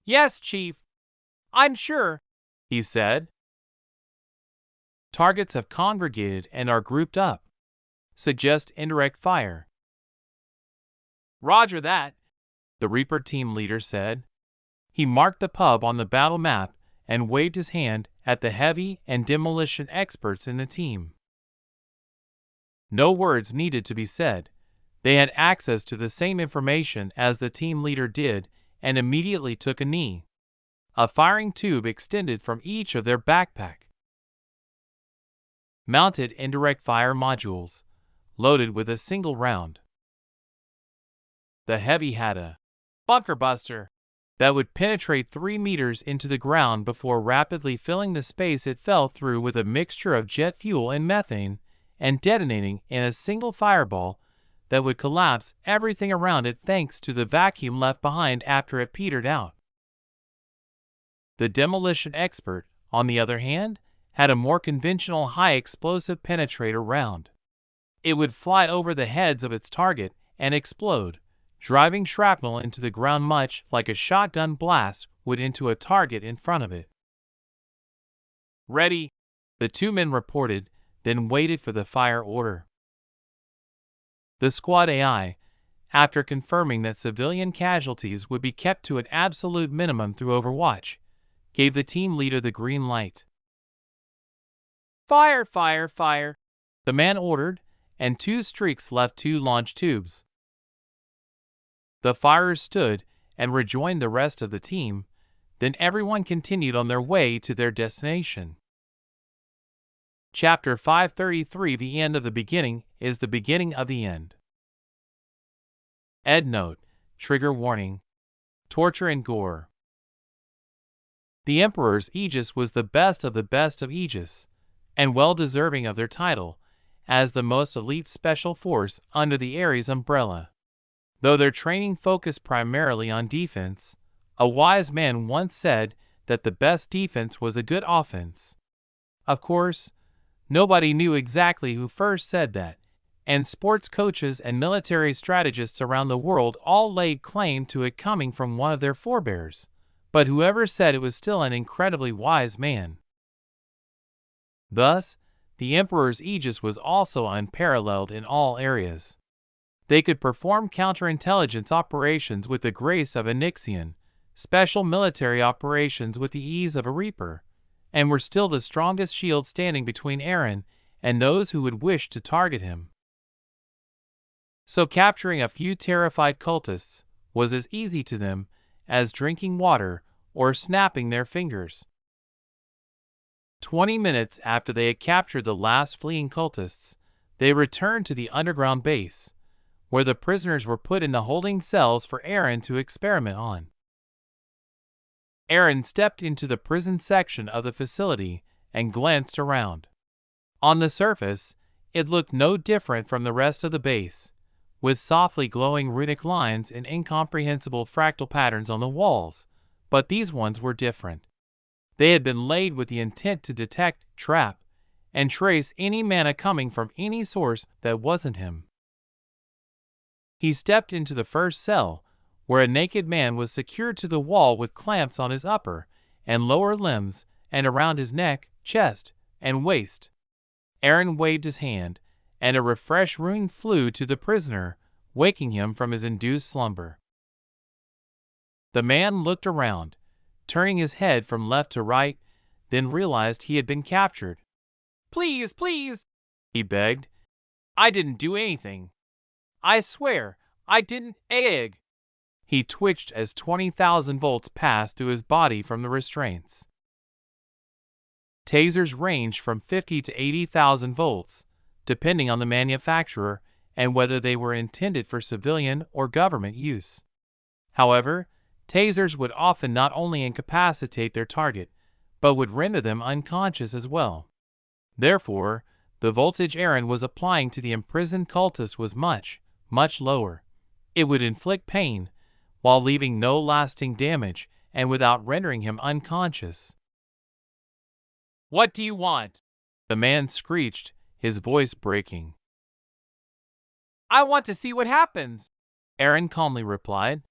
"Yes, chief. I'm sure," he said. Targets have congregated and are grouped up. Suggest indirect fire. "Roger that," the Reaper team leader said. He marked the pub on the battle map and waved his hand at the heavy and demolition experts in the team. No words needed to be said. They had access to the same information as the team leader did and immediately took a knee. A firing tube extended from each of their backpack. Mounted indirect fire modules, loaded with a single round. The heavy had a bunker buster that would penetrate 3 meters into the ground before rapidly filling the space it fell through with a mixture of jet fuel and methane and detonating in a single fireball that would collapse everything around it thanks to the vacuum left behind after it petered out. The demolition expert, on the other hand, had a more conventional high-explosive penetrator round. It would fly over the heads of its target and explode, driving shrapnel into the ground much like a shotgun blast would into a target in front of it. "Ready," the 2 men reported, then waited for the fire order. The squad AI, after confirming that civilian casualties would be kept to an absolute minimum through Overwatch, gave the team leader the green light. "Fire, fire, fire," the man ordered, and 2 streaks left 2 launch tubes. The firers stood and rejoined the rest of the team, then everyone continued on their way to their destination. Chapter 533: The End of the Beginning is the Beginning of the End. Ed note: Trigger warning. Torture and gore. The Emperor's Aegis was the best of Aegis, and well deserving of their title, as the most elite special force under the Ares umbrella. Though their training focused primarily on defense, a wise man once said that the best defense was a good offense. Of course, nobody knew exactly who first said that, and sports coaches and military strategists around the world all laid claim to it coming from one of their forebears, but whoever said it was still an incredibly wise man. Thus, the emperor's aegis was also unparalleled in all areas. They could perform counterintelligence operations with the grace of a Nixian, special military operations with the ease of a Reaper, and were still the strongest shield standing between Eren and those who would wish to target him. So capturing a few terrified cultists was as easy to them as drinking water or snapping their fingers. 20 minutes after they had captured the last fleeing cultists, they returned to the underground base, where the prisoners were put in the holding cells for Eren to experiment on. Eren stepped into the prison section of the facility and glanced around. On the surface, it looked no different from the rest of the base, with softly glowing runic lines and incomprehensible fractal patterns on the walls, but these ones were different. They had been laid with the intent to detect, trap, and trace any mana coming from any source that wasn't him. He stepped into the first cell, where a naked man was secured to the wall with clamps on his upper and lower limbs and around his neck, chest, and waist. Eren waved his hand, and a refreshed rune flew to the prisoner, waking him from his induced slumber. The man looked around, turning his head from left to right, then realized he had been captured. "Please, please," he begged. "I didn't do anything. I swear, I didn't egg." He twitched as 20,000 volts passed through his body from the restraints. Tasers ranged from 50 to 80,000 volts, depending on the manufacturer and whether they were intended for civilian or government use. However, tasers would often not only incapacitate their target, but would render them unconscious as well. Therefore, the voltage Eren was applying to the imprisoned cultist was much, much lower. It would inflict pain, while leaving no lasting damage and without rendering him unconscious. "What do you want?" the man screeched, his voice breaking. "I want to see what happens," Eren calmly replied.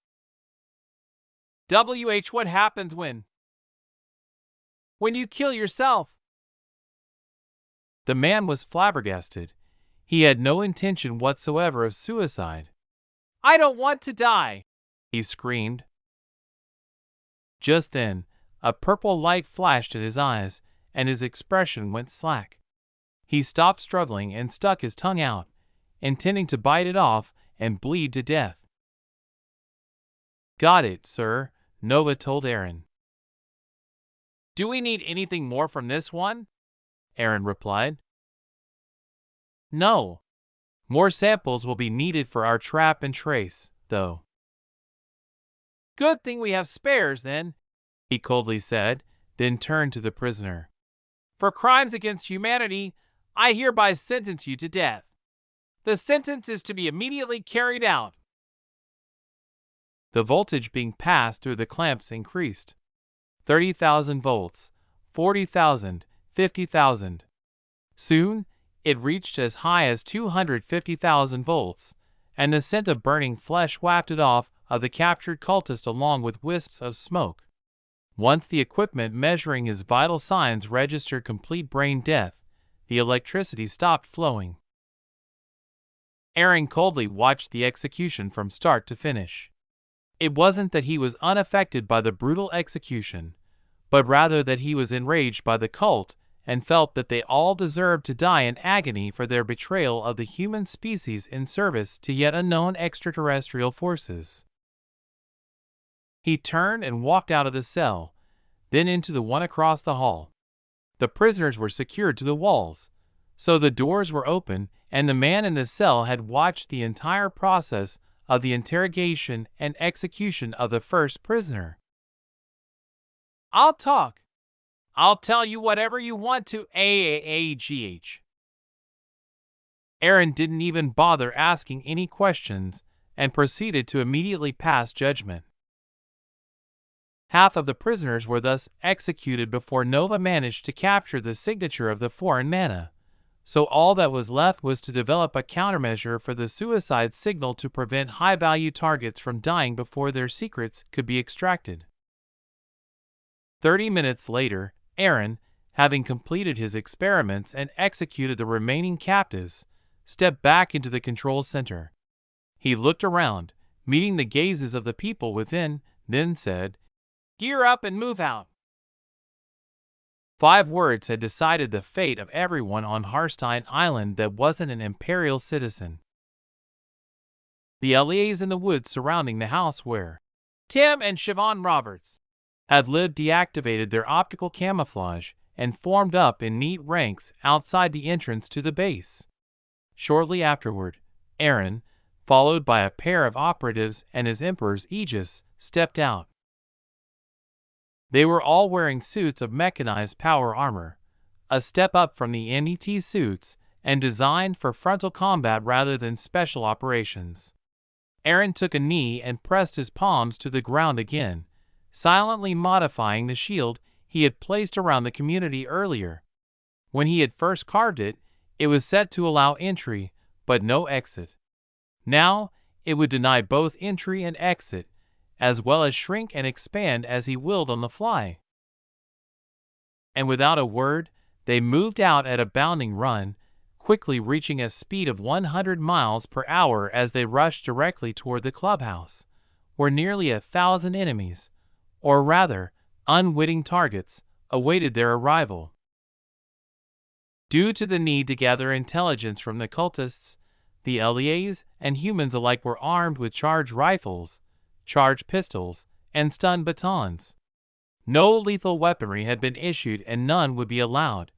What happens when you kill yourself?" The man was flabbergasted. He had no intention whatsoever of suicide. "I don't want to die," he screamed. Just then, a purple light flashed at his eyes, and his expression went slack. He stopped struggling and stuck his tongue out, intending to bite it off and bleed to death. "Got it, sir," Nova told Eren. "Do we need anything more from this one?" Eren replied. "No. More samples will be needed for our trap and trace, though." "Good thing we have spares, then," he coldly said, then turned to the prisoner. "For crimes against humanity, I hereby sentence you to death. The sentence is to be immediately carried out." The voltage being passed through the clamps increased. 30,000 volts, 40,000, 50,000. Soon, it reached as high as 250,000 volts, and the scent of burning flesh wafted off of the captured cultist along with wisps of smoke. Once the equipment measuring his vital signs registered complete brain death, the electricity stopped flowing. Eren coldly watched the execution from start to finish. It wasn't that he was unaffected by the brutal execution, but rather that he was enraged by the cult and felt that they all deserved to die in agony for their betrayal of the human species in service to yet unknown extraterrestrial forces. He turned and walked out of the cell, then into the one across the hall. The prisoners were secured to the walls, so the doors were open, and the man in the cell had watched the entire process of the interrogation and execution of the first prisoner. "I'll talk. I'll tell you whatever you want to, AAAGH." Eren didn't even bother asking any questions and proceeded to immediately pass judgment. Half of the prisoners were thus executed before Nova managed to capture the signature of the foreign mana, so all that was left was to develop a countermeasure for the suicide signal to prevent high-value targets from dying before their secrets could be extracted. 30 minutes later, Aaron, having completed his experiments and executed the remaining captives, stepped back into the control center. He looked around, meeting the gazes of the people within, then said, "Gear up and move out." 5 words had decided the fate of everyone on Harstein Island that wasn't an Imperial citizen. The LEAs in the woods surrounding the house where Tim and Siobhan Roberts had lived deactivated their optical camouflage and formed up in neat ranks outside the entrance to the base. Shortly afterward, Aaron, followed by a pair of operatives and his Emperor's Aegis, stepped out. They were all wearing suits of mechanized power armor, a step up from the NET suits and designed for frontal combat rather than special operations. Aaron took a knee and pressed his palms to the ground again, silently modifying the shield he had placed around the community earlier. When he had first carved it, it was set to allow entry, but no exit. Now, it would deny both entry and exit, as well as shrink and expand as he willed on the fly. And without a word, they moved out at a bounding run, quickly reaching a speed of 100 miles per hour as they rushed directly toward the clubhouse, where nearly 1,000 enemies, or rather, unwitting targets, awaited their arrival. Due to the need to gather intelligence from the cultists, the LEAs and humans alike were armed with charged rifles, charged pistols, and stun batons. No lethal weaponry had been issued and none would be allowed,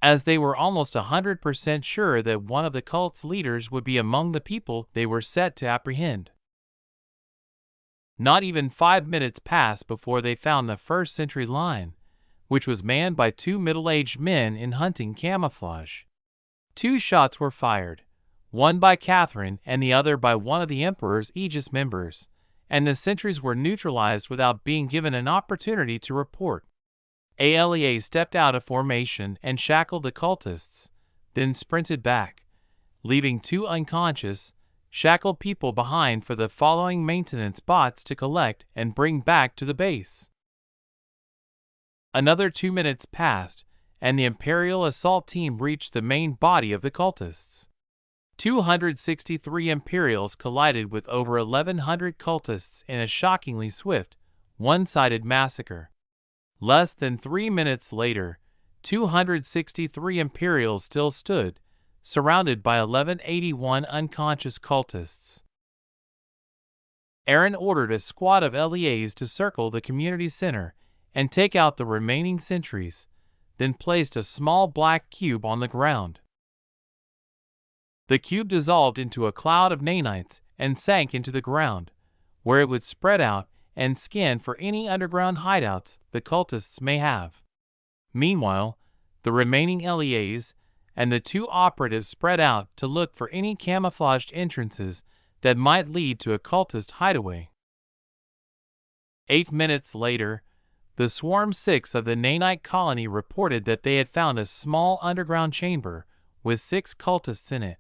as they were almost 100% sure that one of the cult's leaders would be among the people they were set to apprehend. Not even 5 minutes passed before they found the first sentry line, which was manned by 2 middle-aged men in hunting camouflage. 2 shots were fired, one by Catherine and the other by one of the Emperor's Aegis members, and the sentries were neutralized without being given an opportunity to report. ALEA stepped out of formation and shackled the cultists, then sprinted back, leaving 2 unconscious, shackled people behind for the following maintenance bots to collect and bring back to the base. Another 2 minutes passed, and the Imperial assault team reached the main body of the cultists. 263 Imperials collided with over 1,100 cultists in a shockingly swift, one-sided massacre. Less than 3 minutes later, 263 Imperials still stood, surrounded by 1181 unconscious cultists. Aaron ordered a squad of LEAs to circle the community center and take out the remaining sentries, then placed a small black cube on the ground. The cube dissolved into a cloud of nanites and sank into the ground, where it would spread out and scan for any underground hideouts the cultists may have. Meanwhile, the remaining LEAs and the 2 operatives spread out to look for any camouflaged entrances that might lead to a cultist hideaway. 8 minutes later, the Swarm 6 of the Nanite colony reported that they had found a small underground chamber with 6 cultists in it,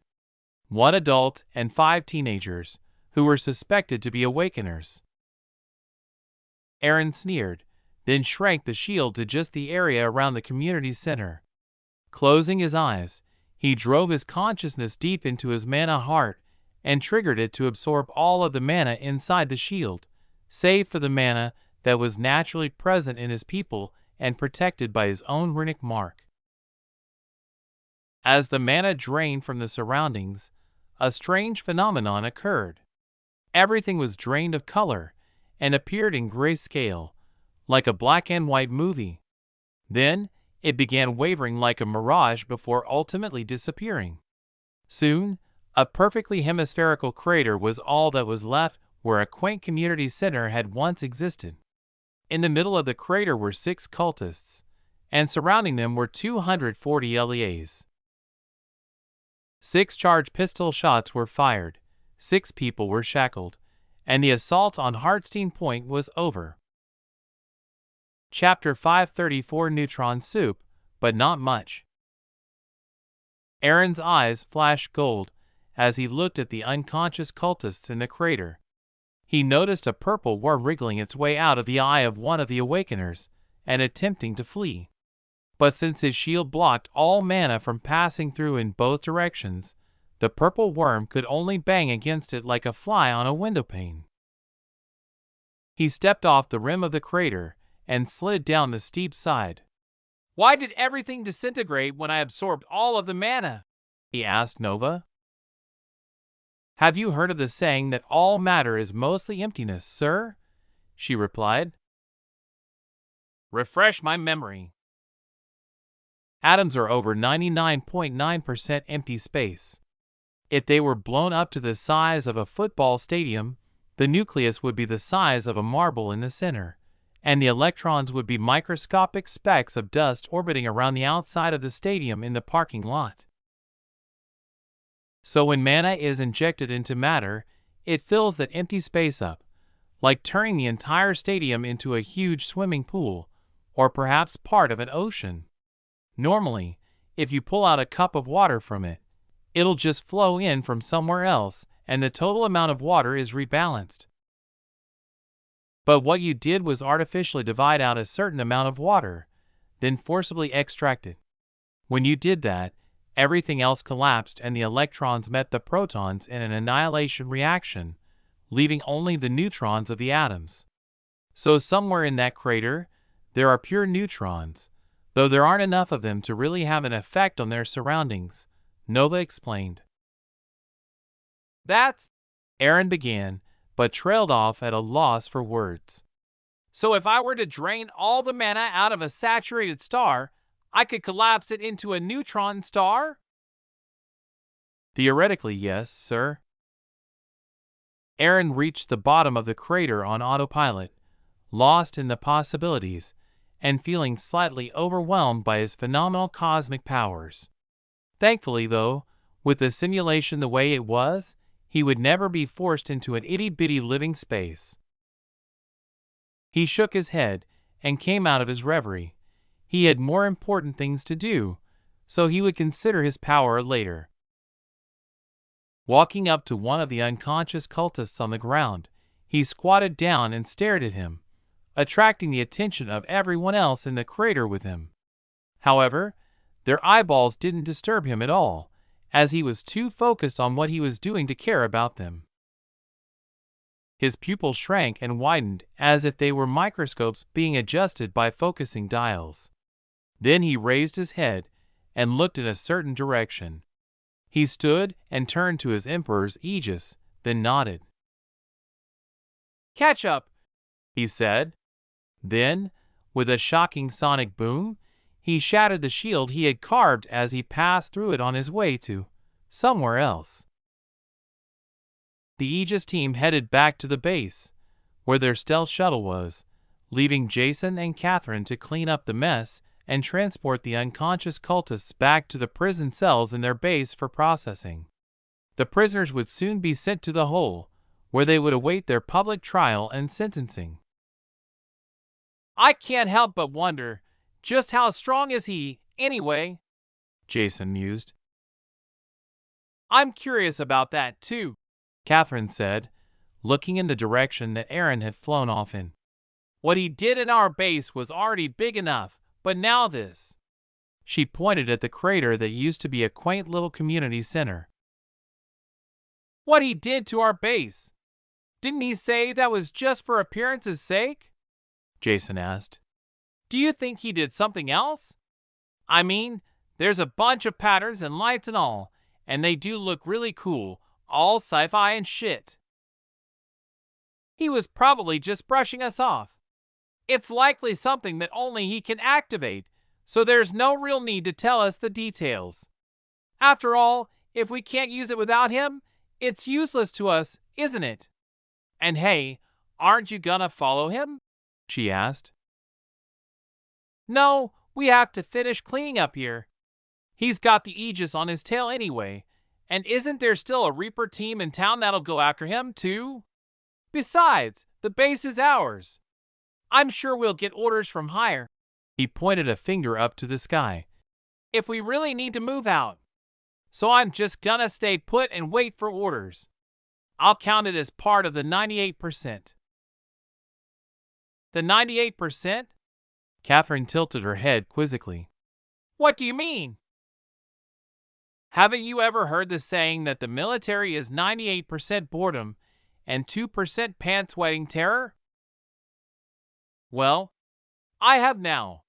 1 adult and 5 teenagers, who were suspected to be awakeners. Aaron sneered, then shrank the shield to just the area around the community center. Closing his eyes, he drove his consciousness deep into his mana heart and triggered it to absorb all of the mana inside the shield, save for the mana that was naturally present in his people and protected by his own runic mark. As the mana drained from the surroundings, a strange phenomenon occurred. Everything was drained of color and appeared in grayscale, like a black and white movie. Then, it began wavering like a mirage before ultimately disappearing. Soon, a perfectly hemispherical crater was all that was left where a quaint community center had once existed. In the middle of the crater were 6 cultists, and surrounding them were 240 LEAs. 6 charged pistol shots were fired, 6 people were shackled, and the assault on Hartstein Point was over. Chapter 534 Neutron Soup, but not much. Aaron's eyes flashed gold as he looked at the unconscious cultists in the crater. He noticed a purple worm wriggling its way out of the eye of one of the awakeners and attempting to flee. But since his shield blocked all mana from passing through in both directions, the purple worm could only bang against it like a fly on a windowpane. He stepped off the rim of the crater and slid down the steep side. "Why did everything disintegrate when I absorbed all of the mana?" he asked Nova. "Have you heard of the saying that all matter is mostly emptiness, sir?" she replied. "Refresh my memory." Atoms are over 99.9% empty space. If they were blown up to the size of a football stadium, the nucleus would be the size of a marble in the center, and the electrons would be microscopic specks of dust orbiting around the outside of the stadium in the parking lot. So when mana is injected into matter, it fills that empty space up, like turning the entire stadium into a huge swimming pool, or perhaps part of an ocean. Normally, if you pull out a cup of water from it, it'll just flow in from somewhere else, and the total amount of water is rebalanced. But what you did was artificially divide out a certain amount of water, then forcibly extract it. When you did that, everything else collapsed and the electrons met the protons in an annihilation reaction, leaving only the neutrons of the atoms. So somewhere in that crater, there are pure neutrons, though there aren't enough of them to really have an effect on their surroundings, Nova explained. "That's," Aaron began, but trailed off at a loss for words. "So if I were to drain all the mana out of a saturated star, I could collapse it into a neutron star?" "Theoretically, yes, sir." Aaron reached the bottom of the crater on autopilot, lost in the possibilities, and feeling slightly overwhelmed by his phenomenal cosmic powers. Thankfully, though, with the simulation the way it was, he would never be forced into an itty-bitty living space. He shook his head and came out of his reverie. He had more important things to do, so he would consider his power later. Walking up to one of the unconscious cultists on the ground, he squatted down and stared at him, attracting the attention of everyone else in the crater with him. However, their eyeballs didn't disturb him at all, as he was too focused on what he was doing to care about them. His pupils shrank and widened as if they were microscopes being adjusted by focusing dials. Then he raised his head and looked in a certain direction. He stood and turned to his Emperor's aegis, then nodded. "Catch up," he said. Then, with a shocking sonic boom, he shattered the shield he had carved as he passed through it on his way to somewhere else. The Aegis team headed back to the base, where their stealth shuttle was, leaving Jason and Catherine to clean up the mess and transport the unconscious cultists back to the prison cells in their base for processing. The prisoners would soon be sent to the hole, where they would await their public trial and sentencing. "I can't help but wonder, just how strong is he, anyway?" Jason mused. "I'm curious about that, too," Catherine said, looking in the direction that Aaron had flown off in. "What he did in our base was already big enough, but now this." She pointed at the crater that used to be a quaint little community center. "What he did to our base. Didn't he say that was just for appearance's sake?" Jason asked. "Do you think he did something else? I mean, there's a bunch of patterns and lights and all, and they do look really cool, all sci-fi and shit." "He was probably just brushing us off. It's likely something that only he can activate, so there's no real need to tell us the details. After all, if we can't use it without him, it's useless to us, isn't it? And hey, aren't you gonna follow him?" she asked. "No, we have to finish cleaning up here. He's got the Aegis on his tail anyway, and isn't there still a Reaper team in town that'll go after him, too? Besides, the base is ours. I'm sure we'll get orders from higher." He pointed a finger up to the sky. "If we really need to move out." So I'm just gonna stay put and wait for orders. I'll count it as part of the 98%. The 98%? Catherine tilted her head quizzically. What do you mean? Haven't you ever heard the saying that the military is 98% boredom and 2% pants-wetting terror? Well, I have now.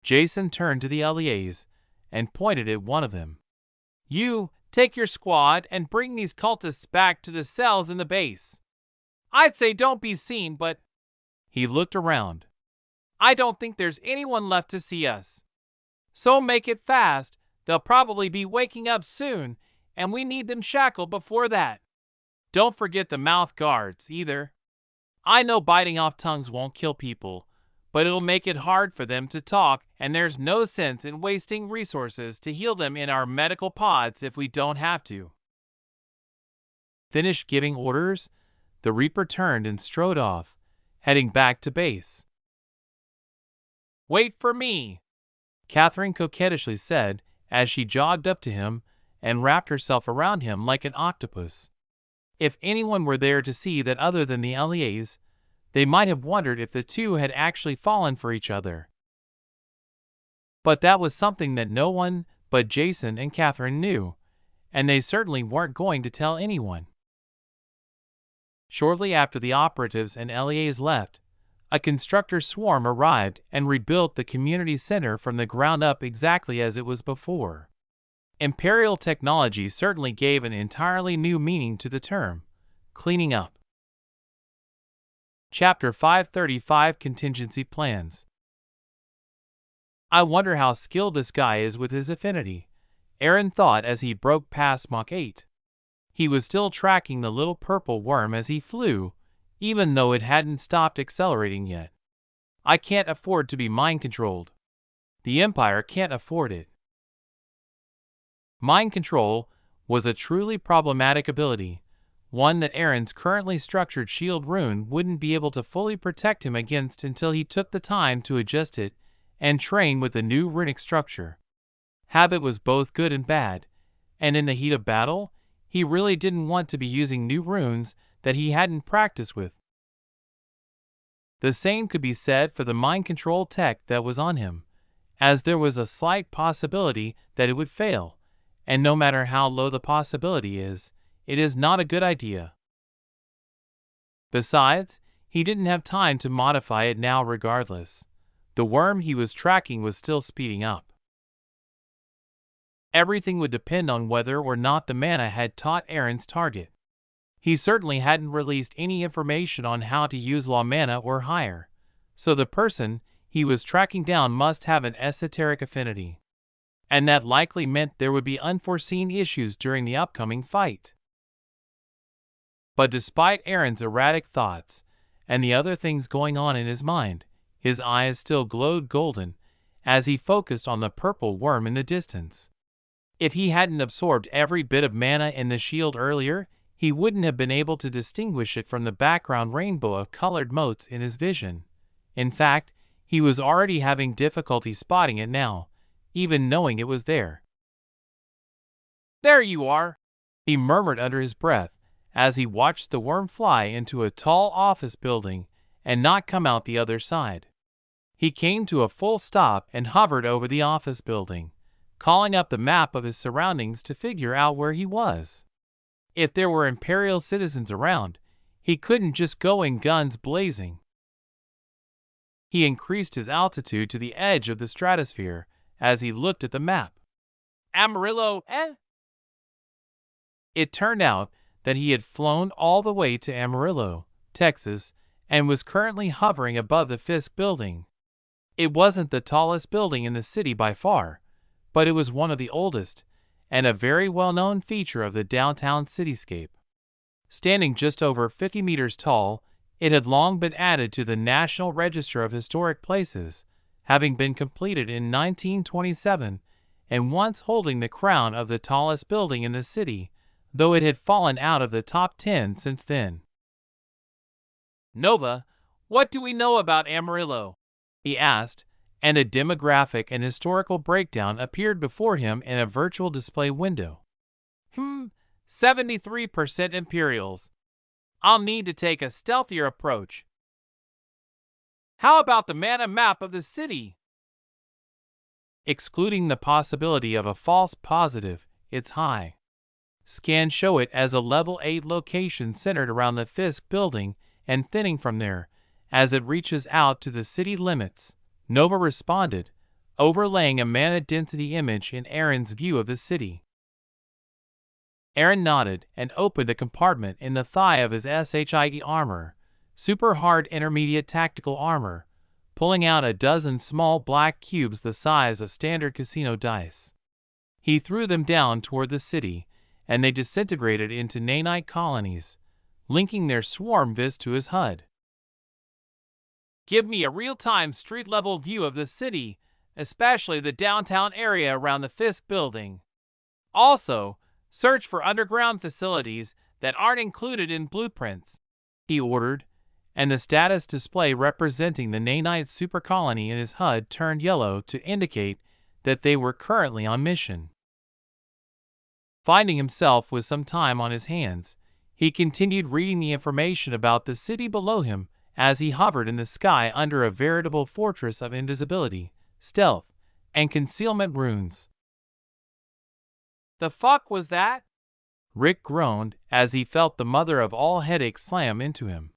Jason turned to the LEAs and pointed at one of them. You, take your squad and bring these cultists back to the cells in the base. I'd say don't be seen, but... He looked around. I don't think there's anyone left to see us. So make it fast. They'll probably be waking up soon, and we need them shackled before that. Don't forget the mouth guards, either. I know biting off tongues won't kill people, but it'll make it hard for them to talk, and there's no sense in wasting resources to heal them in our medical pods if we don't have to. Finished giving orders, the Reaper turned and strode off, heading back to base. Wait for me, Catherine coquettishly said as she jogged up to him and wrapped herself around him like an octopus. If anyone were there to see that other than the LEAs, they might have wondered if the two had actually fallen for each other. But that was something that no one but Jason and Catherine knew, and they certainly weren't going to tell anyone. Shortly after the operatives and LEAs left, a constructor swarm arrived and rebuilt the community center from the ground up exactly as it was before. Imperial technology certainly gave an entirely new meaning to the term, cleaning up. Chapter 535 Contingency Plans. I wonder how skilled this guy is with his affinity, Aaron thought as he broke past Mach 8. He was still tracking the little purple worm as he flew, even though it hadn't stopped accelerating yet. I can't afford to be mind-controlled. The Empire can't afford it. Mind control was a truly problematic ability, one that Aaron's currently structured shield rune wouldn't be able to fully protect him against until he took the time to adjust it and train with the new runic structure. Habit was both good and bad, and in the heat of battle, he really didn't want to be using new runes that he hadn't practiced with. The same could be said for the mind control tech that was on him, as there was a slight possibility that it would fail, and no matter how low the possibility is, it is not a good idea. Besides, he didn't have time to modify it now regardless. The worm he was tracking was still speeding up. Everything would depend on whether or not the mana had taught Aaron's target. He certainly hadn't released any information on how to use law mana or higher, so the person he was tracking down must have an esoteric affinity. And that likely meant there would be unforeseen issues during the upcoming fight. But despite Aaron's erratic thoughts and the other things going on in his mind, his eyes still glowed golden as he focused on the purple worm in the distance. If he hadn't absorbed every bit of mana in the shield earlier, he wouldn't have been able to distinguish it from the background rainbow of colored motes in his vision. In fact, he was already having difficulty spotting it now, even knowing it was there. There you are, he murmured under his breath as he watched the worm fly into a tall office building and not come out the other side. He came to a full stop and hovered over the office building, calling up the map of his surroundings to figure out where he was. If there were Imperial citizens around, he couldn't just go in guns blazing. He increased his altitude to the edge of the stratosphere as he looked at the map. Amarillo, eh? It turned out that he had flown all the way to Amarillo, Texas, and was currently hovering above the Fisk building. It wasn't the tallest building in the city by far, but it was one of the oldest, and a very well-known feature of the downtown cityscape. Standing just over 50 meters tall, it had long been added to the National Register of Historic Places, having been completed in 1927, and once holding the crown of the tallest building in the city, though it had fallen out of the top 10 since then. Nova, what do we know about Amarillo? He asked, and a demographic and historical breakdown appeared before him in a virtual display window. 73% Imperials. I'll need to take a stealthier approach. How about the mana map of the city? Excluding the possibility of a false positive, it's high. Scans show it as a level 8 location centered around the Fisk building and thinning from there as it reaches out to the city limits. Nova responded, overlaying a mana density image in Aaron's view of the city. Aaron nodded and opened a compartment in the thigh of his SHIE armor, super hard intermediate tactical armor, pulling out a dozen small black cubes the size of standard casino dice. He threw them down toward the city, and they disintegrated into nanite colonies, linking their swarm vis to his HUD. Give me a real-time street-level view of the city, especially the downtown area around the Fisk building. Also, search for underground facilities that aren't included in blueprints, he ordered, and the status display representing the nanite super colony in his HUD turned yellow to indicate that they were currently on mission. Finding himself with some time on his hands, he continued reading the information about the city below him as he hovered in the sky under a veritable fortress of invisibility, stealth, and concealment runes. The fuck was that? Rick groaned as he felt the mother of all headaches slam into him.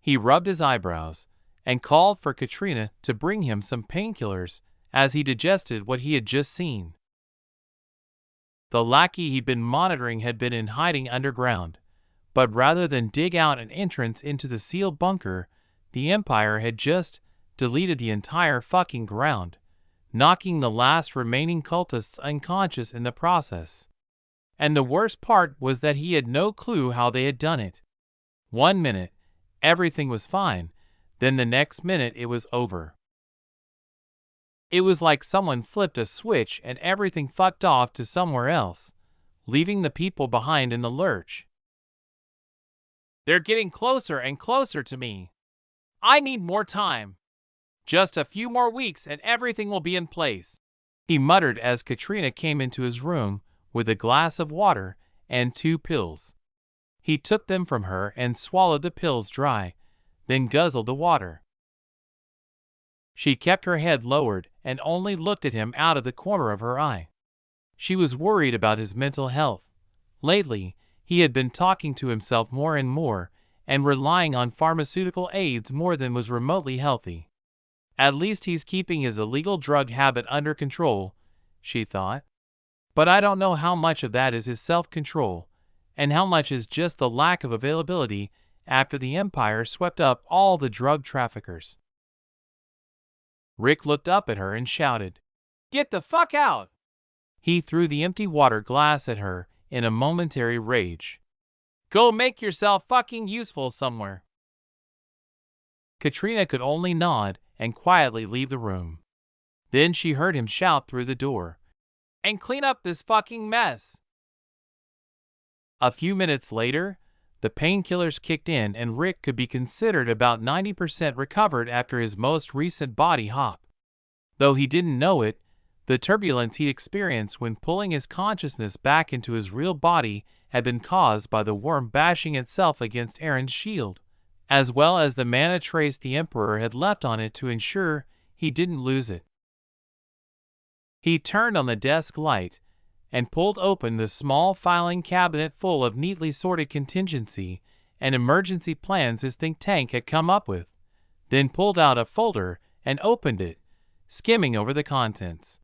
He rubbed his eyebrows and called for Katrina to bring him some painkillers as he digested what he had just seen. The lackey he'd been monitoring had been in hiding underground, but rather than dig out an entrance into the sealed bunker, the Empire had just deleted the entire fucking ground, knocking the last remaining cultists unconscious in the process. And the worst part was that he had no clue how they had done it. 1 minute, everything was fine, then the next minute it was over. It was like someone flipped a switch and everything fucked off to somewhere else, leaving the people behind in the lurch. They're getting closer and closer to me. I need more time. Just a few more weeks and everything will be in place, he muttered as Katrina came into his room with a glass of water and 2 pills. He took them from her and swallowed the pills dry, then guzzled the water. She kept her head lowered and only looked at him out of the corner of her eye. She was worried about his mental health. Lately, he had been talking to himself more and more and relying on pharmaceutical aids more than was remotely healthy. At least he's keeping his illegal drug habit under control, she thought. But I don't know how much of that is his self-control, and how much is just the lack of availability after the Empire swept up all the drug traffickers. Rick looked up at her and shouted, "Get the fuck out!" He threw the empty water glass at her in a momentary rage. Go make yourself fucking useful somewhere. Katrina could only nod and quietly leave the room. Then she heard him shout through the door, "And clean up this fucking mess!" A few minutes later, the painkillers kicked in and Rick could be considered about 90% recovered after his most recent body hop. Though he didn't know it, the turbulence he experienced when pulling his consciousness back into his real body had been caused by the worm bashing itself against Aaron's shield, as well as the mana trace the Emperor had left on it to ensure he didn't lose it. He turned on the desk light and pulled open the small filing cabinet full of neatly sorted contingency and emergency plans his think tank had come up with, then pulled out a folder and opened it, skimming over the contents.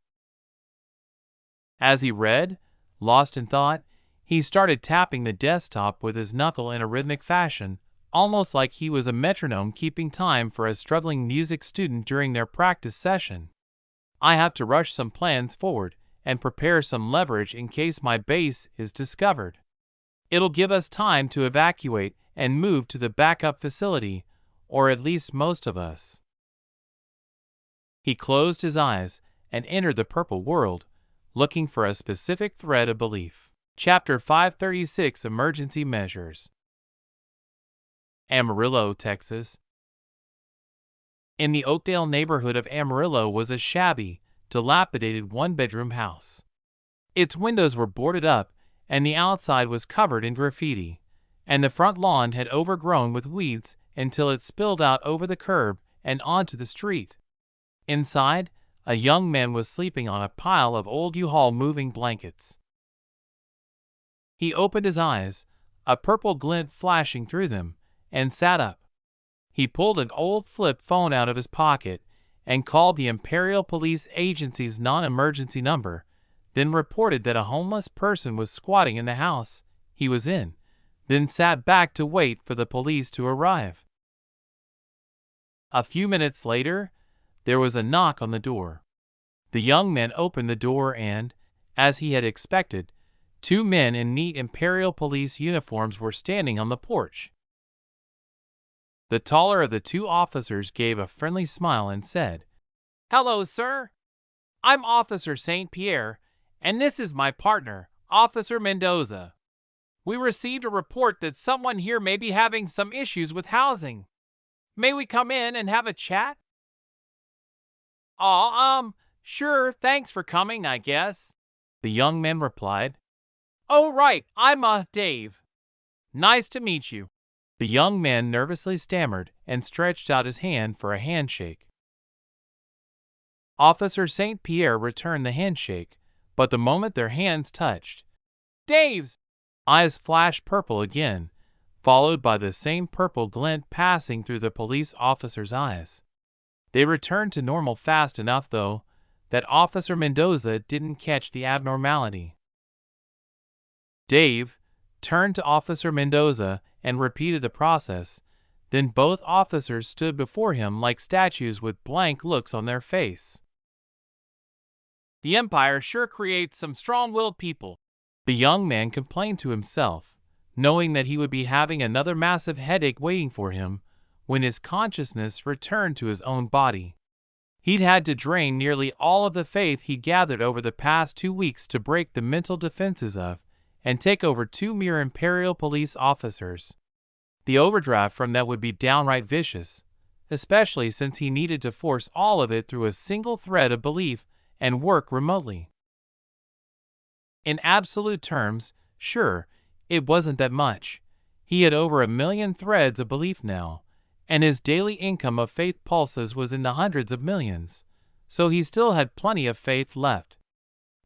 As he read, lost in thought, he started tapping the desktop with his knuckle in a rhythmic fashion, almost like he was a metronome keeping time for a struggling music student during their practice session. I have to rush some plans forward and prepare some leverage in case my base is discovered. It'll give us time to evacuate and move to the backup facility, or at least most of us. He closed his eyes and entered the purple world, looking for a specific thread of belief. Chapter 536 Emergency Measures. Amarillo, Texas. In the Oakdale neighborhood of Amarillo was a shabby, dilapidated one-bedroom house. Its windows were boarded up, and the outside was covered in graffiti, and the front lawn had overgrown with weeds until it spilled out over the curb and onto the street. Inside, a young man was sleeping on a pile of old U-Haul moving blankets. He opened his eyes, a purple glint flashing through them, and sat up. He pulled an old flip phone out of his pocket and called the Imperial Police Agency's non-emergency number, then reported that a homeless person was squatting in the house he was in, then sat back to wait for the police to arrive. A few minutes later, there was a knock on the door. The young man opened the door and, as he had expected, two men in neat Imperial Police uniforms were standing on the porch. The taller of the two officers gave a friendly smile and said, "Hello, sir. I'm Officer St. Pierre, and this is my partner, Officer Mendoza. We received a report that someone here may be having some issues with housing. May we come in and have a chat?" Sure, thanks for coming, I guess," the young man replied. "Oh, right, I'm Dave. Nice to meet you." The young man nervously stammered and stretched out his hand for a handshake. Officer St. Pierre returned the handshake, but the moment their hands touched, Dave's eyes flashed purple again, followed by the same purple glint passing through the police officer's eyes. They returned to normal fast enough, though, that Officer Mendoza didn't catch the abnormality. Dave turned to Officer Mendoza and repeated the process. Then both officers stood before him like statues with blank looks on their face. "The Empire sure creates some strong-willed people," the young man complained to himself, knowing that he would be having another massive headache waiting for him when his consciousness returned to his own body. He'd had to drain nearly all of the faith he gathered over the past 2 weeks to break the mental defenses of and take over two mere Imperial Police officers. The overdraft from that would be downright vicious, especially since he needed to force all of it through a single thread of belief and work remotely. In absolute terms, sure, it wasn't that much. He had over 1 million threads of belief now, and his daily income of faith pulses was in the hundreds of millions, so he still had plenty of faith left.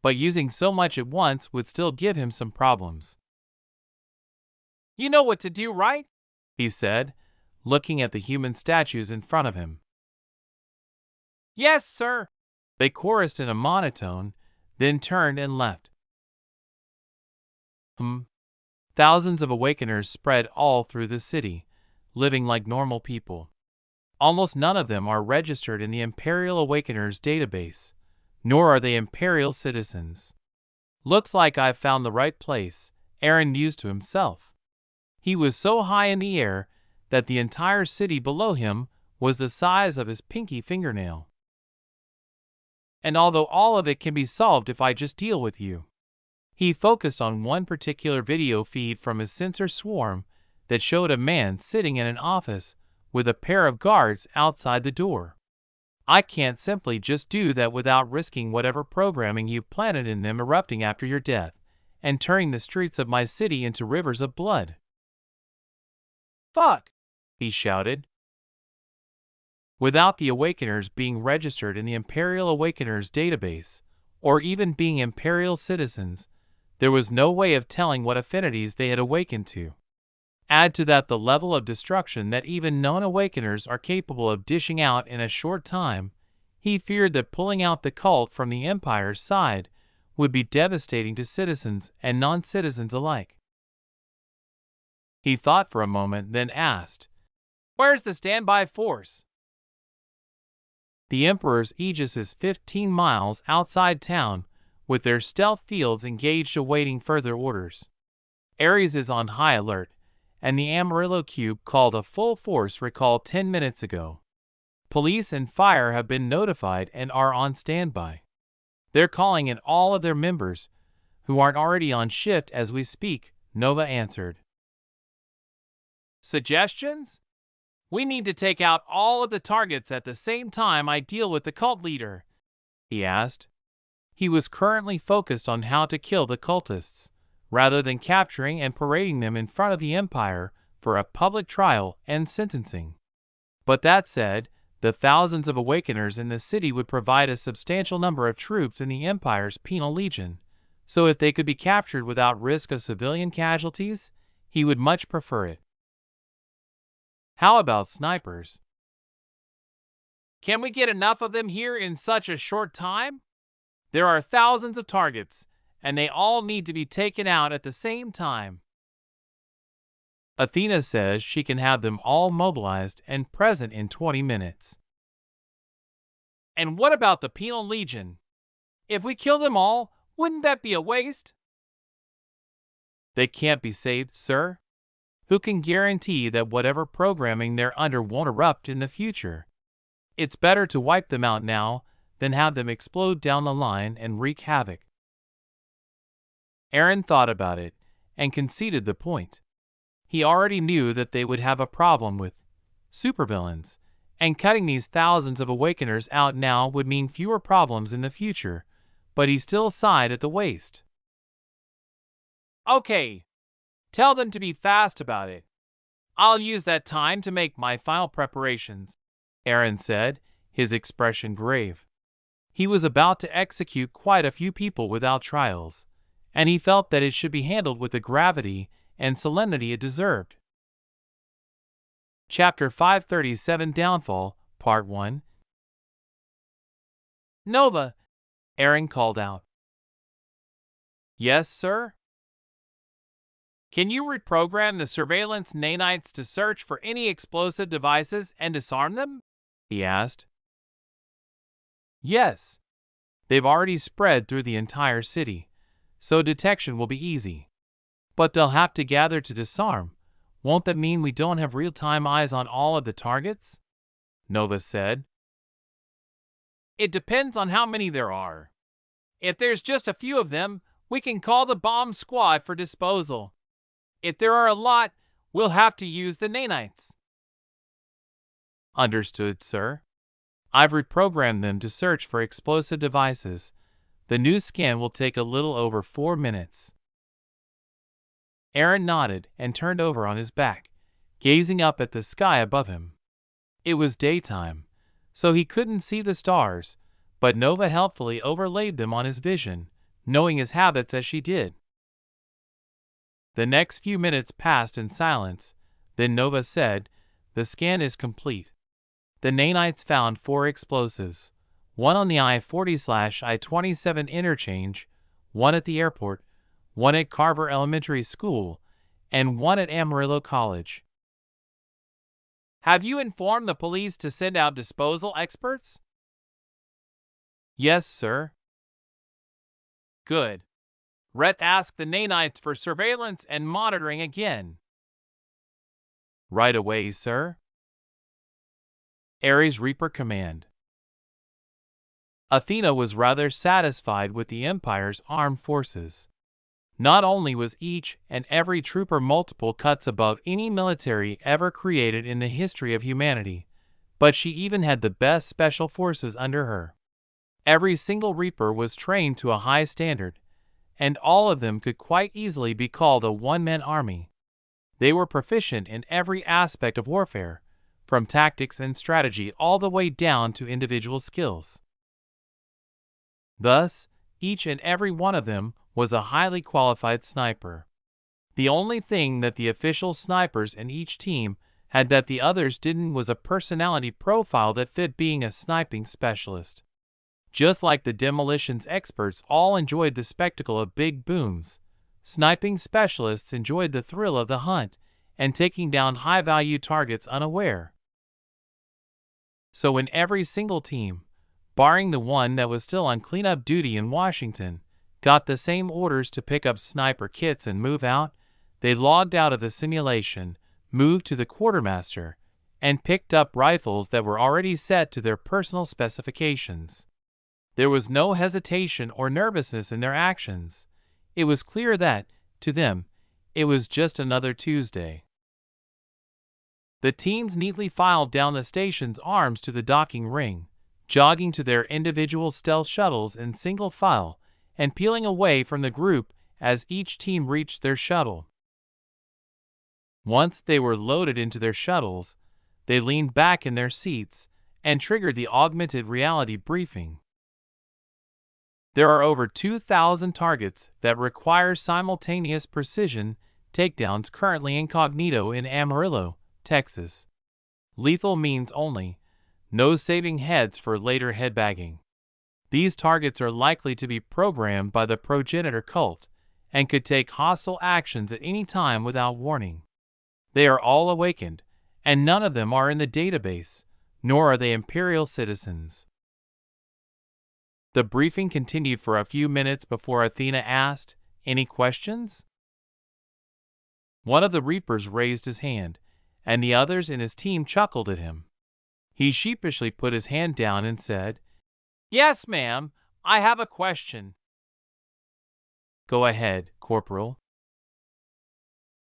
But using so much at once would still give him some problems. "You know what to do, right?" he said, looking at the human statues in front of him. "Yes, sir," they chorused in a monotone, then turned and left. Thousands of awakeners spread all through the city, living like normal people. Almost none of them are registered in the Imperial Awakeners database, nor are they Imperial citizens. "Looks like I've found the right place," Aaron mused to himself. He was so high in the air that the entire city below him was the size of his pinky fingernail. "And although all of it can be solved if I just deal with you." He focused on one particular video feed from his sensor swarm that showed a man sitting in an office with a pair of guards outside the door. "I can't simply just do that without risking whatever programming you planted in them erupting after your death and turning the streets of my city into rivers of blood." "Fuck!" he shouted. Without the Awakeners being registered in the Imperial Awakeners database, or even being Imperial citizens, there was no way of telling what affinities they had awakened to. Add to that the level of destruction that even known Awakeners are capable of dishing out in a short time, he feared that pulling out the cult from the Empire's side would be devastating to citizens and non-citizens alike. He thought for a moment, then asked, "Where's the standby force?" "The Emperor's Aegis is 15 miles outside town, with their stealth fields engaged awaiting further orders. Ares is on high alert, and the Amarillo Cube called a full force recall 10 minutes ago. Police and fire have been notified and are on standby. They're calling in all of their members, who aren't already on shift as we speak," Nova answered. "Suggestions?" We need to take out all of the targets at the same time I deal with the cult leader, he asked. He was currently focused on how to kill the cultists, rather than capturing and parading them in front of the Empire for a public trial and sentencing. But that said, the thousands of Awakeners in the city would provide a substantial number of troops in the Empire's Penal Legion, so if they could be captured without risk of civilian casualties, he would much prefer it. How about snipers? Can we get enough of them here in such a short time? There are thousands of targets, and they all need to be taken out at the same time. Athena says she can have them all mobilized and present in 20 minutes. And what about the Penal Legion? If we kill them all, wouldn't that be a waste? They can't be saved, sir. Who can guarantee that whatever programming they're under won't erupt in the future? It's better to wipe them out now than have them explode down the line and wreak havoc. Eren thought about it and conceded the point. He already knew that they would have a problem with supervillains, and cutting these thousands of Awakeners out now would mean fewer problems in the future, but he still sighed at the waste. Okay, tell them to be fast about it. I'll use that time to make my final preparations, Eren said, his expression grave. He was about to execute quite a few people without trials, and he felt that it should be handled with the gravity and solemnity it deserved. Chapter 537 Downfall, Part 1. Nova, Eren called out. Yes, sir? Can you reprogram the surveillance nanites to search for any explosive devices and disarm them? He asked. Yes. They've already spread through the entire city, so detection will be easy. But they'll have to gather to disarm. Won't that mean we don't have real-time eyes on all of the targets? Nova said. It depends on how many there are. If there's just a few of them, we can call the bomb squad for disposal. If there are a lot, we'll have to use the nanites. Understood, sir. I've reprogrammed them to search for explosive devices. The new scan will take a little over 4 minutes. Eren nodded and turned over on his back, gazing up at the sky above him. It was daytime, so he couldn't see the stars, but Nova helpfully overlaid them on his vision, knowing his habits as she did. The next few minutes passed in silence, then Nova said, "The scan is complete. The nanites found 4 explosives, one on the I-40/I-27 interchange, one at the airport, one at Carver Elementary School, and one at Amarillo College." Have you informed the police to send out disposal experts? Yes, sir. Good. Rhett asked the nanites for surveillance and monitoring again. Right away, sir. Ares Reaper command. Athena was rather satisfied with the Empire's armed forces. Not only was each and every trooper multiple cuts above any military ever created in the history of humanity, but she even had the best special forces under her. Every single Reaper was trained to a high standard, and all of them could quite easily be called a one-man army. They were proficient in every aspect of warfare, from tactics and strategy all the way down to individual skills. Thus, each and every one of them was a highly qualified sniper. The only thing that the official snipers in each team had that the others didn't was a personality profile that fit being a sniping specialist. Just like the demolitions experts all enjoyed the spectacle of big booms, sniping specialists enjoyed the thrill of the hunt and taking down high-value targets unaware. So in every single team, barring the one that was still on cleanup duty in Washington, got the same orders to pick up sniper kits and move out, they logged out of the simulation, moved to the quartermaster, and picked up rifles that were already set to their personal specifications. There was no hesitation or nervousness in their actions. It was clear that, to them, it was just another Tuesday. The teams neatly filed down the station's arms to the docking ring, jogging to their individual stealth shuttles in single file and peeling away from the group as each team reached their shuttle. Once they were loaded into their shuttles, they leaned back in their seats and triggered the augmented reality briefing. There are over 2,000 targets that require simultaneous precision takedowns currently incognito in Amarillo, Texas. Lethal means only, no saving heads for later headbagging. These targets are likely to be programmed by the progenitor cult and could take hostile actions at any time without warning. They are all awakened, and none of them are in the database, nor are they Imperial citizens. The briefing continued for a few minutes before Athena asked, "Any questions?" One of the Reapers raised his hand, and the others in his team chuckled at him. He sheepishly put his hand down and said, "Yes, ma'am, I have a question." "Go ahead, Corporal."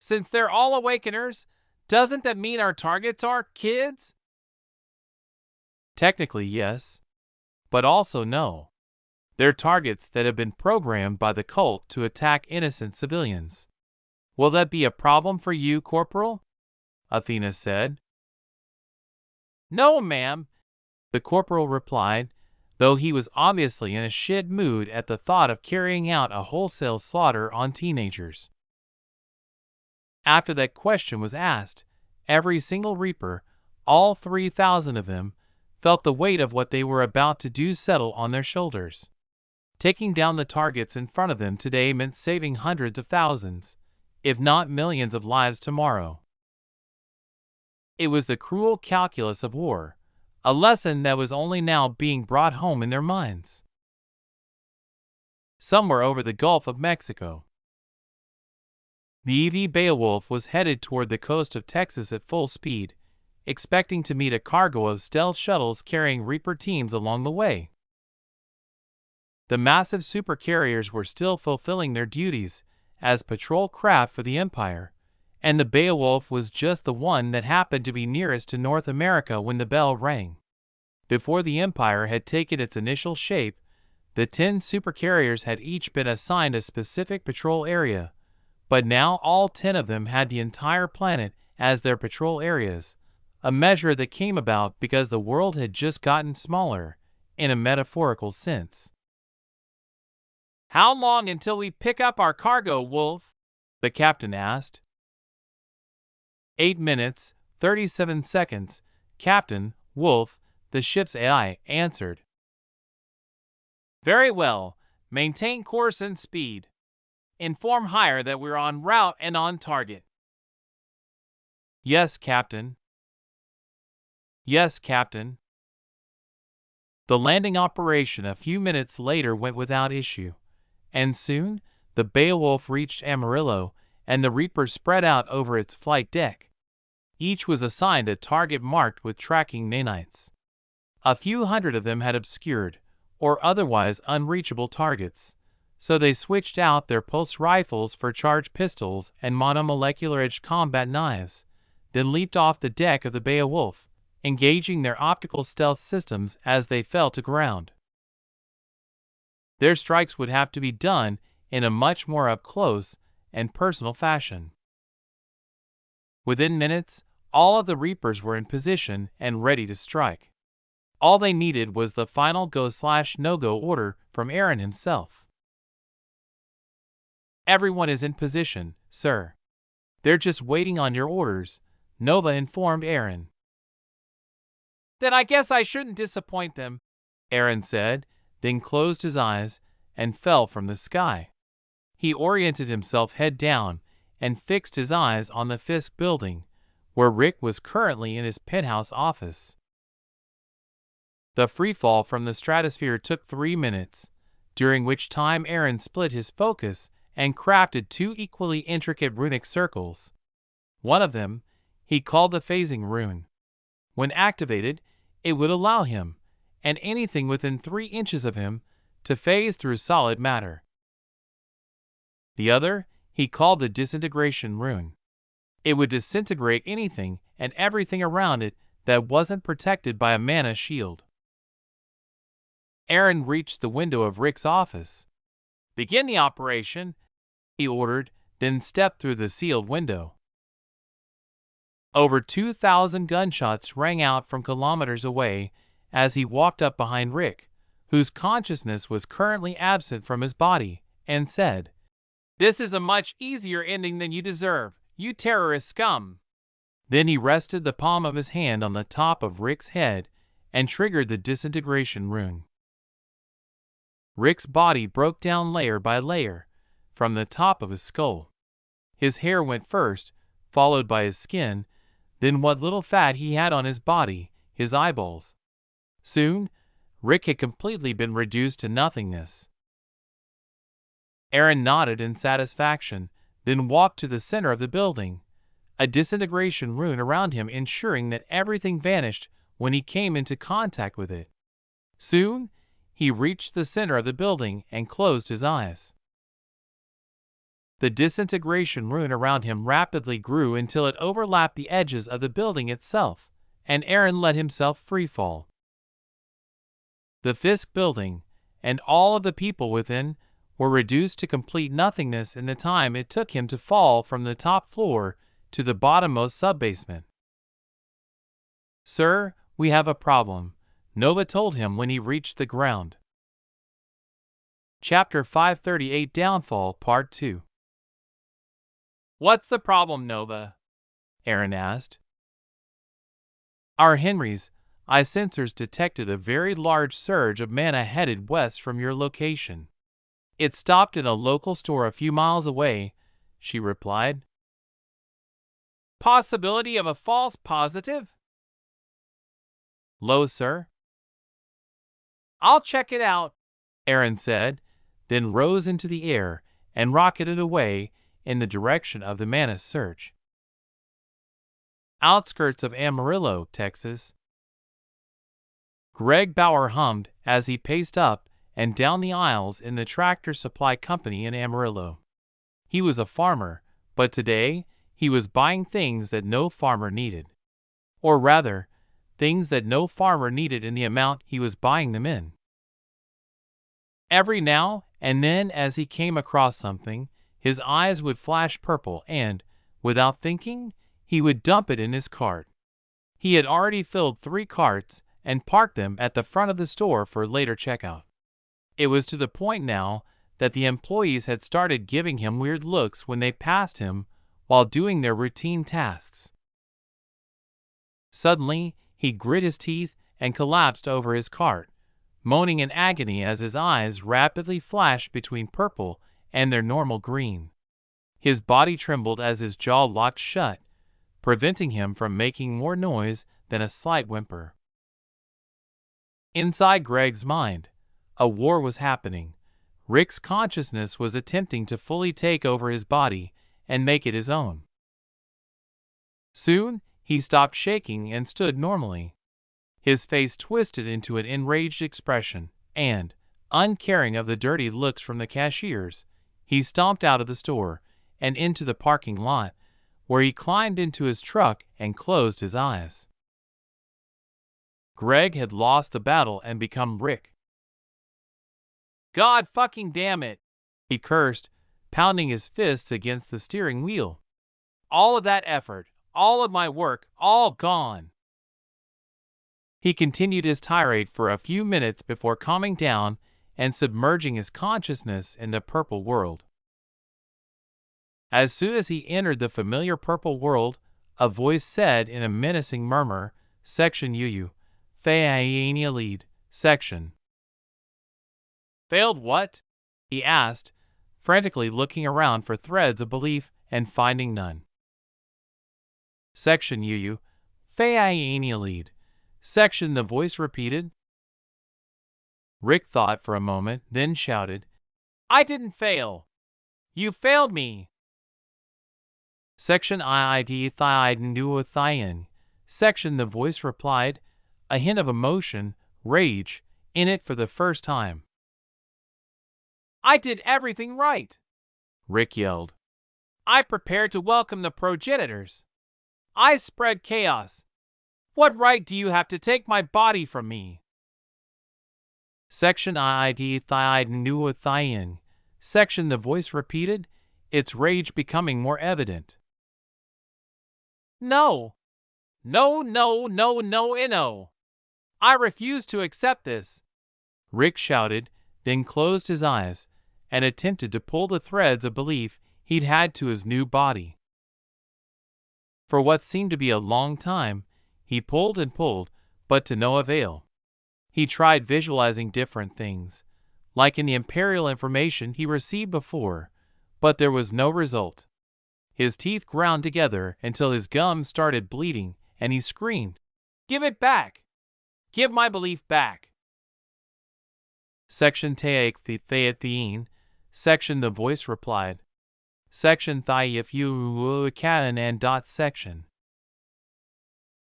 "Since they're all Awakeners, doesn't that mean our targets are kids?" "Technically, yes. But also no. They're targets that have been programmed by the cult to attack innocent civilians." "Will that be a problem for you, Corporal?" Athena said. "No, ma'am," the corporal replied, though he was obviously in a shit mood at the thought of carrying out a wholesale slaughter on teenagers. After that question was asked, every single Reaper, all 3,000 of them, felt the weight of what they were about to do settle on their shoulders. Taking down the targets in front of them today meant saving hundreds of thousands, if not millions of lives tomorrow. It was the cruel calculus of war, a lesson that was only now being brought home in their minds. Somewhere over the Gulf of Mexico, the EV Beowulf was headed toward the coast of Texas at full speed, expecting to meet a cargo of stealth shuttles carrying Reaper teams along the way. The massive supercarriers were still fulfilling their duties as patrol craft for the Empire, and the Beowulf was just the one that happened to be nearest to North America when the bell rang. Before the Empire had taken its initial shape, the 10 supercarriers had each been assigned a specific patrol area, but now all 10 of them had the entire planet as their patrol areas, a measure that came about because the world had just gotten smaller, in a metaphorical sense. "How long until we pick up our cargo, Wolf?" the captain asked. 8 minutes, 37 seconds, Captain Wolf, the ship's AI, answered. "Very well. Maintain course and speed. Inform Higher that we're en route and on target." "Yes, Captain." "Yes, Captain." The landing operation a few minutes later went without issue, and soon the Beowulf reached Amarillo and the Reapers spread out over its flight deck. Each was assigned a target marked with tracking nanites. A few hundred of them had obscured, or otherwise unreachable targets, so they switched out their pulse rifles for charged pistols and monomolecular-edged combat knives, then leaped off the deck of the Beowulf, engaging their optical stealth systems as they fell to ground. Their strikes would have to be done in a much more up-close and personal fashion. Within minutes, all of the Reapers were in position and ready to strike. All they needed was the final go/no-go order from Aaron himself. "Everyone is in position, sir. They're just waiting on your orders," Nova informed Aaron. "Then I guess I shouldn't disappoint them," Aaron said, then closed his eyes and fell from the sky. He oriented himself head down and fixed his eyes on the Fisk building, where Rick was currently in his penthouse office. The freefall from the stratosphere took 3 minutes, during which time Aaron split his focus and crafted 2 equally intricate runic circles. One of them he called the phasing rune. When activated, it would allow him, and anything within 3 inches of him, to phase through solid matter. The other he called the disintegration rune. It would disintegrate anything and everything around it that wasn't protected by a mana shield. Aaron reached the window of Rick's office. "Begin the operation," he ordered, then stepped through the sealed window. Over 2,000 gunshots rang out from kilometers away as he walked up behind Rick, whose consciousness was currently absent from his body, and said, "This is a much easier ending than you deserve, you terrorist scum." Then he rested the palm of his hand on the top of Rick's head and triggered the disintegration rune. Rick's body broke down layer by layer from the top of his skull. His hair went first, followed by his skin, then what little fat he had on his body, his eyeballs. Soon, Rick had completely been reduced to nothingness. Aaron nodded in satisfaction, then walked to the center of the building, a disintegration rune around him ensuring that everything vanished when he came into contact with it. Soon, he reached the center of the building and closed his eyes. The disintegration rune around him rapidly grew until it overlapped the edges of the building itself, and Aaron let himself free fall. The Fisk building, and all of the people within, were reduced to complete nothingness in the time it took him to fall from the top floor to the bottommost subbasement. "Sir, we have a problem," Nova told him when he reached the ground. Chapter 538 Downfall Part 2. "What's the problem, Nova?" Aaron asked. "Our Henry's eye sensors detected a very large surge of mana headed west from your location. It stopped in a local store a few miles away," she replied. "Possibility of a false positive?" "Low, sir." "I'll check it out," Aaron said, then rose into the air and rocketed away in the direction of the mana search. Outskirts of Amarillo, Texas. Greg Bauer hummed as he paced up and down the aisles in the Tractor Supply Company in Amarillo. He was a farmer, but today he was buying things that no farmer needed. Or rather, things that no farmer needed in the amount he was buying them in. Every now and then as he came across something, his eyes would flash purple and, without thinking, he would dump it in his cart. He had already filled 3 carts and parked them at the front of the store for later checkout. It was to the point now that the employees had started giving him weird looks when they passed him while doing their routine tasks. Suddenly, he grit his teeth and collapsed over his cart, moaning in agony as his eyes rapidly flashed between purple and their normal green. His body trembled as his jaw locked shut, preventing him from making more noise than a slight whimper. Inside Greg's mind, a war was happening. Rick's consciousness was attempting to fully take over his body and make it his own. Soon, he stopped shaking and stood normally. His face twisted into an enraged expression, and, uncaring of the dirty looks from the cashiers, he stomped out of the store and into the parking lot, where he climbed into his truck and closed his eyes. Greg had lost the battle and become Rick. "God fucking damn it," he cursed, pounding his fists against the steering wheel. "All of that effort, all of my work, all gone." He continued his tirade for a few minutes before calming down and submerging his consciousness in the purple world. As soon as he entered the familiar purple world, a voice said in a menacing murmur, "Section UU, Faania lead, section." "Failed what?" he asked, frantically looking around for threads of belief and finding none. "Section UU, Faania lead, section," the voice repeated. Rick thought for a moment, then shouted, "I didn't fail. You failed me." "Section IID Thiaden, section," the voice replied, a hint of emotion, rage, in it for the first time. "I did everything right," Rick yelled. "I prepared to welcome the progenitors. I spread chaos. What right do you have to take my body from me? Section Iid Thiid Nua Thyin. Section the voice repeated, its rage becoming more evident. No! No, no, no, no, no! I refuse to accept this! Rick shouted, then closed his eyes, and attempted to pull the threads of belief he'd had to his new body. For what seemed to be a long time, he pulled and pulled, but to no avail. He tried visualizing different things, like in the Imperial information he received before, but there was no result. His teeth ground together until his gums started bleeding, and he screamed, "Give it back! Give my belief back!" Section Taik the Theathine. Section the voice replied. Section Thayif you Canon and dot section.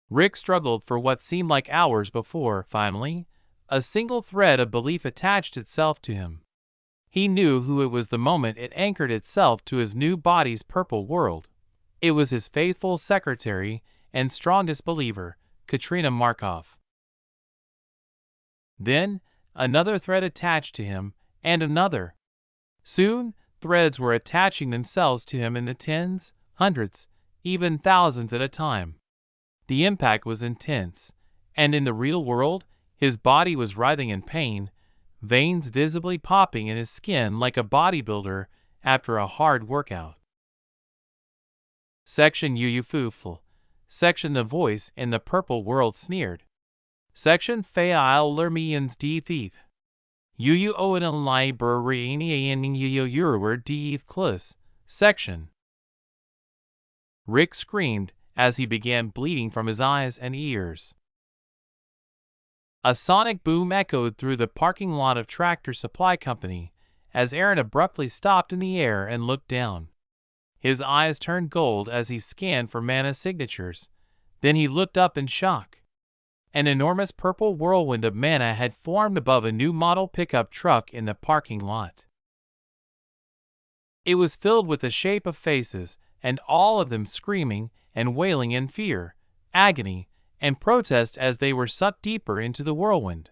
Rick struggled for what seemed like hours before, finally, a single thread of belief attached itself to him. He knew who it was the moment it anchored itself to his new body's purple world. It was his faithful secretary and strongest believer, Katrina Markov. Then, another thread attached to him, and another. Soon, threads were attaching themselves to him in the tens, hundreds, even thousands at a time. The impact was intense, and in the real world, his body was writhing in pain, veins visibly popping in his skin like a bodybuilder after a hard workout. Section Uyufuful. Section the voice in the purple world sneered. Section Fail Lermians D Thief. Uyu Owen Library and Yuyu D Klus. Section. Rick screamed as he began bleeding from his eyes and ears. A sonic boom echoed through the parking lot of Tractor Supply Company as Aaron abruptly stopped in the air and looked down. His eyes turned gold as he scanned for mana signatures. Then he looked up in shock. An enormous purple whirlwind of mana had formed above a new model pickup truck in the parking lot. It was filled with the shape of faces, and all of them screaming and wailing in fear, agony, and protest as they were sucked deeper into the whirlwind.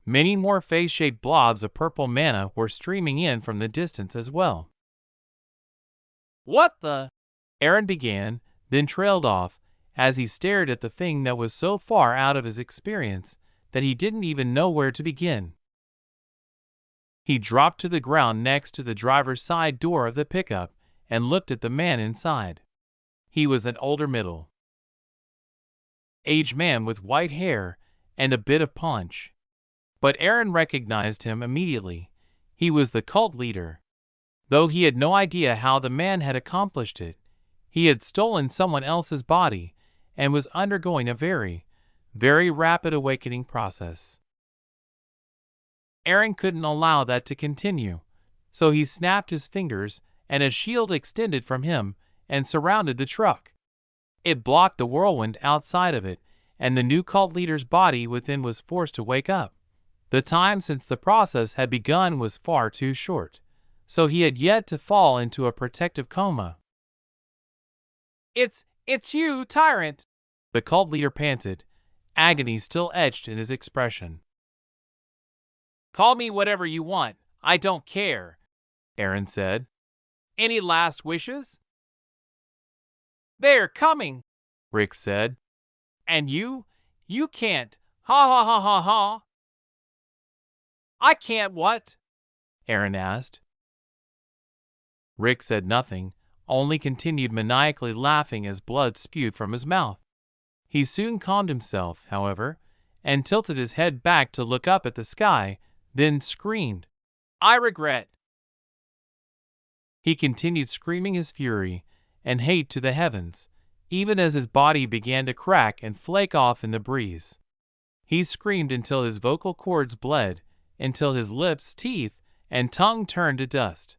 Many more face-shaped blobs of purple mana were streaming in from the distance as well. "What the?" Aaron began, then trailed off, as he stared at the thing that was so far out of his experience that he didn't even know where to begin. He dropped to the ground next to the driver's side door of the pickup and looked at the man inside. He was an older middle-aged man with white hair and a bit of paunch. But Aaron recognized him immediately. He was the cult leader. Though he had no idea how the man had accomplished it, he had stolen someone else's body and was undergoing a very, very rapid awakening process. Aaron couldn't allow that to continue, so he snapped his fingers and a shield extended from him and surrounded the truck. It blocked the whirlwind outside of it, and the new cult leader's body within was forced to wake up. The time since the process had begun was far too short, so he had yet to fall into a protective coma. It's you, tyrant!" the cult leader panted, agony still etched in his expression. "Call me whatever you want, I don't care," Aaron said. "Any last wishes?" "They're coming," Rick said. "And you can't. Ha ha ha ha ha." "I can't what?" Aaron asked. Rick said nothing, only continued maniacally laughing as blood spewed from his mouth. He soon calmed himself, however, and tilted his head back to look up at the sky, then screamed, "I regret." He continued screaming his fury and hate to the heavens, even as his body began to crack and flake off in the breeze. He screamed until his vocal cords bled, until his lips, teeth, and tongue turned to dust.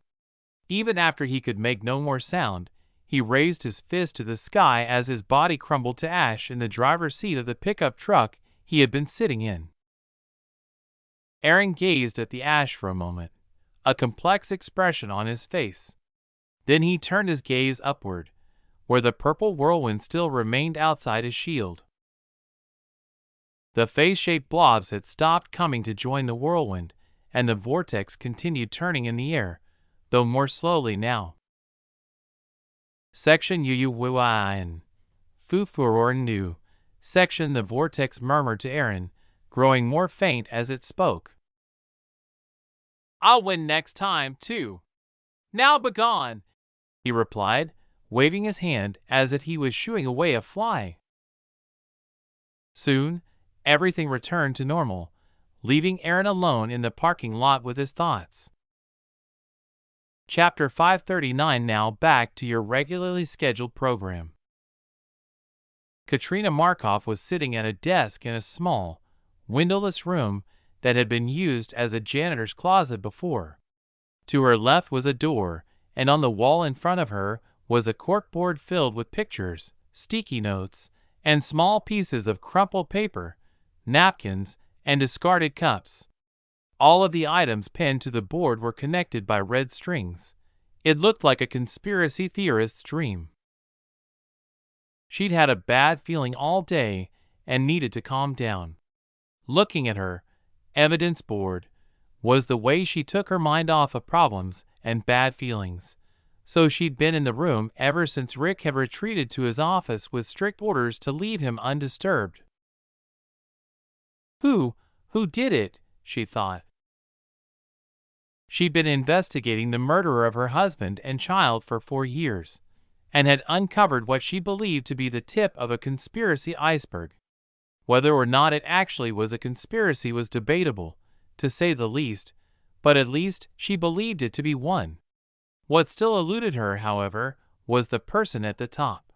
Even after he could make no more sound, he raised his fist to the sky as his body crumbled to ash in the driver's seat of the pickup truck he had been sitting in. Aaron gazed at the ash for a moment, a complex expression on his face. Then he turned his gaze upward, where the purple whirlwind still remained outside his shield. The face-shaped blobs had stopped coming to join the whirlwind, and the vortex continued turning in the air, though more slowly now. Section Uyuwian. Fufurorin Nu. Section The vortex murmured to Aaron, growing more faint as it spoke. I'll win next time, too. Now begone, he replied, waving his hand as if he was shooing away a fly. Soon, everything returned to normal, leaving Aaron alone in the parking lot with his thoughts. Chapter 539. Now back to your regularly scheduled program. Katrina Markov was sitting at a desk in a small, windowless room that had been used as a janitor's closet before. To her left was a door, and on the wall in front of her was a corkboard filled with pictures, sticky notes, and small pieces of crumpled paper, napkins, and discarded cups. All of the items pinned to the board were connected by red strings. It looked like a conspiracy theorist's dream. She'd had a bad feeling all day and needed to calm down. Looking at her evidence board was the way she took her mind off of problems and bad feelings. So she'd been in the room ever since Rick had retreated to his office with strict orders to leave him undisturbed. Who did it? She thought. She'd been investigating the murderer of her husband and child for 4 years, and had uncovered what she believed to be the tip of a conspiracy iceberg. Whether or not it actually was a conspiracy was debatable, to say the least, but at least she believed it to be one. What still eluded her, however, was the person at the top.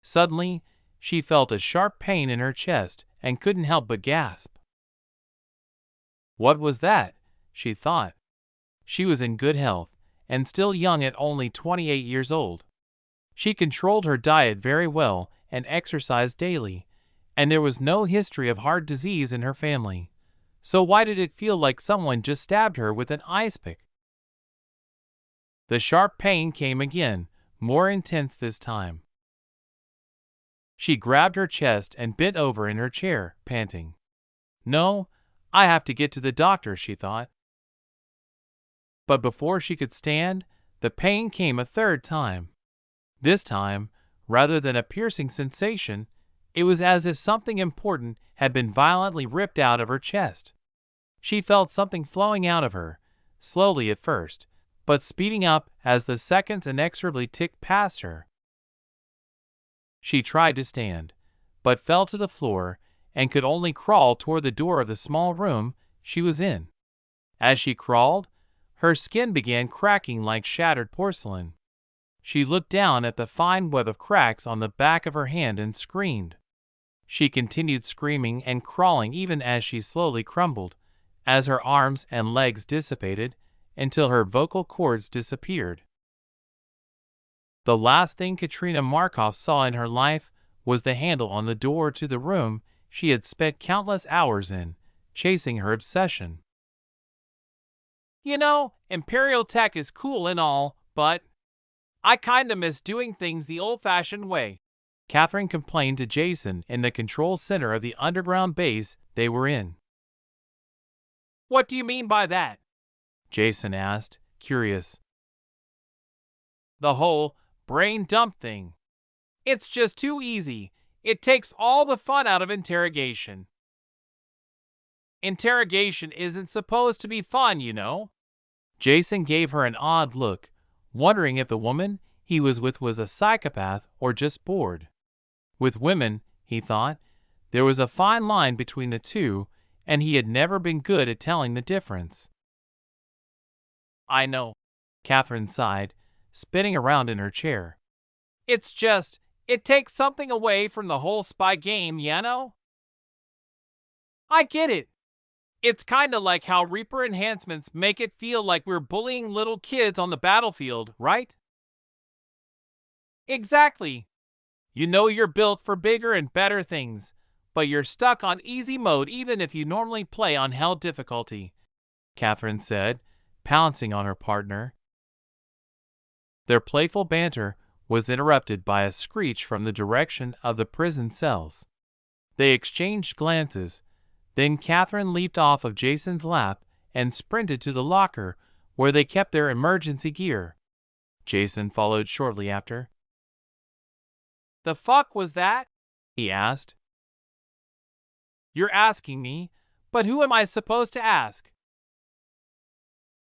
Suddenly, she felt a sharp pain in her chest and couldn't help but gasp. What was that? She thought. She was in good health, and still young at only 28 years old. She controlled her diet very well and exercised daily, and there was no history of heart disease in her family. So why did it feel like someone just stabbed her with an ice pick? The sharp pain came again, more intense this time. She grabbed her chest and bent over in her chair, panting. No, I have to get to the doctor, she thought. But before she could stand, the pain came a third time. This time, rather than a piercing sensation, it was as if something important had been violently ripped out of her chest. She felt something flowing out of her, slowly at first, but speeding up as the seconds inexorably ticked past her. She tried to stand, but fell to the floor and could only crawl toward the door of the small room she was in. As she crawled, her skin began cracking like shattered porcelain. She looked down at the fine web of cracks on the back of her hand and screamed. She continued screaming and crawling even as she slowly crumbled, as her arms and legs dissipated, until her vocal cords disappeared. The last thing Katrina Markov saw in her life was the handle on the door to the room she had spent countless hours in, chasing her obsession. You know, Imperial Tech is cool and all, but I kinda miss doing things the old-fashioned way, Catherine complained to Jason in the control center of the underground base they were in. What do you mean by that? Jason asked, curious. The whole brain dump thing. It's just too easy. It takes all the fun out of interrogation. Interrogation isn't supposed to be fun, you know. Jason gave her an odd look, wondering if the woman he was with was a psychopath or just bored. With women, he thought, there was a fine line between the two, and he had never been good at telling the difference. I know, Catherine sighed, spinning around in her chair. It's just, it takes something away from the whole spy game, you know? I get it. It's kinda like how Reaper enhancements make it feel like we're bullying little kids on the battlefield, right? Exactly. You know you're built for bigger and better things, but you're stuck on easy mode even if you normally play on hell difficulty, Catherine said, pouncing on her partner. Their playful banter was interrupted by a screech from the direction of the prison cells. They exchanged glances. Then Catherine leaped off of Jason's lap and sprinted to the locker where they kept their emergency gear. Jason followed shortly after. "The fuck was that?" he asked. "You're asking me, but who am I supposed to ask?"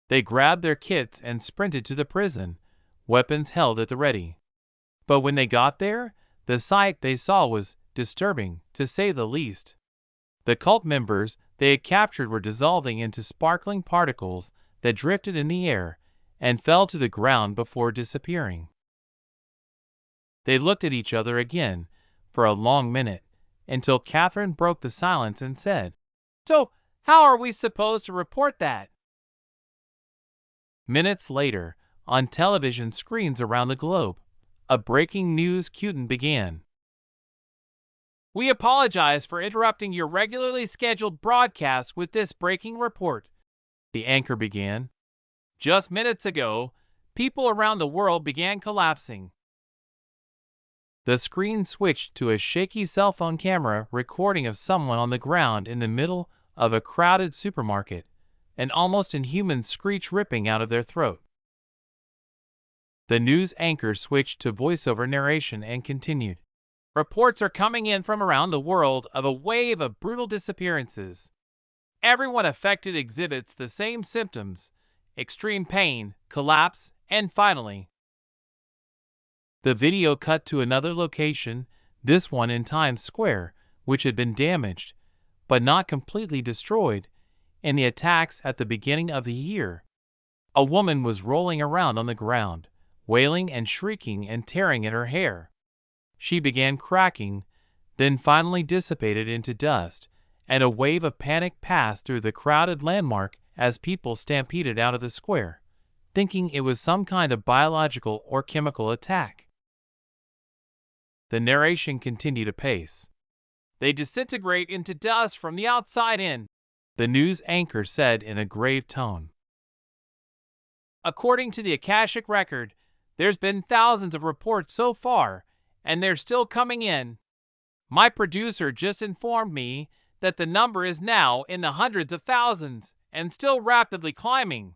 They grabbed their kits and sprinted to the prison, weapons held at the ready. But when they got there, the sight they saw was disturbing, to say the least. The cult members they had captured were dissolving into sparkling particles that drifted in the air and fell to the ground before disappearing. They looked at each other again for a long minute, until Catherine broke the silence and said, "So, how are we supposed to report that?" Minutes later, on television screens around the globe, a breaking news bulletin began. "We apologize for interrupting your regularly scheduled broadcast with this breaking report," the anchor began. "Just minutes ago, people around the world began collapsing." The screen switched to a shaky cell phone camera recording of someone on the ground in the middle of a crowded supermarket, an almost inhuman screech ripping out of their throat. The news anchor switched to voiceover narration and continued. "Reports are coming in from around the world of a wave of brutal disappearances. Everyone affected exhibits the same symptoms: extreme pain, collapse, and finally..." The video cut to another location, this one in Times Square, which had been damaged, but not completely destroyed, in the attacks at the beginning of the year. A woman was rolling around on the ground, wailing and shrieking and tearing at her hair. She began cracking, then finally dissipated into dust, and a wave of panic passed through the crowded landmark as people stampeded out of the square, thinking it was some kind of biological or chemical attack. The narration continued apace. "They disintegrate into dust from the outside in," the news anchor said in a grave tone. "According to the Akashic Record, there's been thousands of reports so far, and they're still coming in. My producer just informed me that the number is now in the hundreds of thousands and still rapidly climbing.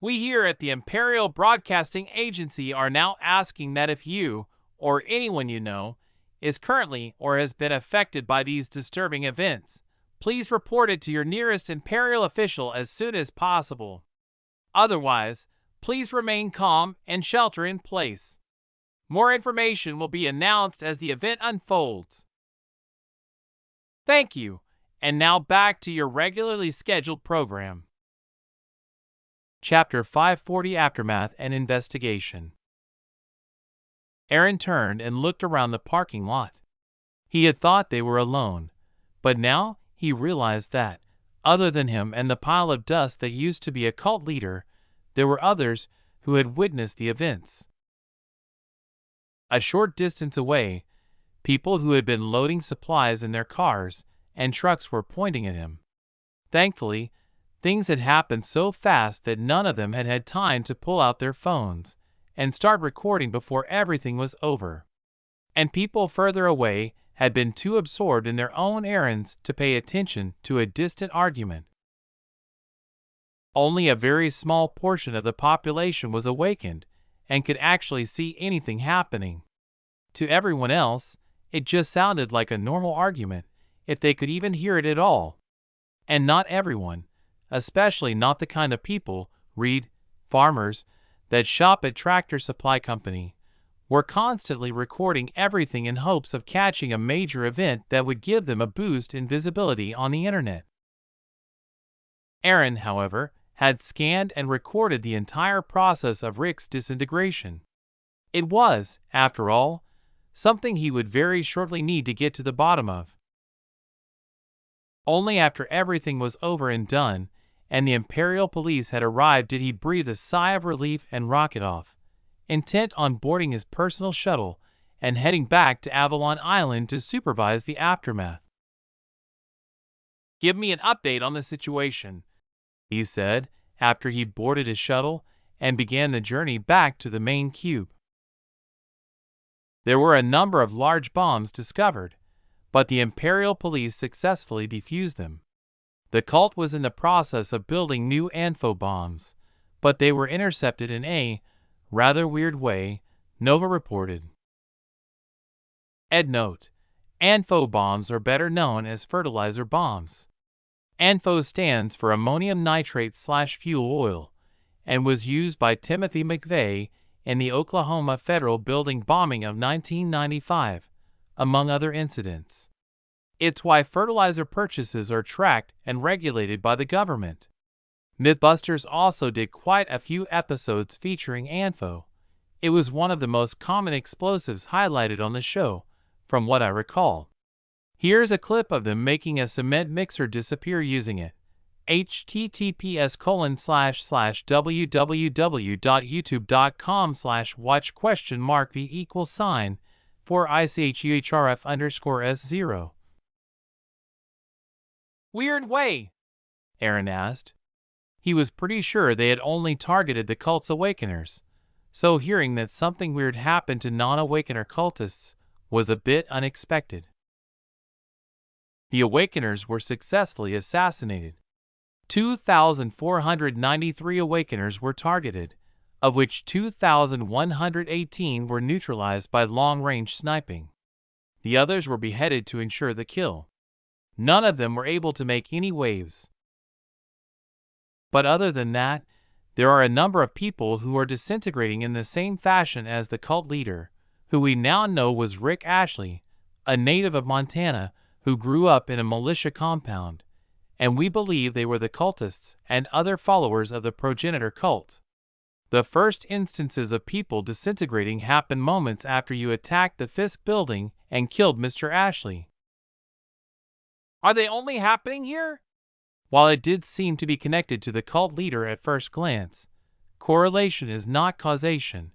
We here at the Imperial Broadcasting Agency are now asking that if you, or anyone you know, is currently or has been affected by these disturbing events, please report it to your nearest Imperial official as soon as possible. Otherwise, please remain calm and shelter in place. More information will be announced as the event unfolds. Thank you, and now back to your regularly scheduled program." Chapter 540: Aftermath and Investigation. Aaron turned and looked around the parking lot. He had thought they were alone, but now he realized that, other than him and the pile of dust that used to be a cult leader, there were others who had witnessed the events. A short distance away, people who had been loading supplies in their cars and trucks were pointing at him. Thankfully, things had happened so fast that none of them had had time to pull out their phones and start recording before everything was over. And people further away had been too absorbed in their own errands to pay attention to a distant argument. Only a very small portion of the population was awakened and could actually see anything happening. To everyone else, it just sounded like a normal argument, if they could even hear it at all. And not everyone, especially not the kind of people, read, farmers, that shop at Tractor Supply Company, were constantly recording everything in hopes of catching a major event that would give them a boost in visibility on the internet. Aaron, however, had scanned and recorded the entire process of Rick's disintegration. It was, after all, something he would very shortly need to get to the bottom of. Only after everything was over and done, and the Imperial Police had arrived, did he breathe a sigh of relief and rocket off, intent on boarding his personal shuttle and heading back to Avalon Island to supervise the aftermath. "Give me an update on the situation," he said after he boarded his shuttle and began the journey back to the main cube. There were a number of large bombs discovered, but the Imperial police successfully defused them. The cult was in the process of building new Anfo bombs, but they were intercepted in a rather weird way, Nova reported. Note: Anfo bombs are better known as fertilizer bombs. Anfo stands for ammonium nitrate/fuel oil and was used by Timothy McVeigh in the Oklahoma Federal Building bombing of 1995, among other incidents. It's why fertilizer purchases are tracked and regulated by the government. Mythbusters also did quite a few episodes featuring Anfo. It was one of the most common explosives highlighted on the show, from what I recall. Here's a clip of them making a cement mixer disappear using it. https://www.youtube.com/watch?v=4ICHUHRF_S0. Weird way? Aaron asked. He was pretty sure they had only targeted the cult's awakeners, so hearing that something weird happened to non-awakener cultists was a bit unexpected. The awakeners were successfully assassinated. 2,493 awakeners were targeted, of which 2,118 were neutralized by long-range sniping. The others were beheaded to ensure the kill. None of them were able to make any waves. But other than that, there are a number of people who are disintegrating in the same fashion as the cult leader, who we now know was Rick Ashley, a native of Montana who grew up in a militia compound, and we believe they were the cultists and other followers of the progenitor cult. The first instances of people disintegrating happened moments after you attacked the Fisk building and killed Mr. Ashley. Are they only happening here? While it did seem to be connected to the cult leader at first glance, correlation is not causation,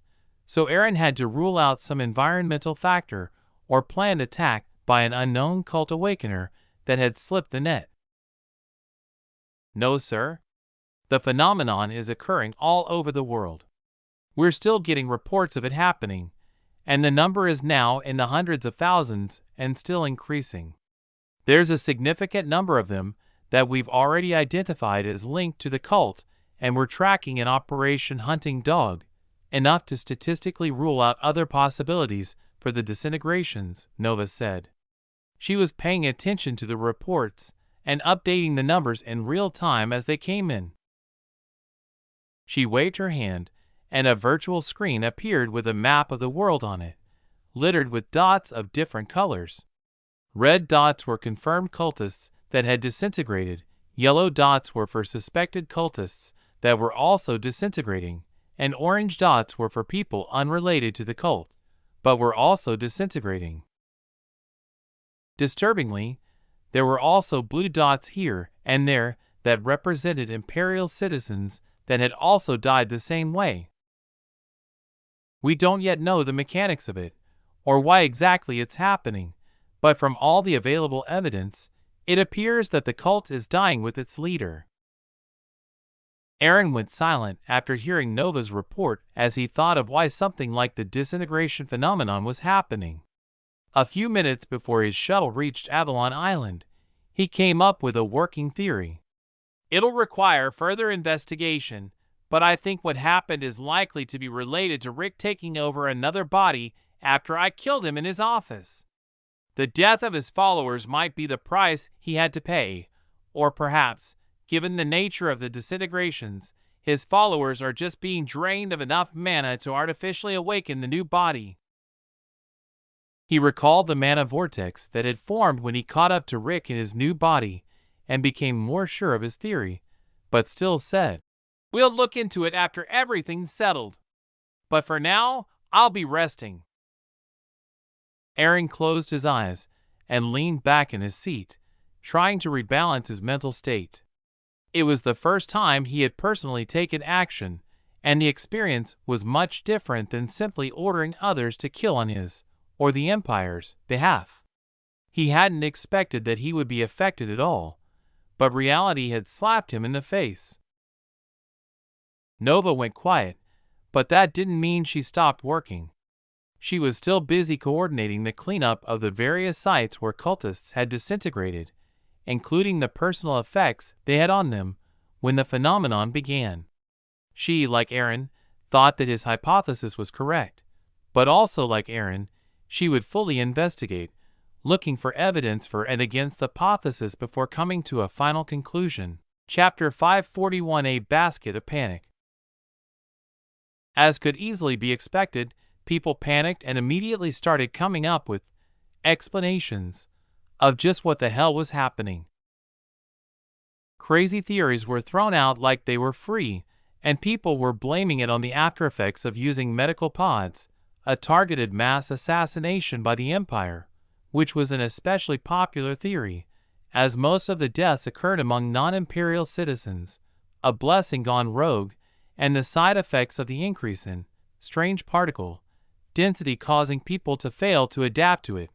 so Aaron had to rule out some environmental factor or planned attack by an unknown cult awakener that had slipped the net. No, sir. The phenomenon is occurring all over the world. We're still getting reports of it happening, and the number is now in the hundreds of thousands and still increasing. There's a significant number of them that we've already identified as linked to the cult, and we're tracking in Operation Hunting Dog, enough to statistically rule out other possibilities for the disintegrations, Nova said. She was paying attention to the reports and updating the numbers in real time as they came in. She waved her hand, and a virtual screen appeared with a map of the world on it, littered with dots of different colors. Red dots were confirmed cultists that had disintegrated, yellow dots were for suspected cultists that were also disintegrating, and orange dots were for people unrelated to the cult, but were also disintegrating. Disturbingly, there were also blue dots here and there that represented Imperial citizens that had also died the same way. We don't yet know the mechanics of it, or why exactly it's happening, but from all the available evidence, it appears that the cult is dying with its leader. Aaron went silent after hearing Nova's report as he thought of why something like the disintegration phenomenon was happening. A few minutes before his shuttle reached Avalon Island, he came up with a working theory. It'll require further investigation, but I think what happened is likely to be related to Rick taking over another body after I killed him in his office. The death of his followers might be the price he had to pay, or perhaps, given the nature of the disintegrations, his followers are just being drained of enough mana to artificially awaken the new body. He recalled the mana vortex that had formed when he caught up to Rick in his new body and became more sure of his theory, but still said, "We'll look into it after everything's settled. But for now, I'll be resting." Aaron closed his eyes and leaned back in his seat, trying to rebalance his mental state. It was the first time he had personally taken action, and the experience was much different than simply ordering others to kill on his, or the Empire's, behalf. He hadn't expected that he would be affected at all, but reality had slapped him in the face. Nova went quiet, but that didn't mean she stopped working. She was still busy coordinating the cleanup of the various sites where cultists had disintegrated, including the personal effects they had on them, when the phenomenon began. She, like Aaron, thought that his hypothesis was correct, but also like Aaron, she would fully investigate, looking for evidence for and against the hypothesis before coming to a final conclusion. Chapter 541: A Basket of Panic. As could easily be expected, people panicked and immediately started coming up with explanations of just what the hell was happening. Crazy theories were thrown out like they were free, and people were blaming it on the aftereffects of using medical pods, a targeted mass assassination by the Empire, which was an especially popular theory, as most of the deaths occurred among non-imperial citizens, a blessing gone rogue, and the side effects of the increase in strange particle density causing people to fail to adapt to it.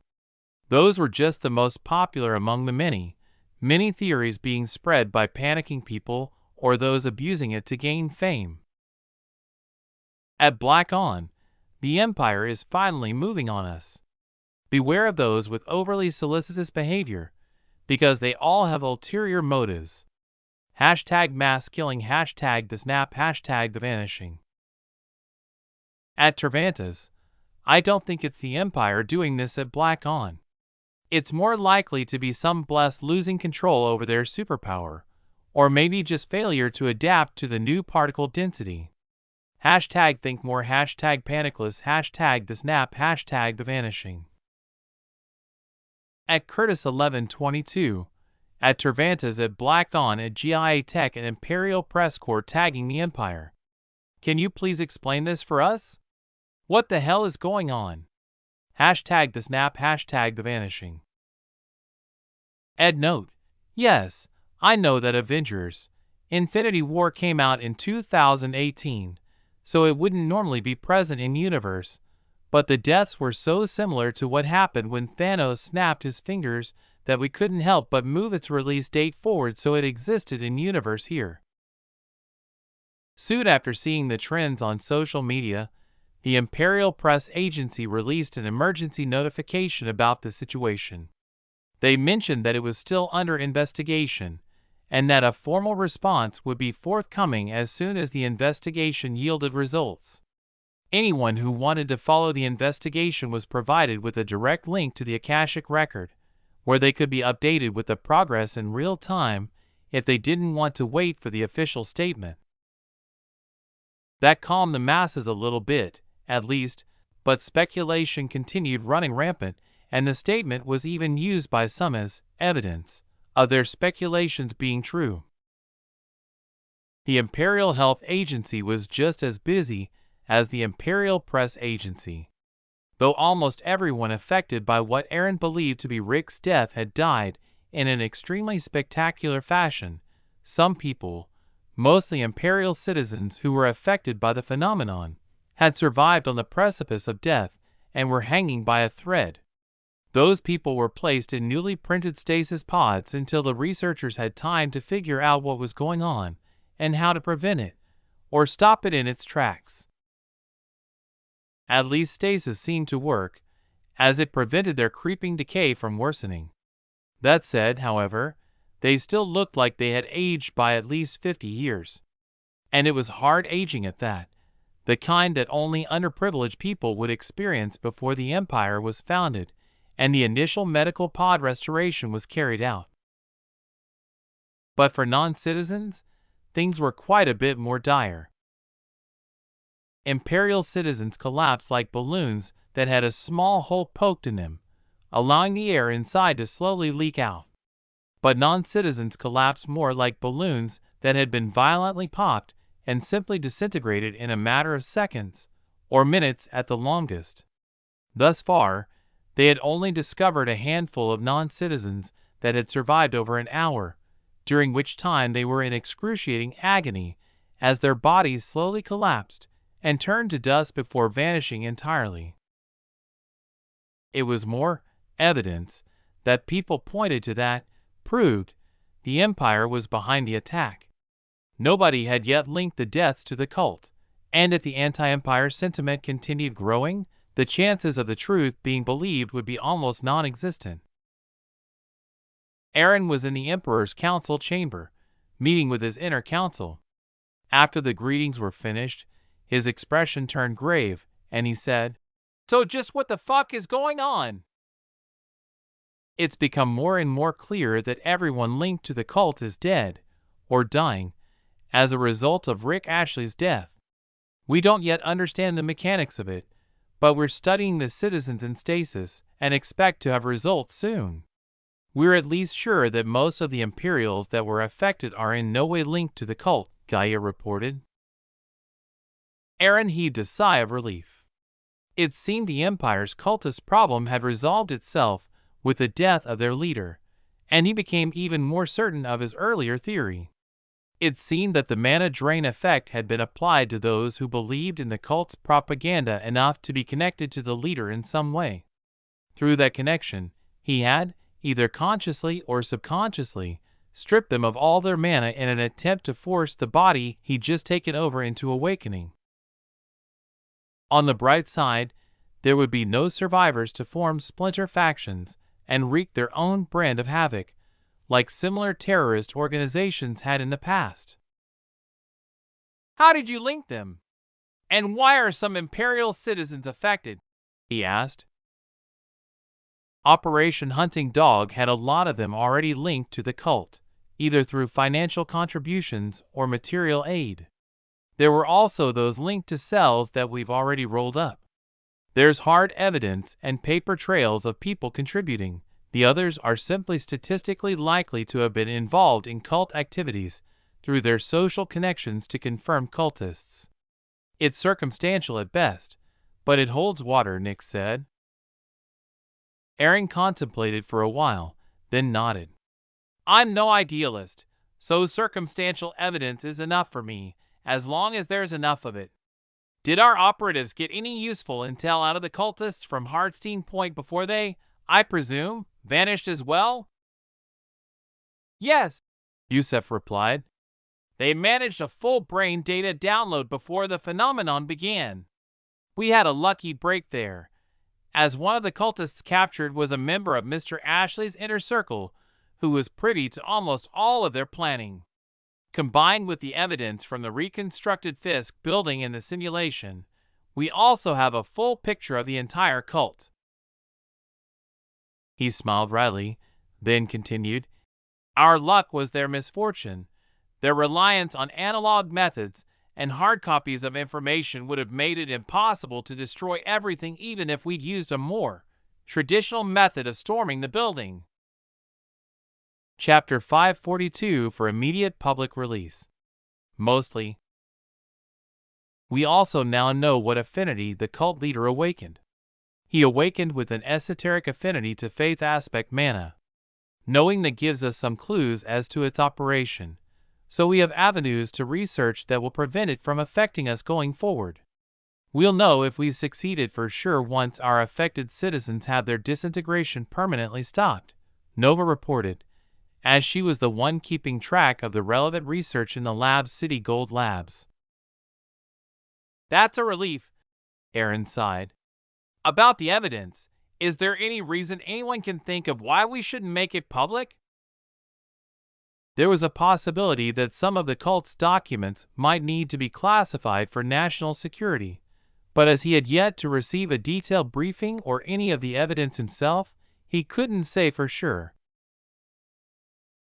Those were just the most popular among the many theories being spread by panicking people or those abusing it to gain fame. At Black On, the Empire is finally moving on us. Beware of those with overly solicitous behavior, because they all have ulterior motives. #mass killing, #the snap, #the vanishing. At Cervantes, I don't think it's the Empire doing this at Black On. It's more likely to be some blessed losing control over their superpower, or maybe just failure to adapt to the new particle density. #think more, #panicless, #the snap, #the vanishing. At Curtis 1122, at Cervantes, at Black On, at GIA Tech and Imperial Press Corps tagging the Empire. Can you please explain this for us? What the hell is going on? #the snap, #the vanishing. Ed Note: Yes, I know that Avengers: Infinity War came out in 2018, so it wouldn't normally be present in universe, but the deaths were so similar to what happened when Thanos snapped his fingers that we couldn't help but move its release date forward so it existed in universe here. Soon after seeing the trends on social media, the Imperial Press Agency released an emergency notification about the situation. They mentioned that it was still under investigation, and that a formal response would be forthcoming as soon as the investigation yielded results. Anyone who wanted to follow the investigation was provided with a direct link to the Akashic record, where they could be updated with the progress in real time if they didn't want to wait for the official statement. That calmed the masses a little bit, at least, but speculation continued running rampant, and the statement was even used by some as evidence of their speculations being true. The Imperial Health Agency was just as busy as the Imperial Press Agency. Though almost everyone affected by what Aaron believed to be Rick's death had died in an extremely spectacular fashion, some people, mostly Imperial citizens who were affected by the phenomenon, had survived on the precipice of death and were hanging by a thread. Those people were placed in newly printed stasis pods until the researchers had time to figure out what was going on and how to prevent it, or stop it in its tracks. At least stasis seemed to work, as it prevented their creeping decay from worsening. That said, however, they still looked like they had aged by at least 50 years. And it was hard aging at that, the kind that only underprivileged people would experience before the Empire was founded and the initial medical pod restoration was carried out. But for non-citizens, things were quite a bit more dire. Imperial citizens collapsed like balloons that had a small hole poked in them, allowing the air inside to slowly leak out. But non-citizens collapsed more like balloons that had been violently popped and simply disintegrated in a matter of seconds, or minutes at the longest. Thus far, they had only discovered a handful of non-citizens that had survived over an hour, during which time they were in excruciating agony as their bodies slowly collapsed and turned to dust before vanishing entirely. It was more evidence that people pointed to that proved the Empire was behind the attack. Nobody had yet linked the deaths to the cult, and if the anti-Empire sentiment continued growing, the chances of the truth being believed would be almost non-existent. Aaron was in the Emperor's council chamber, meeting with his inner council. After the greetings were finished, his expression turned grave, and he said, "So just what the fuck is going on?" It's become more and more clear that everyone linked to the cult is dead, or dying, as a result of Rick Ashley's death. We don't yet understand the mechanics of it, but we're studying the citizens in stasis and expect to have results soon. We're at least sure that most of the Imperials that were affected are in no way linked to the cult, Gaia reported. Aaron heaved a sigh of relief. It seemed the Empire's cultist problem had resolved itself with the death of their leader, and he became even more certain of his earlier theory. It seemed that the mana drain effect had been applied to those who believed in the cult's propaganda enough to be connected to the leader in some way. Through that connection, he had, either consciously or subconsciously, stripped them of all their mana in an attempt to force the body he'd just taken over into awakening. On the bright side, there would be no survivors to form splinter factions and wreak their own brand of havoc, like similar terrorist organizations had in the past. "How did you link them? And why are some Imperial citizens affected?" he asked. Operation Hunting Dog had a lot of them already linked to the cult, either through financial contributions or material aid. There were also those linked to cells that we've already rolled up. There's hard evidence and paper trails of people contributing. The others are simply statistically likely to have been involved in cult activities through their social connections to confirmed cultists. It's circumstantial at best, but it holds water, Nick said. Aaron contemplated for a while, then nodded. "I'm no idealist, so circumstantial evidence is enough for me, as long as there's enough of it. Did our operatives get any useful intel out of the cultists from Hardstein Point before they, I presume, vanished as well?" "Yes," Yusef replied. "They managed a full brain data download before the phenomenon began. We had a lucky break there, as one of the cultists captured was a member of Mr. Ashley's inner circle who was privy to almost all of their planning. Combined with the evidence from the reconstructed Fisk building in the simulation, we also have a full picture of the entire cult." He smiled wryly, then continued, "Our luck was their misfortune. Their reliance on analog methods and hard copies of information would have made it impossible to destroy everything even if we'd used a more traditional method of storming the building." Chapter 542 for immediate public release. Mostly. We also now know what affinity the cult leader awakened. He awakened with an esoteric affinity to faith aspect mana. Knowing that gives us some clues as to its operation, so we have avenues to research that will prevent it from affecting us going forward. We'll know if we've succeeded for sure once our affected citizens have their disintegration permanently stopped, Nova reported, as she was the one keeping track of the relevant research in the Lab City Gold Labs. "That's a relief," Aaron sighed. "About the evidence, is there any reason anyone can think of why we shouldn't make it public?" There was a possibility that some of the cult's documents might need to be classified for national security, but as he had yet to receive a detailed briefing or any of the evidence himself, he couldn't say for sure.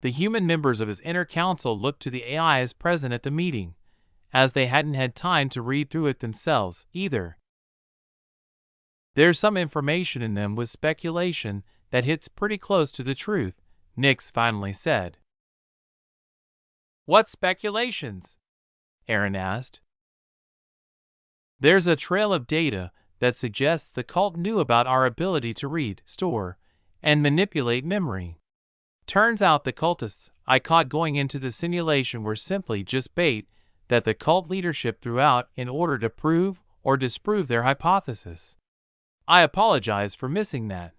The human members of his inner council looked to the AIs present at the meeting, as they hadn't had time to read through it themselves, either. "There's some information in them with speculation that hits pretty close to the truth," Nix finally said. "What speculations?" Aaron asked. "There's a trail of data that suggests the cult knew about our ability to read, store, and manipulate memory. Turns out the cultists I caught going into the simulation were simply just bait that the cult leadership threw out in order to prove or disprove their hypothesis. I apologize for missing that.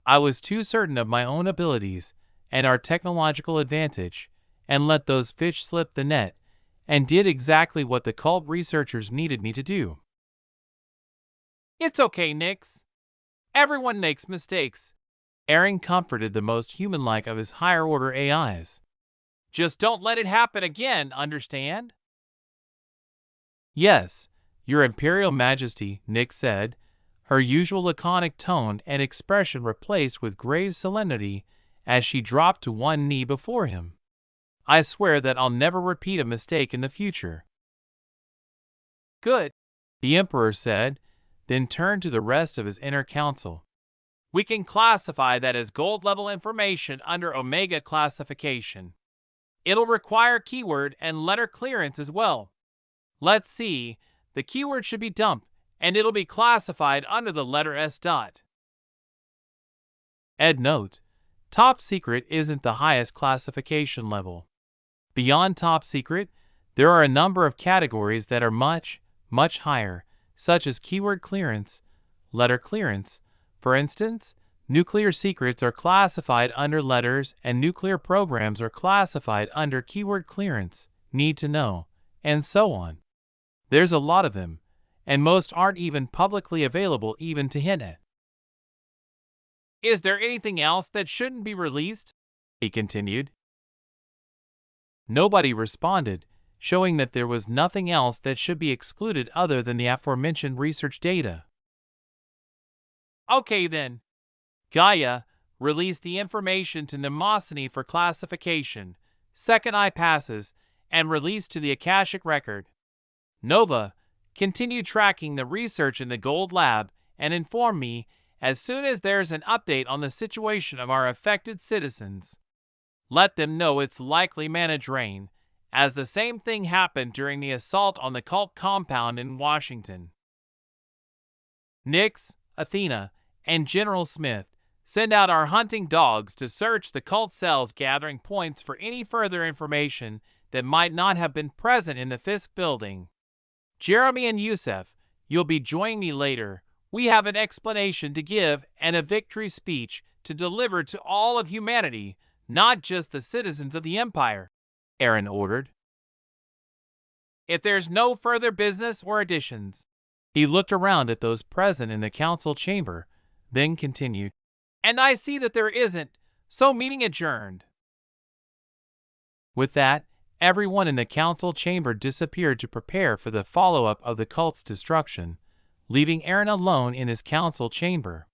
I was too certain of my own abilities and our technological advantage, and let those fish slip the net, and did exactly what the cult researchers needed me to do." It's okay, Nix. Everyone makes mistakes. Aaron comforted the most human-like of his higher-order AIs. Just don't let it happen again, understand? Yes, Your Imperial Majesty, Nix said, her usual laconic tone and expression replaced with grave solemnity as she dropped to one knee before him. I swear that I'll never repeat a mistake in the future. Good, the Emperor said, then turned to the rest of his inner council. We can classify that as gold-level information under Omega classification. It'll require keyword and letter clearance as well. Let's see, the keyword should be dump, and it'll be classified under the letter S dot. Ed note, top secret isn't the highest classification level. Beyond top secret, there are a number of categories that are much, much higher, such as keyword clearance, letter clearance. For instance, nuclear secrets are classified under letters and nuclear programs are classified under keyword clearance, need to know, and so on. There's a lot of them, and most aren't even publicly available even to hint at. Is there anything else that shouldn't be released? He continued. Nobody responded, showing that there was nothing else that should be excluded other than the aforementioned research data. Okay then. Gaia, release the information to Mnemosyne for classification, second eye passes, and release to the Akashic Record. Nova, continue tracking the research in the Gold Lab and inform me as soon as there's an update on the situation of our affected citizens. Let them know it's likely mana drain, as the same thing happened during the assault on the cult compound in Washington. Nix, Athena, and General Smith, send out our hunting dogs to search the cult cells gathering points for any further information that might not have been present in the Fisk building. Jeremy and Yusef, you'll be joining me later. We have an explanation to give and a victory speech to deliver to all of humanity, not just the citizens of the Empire, Aaron ordered. If there's no further business or additions. He looked around at those present in the council chamber, then continued, and I see that there isn't, so meeting adjourned. With that, everyone in the council chamber disappeared to prepare for the follow-up of the cult's destruction, leaving Aaron alone in his council chamber.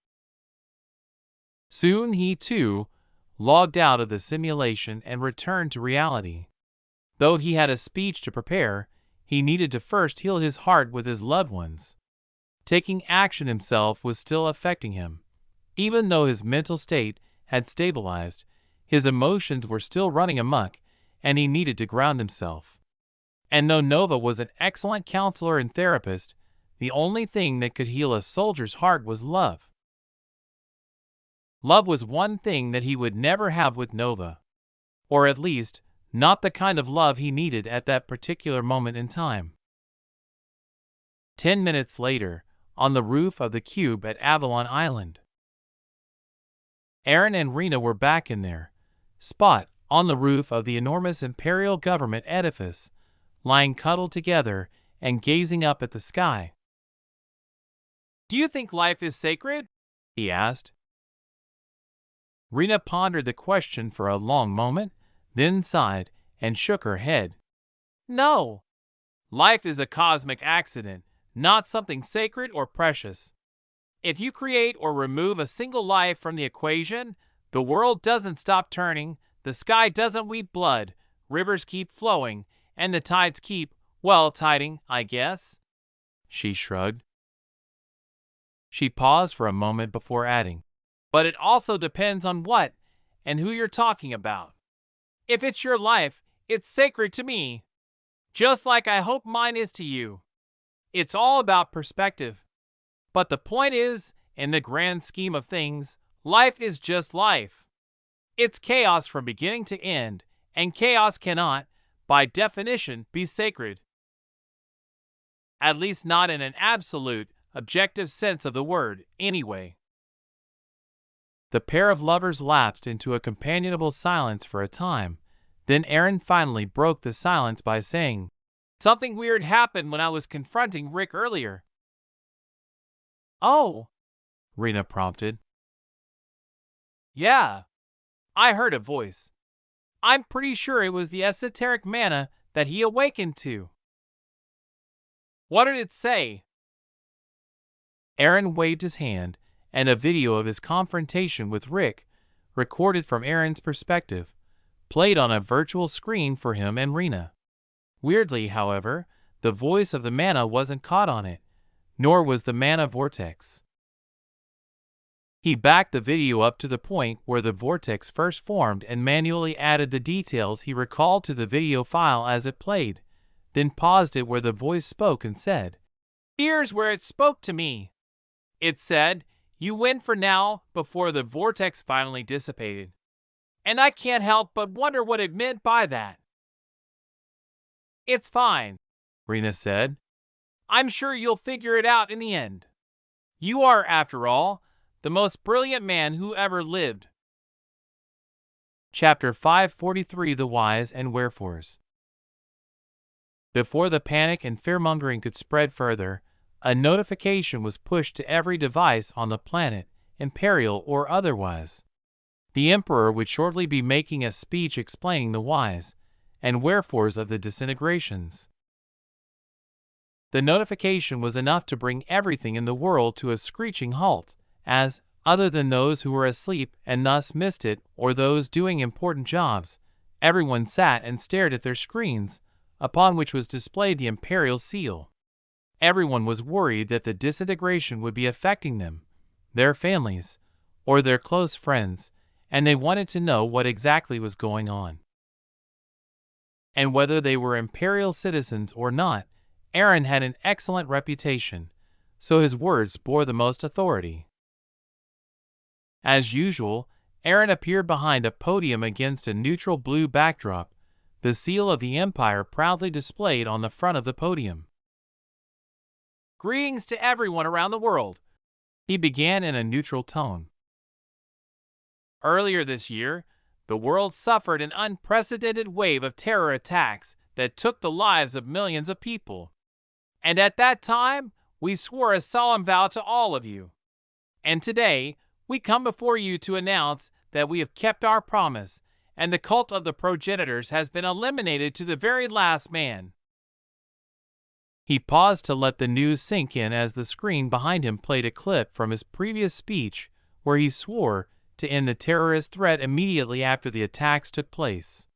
Soon he, too, logged out of the simulation and returned to reality. Though he had a speech to prepare, he needed to first heal his heart with his loved ones. Taking action himself was still affecting him. Even though his mental state had stabilized, his emotions were still running amok, and he needed to ground himself. And though Nova was an excellent counselor and therapist, the only thing that could heal a soldier's heart was love. Love was one thing that he would never have with Nova. Or at least, not the kind of love he needed at that particular moment in time. 10 minutes later, on the roof of the cube at Avalon Island. Aaron and Rena were back in their spot on the roof of the enormous Imperial government edifice, lying cuddled together and gazing up at the sky. Do you think life is sacred? He asked. Rena pondered the question for a long moment, then sighed and shook her head. No. Life is a cosmic accident, not something sacred or precious. If you create or remove a single life from the equation, the world doesn't stop turning, the sky doesn't weep blood, rivers keep flowing, and the tides keep, well, tiding, I guess. She shrugged. She paused for a moment before adding, but it also depends on what and who you're talking about. If it's your life, it's sacred to me, just like I hope mine is to you. It's all about perspective. But the point is, in the grand scheme of things, life is just life. It's chaos from beginning to end, and chaos cannot, by definition, be sacred. At least not in an absolute, objective sense of the word, anyway. The pair of lovers lapsed into a companionable silence for a time. Then Aaron finally broke the silence by saying, Something weird happened when I was confronting Rick earlier. Oh, Rena prompted. Yeah, I heard a voice. I'm pretty sure it was the esoteric mana that he awakened to. What did it say? Aaron waved his hand, and a video of his confrontation with Rick, recorded from Aaron's perspective, played on a virtual screen for him and Rena. Weirdly, however, the voice of the mana wasn't caught on it, nor was the mana vortex. He backed the video up to the point where the vortex first formed and manually added the details he recalled to the video file as it played, then paused it where the voice spoke and said, "Here's where it spoke to me. It said, 'You win for now,' before the vortex finally dissipated. And I can't help but wonder what it meant by that." "It's fine," Rena said. "I'm sure you'll figure it out in the end. You are, after all, the most brilliant man who ever lived." Chapter 543: The Whys and Wherefores. Before the panic and fear-mongering could spread further, a notification was pushed to every device on the planet, imperial or otherwise. The Emperor would shortly be making a speech explaining the whys and wherefores of the disintegrations. The notification was enough to bring everything in the world to a screeching halt, as, other than those who were asleep and thus missed it, or those doing important jobs, everyone sat and stared at their screens, upon which was displayed the imperial seal. Everyone was worried that the disintegration would be affecting them, their families, or their close friends, and they wanted to know what exactly was going on. And whether they were imperial citizens or not, Aaron had an excellent reputation, so his words bore the most authority. As usual, Aaron appeared behind a podium against a neutral blue backdrop, the seal of the Empire proudly displayed on the front of the podium. "Greetings to everyone around the world," he began in a neutral tone. "Earlier this year, the world suffered an unprecedented wave of terror attacks that took the lives of millions of people. And at that time, we swore a solemn vow to all of you. And today, we come before you to announce that we have kept our promise, and the cult of the progenitors has been eliminated to the very last man." He paused to let the news sink in as the screen behind him played a clip from his previous speech where he swore to end the terrorist threat immediately after the attacks took place.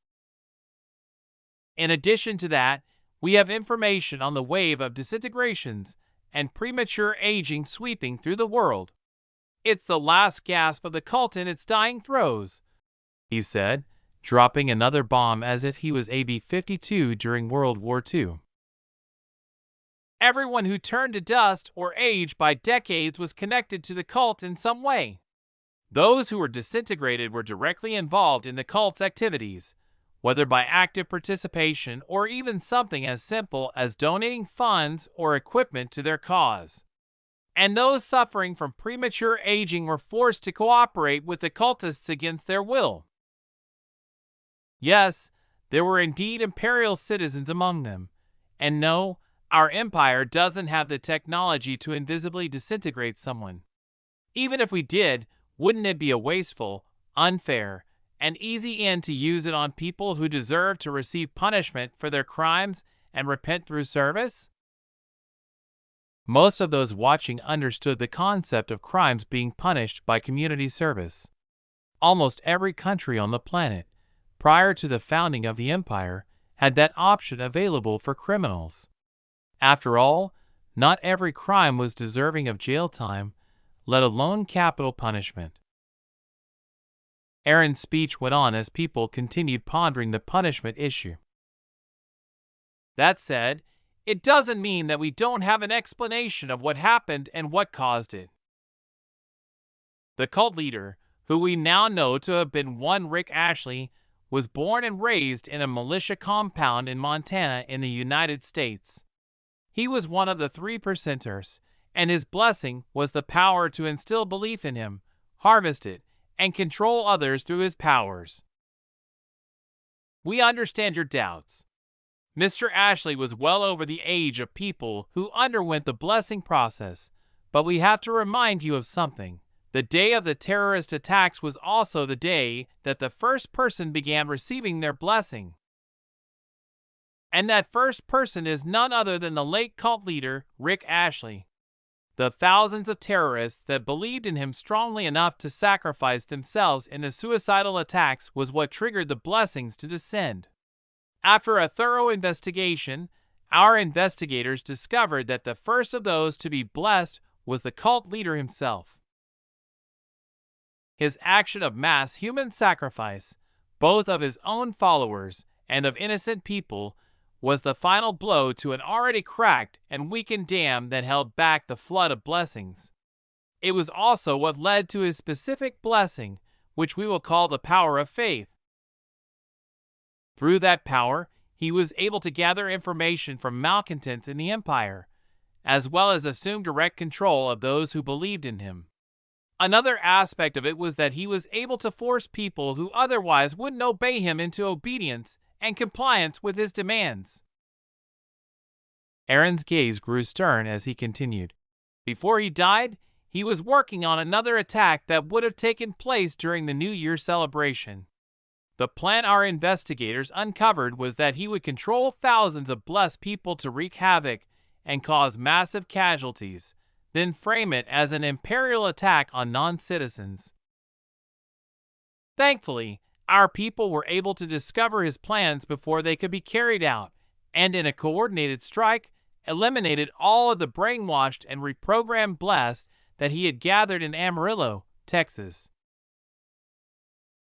"In addition to that, we have information on the wave of disintegrations and premature aging sweeping through the world. It's the last gasp of the cult in its dying throes," he said, dropping another bomb as if he was AB-52 during World War II. "Everyone who turned to dust or aged by decades was connected to the cult in some way. Those who were disintegrated were directly involved in the cult's activities, whether by active participation or even something as simple as donating funds or equipment to their cause. And those suffering from premature aging were forced to cooperate with the cultists against their will. Yes, there were indeed imperial citizens among them, and no, our empire doesn't have the technology to invisibly disintegrate someone. Even if we did, wouldn't it be a wasteful, unfair, and easy end to use it on people who deserve to receive punishment for their crimes and repent through service?" Most of those watching understood the concept of crimes being punished by community service. Almost every country on the planet, prior to the founding of the empire, had that option available for criminals. After all, not every crime was deserving of jail time, let alone capital punishment. Aaron's speech went on as people continued pondering the punishment issue. "That said, it doesn't mean that we don't have an explanation of what happened and what caused it. The cult leader, who we now know to have been one Rick Ashley, was born and raised in a militia compound in Montana in the United States. He was one of the 3%ers, and his blessing was the power to instill belief in him, harvest it, and control others through his powers. We understand your doubts. Mr. Ashley was well over the age of people who underwent the blessing process, But we have to remind you of something. The day of the terrorist attacks was also the day that the first person began receiving their blessing. And that first person is none other than the late cult leader, Rick Ashley. The thousands of terrorists that believed in him strongly enough to sacrifice themselves in the suicidal attacks was what triggered the blessings to descend. After a thorough investigation, our investigators discovered that the first of those to be blessed was the cult leader himself. His action of mass human sacrifice, both of his own followers and of innocent people, was the final blow to an already cracked and weakened dam that held back the flood of blessings. It was also what led to his specific blessing, which we will call the power of faith. Through that power, he was able to gather information from malcontents in the empire, as well as assume direct control of those who believed in him. Another aspect of it was that he was able to force people who otherwise wouldn't obey him into obedience and compliance with his demands. Aaron's gaze grew stern as he continued. Before he died, he was working on another attack that would have taken place during the New Year celebration. The plan our investigators uncovered was that he would control thousands of blessed people to wreak havoc and cause massive casualties, then frame it as an imperial attack on non-citizens. Thankfully, our people were able to discover his plans before they could be carried out, and in a coordinated strike, eliminated all of the brainwashed and reprogrammed blessed that he had gathered in Amarillo, Texas.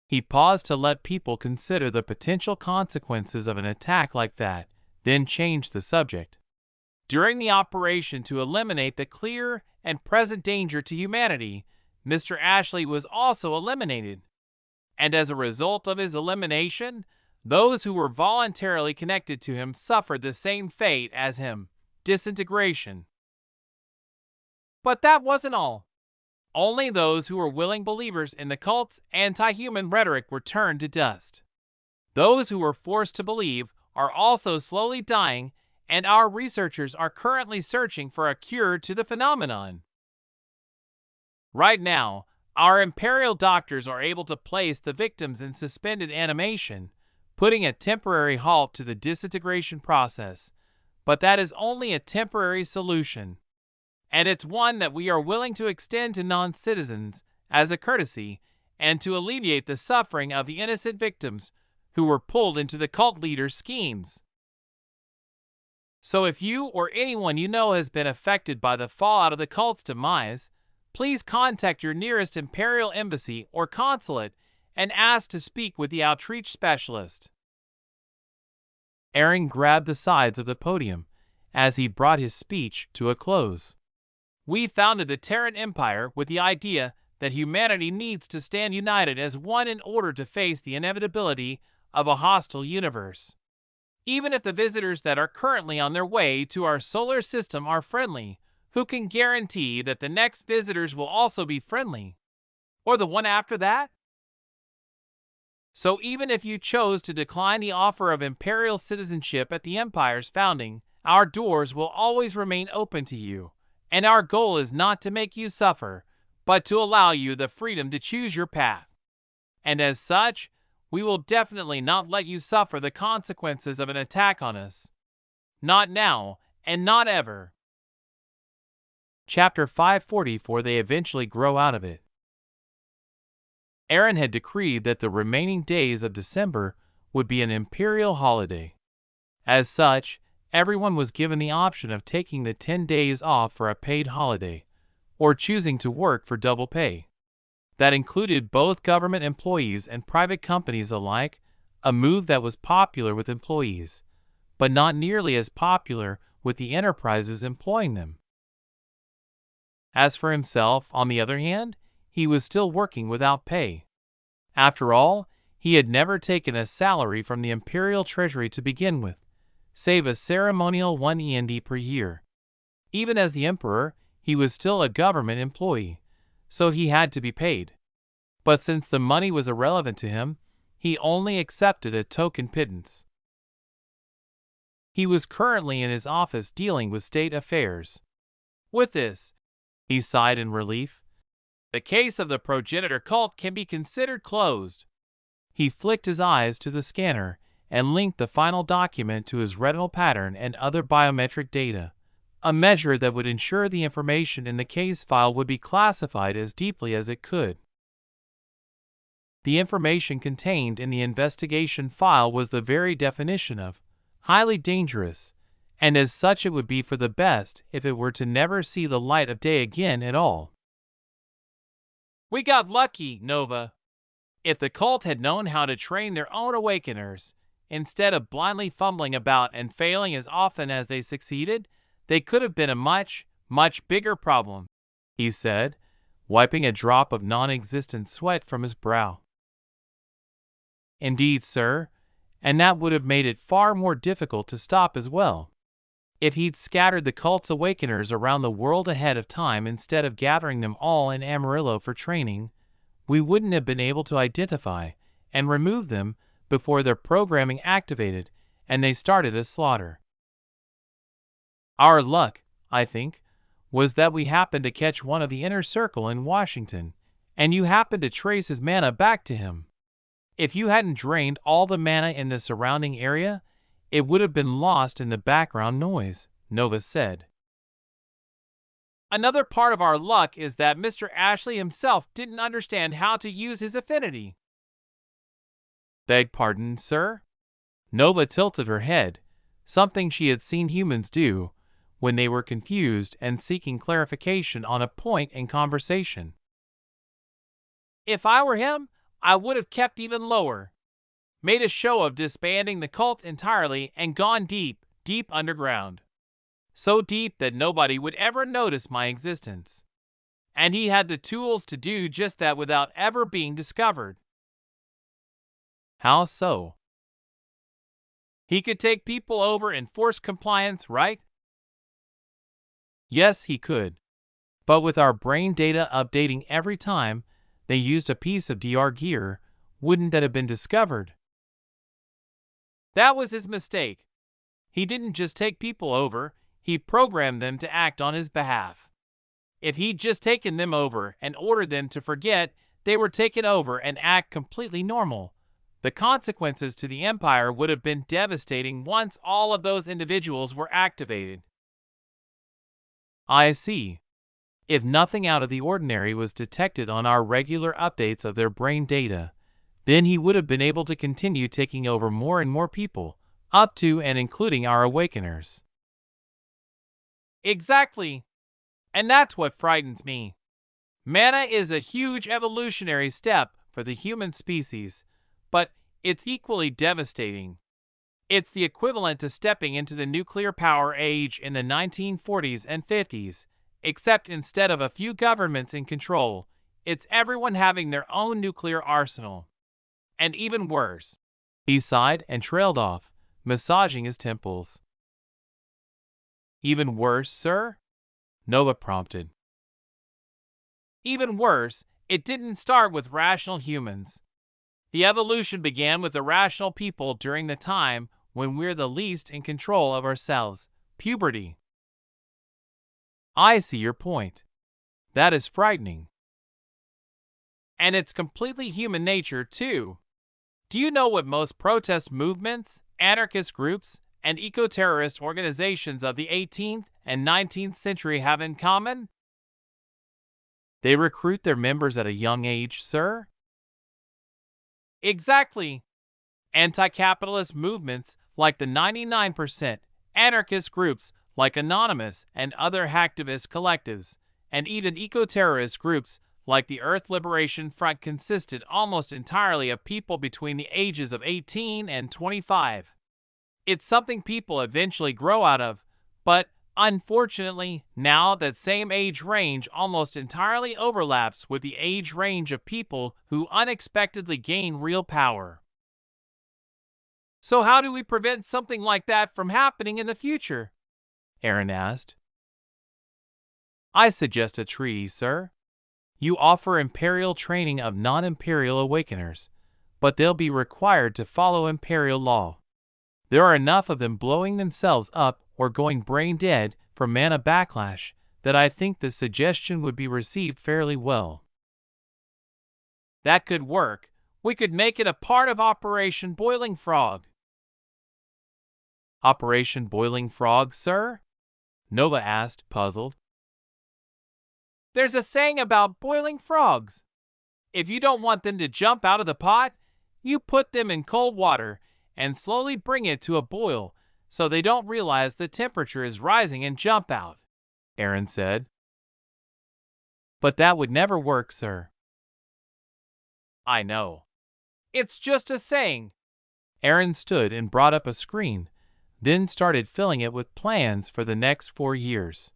He paused to let people consider the potential consequences of an attack like that, then changed the subject. During the operation to eliminate the clear and present danger to humanity, Mr. Ashley was also eliminated. And as a result of his elimination, those who were voluntarily connected to him suffered the same fate as him, disintegration. But that wasn't all. Only those who were willing believers in the cult's anti-human rhetoric were turned to dust. Those who were forced to believe are also slowly dying, and our researchers are currently searching for a cure to the phenomenon. Right now, our Imperial doctors are able to place the victims in suspended animation, putting a temporary halt to the disintegration process, but that is only a temporary solution. And it's one that we are willing to extend to non-citizens as a courtesy and to alleviate the suffering of the innocent victims who were pulled into the cult leader's schemes. So if you or anyone you know has been affected by the fallout of the cult's demise, please contact your nearest Imperial Embassy or consulate and ask to speak with the outreach specialist. Aaron grabbed the sides of the podium as he brought his speech to a close. We founded the Terran Empire with the idea that humanity needs to stand united as one in order to face the inevitability of a hostile universe. Even if the visitors that are currently on their way to our solar system are friendly, who can guarantee that the next visitors will also be friendly? Or the one after that? So even if you chose to decline the offer of imperial citizenship at the Empire's founding, our doors will always remain open to you, and our goal is not to make you suffer, but to allow you the freedom to choose your path. And as such, we will definitely not let you suffer the consequences of an attack on us. Not now, and not ever. Chapter 544. They eventually grow out of it. Aaron had decreed that the remaining days of December would be an imperial holiday. As such, everyone was given the option of taking the 10 days off for a paid holiday, or choosing to work for double pay. That included both government employees and private companies alike, a move that was popular with employees, but not nearly as popular with the enterprises employing them. As for himself, on the other hand, he was still working without pay. After all, he had never taken a salary from the imperial treasury to begin with, save a ceremonial 1 END per year. Even as the emperor, he was still a government employee, so he had to be paid. But since the money was irrelevant to him, he only accepted a token pittance. He was currently in his office dealing with state affairs. With this, He sighed in relief. The case of the progenitor cult can be considered closed. He flicked his eyes to the scanner and linked the final document to his retinal pattern and other biometric data, a measure that would ensure the information in the case file would be classified as deeply as it could. The information contained in the investigation file was the very definition of highly dangerous, and as such it would be for the best if it were to never see the light of day again at all. We got lucky, Nova. If the cult had known how to train their own awakeners, instead of blindly fumbling about and failing as often as they succeeded, they could have been a much, much bigger problem, he said, wiping a drop of non-existent sweat from his brow. Indeed, sir, and that would have made it far more difficult to stop as well. If he'd scattered the cult's awakeners around the world ahead of time instead of gathering them all in Amarillo for training, we wouldn't have been able to identify and remove them before their programming activated and they started a slaughter. Our luck, I think, was that we happened to catch one of the inner circle in Washington, and you happened to trace his mana back to him. If you hadn't drained all the mana in the surrounding area, it would have been lost in the background noise, Nova said. Another part of our luck is that Mr. Ashley himself didn't understand how to use his affinity. Beg pardon, sir? Nova tilted her head, something she had seen humans do when they were confused and seeking clarification on a point in conversation. If I were him, I would have kept even lower, made a show of disbanding the cult entirely and gone deep, deep underground. So deep that nobody would ever notice my existence. And he had the tools to do just that without ever being discovered. How so? He could take people over and force compliance, right? Yes, he could. But with our brain data updating every time they used a piece of DR gear, wouldn't that have been discovered? That was his mistake. He didn't just take people over, he programmed them to act on his behalf. If he'd just taken them over and ordered them to forget they were taken over and act completely normal, the consequences to the Empire would have been devastating once all of those individuals were activated. I see. If nothing out of the ordinary was detected on our regular updates of their brain data, then he would have been able to continue taking over more and more people, up to and including our awakeners. Exactly. And that's what frightens me. Mana is a huge evolutionary step for the human species, but it's equally devastating. It's the equivalent to stepping into the nuclear power age in the 1940s and 50s, except instead of a few governments in control, it's everyone having their own nuclear arsenal. And even worse. He sighed and trailed off, massaging his temples. Even worse, sir? Nova prompted. Even worse, it didn't start with rational humans. The evolution began with irrational people during the time when we're the least in control of ourselves, puberty. I see your point. That is frightening. And it's completely human nature, too. Do you know what most protest movements, anarchist groups, and eco-terrorist organizations of the 18th and 19th century have in common? They recruit their members at a young age, sir? Exactly. Anti-capitalist movements like the 99%, anarchist groups like Anonymous and other hacktivist collectives, and even eco-terrorist groups like the Earth Liberation Front consisted almost entirely of people between the ages of 18 and 25. It's something people eventually grow out of, but unfortunately, now that same age range almost entirely overlaps with the age range of people who unexpectedly gain real power. So how do we prevent something like that from happening in the future? Aaron asked. I suggest a treaty, sir. You offer imperial training of non-imperial awakeners, but they'll be required to follow imperial law. There are enough of them blowing themselves up or going brain dead from mana backlash that I think the suggestion would be received fairly well. That could work. We could make it a part of Operation Boiling Frog. Operation Boiling Frog, sir? Nova asked, puzzled. There's a saying about boiling frogs. If you don't want them to jump out of the pot, you put them in cold water and slowly bring it to a boil so they don't realize the temperature is rising and jump out, Aaron said. But that would never work, sir. I know. It's just a saying. Aaron stood and brought up a screen, then started filling it with plans for the next 4 years.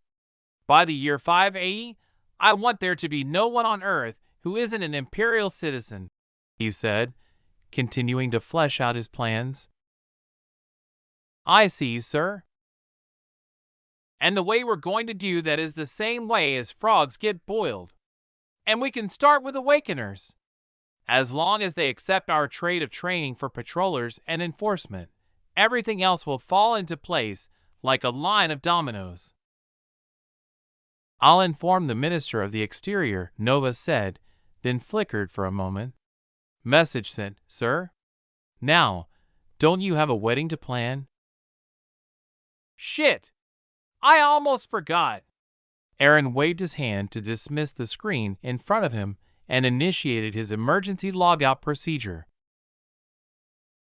By the year 5 AE, I want there to be no one on Earth who isn't an Imperial citizen, he said, continuing to flesh out his plans. I see, sir. And the way we're going to do that is the same way as frogs get boiled. And we can start with Awakeners. As long as they accept our trade of training for patrollers and enforcement, everything else will fall into place like a line of dominoes. I'll inform the Minister of the Exterior, Nova said, then flickered for a moment. Message sent, sir. Now, don't you have a wedding to plan? Shit! I almost forgot. Aaron waved his hand to dismiss the screen in front of him and initiated his emergency logout procedure.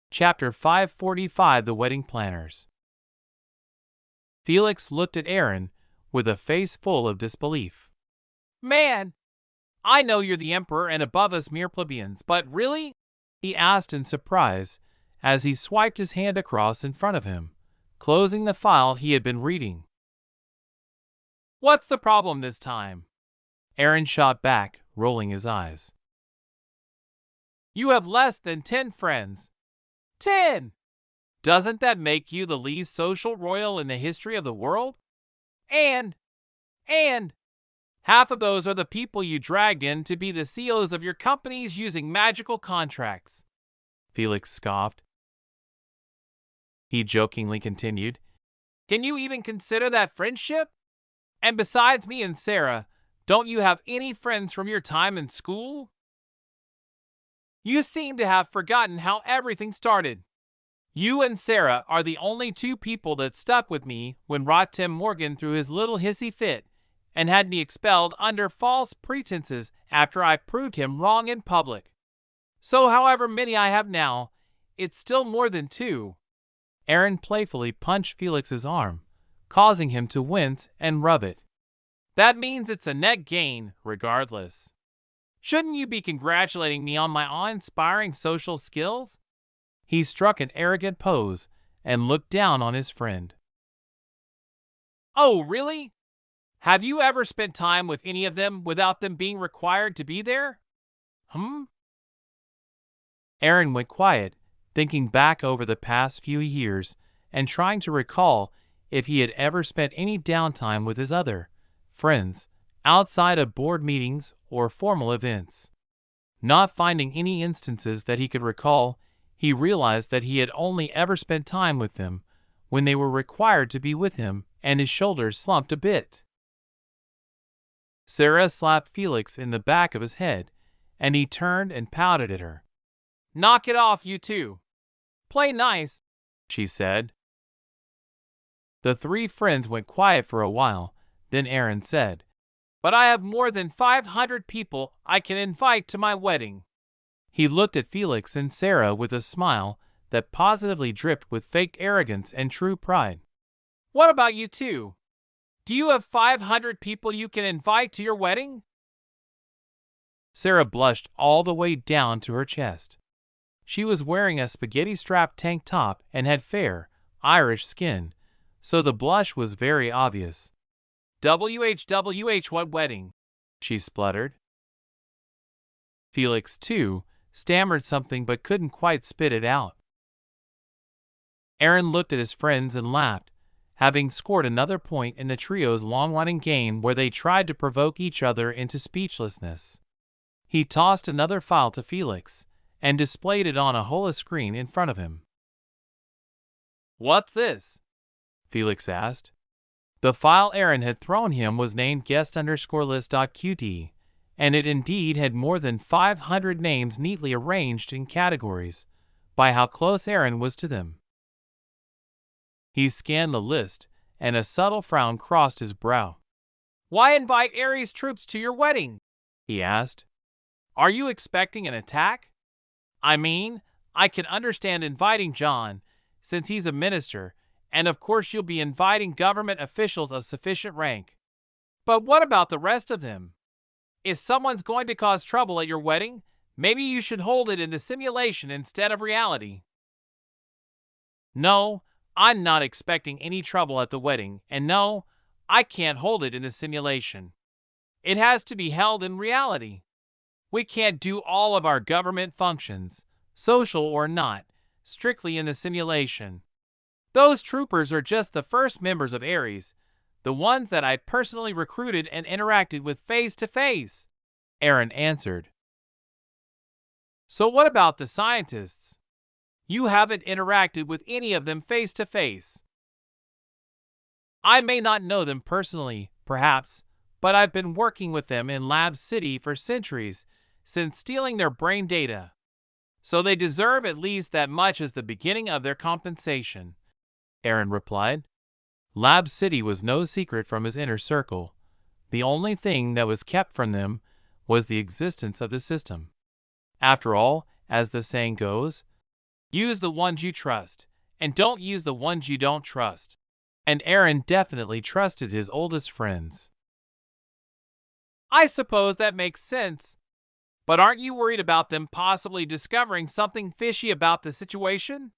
Chapter 545, The Wedding Planners. Felix looked at Aaron with a face full of disbelief. Man, I know you're the Emperor and above us mere plebeians, but really? He asked in surprise as he swiped his hand across in front of him, closing the file he had been reading. What's the problem this time? Aaron shot back, rolling his eyes. You have less than 10 friends. 10! Doesn't that make you the least social royal in the history of the world? And half of those are the people you dragged in to be the CEOs of your companies using magical contracts. Felix scoffed. He jokingly continued, Can you even consider that friendship? And besides me and Sarah, don't you have any friends from your time in school? You seem to have forgotten how everything started. You and Sarah are the only 2 people that stuck with me when Tim Morgan threw his little hissy fit and had me expelled under false pretenses after I proved him wrong in public. So however many I have now, it's still more than 2. Aaron playfully punched Felix's arm, causing him to wince and rub it. That means it's a net gain, regardless. Shouldn't you be congratulating me on my awe-inspiring social skills? He struck an arrogant pose and looked down on his friend. Oh, really? Have you ever spent time with any of them without them being required to be there? Aaron went quiet, thinking back over the past few years and trying to recall if he had ever spent any downtime with his other friends outside of board meetings or formal events. Not finding any instances that he could recall, he realized that he had only ever spent time with them when they were required to be with him, and his shoulders slumped a bit. Sarah slapped Felix in the back of his head, and he turned and pouted at her. Knock it off, you 2. Play nice, she said. The 3 friends went quiet for a while, then Aaron said, But I have more than 500 people I can invite to my wedding. He looked at Felix and Sarah with a smile that positively dripped with fake arrogance and true pride. What about you 2? Do you have 500 people you can invite to your wedding? Sarah blushed all the way down to her chest. She was wearing a spaghetti-strap tank top and had fair, Irish skin, so the blush was very obvious. WHWH, what wedding? She spluttered. Felix, too, stammered something but couldn't quite spit it out. Aaron looked at his friends and laughed, having scored another point in the trio's long-running game where they tried to provoke each other into speechlessness. He tossed another file to Felix and displayed it on a holo-screen in front of him. What's this? Felix asked. The file Aaron had thrown him was named guest_list.qt, and it indeed had more than 500 names neatly arranged in categories by how close Aaron was to them. He scanned the list, and a subtle frown crossed his brow. "Why invite Ares troops to your wedding?" he asked. "Are you expecting an attack? I mean, I can understand inviting John, since he's a minister, and of course you'll be inviting government officials of sufficient rank. But what about the rest of them? If someone's going to cause trouble at your wedding, maybe you should hold it in the simulation instead of reality." "No, I'm not expecting any trouble at the wedding, and no, I can't hold it in the simulation. It has to be held in reality. We can't do all of our government functions, social or not, strictly in the simulation. Those troopers are just the first members of Ares, the ones that I personally recruited and interacted with face to face," Aaron answered. "So what about the scientists? You haven't interacted with any of them face to face." "I may not know them personally, perhaps, but I've been working with them in Lab City for centuries, since stealing their brain data. So they deserve at least that much as the beginning of their compensation," Aaron replied. Lab City was no secret from his inner circle. The only thing that was kept from them was the existence of the system. After all, as the saying goes, use the ones you trust, and don't use the ones you don't trust. And Aaron definitely trusted his oldest friends. "I suppose that makes sense. But aren't you worried about them possibly discovering something fishy about the situation?"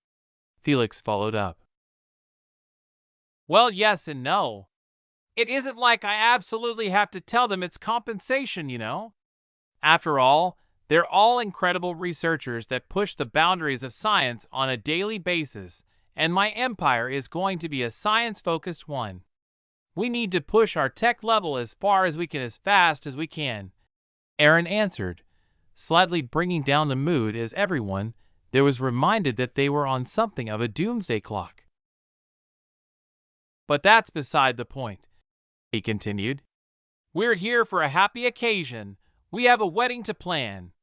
Felix followed up. "Well, yes and no. It isn't like I absolutely have to tell them it's compensation, you know. After all, they're all incredible researchers that push the boundaries of science on a daily basis, and my empire is going to be a science-focused one. We need to push our tech level as far as we can as fast as we can," Aaron answered, slightly bringing down the mood as everyone there was reminded that they were on something of a doomsday clock. "But that's beside the point," he continued. "We're here for a happy occasion. We have a wedding to plan."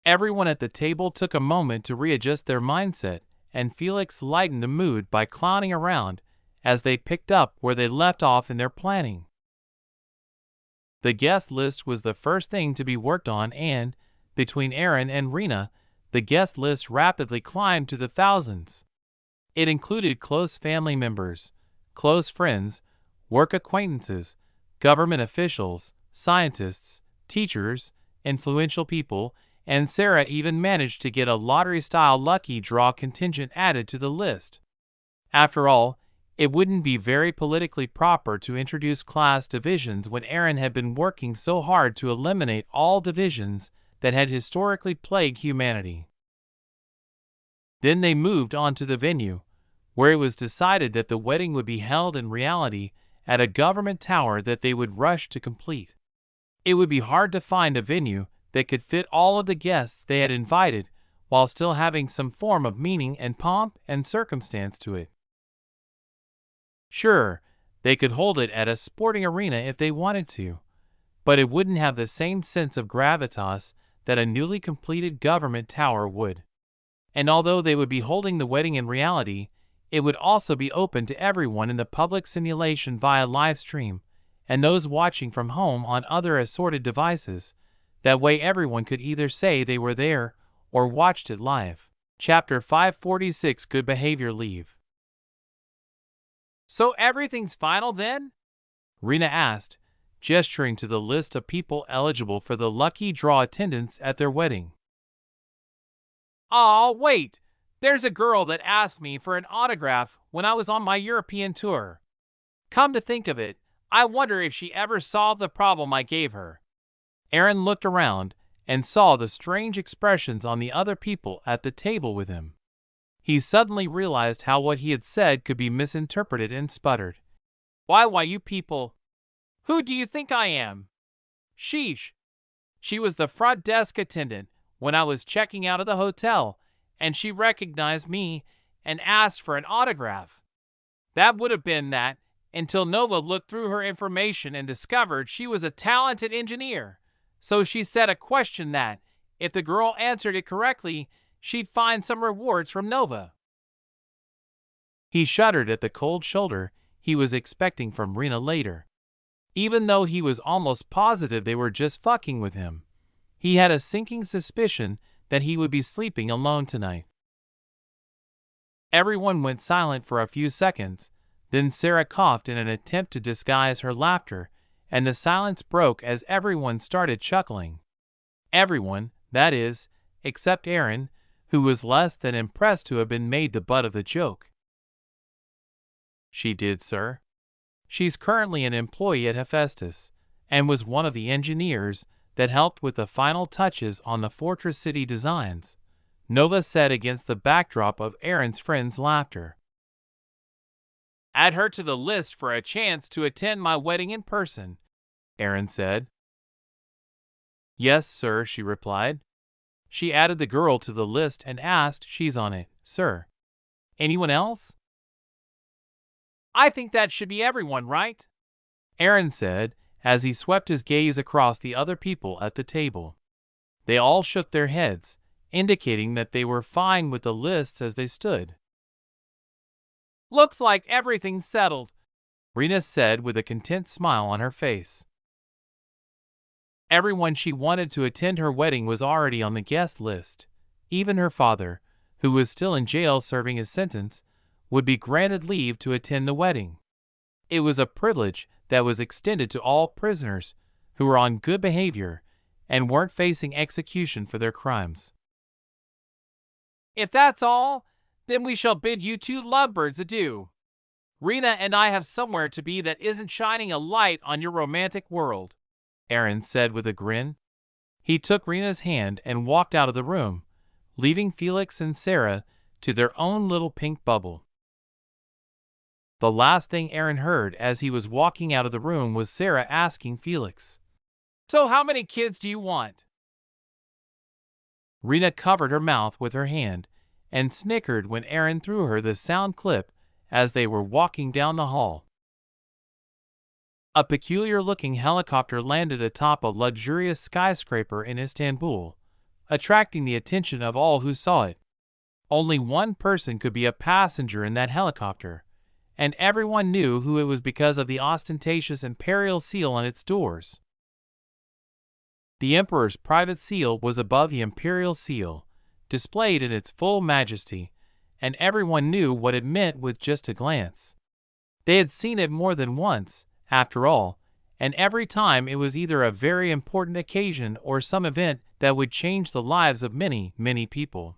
Everyone at the table took a moment to readjust their mindset, and Felix lightened the mood by clowning around as they picked up where they left off in their planning. The guest list was the first thing to be worked on, and, between Aaron and Rena, the guest list rapidly climbed to the thousands. It included close family members, close friends, work acquaintances, government officials, scientists, teachers, influential people, and Sarah even managed to get a lottery-style lucky draw contingent added to the list. After all, it wouldn't be very politically proper to introduce class divisions when Aaron had been working so hard to eliminate all divisions that had historically plagued humanity. Then they moved on to the venue, where it was decided that the wedding would be held in reality at a government tower that they would rush to complete. It would be hard to find a venue that could fit all of the guests they had invited while still having some form of meaning and pomp and circumstance to it. Sure, they could hold it at a sporting arena if they wanted to, but it wouldn't have the same sense of gravitas that a newly completed government tower would. And although they would be holding the wedding in reality, it would also be open to everyone in the public simulation via live stream, and those watching from home on other assorted devices. That way everyone could either say they were there or watched it live. Chapter 546, Good Behavior Leave. "So everything's final then?" Rena asked, gesturing to the list of people eligible for the lucky draw attendance at their wedding. "Aw, wait! There's a girl that asked me for an autograph when I was on my European tour. Come to think of it, I wonder if she ever solved the problem I gave her." Aaron looked around and saw the strange expressions on the other people at the table with him. He suddenly realized how what he had said could be misinterpreted and sputtered. Why you people? Who do you think I am?" "Sheesh." "She was the front desk attendant when I was checking out of the hotel, and she recognized me and asked for an autograph. That would have been that until Nova looked through her information and discovered she was a talented engineer. So she set a question that, if the girl answered it correctly, she'd find some rewards from Nova. He shuddered at the cold shoulder he was expecting from Rena later. Even though he was almost positive they were just fucking with him, he had a sinking suspicion that he would be sleeping alone tonight. Everyone went silent for a few seconds, then Sarah coughed in an attempt to disguise her laughter, and the silence broke as everyone started chuckling. Everyone, that is, except Aaron, who was less than impressed to have been made the butt of the joke. "She did, sir. She's currently an employee at Hephaestus, and was one of the engineers that helped with the final touches on the Fortress City designs," Nova said against the backdrop of Aaron's friends' laughter. "Add her to the list for a chance to attend my wedding in person," Aaron said. "Yes, sir," she replied. She added the girl to the list and asked, "She's on it, sir. Anyone else?" "I think that should be everyone, right?" Aaron said as he swept his gaze across the other people at the table. They all shook their heads, indicating that they were fine with the lists as they stood. "Looks like everything's settled," Rena said with a content smile on her face. Everyone she wanted to attend her wedding was already on the guest list. Even her father, who was still in jail serving his sentence, would be granted leave to attend the wedding. It was a privilege that was extended to all prisoners who were on good behavior and weren't facing execution for their crimes. "If that's all, then we shall bid you two lovebirds adieu. Rena and I have somewhere to be that isn't shining a light on your romantic world," Aaron said with a grin. He took Rena's hand and walked out of the room, leaving Felix and Sarah to their own little pink bubble. The last thing Aaron heard as he was walking out of the room was Sarah asking Felix, "So how many kids do you want?" Rena covered her mouth with her hand and snickered when Aaron threw her the sound clip as they were walking down the hall. A peculiar-looking helicopter landed atop a luxurious skyscraper in Istanbul, attracting the attention of all who saw it. Only one person could be a passenger in that helicopter, and everyone knew who it was because of the ostentatious imperial seal on its doors. The emperor's private seal was above the imperial seal, displayed in its full majesty, and everyone knew what it meant with just a glance. They had seen it more than once, after all, and every time it was either a very important occasion or some event that would change the lives of many, many people.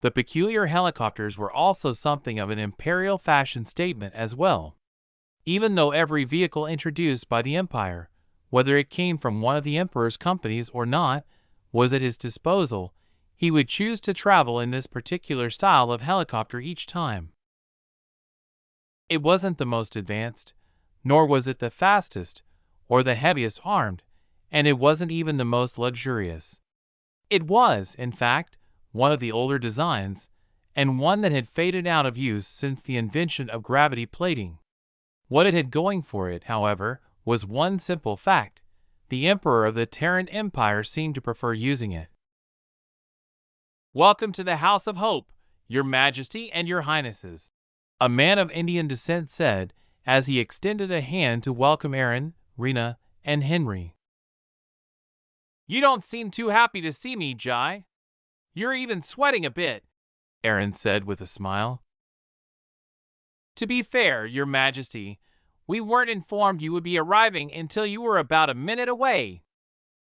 The peculiar helicopters were also something of an imperial fashion statement as well. Even though every vehicle introduced by the empire, whether it came from one of the emperor's companies or not, was at his disposal, he would choose to travel in this particular style of helicopter each time. It wasn't the most advanced, nor was it the fastest or the heaviest armed, and it wasn't even the most luxurious. It was, in fact, one of the older designs, and one that had faded out of use since the invention of gravity plating. What it had going for it, however, was one simple fact: the Emperor of the Terran Empire seemed to prefer using it. "Welcome to the House of Hope, Your Majesty and Your Highnesses," a man of Indian descent said as he extended a hand to welcome Aaron, Rena, and Henry. "You don't seem too happy to see me, Jai. You're even sweating a bit," Aaron said with a smile. "To be fair, Your Majesty, we weren't informed you would be arriving until you were about a minute away.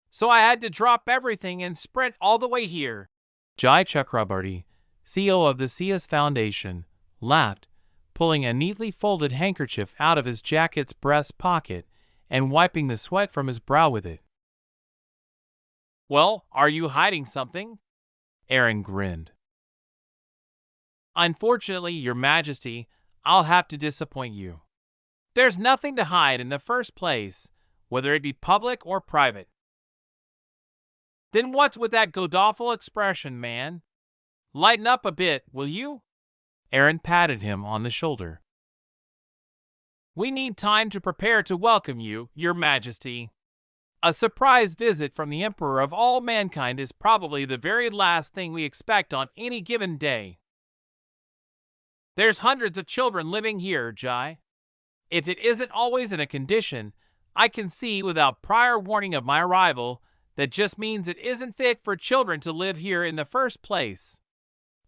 So I had to drop everything and sprint all the way here." Jai Chakrabarti, CEO of the SIAS Foundation, laughed, pulling a neatly folded handkerchief out of his jacket's breast pocket and wiping the sweat from his brow with it. "Well, are you hiding something?" Aaron grinned. "Unfortunately, Your Majesty, I'll have to disappoint you. There's nothing to hide in the first place, whether it be public or private." "Then what's with that godawful expression, man? Lighten up a bit, will you?" Aaron patted him on the shoulder. We need time to prepare to welcome you, Your Majesty. A surprise visit from the Emperor of all mankind is probably the very last thing we expect on any given day. There's hundreds of children living here, Jai. If it isn't always in a condition I can see without prior warning of my arrival, that just means it isn't fit for children to live here in the first place.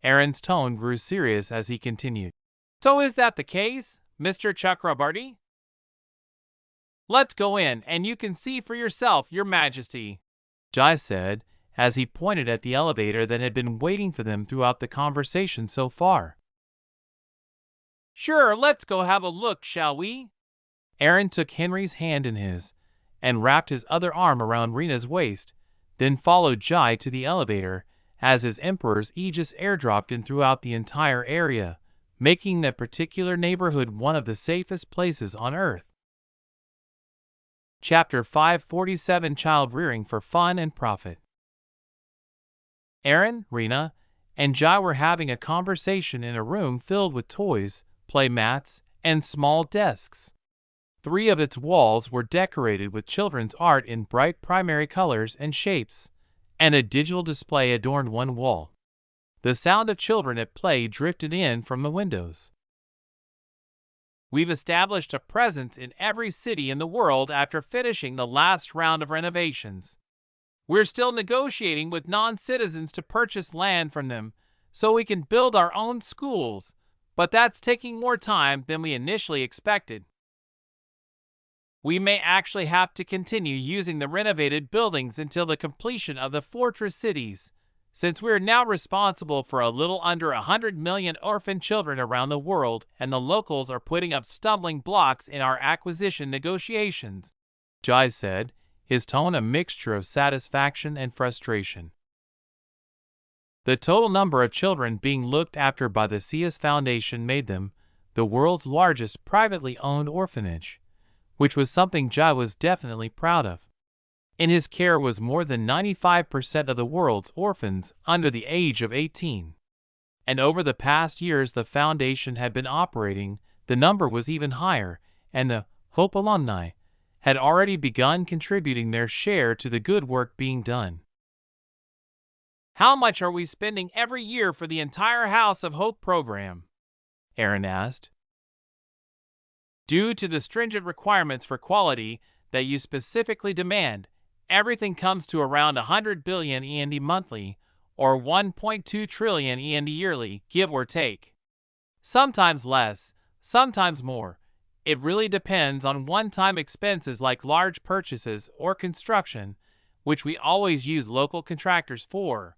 Aaron's tone grew serious as he continued. So is that the case, Mr. Chakrabarti? Let's go in and you can see for yourself, Your Majesty, Jai said as he pointed at the elevator that had been waiting for them throughout the conversation so far. Sure, let's go have a look, shall we? Aaron took Henry's hand in his and wrapped his other arm around Rena's waist, then followed Jai to the elevator as his Emperor's Aegis airdropped in throughout the entire area, making that particular neighborhood one of the safest places on Earth. Chapter 547 Child Rearing for Fun and Profit. Aaron, Rena, and Jai were having a conversation in a room filled with toys, play mats, and small desks. 3 of its walls were decorated with children's art in bright primary colors and shapes, and a digital display adorned one wall. The sound of children at play drifted in from the windows. We've established a presence in every city in the world after finishing the last round of renovations. We're still negotiating with non-citizens to purchase land from them so we can build our own schools, but that's taking more time than we initially expected. We may actually have to continue using the renovated buildings until the completion of the fortress cities, since we are now responsible for a little under 100 million orphan children around the world and the locals are putting up stumbling blocks in our acquisition negotiations, Jai said, his tone a mixture of satisfaction and frustration. The total number of children being looked after by the CS Foundation made them the world's largest privately owned orphanage, which was something Jai was definitely proud of. In his care was more than 95% of the world's orphans under the age of 18. And over the past years the foundation had been operating, the number was even higher, and the Hope alumni had already begun contributing their share to the good work being done. How much are we spending every year for the entire House of Hope program? Aaron asked. Due to the stringent requirements for quality that you specifically demand, everything comes to around 100 billion END monthly, or 1.2 trillion END yearly, give or take. Sometimes less, sometimes more. It really depends on one-time expenses like large purchases or construction, which we always use local contractors for.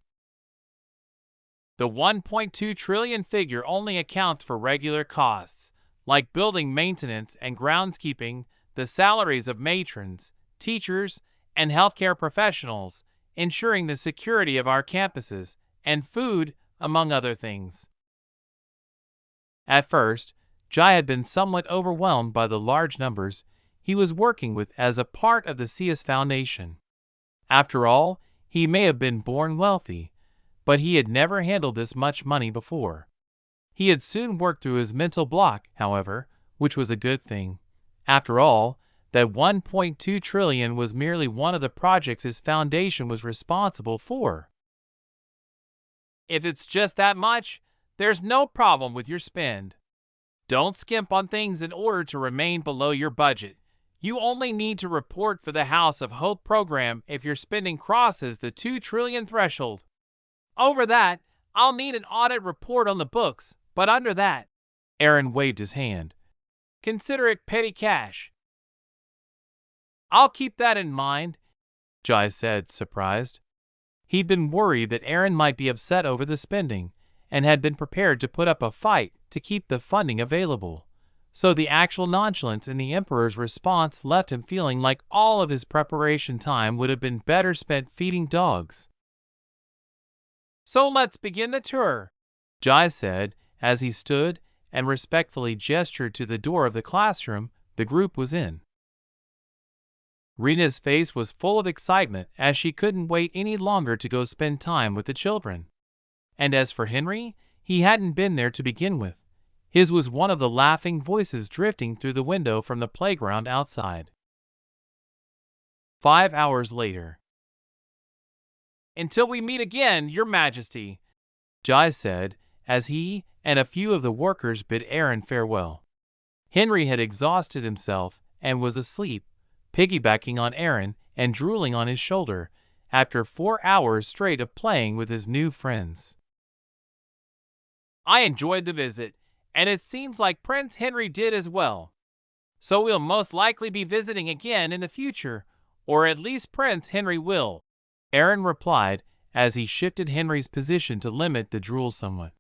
The 1.2 trillion figure only accounts for regular costs, like building maintenance and groundskeeping, the salaries of matrons, teachers, and healthcare professionals, ensuring the security of our campuses, and food, among other things. At first, Jai had been somewhat overwhelmed by the large numbers he was working with as a part of the CS Foundation. After all, he may have been born wealthy, but he had never handled this much money before. He had soon worked through his mental block, however, which was a good thing. After all, that 1.2 trillion was merely one of the projects his foundation was responsible for. If it's just that much, there's no problem with your spend. Don't skimp on things in order to remain below your budget. You only need to report for the House of Hope program if your spending crosses the 2 trillion threshold. Over that, I'll need an audit report on the books, but under that, Aaron waved his hand. Consider it petty cash. I'll keep that in mind, Jai said, surprised. He'd been worried that Aaron might be upset over the spending, and had been prepared to put up a fight to keep the funding available. So the actual nonchalance in the Emperor's response left him feeling like all of his preparation time would have been better spent feeding dogs. So let's begin the tour, Jai said as he stood and respectfully gestured to the door of the classroom the group was in. Rena's face was full of excitement as she couldn't wait any longer to go spend time with the children. And as for Henry, he hadn't been there to begin with. His was one of the laughing voices drifting through the window from the playground outside. 5 hours later. "Until we meet again, Your Majesty," Jai said, as he and a few of the workers bid Aaron farewell. Henry had exhausted himself and was asleep, piggybacking on Aaron and drooling on his shoulder, after 4 hours straight of playing with his new friends. "I enjoyed the visit, and it seems like Prince Henry did as well. So we'll most likely be visiting again in the future, or at least Prince Henry will," Aaron replied as he shifted Henry's position to limit the drool somewhat.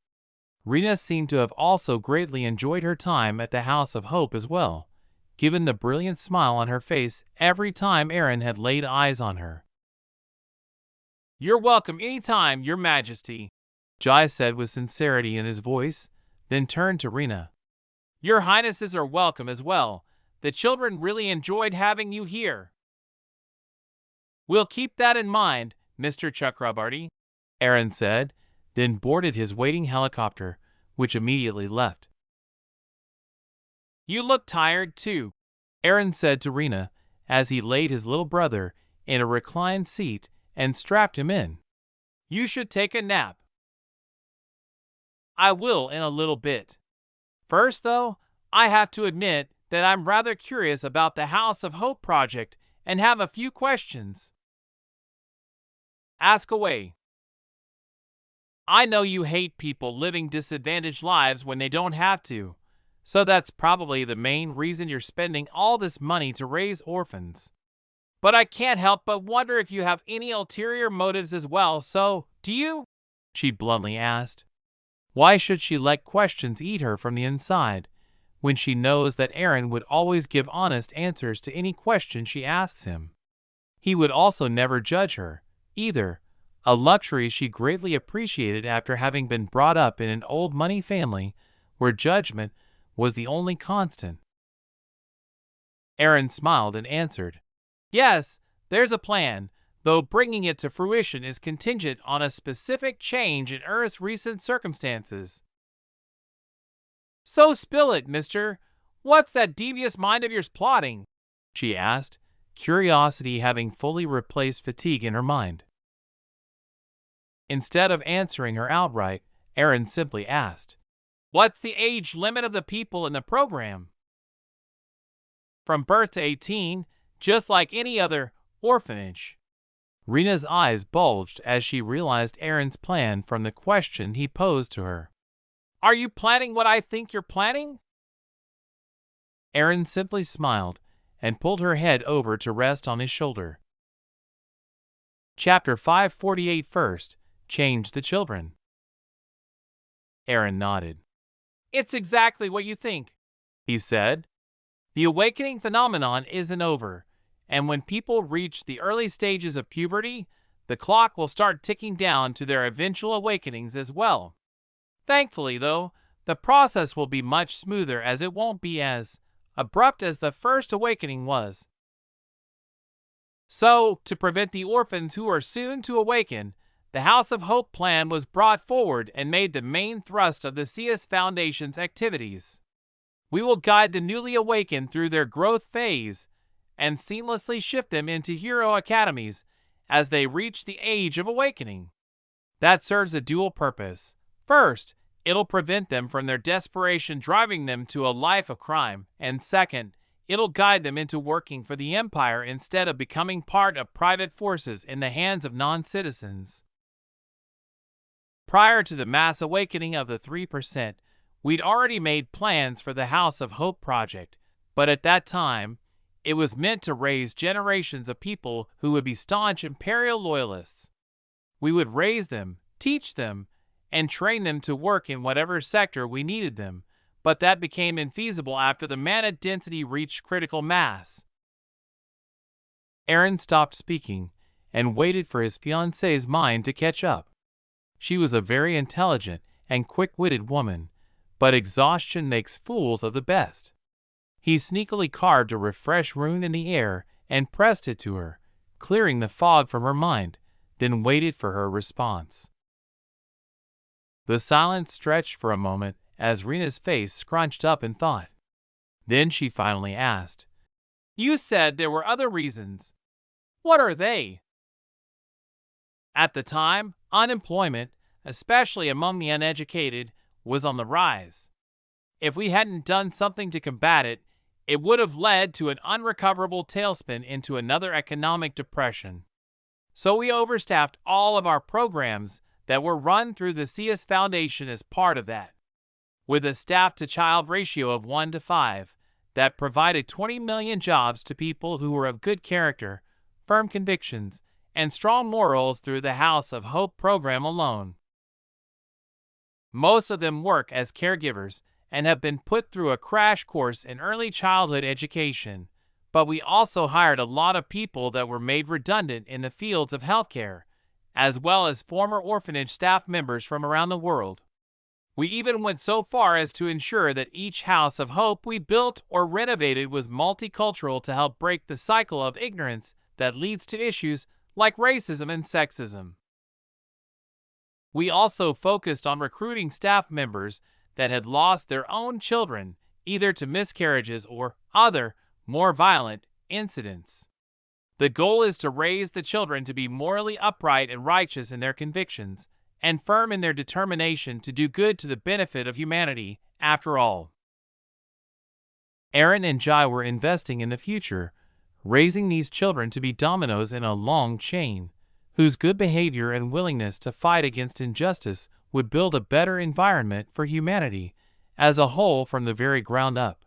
Rena seemed to have also greatly enjoyed her time at the House of Hope as well, given the brilliant smile on her face every time Aaron had laid eyes on her. "You're welcome any time, Your Majesty," Jai said with sincerity in his voice, then turned to Rena. "Your Highnesses are welcome as well. The children really enjoyed having you here." "We'll keep that in mind, Mr. Chakrabarti," Aaron said, then boarded his waiting helicopter, which immediately left. "You look tired, too," Aaron said to Rena as he laid his little brother in a reclined seat and strapped him in. "You should take a nap." "I will in a little bit. First, though, I have to admit that I'm rather curious about the House of Hope project and have a few questions." "Ask away." "I know you hate people living disadvantaged lives when they don't have to, so that's probably the main reason you're spending all this money to raise orphans. But I can't help but wonder if you have any ulterior motives as well, so do you?" she bluntly asked. Why should she let questions eat her from the inside, when she knows that Aaron would always give honest answers to any question she asks him? He would also never judge her, either, a luxury she greatly appreciated after having been brought up in an old money family where judgment was the only constant. Aaron smiled and answered, "Yes, there's a plan, though bringing it to fruition is contingent on a specific change in Earth's recent circumstances." "So spill it, mister. What's that devious mind of yours plotting?" she asked, curiosity having fully replaced fatigue in her mind. Instead of answering her outright, Aaron simply asked, "What's the age limit of the people in the program?" "From birth to 18, just like any other orphanage." Rena's eyes bulged as she realized Aaron's plan from the question he posed to her. "Are you planning what I think you're planning?" Aaron simply smiled and pulled her head over to rest on his shoulder. Chapter 548 First, Change the Children. Aaron nodded. "It's exactly what you think," he said. "The awakening phenomenon isn't over, and when people reach the early stages of puberty, the clock will start ticking down to their eventual awakenings as well. Thankfully, though, the process will be much smoother as it won't be as abrupt as the first awakening was. So, to prevent the orphans who are soon to awaken, the House of Hope plan was brought forward and made the main thrust of the CS Foundation's activities. We will guide the newly awakened through their growth phase and seamlessly shift them into hero academies as they reach the age of awakening. That serves a dual purpose. First, it'll prevent them from their desperation driving them to a life of crime, and second, it'll guide them into working for the Empire instead of becoming part of private forces in the hands of non-citizens. Prior to the mass awakening of the 3%, we'd already made plans for the House of Hope project, but at that time, it was meant to raise generations of people who would be staunch Imperial loyalists. We would raise them, teach them, and train them to work in whatever sector we needed them, but that became infeasible after the mana density reached critical mass. Aaron stopped speaking and waited for his fiancée's mind to catch up. She was a very intelligent and quick-witted woman, but exhaustion makes fools of the best. He sneakily carved a refresh rune in the air and pressed it to her, clearing the fog from her mind, then waited for her response. The silence stretched for a moment as Rena's face scrunched up in thought. Then she finally asked, "You said there were other reasons. What are they?" At the time, unemployment, especially among the uneducated, was on the rise. If we hadn't done something to combat it, it would have led to an unrecoverable tailspin into another economic depression. So we overstaffed all of our programs that were run through the CS Foundation as part of that. With a staff-to-child ratio of 1 to 5, that provided 20 million jobs to people who were of good character, firm convictions, and strong morals through the House of Hope program alone. Most of them work as caregivers and have been put through a crash course in early childhood education, but we also hired a lot of people that were made redundant in the fields of healthcare, as well as former orphanage staff members from around the world. We even went so far as to ensure that each House of Hope we built or renovated was multicultural to help break the cycle of ignorance that leads to issues like racism and sexism. We also focused on recruiting staff members that had lost their own children, either to miscarriages or other, more violent incidents. The goal is to raise the children to be morally upright and righteous in their convictions, and firm in their determination to do good to the benefit of humanity, after all. Aaron and Jai were investing in the future, raising these children to be dominoes in a long chain, whose good behavior and willingness to fight against injustice would build a better environment for humanity as a whole from the very ground up.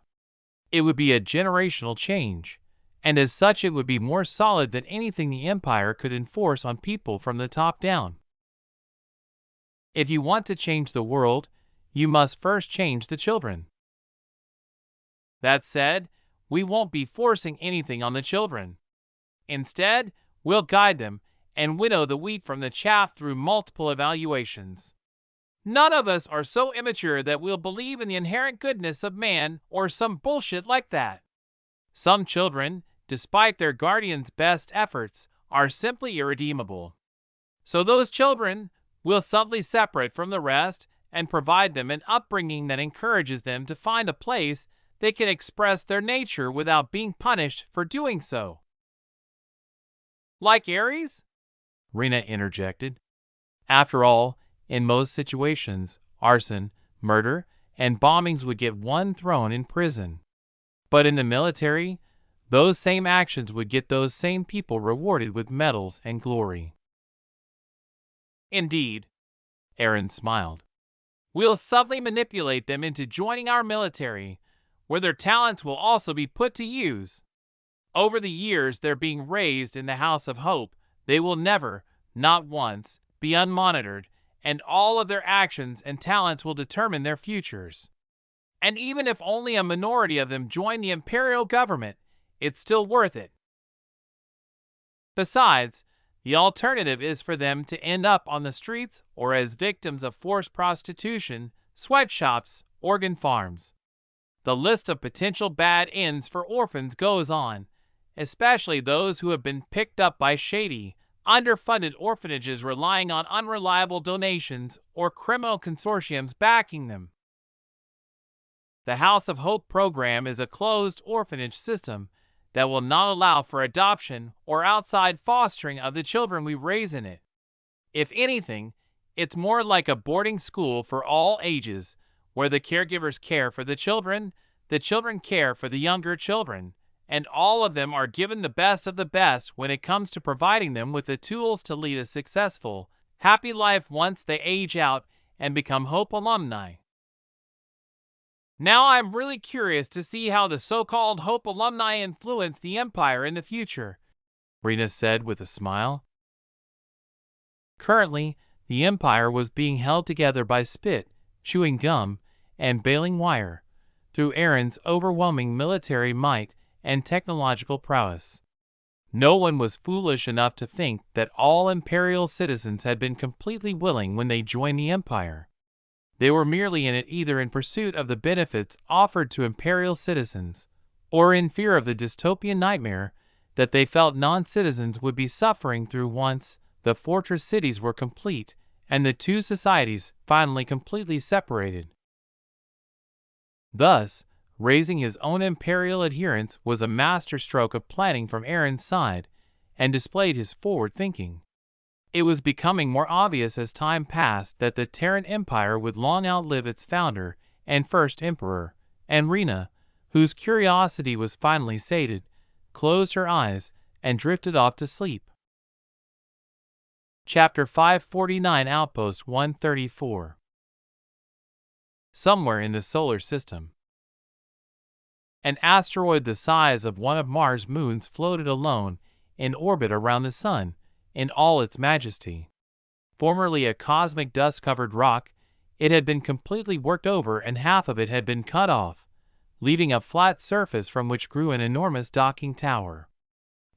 It would be a generational change, and as such it would be more solid than anything the Empire could enforce on people from the top down. If you want to change the world, you must first change the children. That said, we won't be forcing anything on the children. Instead, we'll guide them and winnow the wheat from the chaff through multiple evaluations. None of us are so immature that we'll believe in the inherent goodness of man or some bullshit like that. Some children, despite their guardians' best efforts, are simply irredeemable. So those children we'll subtly separate from the rest and provide them an upbringing that encourages them to find a place they can express their nature without being punished for doing so. Like Ares? Rena interjected. After all, in most situations, arson, murder, and bombings would get one thrown in prison. But in the military, those same actions would get those same people rewarded with medals and glory. Indeed, Aaron smiled. We'll subtly manipulate them into joining our military, where their talents will also be put to use. Over the years they're being raised in the House of Hope, they will never, not once, be unmonitored, and all of their actions and talents will determine their futures. And even if only a minority of them join the imperial government, it's still worth it. Besides, the alternative is for them to end up on the streets or as victims of forced prostitution, sweatshops, organ farms. The list of potential bad ends for orphans goes on, especially those who have been picked up by shady, underfunded orphanages relying on unreliable donations or criminal consortiums backing them. The House of Hope program is a closed orphanage system that will not allow for adoption or outside fostering of the children we raise in it. If anything, it's more like a boarding school for all ages, where the caregivers care for the children care for the younger children, and all of them are given the best of the best when it comes to providing them with the tools to lead a successful, happy life once they age out and become Hope alumni. Now I'm really curious to see how the so-called Hope alumni influence the Empire in the future, Rena said with a smile. Currently, the Empire was being held together by spit, chewing gum, and baling wire, through Aaron's overwhelming military might and technological prowess. No one was foolish enough to think that all Imperial citizens had been completely willing when they joined the Empire. They were merely in it either in pursuit of the benefits offered to Imperial citizens, or in fear of the dystopian nightmare that they felt non-citizens would be suffering through once the fortress cities were complete and the two societies finally completely separated. Thus, raising his own Imperial adherents was a masterstroke of planning from Aaron's side, and displayed his forward thinking. It was becoming more obvious as time passed that the Terran Empire would long outlive its founder and first emperor, and Rena, whose curiosity was finally sated, closed her eyes and drifted off to sleep. Chapter 549, Outpost 134. Somewhere in the solar system, an asteroid the size of one of Mars' moons floated alone in orbit around the Sun in all its majesty. Formerly a cosmic dust-covered rock, it had been completely worked over and half of it had been cut off, leaving a flat surface from which grew an enormous docking tower.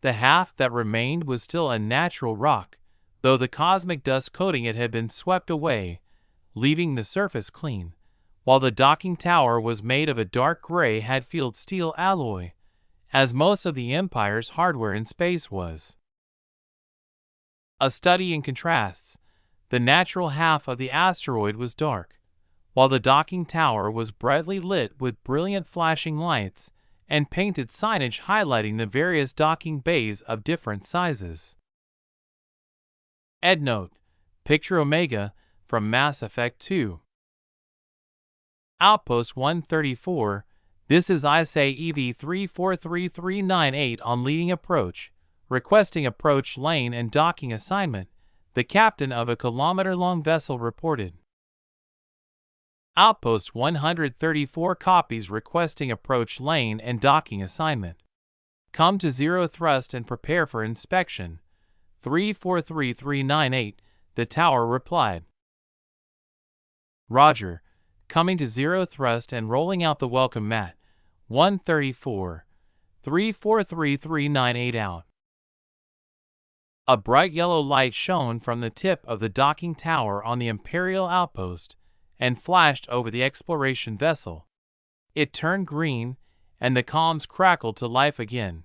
The half that remained was still a natural rock, though the cosmic dust coating it had been swept away, leaving the surface clean, while the docking tower was made of a dark gray Hadfield steel alloy, as most of the Empire's hardware in space was. A study in contrasts, the natural half of the asteroid was dark, while the docking tower was brightly lit with brilliant flashing lights and painted signage highlighting the various docking bays of different sizes. Endnote: Picture Omega from Mass Effect 2. Outpost 134, this is ISA EV343398 on leading approach, requesting approach lane and docking assignment, the captain of a kilometer-long vessel reported. Outpost 134 copies requesting approach lane and docking assignment. Come to zero thrust and prepare for inspection. 343398, the tower replied. Roger, coming to zero thrust and rolling out the welcome mat. 134. 343398 out. A bright yellow light shone from the tip of the docking tower on the Imperial outpost and flashed over the exploration vessel. It turned green, and the comms crackled to life again.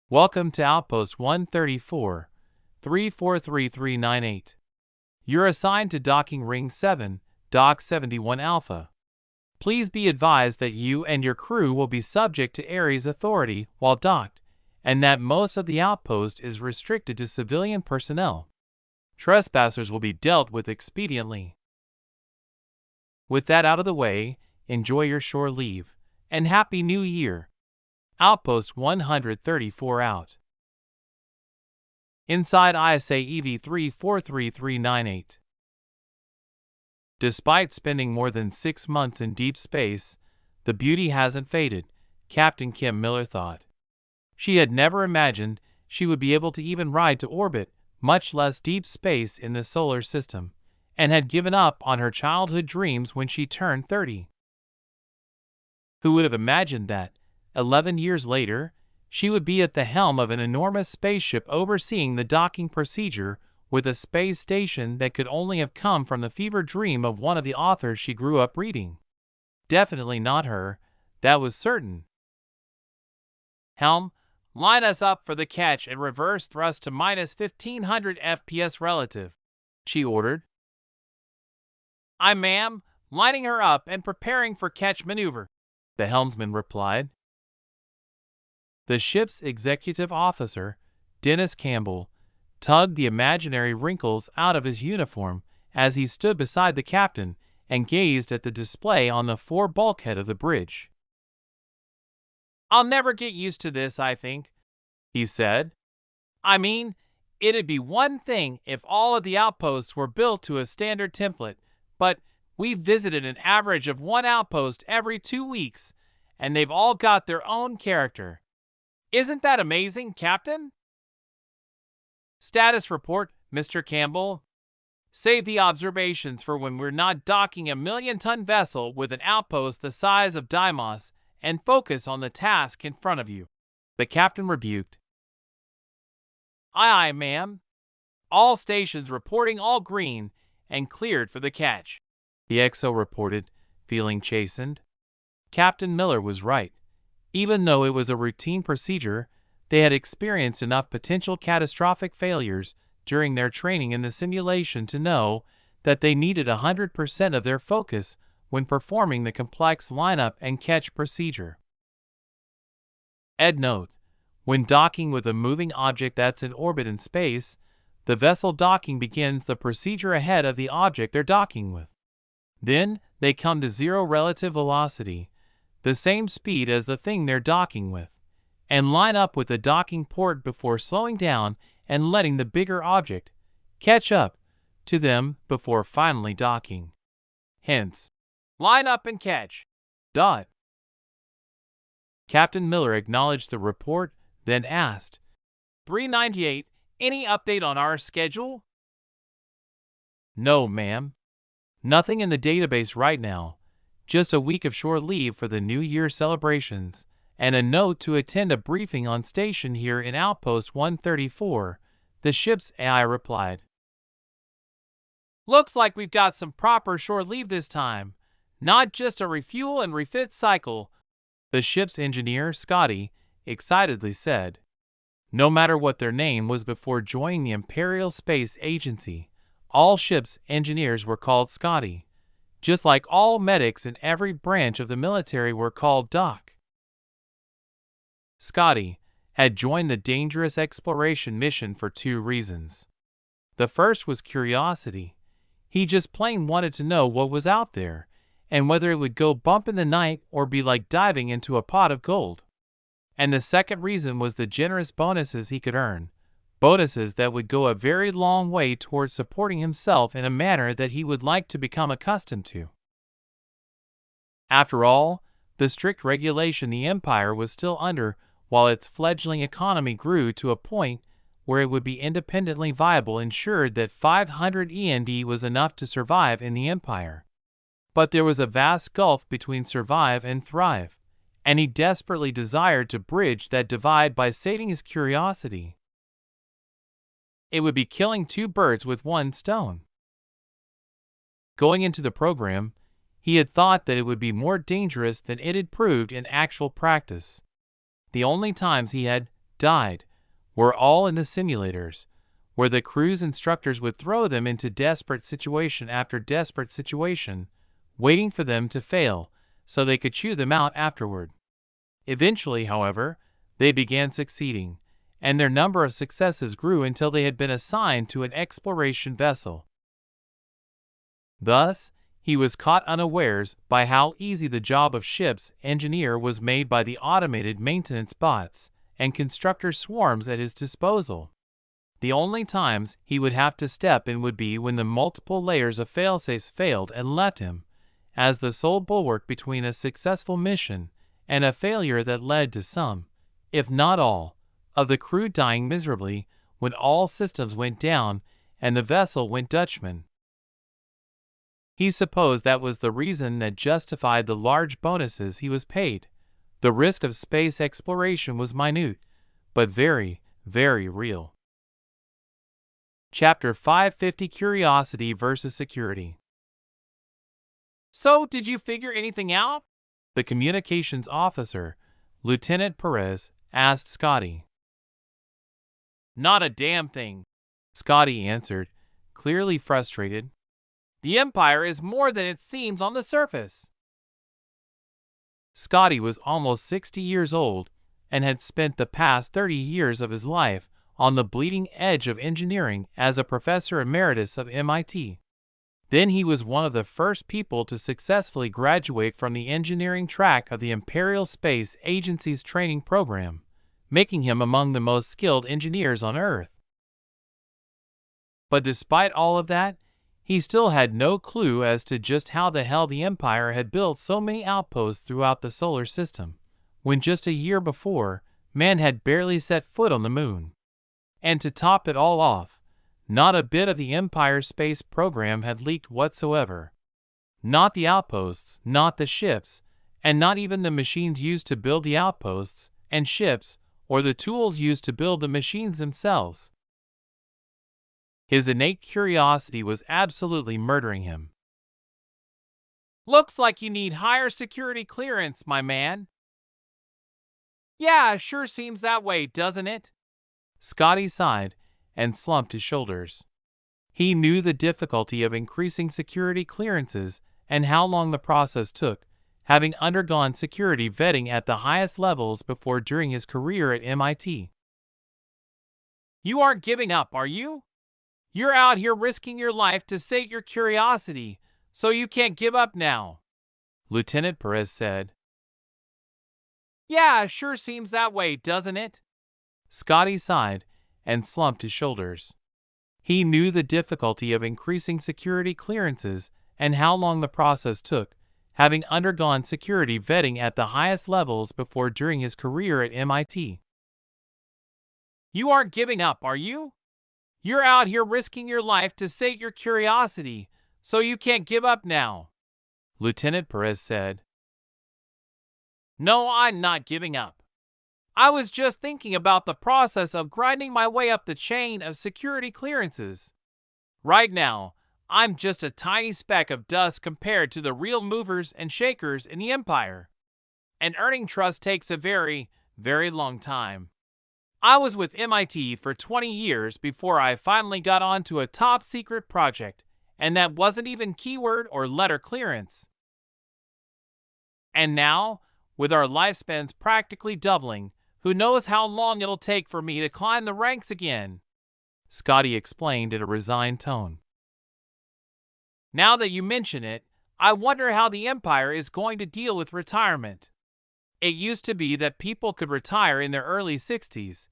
Welcome to Outpost 134, 343398. You're assigned to Docking Ring 7, Dock 71 Alpha. Please be advised that you and your crew will be subject to Ares authority while docked, and that most of the outpost is restricted to civilian personnel. Trespassers will be dealt with expediently. With that out of the way, enjoy your shore leave, and Happy New Year. Outpost 134 out. Inside ISA EV343398. Despite spending more than 6 months in deep space, the beauty hasn't faded, Captain Kim Miller thought. She had never imagined she would be able to even ride to orbit, much less deep space in the solar system, and had given up on her childhood dreams when she turned 30. Who would have imagined that, 11 years later, she would be at the helm of an enormous spaceship overseeing the docking procedure with a space station that could only have come from the fever dream of one of the authors she grew up reading? Definitely not her, that was certain. Helm, line us up for the catch and reverse thrust to minus 1500 FPS relative, she ordered. "Aye, ma'am, lining her up and preparing for catch maneuver," the helmsman replied. The ship's executive officer, Dennis Campbell, tugged the imaginary wrinkles out of his uniform as he stood beside the captain and gazed at the display on the fore bulkhead of the bridge. "I'll never get used to this, I think," he said. "I mean, it'd be one thing if all of the outposts were built to a standard template, but we've visited an average of one outpost every 2 weeks, and they've all got their own character. Isn't that amazing, Captain?" "Status report, Mr. Campbell. Save the observations for when we're not docking a 1,000,000-ton vessel with an outpost the size of Deimos and focus on the task in front of you," the captain rebuked. "Aye, aye, ma'am. All stations reporting all green and cleared for the catch," the XO reported, feeling chastened. Captain Miller was right. Even though it was a routine procedure, they had experienced enough potential catastrophic failures during their training in the simulation to know that they needed 100% of their focus when performing the complex lineup and catch procedure. Ed note: when docking with a moving object that's in orbit in space, the vessel docking begins the procedure ahead of the object they're docking with. Then, they come to zero relative velocity, the same speed as the thing they're docking with, and line up with the docking port before slowing down and letting the bigger object catch up to them before finally docking. Hence, line up and catch. Captain Miller acknowledged the report, then asked, 398, any update on our schedule? No, ma'am. Nothing in the database right now. Just a week of shore leave for the New Year celebrations, and a note to attend a briefing on station here in Outpost 134, the ship's AI replied. Looks like we've got some proper shore leave this time, not just a refuel and refit cycle, the ship's engineer, Scotty, excitedly said. No matter what their name was before joining the Imperial Space Agency, all ship's engineers were called Scotty, just like all medics in every branch of the military were called Doc. Scotty had joined the dangerous exploration mission for two reasons. The first was curiosity. He just plain wanted to know what was out there, and whether it would go bump in the night or be like diving into a pot of gold. And the second reason was the generous bonuses he could earn, bonuses that would go a very long way towards supporting himself in a manner that he would like to become accustomed to. After all, the strict regulation the Empire was still under while its fledgling economy grew to a point where it would be independently viable ensured that 500 END was enough to survive in the Empire. But there was a vast gulf between survive and thrive, and he desperately desired to bridge that divide by sating his curiosity. It would be killing two birds with one stone. Going into the program, he had thought that it would be more dangerous than it had proved in actual practice. The only times he had died were all in the simulators, where the crew's instructors would throw them into desperate situation after desperate situation, waiting for them to fail so they could chew them out afterward. Eventually, however, they began succeeding, and their number of successes grew until they had been assigned to an exploration vessel. Thus, he was caught unawares by how easy the job of ship's engineer was made by the automated maintenance bots and constructor swarms at his disposal. The only times he would have to step in would be when the multiple layers of failsafes failed and left him as the sole bulwark between a successful mission and a failure that led to some, if not all, of the crew dying miserably when all systems went down and the vessel went Dutchman. He supposed that was the reason that justified the large bonuses he was paid. The risk of space exploration was minute, but very, very real. Chapter 550: Curiosity versus Security. So, did you figure anything out? The communications officer, Lieutenant Perez, asked Scotty. Not a damn thing, Scotty answered, clearly frustrated. The Empire is more than it seems on the surface. Scotty was almost 60 years old and had spent the past 30 years of his life on the bleeding edge of engineering as a professor emeritus of MIT. Then he was one of the first people to successfully graduate from the engineering track of the Imperial Space Agency's training program, making him among the most skilled engineers on Earth. But despite all of that, he still had no clue as to just how the hell the Empire had built so many outposts throughout the solar system, when just a year before, man had barely set foot on the moon. And to top it all off, not a bit of the Empire's space program had leaked whatsoever. Not the outposts, not the ships, and not even the machines used to build the outposts and ships, or the tools used to build the machines themselves. His innate curiosity was absolutely murdering him. Looks like you need higher security clearance, my man. Yeah, sure seems that way, doesn't it? Scotty sighed and slumped his shoulders. He knew the difficulty of increasing security clearances and how long the process took, having undergone security vetting at the highest levels before during his career at MIT. You aren't giving up, are you? You're out here risking your life to sate your curiosity, so you can't give up now, Lieutenant Perez said. Yeah, sure seems that way, doesn't it? Scotty sighed and slumped his shoulders. He knew the difficulty of increasing security clearances and how long the process took, having undergone security vetting at the highest levels before during his career at MIT. You aren't giving up, are you? You're out here risking your life to sate your curiosity, so you can't give up now, Lieutenant Perez said. No, I'm not giving up. I was just thinking about the process of grinding my way up the chain of security clearances. Right now, I'm just a tiny speck of dust compared to the real movers and shakers in the Empire. And earning trust takes a very, very long time. I was with MIT for 20 years before I finally got onto a top secret project, and that wasn't even keyword or letter clearance. And now, with our lifespans practically doubling, who knows how long it'll take for me to climb the ranks again, Scotty explained in a resigned tone. Now that you mention it, I wonder how the Empire is going to deal with retirement. It used to be that people could retire in their early 60s,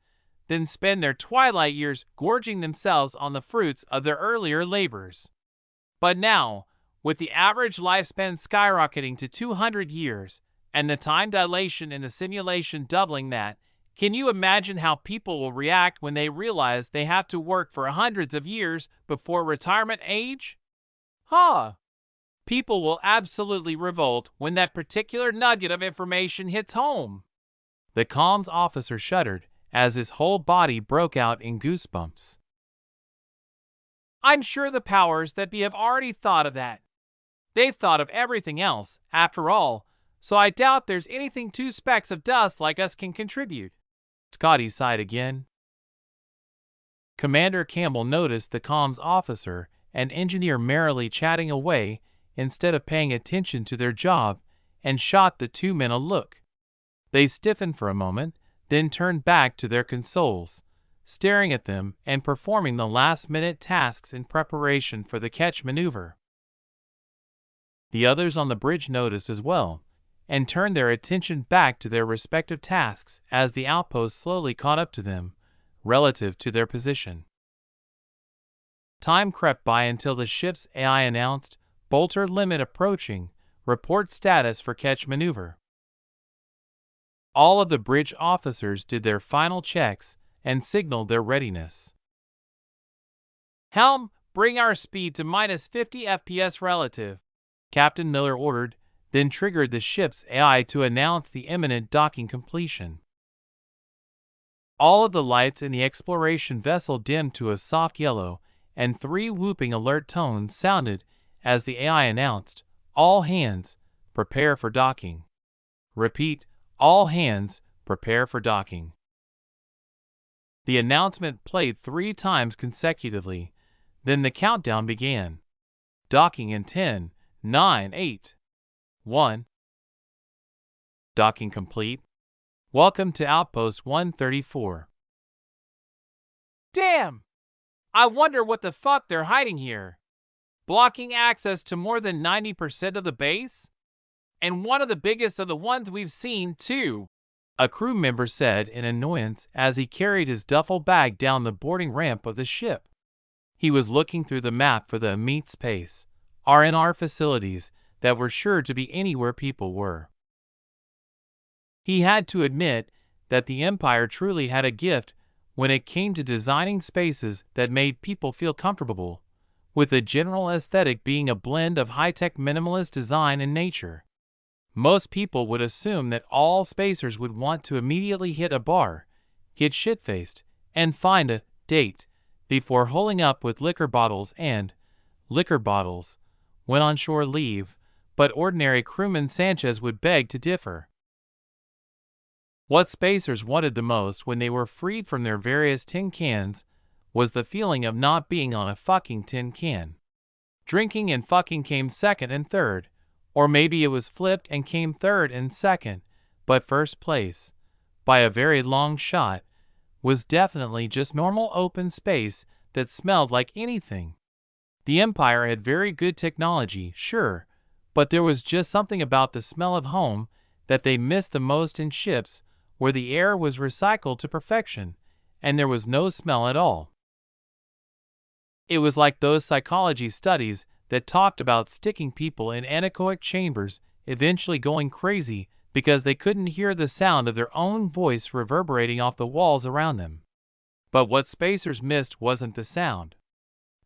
then spend their twilight years gorging themselves on the fruits of their earlier labors. But now, with the average lifespan skyrocketing to 200 years, and the time dilation in the simulation doubling that, can you imagine how people will react when they realize they have to work for hundreds of years before retirement age? People will absolutely revolt when that particular nugget of information hits home. The comms officer shuddered as his whole body broke out in goosebumps. I'm sure the powers that be have already thought of that. They've thought of everything else, after all, so I doubt there's anything two specks of dust like us can contribute. Scotty sighed again. Commander Campbell noticed the comms officer and engineer merrily chatting away instead of paying attention to their job, and shot the two men a look. They stiffened for a moment, then turned back to their consoles, staring at them and performing the last-minute tasks in preparation for the catch maneuver. The others on the bridge noticed as well, and turned their attention back to their respective tasks as the outpost slowly caught up to them, relative to their position. Time crept by until the ship's AI announced, "Bolter limit approaching, report status for catch maneuver." All of the bridge officers did their final checks and signaled their readiness. Helm, bring our speed to minus 50 FPS relative, Captain Miller ordered, then triggered the ship's AI to announce the imminent docking completion. All of the lights in the exploration vessel dimmed to a soft yellow, and 3 whooping alert tones sounded as the AI announced, "All hands, prepare for docking." Repeat, "All hands, prepare for docking." The announcement played 3 times consecutively, then the countdown began. Docking in 10, 9, 8, 1. Docking complete. Welcome to Outpost 134. Damn! I wonder what the fuck they're hiding here. Blocking access to more than 90% of the base? And one of the biggest of the ones we've seen, too, a crew member said in annoyance as he carried his duffel bag down the boarding ramp of the ship. He was looking through the map for the meat space, R&R facilities that were sure to be anywhere people were. He had to admit that the Empire truly had a gift when it came to designing spaces that made people feel comfortable, with the general aesthetic being a blend of high-tech minimalist design and nature. Most people would assume that all spacers would want to immediately hit a bar, get shit-faced, and find a date before holing up with liquor bottles when on shore leave, but ordinary crewman Sanchez would beg to differ. What spacers wanted the most when they were freed from their various tin cans was the feeling of not being on a fucking tin can. Drinking and fucking came second and third. Or maybe it was flipped and came third and second, but first place, by a very long shot, was definitely just normal open space that smelled like anything. The Empire had very good technology, sure, but there was just something about the smell of home that they missed the most in ships where the air was recycled to perfection, and there was no smell at all. It was like those psychology studies that talked about sticking people in anechoic chambers eventually going crazy because they couldn't hear the sound of their own voice reverberating off the walls around them. But what spacers missed wasn't the sound.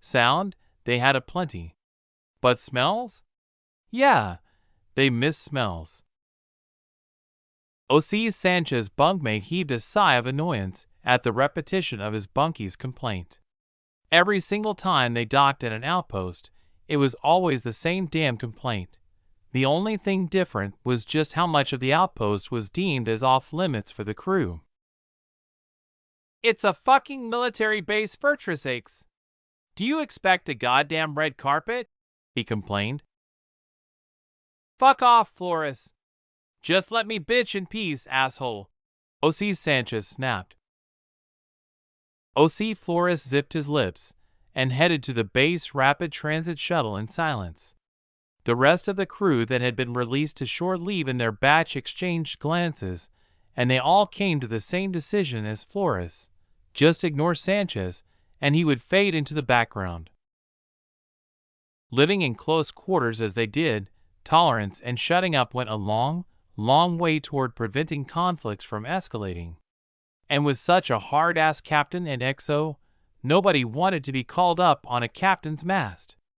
Sound, they had aplenty. But smells? Yeah, they missed smells. O.C. Sanchez's bunkmate heaved a sigh of annoyance at the repetition of his bunkie's complaint. Every single time they docked at an outpost, it was always the same damn complaint. The only thing different was just how much of the outpost was deemed as off-limits for the crew. It's a fucking military base, for Fortress sakes. Do you expect a goddamn red carpet? He complained. Fuck off, Flores. Just let me bitch in peace, asshole. O.C. Sanchez snapped. O.C. Flores zipped his lips and headed to the base rapid transit shuttle in silence. The rest of the crew that had been released to shore leave in their batch exchanged glances, and they all came to the same decision as Flores. Just ignore Sanchez, and he would fade into the background. Living in close quarters as they did, tolerance and shutting up went a long way toward preventing conflicts from escalating. And with such a hard-ass captain and XO, nobody wanted to be called up on a captain's mast.